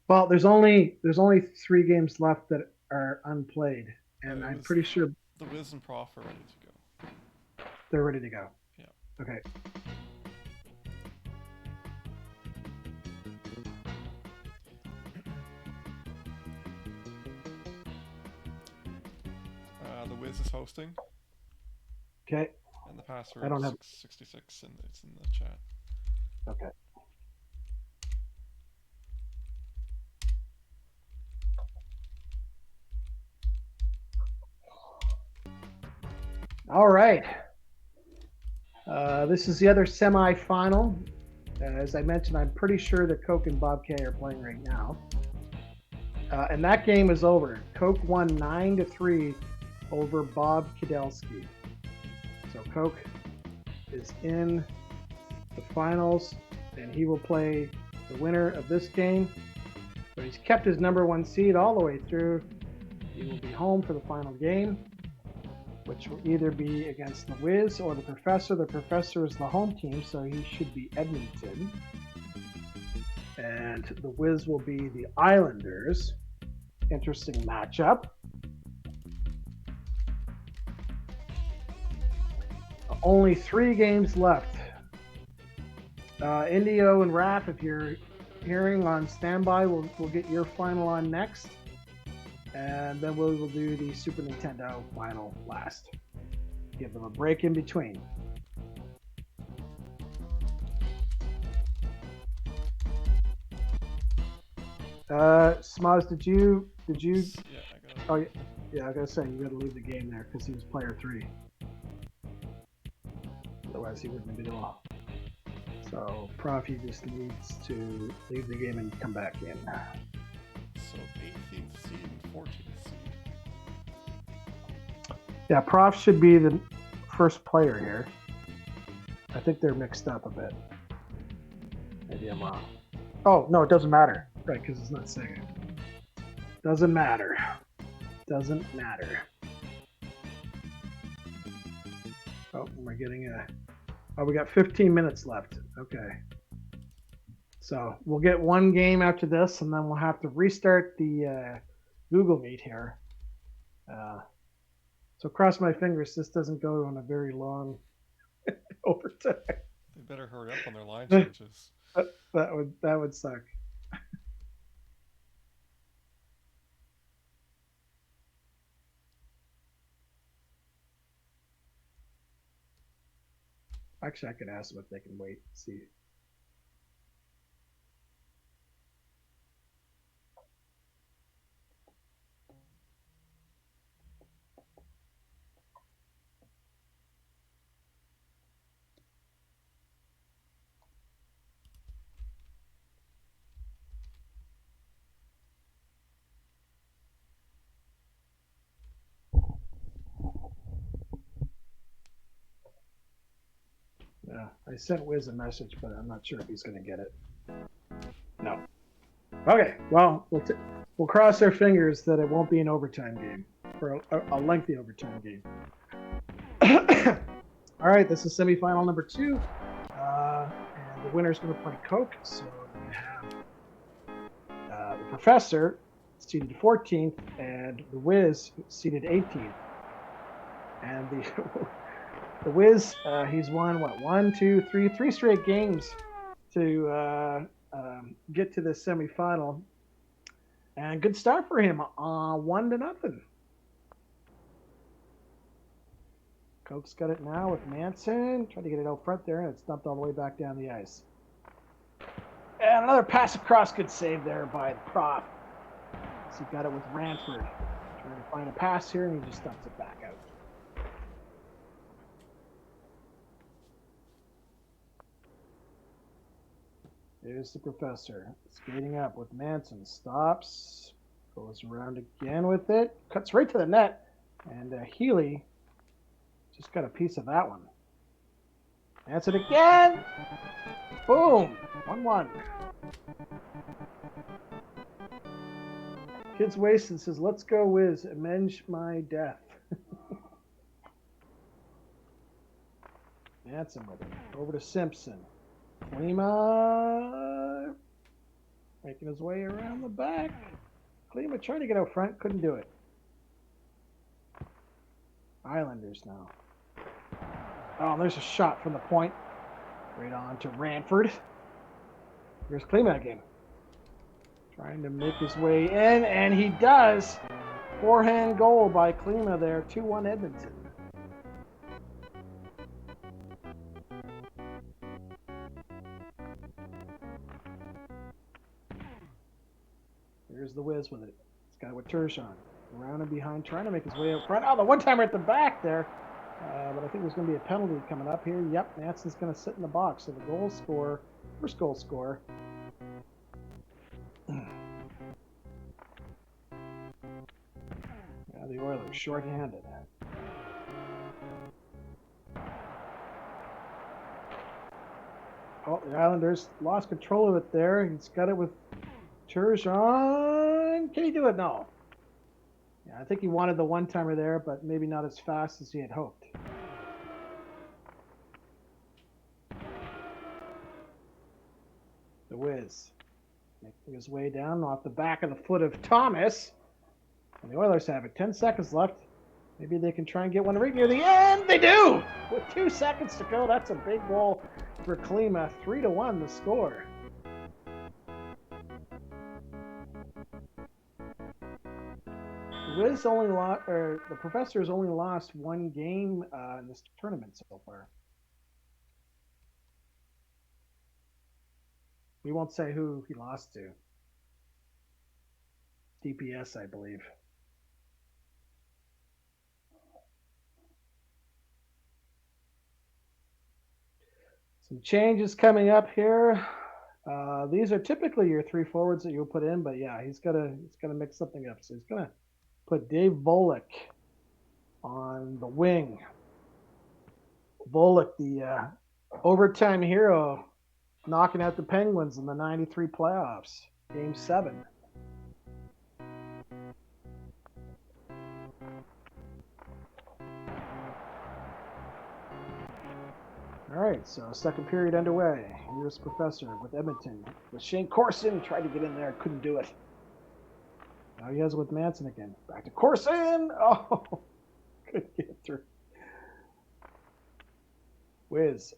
Well, there's only 3 games left that are unplayed, and it I'm was- pretty sure the Wiz and Prof are ready to go. they're ready to go. Yeah. Okay. The Wiz is hosting, Okay. and the password I don't is have- 66, and it's in the chat. Okay. All right. This is the other semifinal. As I mentioned, I'm pretty sure that Coke and Bob K are playing right now. And that game is over. Coke won 9-3 over Bob Kidelsky. So Coke is in the finals, and he will play the winner of this game. So he's kept his number 1 seed all the way through. He will be home for the final game, which will either be against the Wiz or the Professor. The Professor is the home team, so he should be Edmonton. And the Wiz will be the Islanders. Interesting matchup. Only 3 games left. Indio and Raph, if you're hearing on standby, we'll get your final on next. And then we will do the Super Nintendo final last. Give them a break in between. Smaz, did you? Yeah, I got it. Oh, yeah. I gotta say you gotta leave the game there because he was player 3. Otherwise, he wouldn't have been able. So, Prof, he just needs to leave the game and come back in. So 18th seed and 14th seed. Yeah, Prof should be the first player here. I think they're mixed up a bit. Maybe I'm wrong. Oh, no, it doesn't matter. Right, because it's not Sega. Doesn't matter. Doesn't matter. Oh, we're getting a... Oh, we got 15 minutes left. Okay. So we'll get 1 game after this, and then we'll have to restart the Google Meet here. So cross my fingers this doesn't go on a very long overtime. They better hurry up on their line changes. That would suck. Actually, I could ask them if they can wait. See. Yeah, I sent Wiz a message, but I'm not sure if he's going to get it. No. Okay, well, we'll cross our fingers that it won't be an overtime game, or a lengthy overtime game. All right, this is semifinal number 2, and the winner's going to play Coke. So we have the Professor seated 14th, and the Wiz seated 18th, and the Wiz, he's won three straight games to get to the semifinal, and good start for him. 1-0. Coke's got it now with Manson. Tried to get it out front there, and it's dumped all the way back down the ice. And another pass across, good save there by the Prof. So he got it with Ranford. Trying to find a pass here, and he just dumps it back out. There's the Professor skating up with Manson. Stops, goes around again with it, cuts right to the net, and Healy just got a piece of that one. Manson again. Boom. 1-1. Kids Wasted says, "Let's go, Wiz. Avenge my death." Manson with it. Over to Simpson. Klima making his way around the back. Klima trying to get out front, couldn't do it. Islanders now. Oh, there's a shot from the point. Right on to Ranford. Here's Klima again. Trying to make his way in, and he does. Forehand goal by Klima there. 2-1 Edmonton. Here's the Wiz with it. He's got it with Turgeon. Around and behind, trying to make his way up front. Oh, the one-timer at the back there. But I think there's going to be a penalty coming up here. Yep, Manson's going to sit in the box. So the goal scorer, first goal scorer. Now the Oilers short-handed. Oh, the Islanders lost control of it there. He's got it with Turgeon. Can he do it? No. Yeah, I think he wanted the one-timer there, but maybe not as fast as he had hoped. The Wiz making his way down off the back of the foot of Thomas. And the Oilers have it. 10 seconds left. Maybe they can try and get one right near the end. They do! With 2 seconds to go, that's a big goal for Klima. 3-1 the score. Wiz only lost, or the Professor's only lost 1 game in this tournament so far. We won't say who he lost to. DPS, I believe. Some changes coming up here. These are typically your 3 forwards that you'll put in, but yeah, he's gonna mix something up. So he's gonna put Dave Volek on the wing. Volek, the overtime hero, knocking out the Penguins in the 93 playoffs, Game 7. All right, so second period underway. Here's Professor with Edmonton. With Shane Corson, tried to get in there, couldn't do it. Now he has it with Manson again. Back to Corson. Oh, couldn't get through. Wiz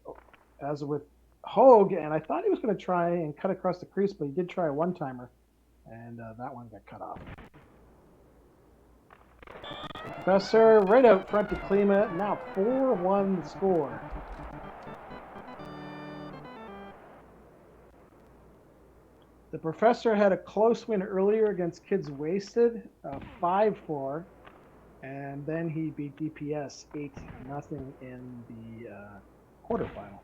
has it with Hogue, and I thought he was going to try and cut across the crease, but he did try a one-timer, and that one got cut off. Professor right out front to Klima. Now 4-1 the score. The Professor had a close win earlier against Kids Wasted, 5-4, and then he beat DPS 8-0 in the quarterfinal.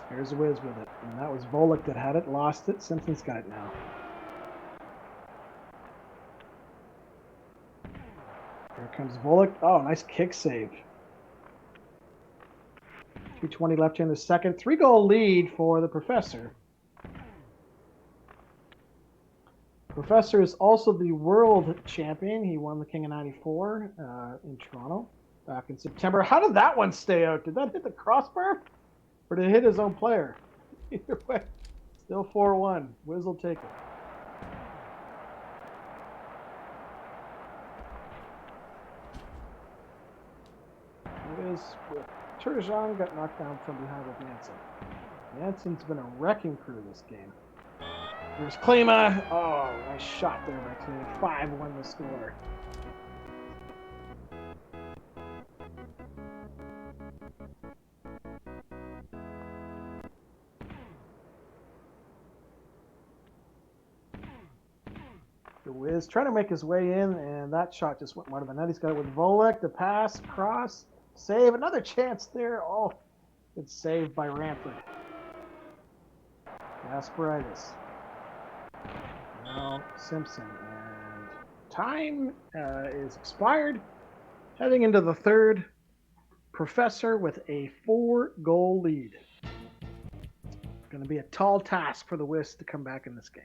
Here's the Wiz with it, and that was Volek that had it, lost it. Simpson's got it now. Here comes Volek. Oh, nice kick save. 2:20 left here in the second. 3-goal lead for the Professor. Professor is also the world champion. He won the King of 94 in Toronto back in September. How did that one stay out? Did that hit the crossbar? Or did it hit his own player? Either way, still 4-1. Wiz will take it. Wiz with Turgeon got knocked down from behind with Manson. Manson's been a wrecking crew this game. Here's Klima. Oh, nice shot there by Klima. 5-1 the score. The Wiz trying to make his way in, and that shot just went wide of the net. He's got it with Volek. The pass, cross, save. Another chance there. Oh, good save by Ranford. Gasparitis. Now Simpson. And time is expired. Heading into the third. Professor with a 4-goal lead. Going to be a tall task for the Wiz to come back in this game.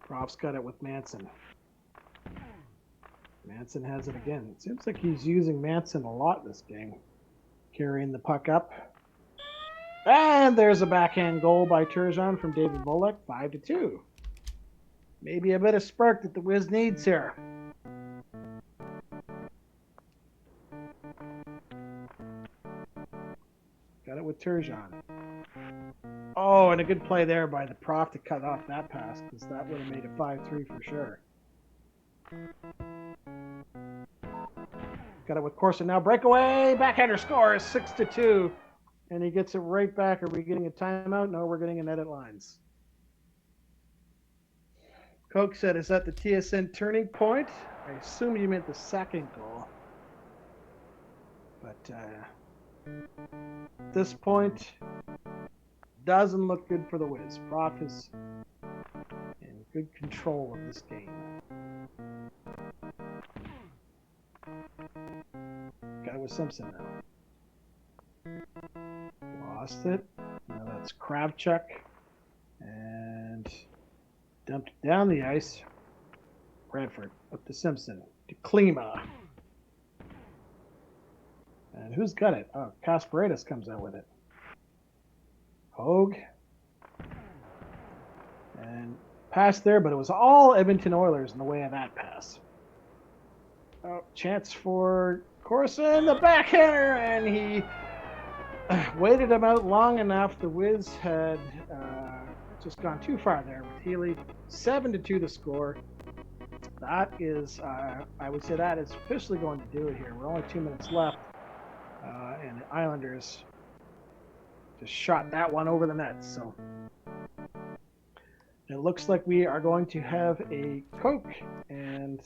Prof's got it with Manson. Manson has it again. It seems like he's using Manson a lot this game. Carrying the puck up. And there's a backhand goal by Turgeon from David Volek, 5-2. Maybe a bit of spark that the Wiz needs here. Got it with Turgeon. Oh, and a good play there by the Prof to cut off that pass, because that would have made it 5-3 for sure. Got it with Corson now. Breakaway. Backhander scores 6-2. And he gets it right back. Are we getting a timeout? No, we're getting an edit lines. Coke said, is that the TSN turning point? I assume you meant the second goal. But at this point, doesn't look good for the Wiz. Prof is in good control of this game. Got it with Simpson now. Lost it. Now that's Kravchuk. And dumped it down the ice. Bradford up to Simpson. To Klima. And who's got it? Oh, Kasparidis comes out with it. Hogue. And pass there, but it was all Edmonton Oilers in the way of that pass. Oh, chance for Corson, the backhander, and he waited him out long enough. The Wiz had just gone too far there with Healy. 7-2 to score. That is, I would say that is officially going to do it here. We're only 2 minutes left. And the Islanders just shot that one over the net. So it looks like we are going to have a Coke and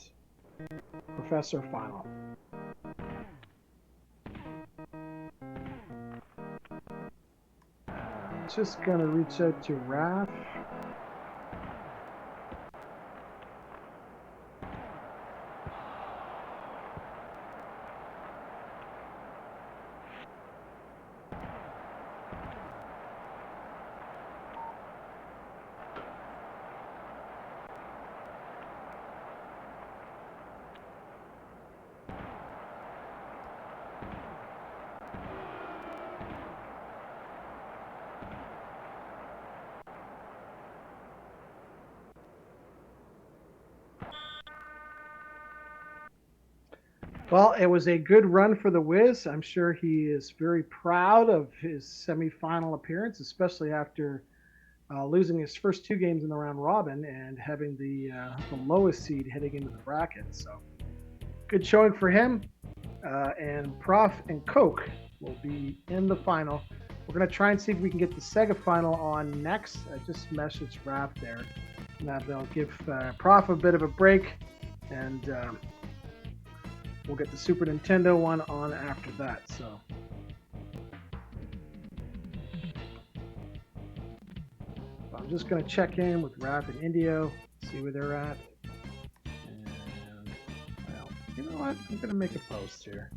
Professor final. Just gonna reach out to Raph. Well, it was a good run for the Wiz. I'm sure he is very proud of his semifinal appearance, especially after losing his first 2 games in the round robin and having the lowest seed heading into the bracket. So good showing for him. And Prof and Coke will be in the final. We're going to try and see if we can get the Sega final on next. I just messaged Raph there. Now they'll give Prof a bit of a break, and we'll get the Super Nintendo one on after that. So I'm just going to check in with Raph and Indio, see where they're at. And, well, you know what? I'm going to make a post here.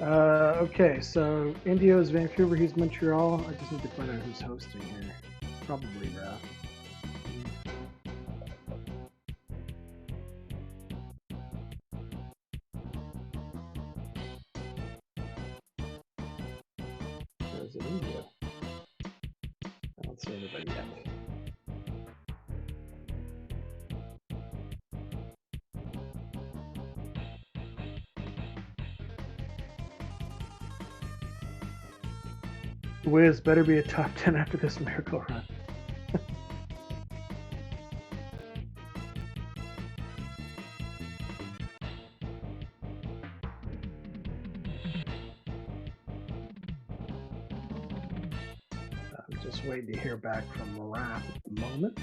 Okay, so Indio's Vancouver, he's Montreal. I just need to find out who's hosting here. Probably Raph. Or is it India? I don't see anybody yet. Wiz better be a top 10 after this miracle run. I'm just waiting to hear back from Raph at the moment.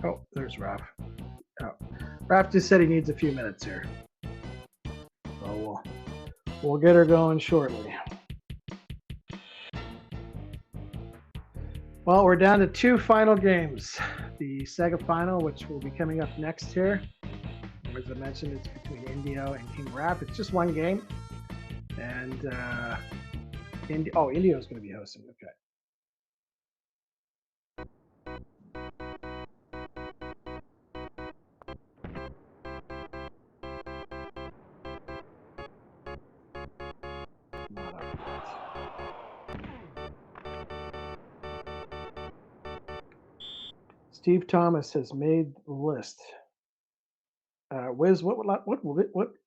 Oh, there's Raph. Oh, Raph just said he needs a few minutes here. So we'll get her going shortly. Well, we're down to 2 final games. The Sega final, which will be coming up next here. As I mentioned, it's between Indio and King Raph. It's just 1 game. And Indio's going to be hosting. Okay. Not up yet. Steve Thomas has made the list. Wiz, what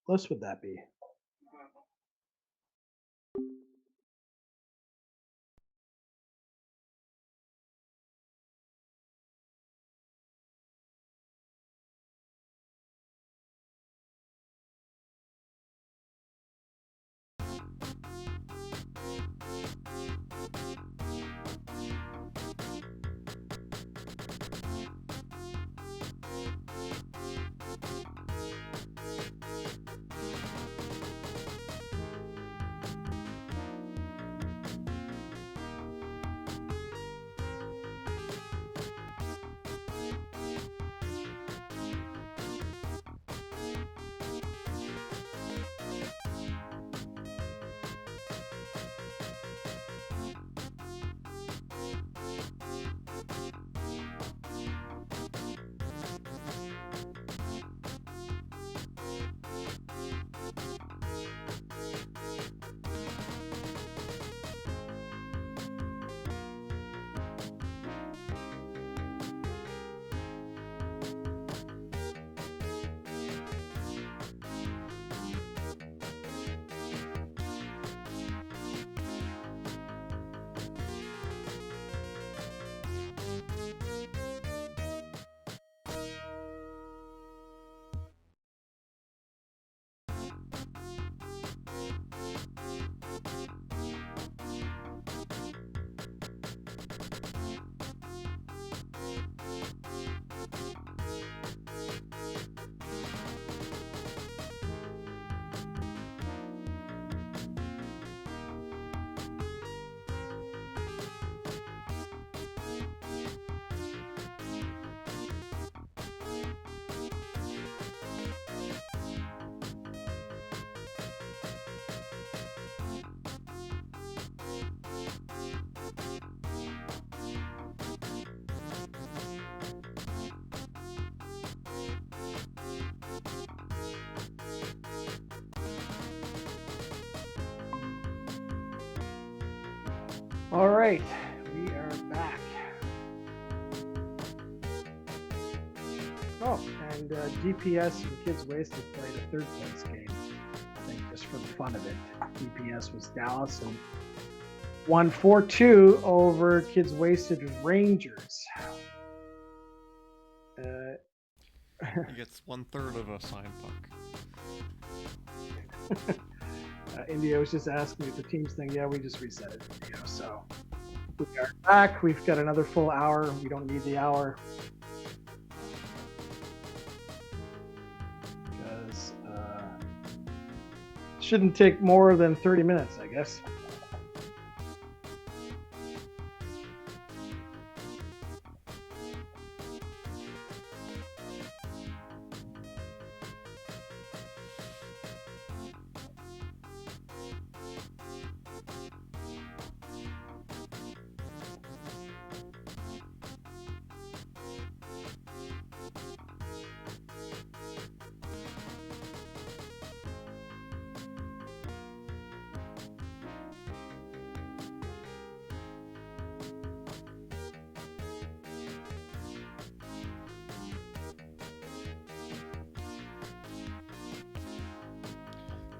list would that be? All right, we are back. Oh, and DPS and Kids Wasted played a 3rd place game. I think just for the fun of it. DPS was Dallas and won 4-2 over Kids Wasted Rangers. He gets 1/3 of a sign puck. India was just asking me if the teams thing. Yeah, we just reset it. So We are back. We've got another full hour. We don't need the hour. Because shouldn't take more than 30 minutes, I guess.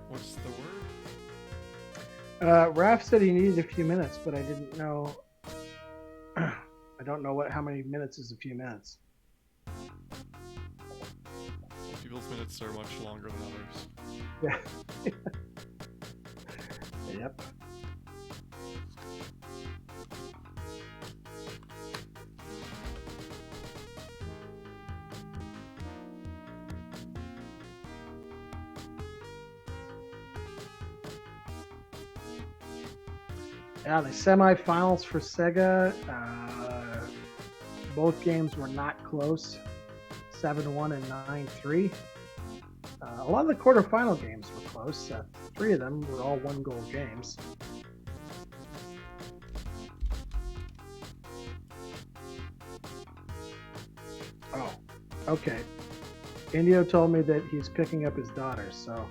What's the word? Raph said he needed a few minutes, but I didn't know. I don't know how many minutes is a few minutes. Some people's minutes are much longer than others. Yeah. Yep. Yeah, the semifinals for Sega. Both games were not close, 7-1 and 9-3. A lot of the quarterfinal games were close. 3 of them were all one-goal games. Oh, okay. Indio told me that he's picking up his daughter, so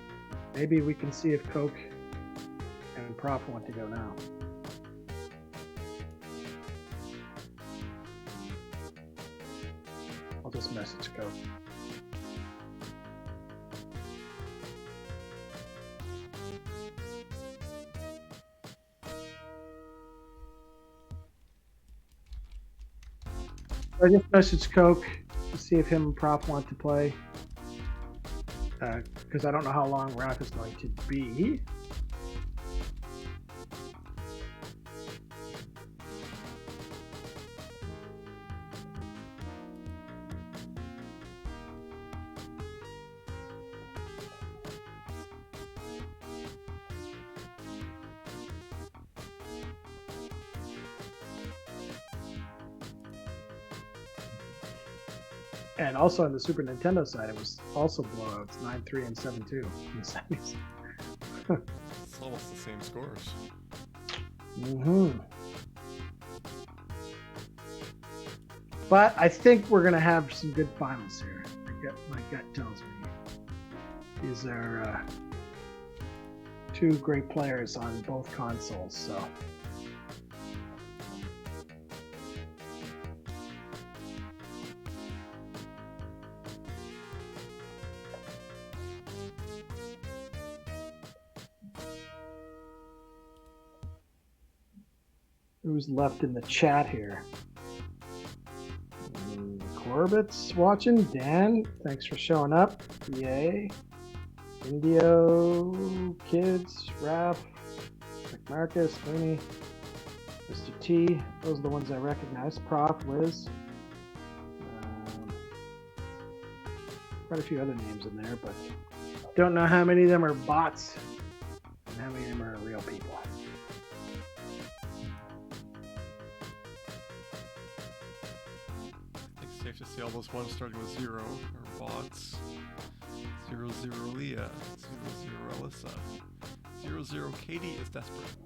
maybe we can see if Coke and Prof want to go now. I'll just message Coke. I just messaged Coke to see if him and Prof want to play. Because I don't know how long Raph is going to be. And also on the Super Nintendo side, it was also blowouts, 9-3 and 7-2 in the semis. It's almost the same scores. Mm-hmm. But I think we're going to have some good finals here. My gut tells me. These are 2 great players on both consoles, so... Who's left in the chat here? Corbett's watching. Dan, thanks for showing up. Yay. Indio, Kids, Raph, McMarcus, Looney, Mr. T. Those are the ones I recognize. Prof, Liz. Quite a few other names in there, but don't know how many of them are bots and how many of them are real people. Safe to say all those ones starting with 0 are bots. 0-0 Leah, 0-0 Alyssa, 0-0 Katie is desperate.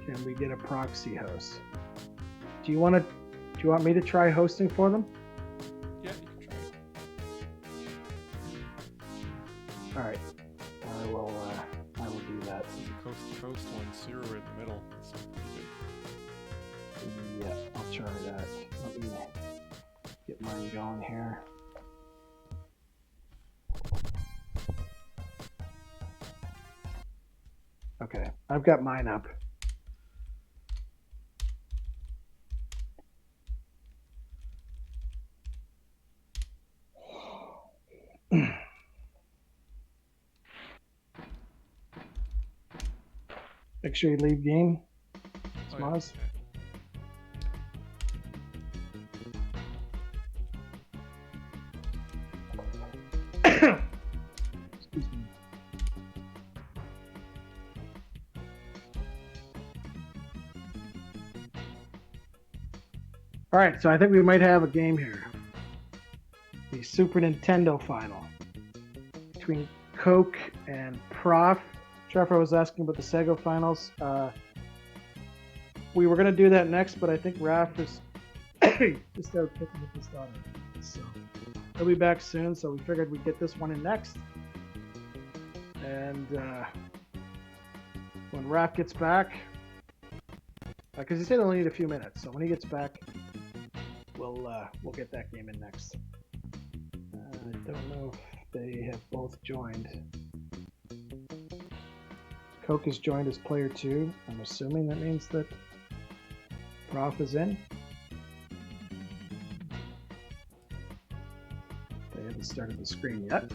Can we get a proxy host? Do you want me to try hosting for them? Yeah, you can try it. All right, I will do that. This is a coast-to-coast one, 0 in the middle. That's pretty good. Yeah, I'll try that. Let me get mine going here. Okay, I've got mine up. Make sure you leave game. Oh, yeah, Smoz. okay. Excuse me. All right, so I think we might have a game here. The Super Nintendo final between Coke and Prof. Trevor was asking about the Sega finals. We were gonna do that next, but I think Raph is just out picking up his daughter, so he'll be back soon. So we figured we'd get this one in next, and when Raph gets back, because he said he'll need a few minutes, so when he gets back, we'll get that game in next. I don't know if they have both joined. Coke is joined as player 2. I'm assuming that means that Prof is in. They haven't started the screen yet.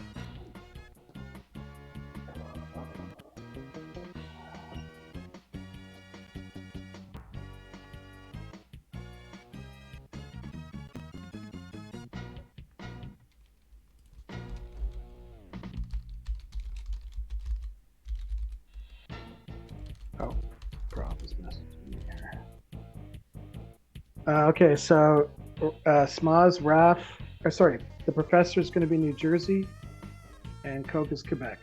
Oh, Prof is messaging me here. Okay, so Smoz, Raph, sorry, the professor is going to be New Jersey, and Coke is Quebec.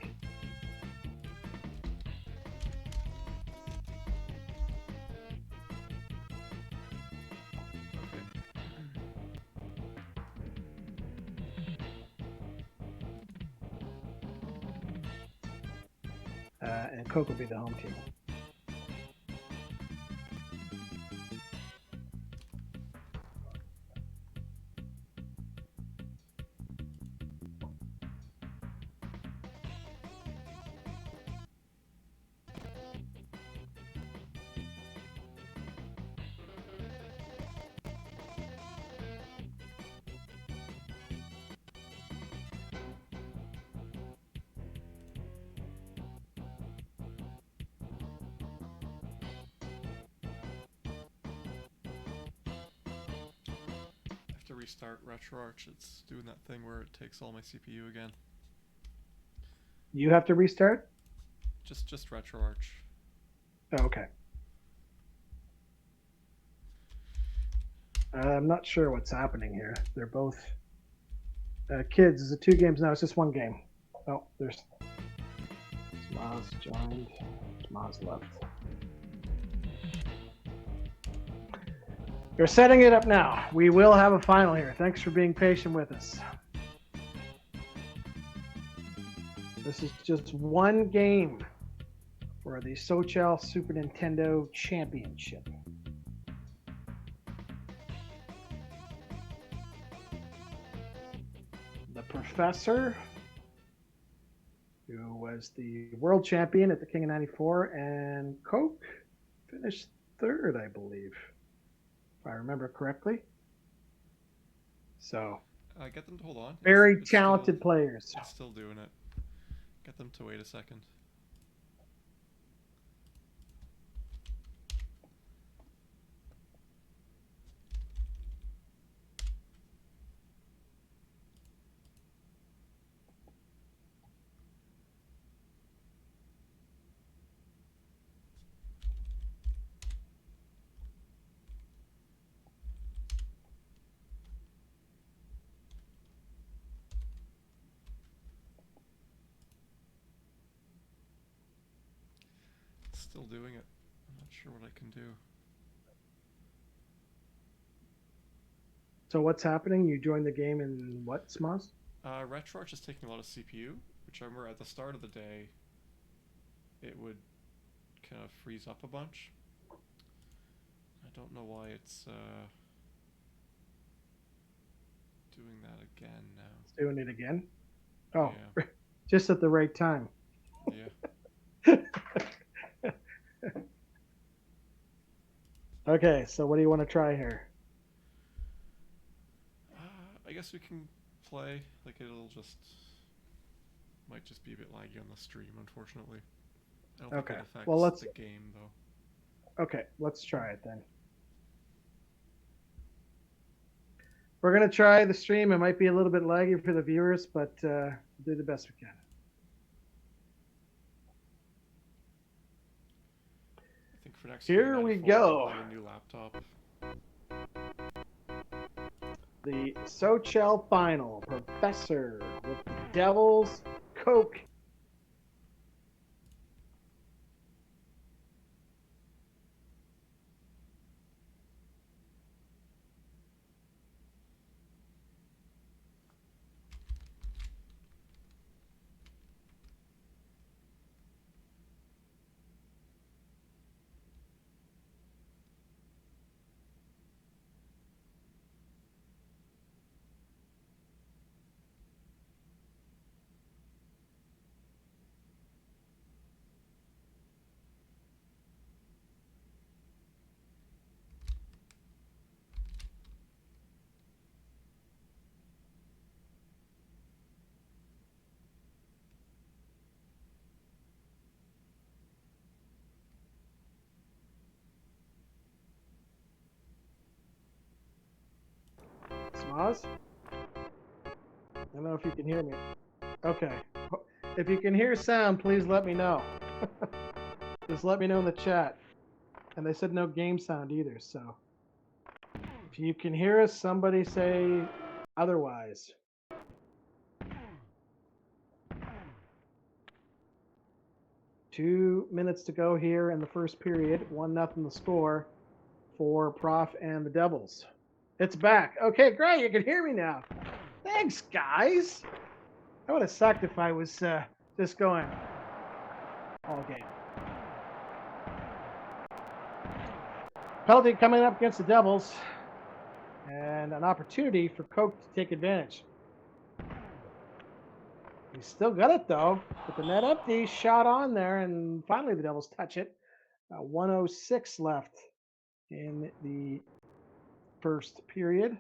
And Coke will be the home team. I have to restart RetroArch. It's doing that thing where it takes all my CPU again. You have to restart? Just RetroArch. Oh, okay. I'm not sure what's happening here. They're both kids. Is it 2 games now? It's just 1 game. Oh, there's Smoz joined. Smoz left. You're setting it up now. We will have a final here. Thanks for being patient with us. This is just 1 game for the SoCHEL Super Nintendo Championship. The Professor, who was the world champion at the King of '94, and Coke finished 3rd, I believe, if I remember correctly. So, Get them to hold on. very talented players. It's still doing it. Get them to wait a second. Still doing it. I'm not sure what I can do. So what's happening? You joined the game in what, Smoz? RetroArch is taking a lot of CPU, which I remember at the start of the day, it would kind of freeze up a bunch. I don't know why it's doing that again now. It's doing it again? Oh, Yeah. just at the right time. Yeah. Okay, so what do you want to try here? I guess we can play. Like it'll might just be a bit laggy on the stream, unfortunately. I don't think Okay. it affects Well, let's. the game though. Okay, let's try it then. We're gonna try the stream. It might be a little bit laggy for the viewers, but we'll do the best we can. I think for next Here year, we 94, go. I'll buy a new laptop. The SoCHEL final. Professor with the Devils. Coke. Smaz? I don't know if you can hear me. Okay. If you can hear sound, please let me know. Just let me know in the chat. And they said no game sound either, so if you can hear us, somebody say otherwise. Two minutes to go here in the first period. 1-0 the score for Prof and the Devils. It's back. Okay, great. You can hear me now. Thanks, guys. That would have sucked if I was just going all game. Penalty coming up against the Devils. And an opportunity for Coke to take advantage. He's still got it, though. With the net empty, shot on there, and finally the Devils touch it. 1:06 left in the first period.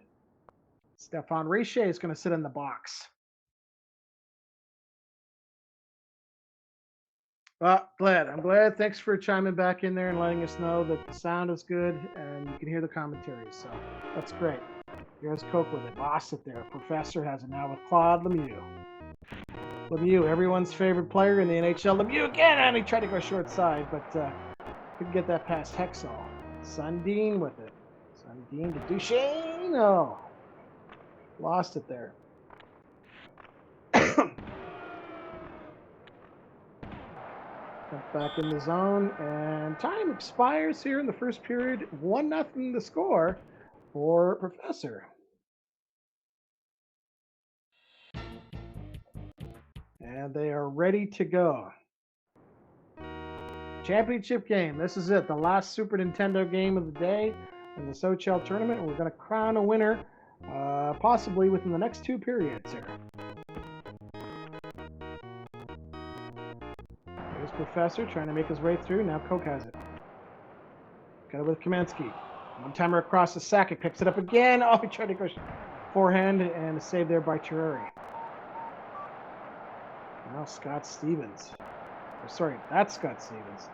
Stefan Richer is going to sit in the box. Well, I'm glad. Thanks for chiming back in there and letting us know that the sound is good and you can hear the commentary. So that's great. Here's Coke with it. Lost it there. Professor has it now with Claude Lemieux. Lemieux, everyone's favorite player in the NHL. Lemieux again, and he tried to go short side, but couldn't get that past Hexall. Sundin with it. Sundin to Duchesne. Oh, lost it there. Back in the zone, and time expires here in the first period. 1-0 the score for Professor. And they are ready to go. Championship game. This is it. The last Super Nintendo game of the day in the SoCHEL tournament. We're going to crown a winner possibly within the next two periods here. Here's Professor trying to make his way through. Now Coke has it. Got it with Kaminsky. One-timer across the sack. It picks it up again. Oh, he tried to go forehand and a save there by Terreri. Now Scott Stevens. Or, sorry, that's Scott Stevens.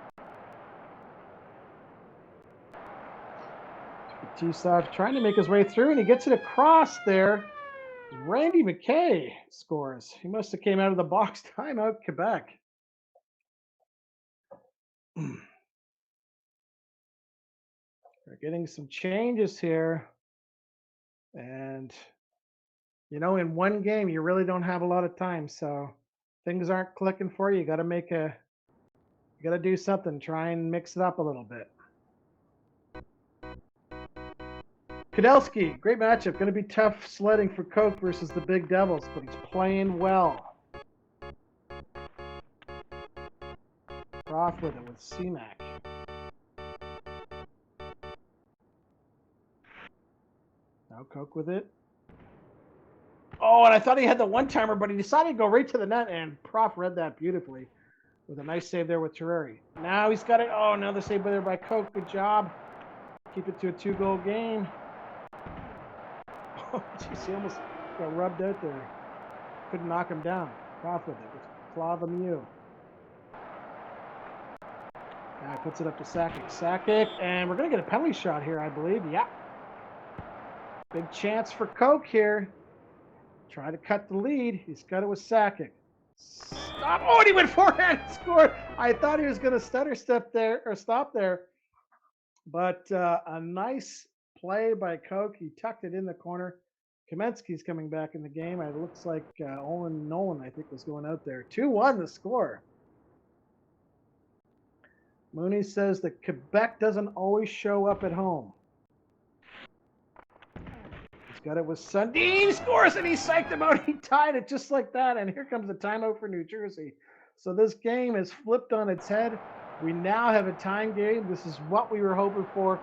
Tisov trying to make his way through, and he gets it across there. Randy McKay scores. He must have came out of the box. Timeout, Quebec. We're getting some changes here. And, you know, in one game, you really don't have a lot of time. So things aren't clicking for you. You got to do something. Try and mix it up a little bit. Kudelski, great matchup. Going to be tough sledding for Coke versus the Big Devils, but he's playing well. Off with it with C-Mac. Now Coke with it. Oh, and I thought he had the one-timer, but he decided to go right to the net, and Prof read that beautifully with a nice save there with Terreri. Now he's got it. Oh, another save there by Coke. Good job. Keep it to a 2-goal game. Oh, jeez, he almost got rubbed out there. Couldn't knock him down. Prof with it with Claude Lemieux. Now he puts it up to Sakic. Sakic, and we're going to get a penalty shot here, I believe. Yeah. Big chance for Koch here. Try to cut the lead. He's got it with Sakic. Stop. Oh, and he went forehand and scored. I thought he was going to stutter step there or stop there. But a nice play by Koch. He tucked it in the corner. Kamensky's coming back in the game. It looks like Owen Nolan, I think, was going out there. 2-1 the score. Mooney says that Quebec doesn't always show up at home. He's got it with Sundin. He scores and he psyched him out. He tied it just like that. And here comes the timeout for New Jersey. So this game is flipped on its head. We now have a time game. This is what we were hoping for.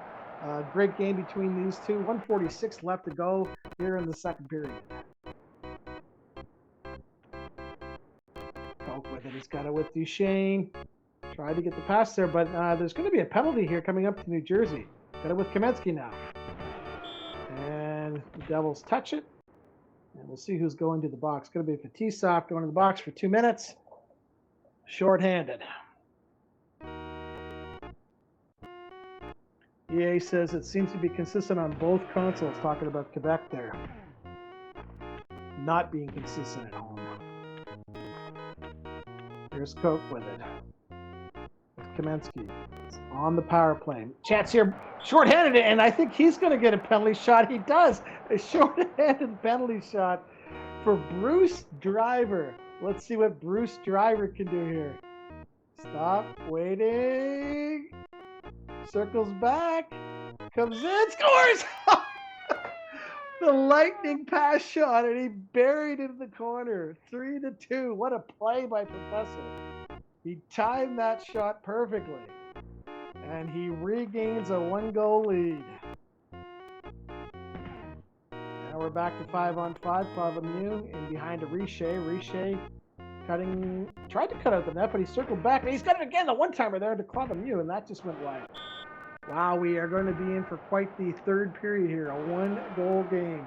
Great game between these two. 1:46 left to go here in the second period. Koch with it. He's got it with Duchesne. Tried to get the pass there, but there's going to be a penalty here coming up to New Jersey. Got it with Kamensky now. And the Devils touch it. And we'll see who's going to the box. Going to be Fetisov going to the box for 2 minutes. Short-handed. EA says it seems to be consistent on both consoles, talking about Quebec there. Not being consistent at home. Here's Koch with it. Kamensky on the power play. Chance here, short-handed, and I think he's going to get a penalty shot. He does. A short-handed penalty shot for Bruce Driver. Let's see what Bruce Driver can do here. Stop, waiting. Circles back. Comes in, scores! The lightning pass shot, and he buried it in the corner. 3-2. What a play by Professor. He timed that shot perfectly, and he regains a 1-goal lead. Now we're back to 5-on-5. Claude Lemieux in behind a Richer. Richer tried to cut out the net, but he circled back, and he's got it again. The one-timer there to Claude Lemieux, and that just went wide. Wow, we are going to be in for quite the third period here. A 1-goal game.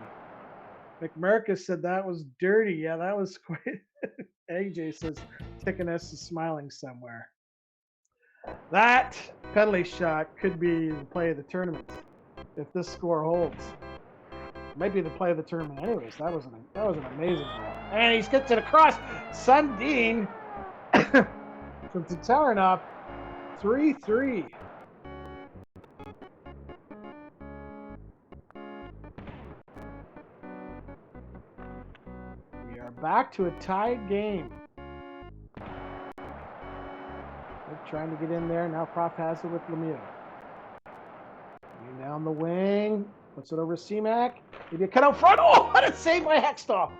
McMurkus said that was dirty. Yeah, that was quite... AJ says Tickeness is smiling somewhere. That penalty shot could be the play of the tournament if this score holds. It might be the play of the tournament anyways. That was an amazing goal. And he gets it across. Sundin from Tatarinov. 3-3. Back to a tied game. They're trying to get in there. Now Prof has it with Lemieux. Down the wing. Puts it over C-Mac. Maybe a cut out front. Oh, what a save by Hextall.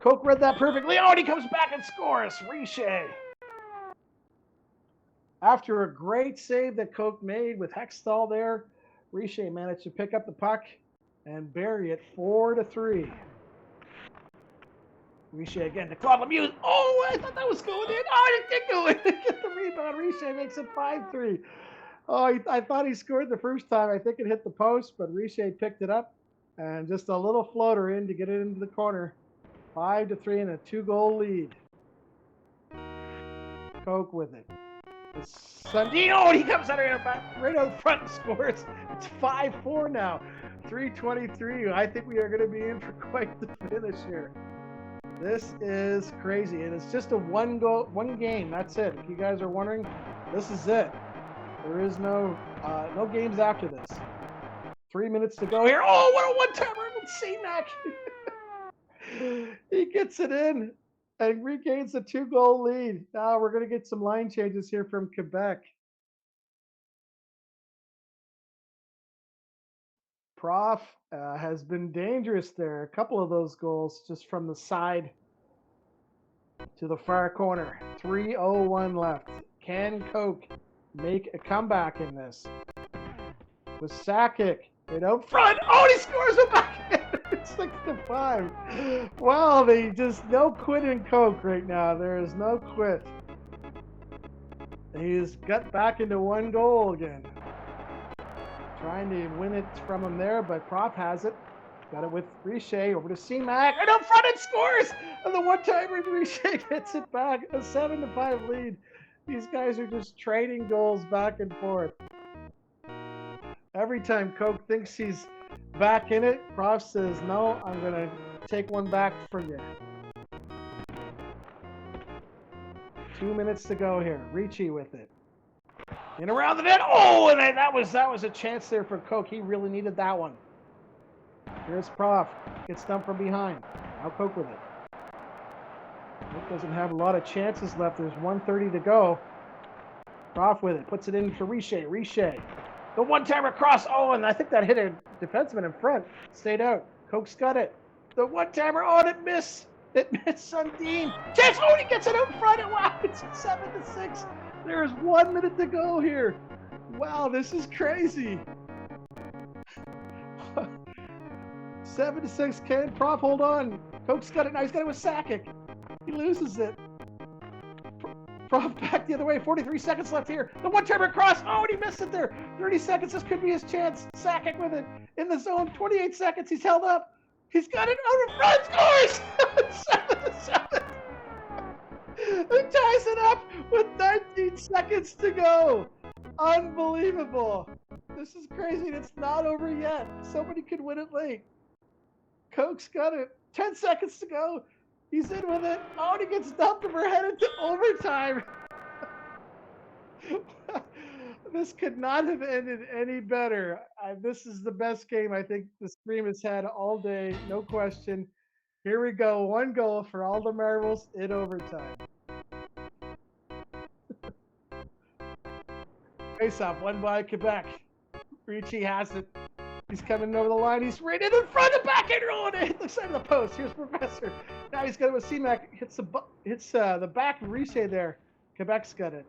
Koch read that perfectly. Oh, and he comes back and scores. Richer. After a great save that Koch made with Hextall there, Richer managed to pick up the puck and bury it 4-3. Richer again to Claude Lemieux. Oh, I thought that was going in. Oh, it did go in. Get the rebound. Richer makes it 5-3. Oh, I thought he scored the first time. I think it hit the post, but Richer picked it up. And just a little floater in to get it into the corner. 5-3 and a 2-goal lead. Koch with it. Sundin. Oh, he comes out right out front and scores. It's 5-4 now. 3:23. I think we are going to be in for quite the finish here. This is crazy, and it's just a one game. That's it. If you guys are wondering, this is it. There is no games after this. 3 minutes to go here. Oh, what a one-timer with C-Mac. He gets it in and regains a 2-goal lead. Now we're going to get some line changes here from Quebec. Prof has been dangerous there. A couple of those goals just from the side to the far corner. 3:01 left. Can Koch make a comeback in this? With Sakic right out front. Oh, he scores it back. It's 6-5. Wow, they just no quit in Koch right now. There is no quit. He's got back into 1 goal again. Trying to win it from him there, but Prof has it. Got it with Richer over to C-Mac. And up front it scores! And the one-timer Richer gets it back. A 7-5 lead. These guys are just trading goals back and forth. Every time Coke thinks he's back in it, Prof says, no, I'm going to take one back for you. 2 minutes to go here. Ricci with it. In around the net. Oh, and that was a chance there for Coke. He really needed that one. Here's Prof. Gets dumped from behind. Now Coke with it. Coke doesn't have a lot of chances left. There's 1:30 to go. Prof with it. Puts it in for Richer. Richer. The one-timer across. Oh, and I think that hit a defenseman in front. Stayed out. Coke's got it. The one-timer. Oh, and it missed. It missed Sundin. Chance. Oh, he gets it out in front. And wow, it's 7-6. There's 1 minute to go here. Wow, this is crazy. 7-6. Can Prof hold on? Coke's got it now. He's got it with Sakic. He loses it. Prof back the other way. 43 seconds left here. The one-timer cross. Oh, and he missed it there. 30 seconds. This could be his chance. Sakic with it in the zone. 28 seconds. He's held up. He's got it out in front. Scores! 7-7. He ties it up with 19 seconds to go. Unbelievable. This is crazy. And it's not over yet. Somebody could win it late. Coke's got it. 10 seconds to go. He's in with it. Oh, and he gets dumped and we're headed to overtime. This could not have ended any better. This is the best game I think the stream has had all day. No question. Here we go. 1 goal for all the Marvels in overtime. Face-off, won by Quebec. Ricci has it. He's coming over the line. He's right in front of back and rolling it. Hit the side of the post. Here's Professor. Now he's got it with C-Mac. Hits the back of Richer there. Quebec's got it.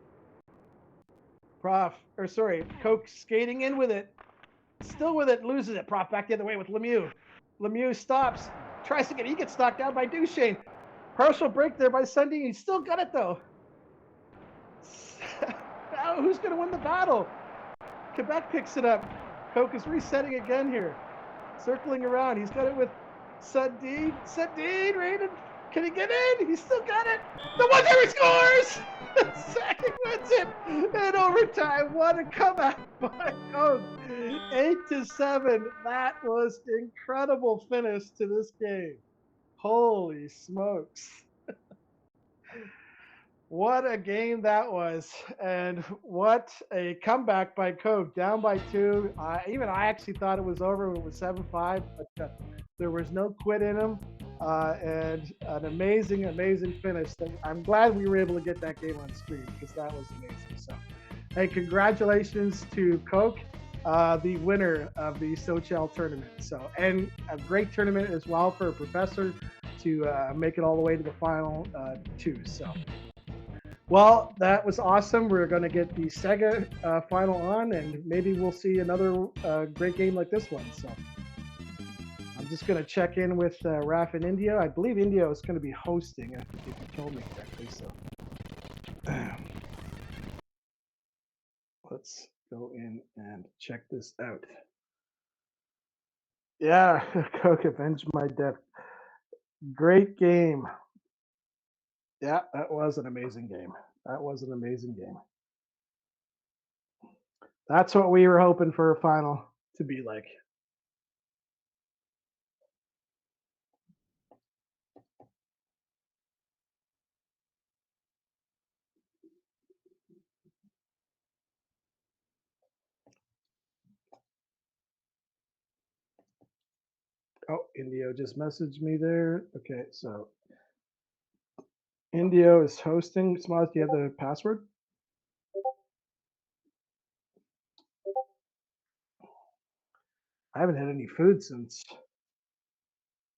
Coke skating in with it. Still with it. Loses it. Prof back the other way with Lemieux. Lemieux stops. Tries to get it. He gets knocked down by Duchesne. Partial break there by Sundin. He's still got it though. Now who's going to win the battle? Quebec picks it up. Coke is resetting again here. Circling around. He's got it with Sundin. Sundin, Raiden. Can he get in? He's still got it. The one-timer scores! Sakic wins it in overtime. What a comeback by Coke. 8-7. That was incredible finish to this game. Holy smokes. What a game that was, and what a comeback by Coke, down by 2. Even I actually thought it was over when it was 7-5, but there was no quit in him, and an amazing, amazing finish. I'm glad we were able to get that game on stream because that was amazing. So, hey, congratulations to Coke, the winner of the SoCHEL tournament. So, and a great tournament as well for a Professor to make it all the way to the final 2. So. Well, that was awesome. We're going to get the Sega final on, and maybe we'll see another great game like this one. So I'm just going to check in with Raf and Indio. I believe Indio is going to be hosting, if you told me correctly. So let's go in and check this out. Yeah, Coke avenged my death. Great game. Yeah, that was an amazing game. That was an amazing game. That's what we were hoping for a final to be like. Oh, Indio just messaged me there. Okay, so Indio is hosting. Smoz, do you have the password? I haven't had any food since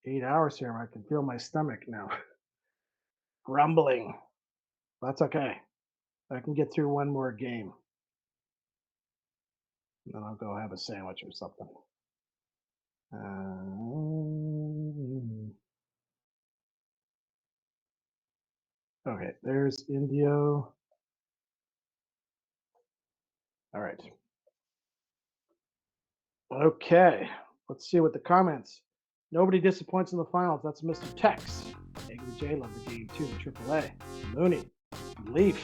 8 hours here. I can feel my stomach now rumbling. That's okay. I can get through one more game. Then I'll go have a sandwich or something. Okay, there's Indio. All right. Okay, let's see what the comments. Nobody disappoints in the finals. That's Mr. Tex. Angry J loved the game too. AAA. Mooney. Leaf.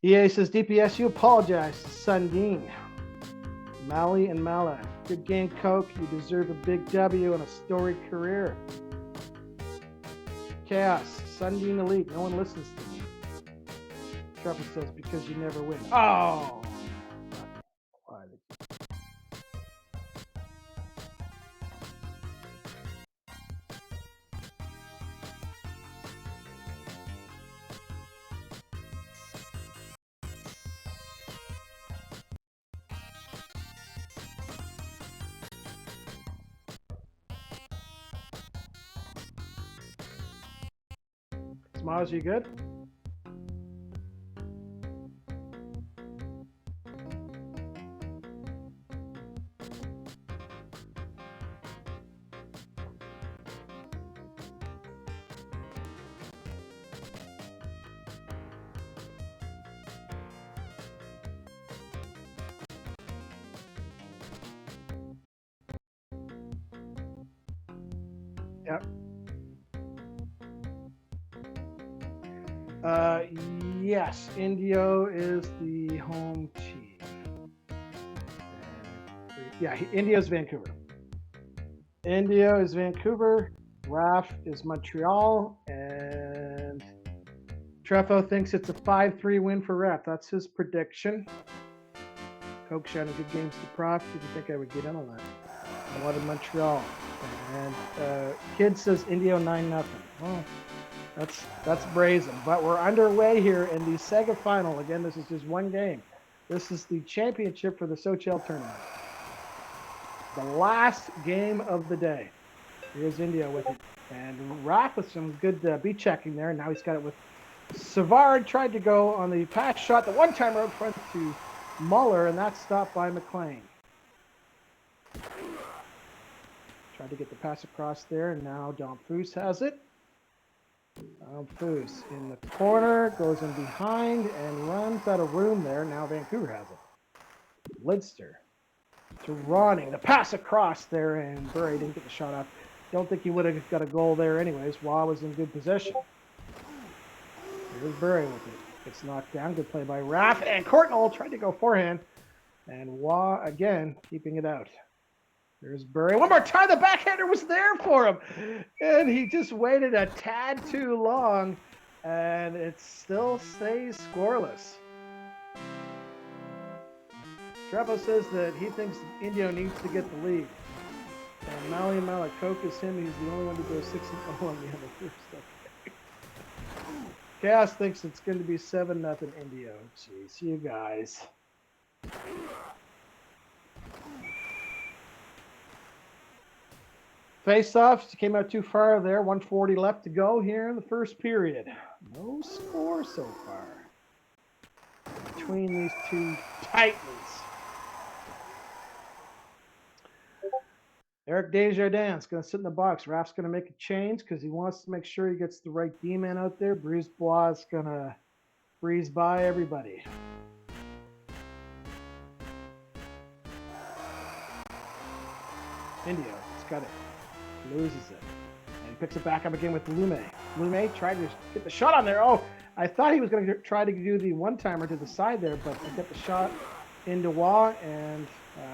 EA says, DPS, you apologize to Sundin, Mali, and Mala. Good game, Coke. You deserve a big W and a storied career. Chaos, Sundin Elite. No one listens to me. Trevor says, because you never win. Oh! Why the- Smiles, you good? Yep. Yes, Indio is the home team. Yeah, Indio's Vancouver. Indio is Vancouver. Raf is Montreal. And Trefo thinks it's a 5-3 win for Raf. That's his prediction. Coke shouting good games to Prof. Didn't think I would get in on that. I wanted Montreal. And Kid says Indio 9-0. Well, that's brazen. But we're underway here in the Sega final. Again, this is just one game. This is the championship for the SoCHEL tournament. The last game of the day. Here's Indio with it. And Raf with some good beat checking there. Now he's got it with Savard. Tried to go on the pass shot. The one-timer out front to Muller, and that's stopped by McLean. Tried to get the pass across there, and now Dom Foose has it. Foose in the corner, goes in behind, and runs out of room there. Now Vancouver has it. Lidster to Ronning. The pass across there, and Burry didn't get the shot off. Don't think he would have got a goal there anyways. Waugh was in good possession. Here's Burry with it. Gets knocked down. Good play by Raff. And Courtnall tried to go forehand. And Waugh, again, keeping it out. There's Burry. One more time. The backhander was there for him. And he just waited a tad too long. And it still stays scoreless. Trevo says that he thinks Indio needs to get the lead. And Mali Malakoke is him. He's the only one to go 6-0 on the other first. Chaos thinks it's going to be 7-0 Indio. Jeez, you guys. Face-offs came out too far there. 140 left to go here in the first period. No score so far between these two titans. Eric Desjardins going to sit in the box. Raph's going to make a change because he wants to make sure he gets the right D-man out there. Bruce Bois is going to breeze by everybody. Indio, it's got it. Loses it. And he picks it back up again with Lemieux. Lemieux tried to get the shot on there. Oh, I thought he was going to try to do the one-timer to the side there, but he got the shot into Waugh, and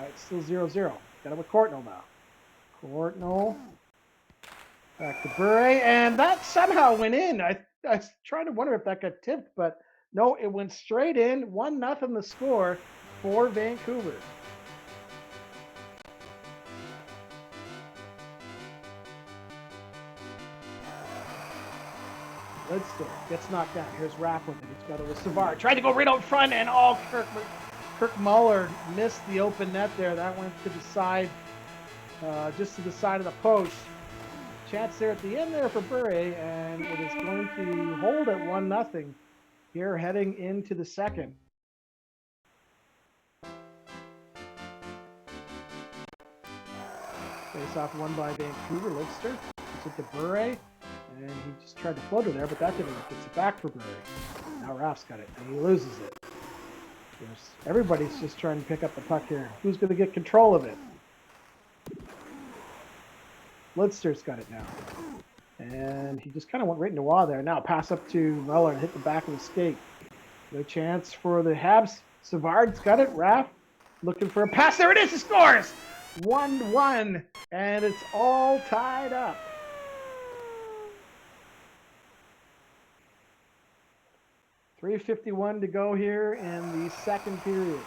it's still 0-0. Got it with Courtnall now. Courtnall. Back to Burry, and that somehow went in. I was trying to wonder if that got tipped, but no, it went straight in. 1-0 the score for Vancouver. Lidster gets knocked down. Here's Rapp with it. He's got it with Savard. Tried to go right out front, and Kirk Muller missed the open net there. That went to the side, just to the side of the post. Chance there at the end there for Burry, and it is going to hold at 1-0 here heading into the second. Face off won by Vancouver. Lidster gets it to Burry, and he just tried to float it there, but that didn't work. Gets it back for Burry. Now Raff's got it, and he loses it. Everybody's just trying to pick up the puck here. Who's going to get control of it? Lidster's got it now. And he just kind of went right into Waugh there. Now pass up to Muller and hit the back of the skate. The chance for the Habs. Savard's got it. Raff looking for a pass. There it is. He scores. 1-1. And it's all tied up. .351 to go here in the second period.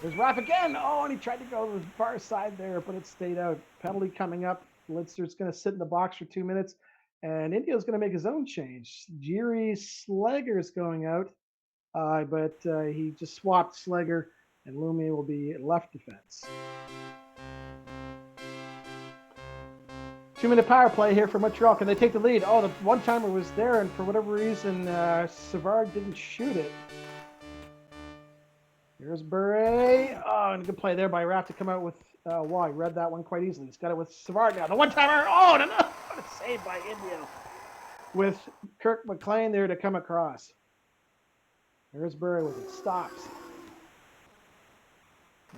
There's Raff again. Oh, and he tried to go to the far side there, but it stayed out. Penalty coming up. Litzer's going to sit in the box for 2 minutes. And India's going to make his own change. Jiri Slegger's going out, but he just swapped Slegger, and Lemieux will be left defense. 2-minute power play here for Montreal. Can they take the lead? Oh, the one-timer was there, and for whatever reason, Savard didn't shoot it. Here's Bure. Oh, and a good play there by Raff to come out with He read that one quite easily. He's got it with Savard now. The one-timer. Oh, no. What a save by India. With Kirk McLean there to come across. There's Bure with it. Stops.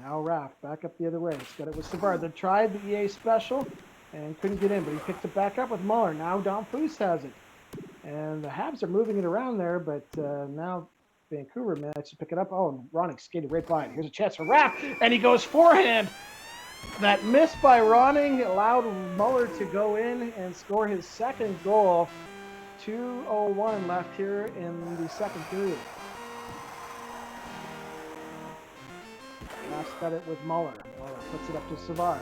Now Raff back up the other way. He's got it with Savard. They tried the EA special and couldn't get in, but he picked it back up with Muller. Now Don Foose has it. And the Habs are moving it around there, but now Vancouver managed to pick it up. Oh, and Ronning skated right by it. Here's a chance for Raff, and he goes forehand. That miss by Ronning allowed Muller to go in and score his second goal. 2:01 left here in the second period. Raff's got it with Muller. Muller puts it up to Savard.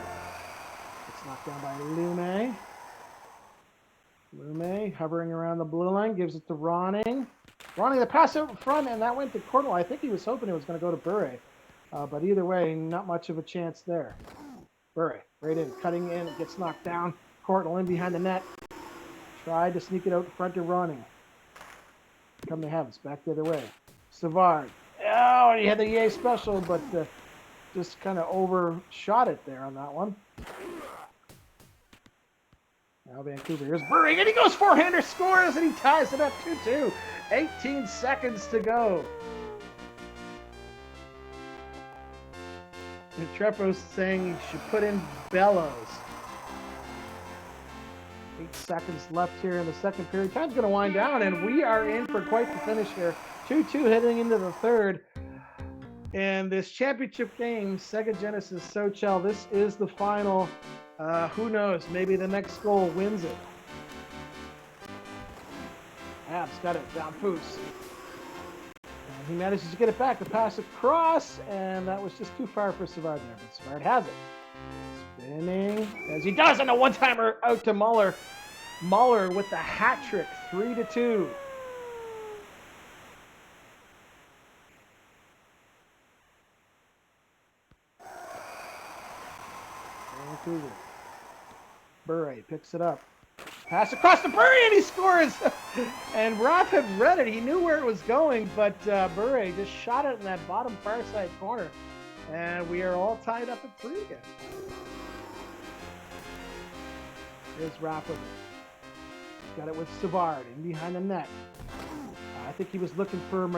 It's knocked down by Lemieux. Lemieux hovering around the blue line, gives it to Ronning. Ronning the pass out in front, and that went to Cornwall. I think he was hoping it was going to go to Bure. But either way, not much of a chance there. Bure, right in, cutting in, it gets knocked down. Cornwall in behind the net. Tried to sneak it out in front to Ronning. Come to Habs, back the other way. Savard. Oh, and he had the EA special, but just kind of overshot it there on that one. Now Vancouver, here's Bure, and he goes forehander, scores, and he ties it up 2-2. 18 seconds to go. And Trepo's saying he should put in Bellows. 8 seconds left here in the second period. Time's going to wind down, and we are in for quite the finish here. 2-2 heading into the third. And this championship game, Sega Genesis SoCHEL, this is the final. Who knows? Maybe the next goal wins it. Habs got it down Foose. And he manages to get it back. The pass across, and that was just too far for Savard there. But Savard has it. Spinning as he does, and a one-timer out to Muller. Muller with the hat trick, 3-2. Vancouver. Bure picks it up. Pass across to Bure, and he scores! And Raff had read it. He knew where it was going, but Bure just shot it in that bottom far side corner. And we are all tied up at 3 again. Here's Raff with it. Got it with Savard in behind the net. I think he was looking for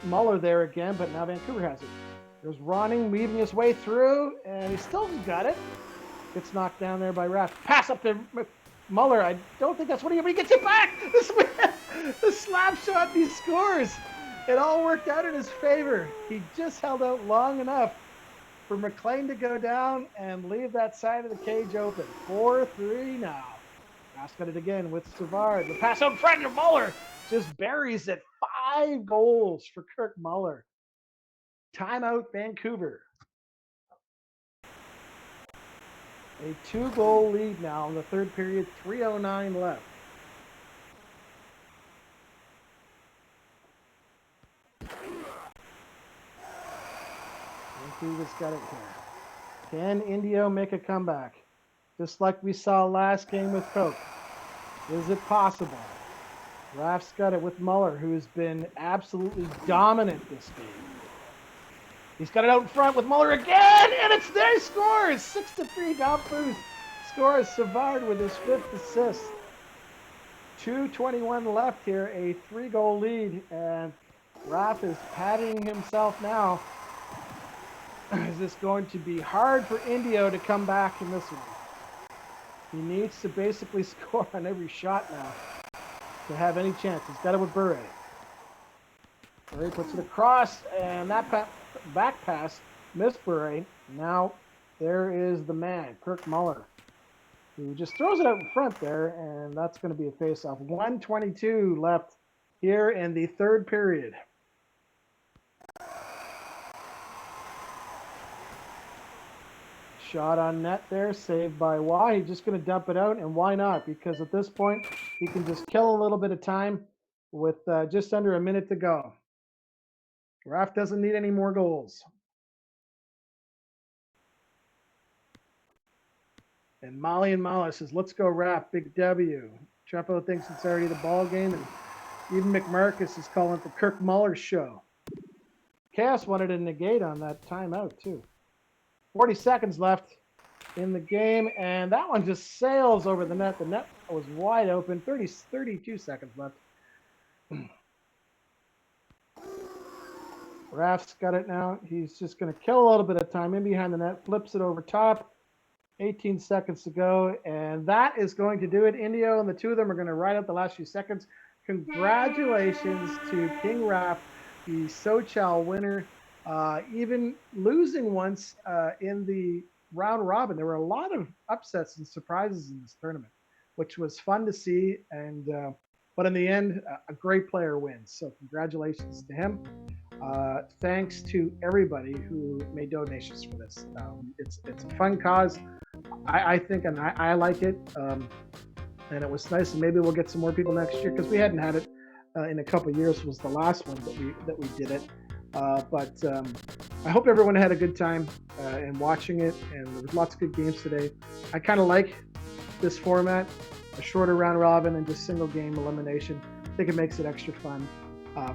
Muller there again, but now Vancouver has it. There's Ronning weaving his way through, and he still got it. Gets knocked down there by Raff. Pass up to Muller. I don't think that's what he gets it back. The slap shot, he scores. It all worked out in his favor. He just held out long enough for McLean to go down and leave that side of the cage open. 4-3 now. Raff's got it again with Savard. The pass out in front of Muller just buries it. 5 goals for Kirk Muller. Timeout, Vancouver. A 2-goal lead now in the third period, 3:09 left. Vancouver's got it here. Can Indio make a comeback? Just like we saw last game with Coke. Is it possible? Raff's got it with Muller, who's been absolutely dominant this game. He's got it out in front with Muller again, and it's there. He scores. 6-3. Don Foose scores. Savard with his 5th assist. 2:21 left here. A 3-goal lead, and Raff is patting himself now. Is this going to be hard for Indio to come back in this one? He needs to basically score on every shot now to have any chance. He's got it with Bure. Murray puts it across, and that back pass missed Murray. Now there is the man, Kirk Muller, who just throws it out in front there, and that's going to be a face-off. 1:22 left here in the third period. Shot on net there, saved by Waugh. He's just going to dump it out, and why not? Because at this point, he can just kill a little bit of time with just under a minute to go. Raf doesn't need any more goals. And Molly and Mala says, let's go Raf, big W. Treppo thinks it's already the ball game, and even McMarcus is calling it the Kirk Muller show. Chaos wanted to negate on that timeout, too. 40 seconds left in the game, and that one just sails over the net. The net was wide open. 32 seconds left. Raf's got it now. He's just going to kill a little bit of time in behind the net, flips it over top. 18 seconds to go, and that is going to do it. Indio and the two of them are going to ride out the last few seconds. Congratulations to King Raf, the SoCHEL winner. Even losing once in the round robin. There were a lot of upsets and surprises in this tournament, which was fun to see. And but in the end, a great player wins. So congratulations to him. Thanks to everybody who made donations for this. It's a fun cause, I think, and I like it. And it was nice, and maybe we'll get some more people next year, because we hadn't had it in a couple of years. Was the last one that we did it. But I hope everyone had a good time in watching it, and there was lots of good games today. I kind of like this format, a shorter round robin and just single game elimination. I think it makes it extra fun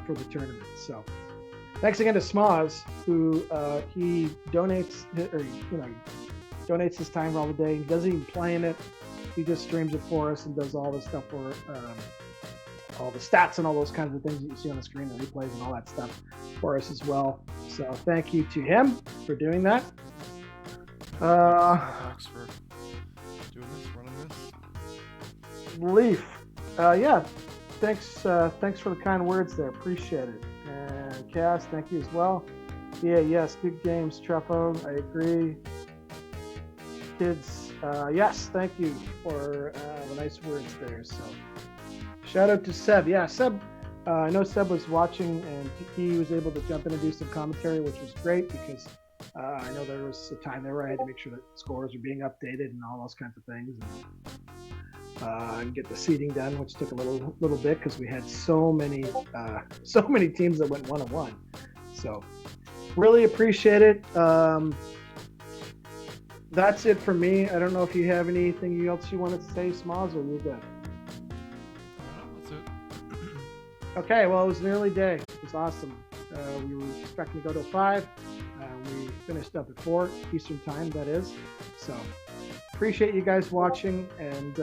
for the tournament. So thanks again to Smoz, who he donates, donates his time all the day. He doesn't even play in it. He just streams it for us and does all the stuff for all the stats and all those kinds of things that you see on the screen, the replays and all that stuff for us as well. So thank you to him for doing that. Thanks for doing this, running this. Leaf, yeah, thanks for the kind words there. Appreciate it. And Cass, thank you as well. Yeah, yes, good games, Treppo. I agree. Kids, yes, thank you for the nice words there. So shout out to Seb. Yeah, Seb, I know Seb was watching, and he was able to jump in and do some commentary, which was great, because I know there was a time there where I had to make sure that scores were being updated and all those kinds of things, and get the seeding done, which took a little bit, because we had so many teams that went 1-1. So really appreciate it. That's it for me. I don't know if you have anything else you wanted to say, Smoz, or you're good. That's it. Okay, well, it was an early day. It was awesome. We were expecting to go till 5. We finished up at 4 Eastern time, that is. So appreciate you guys watching, and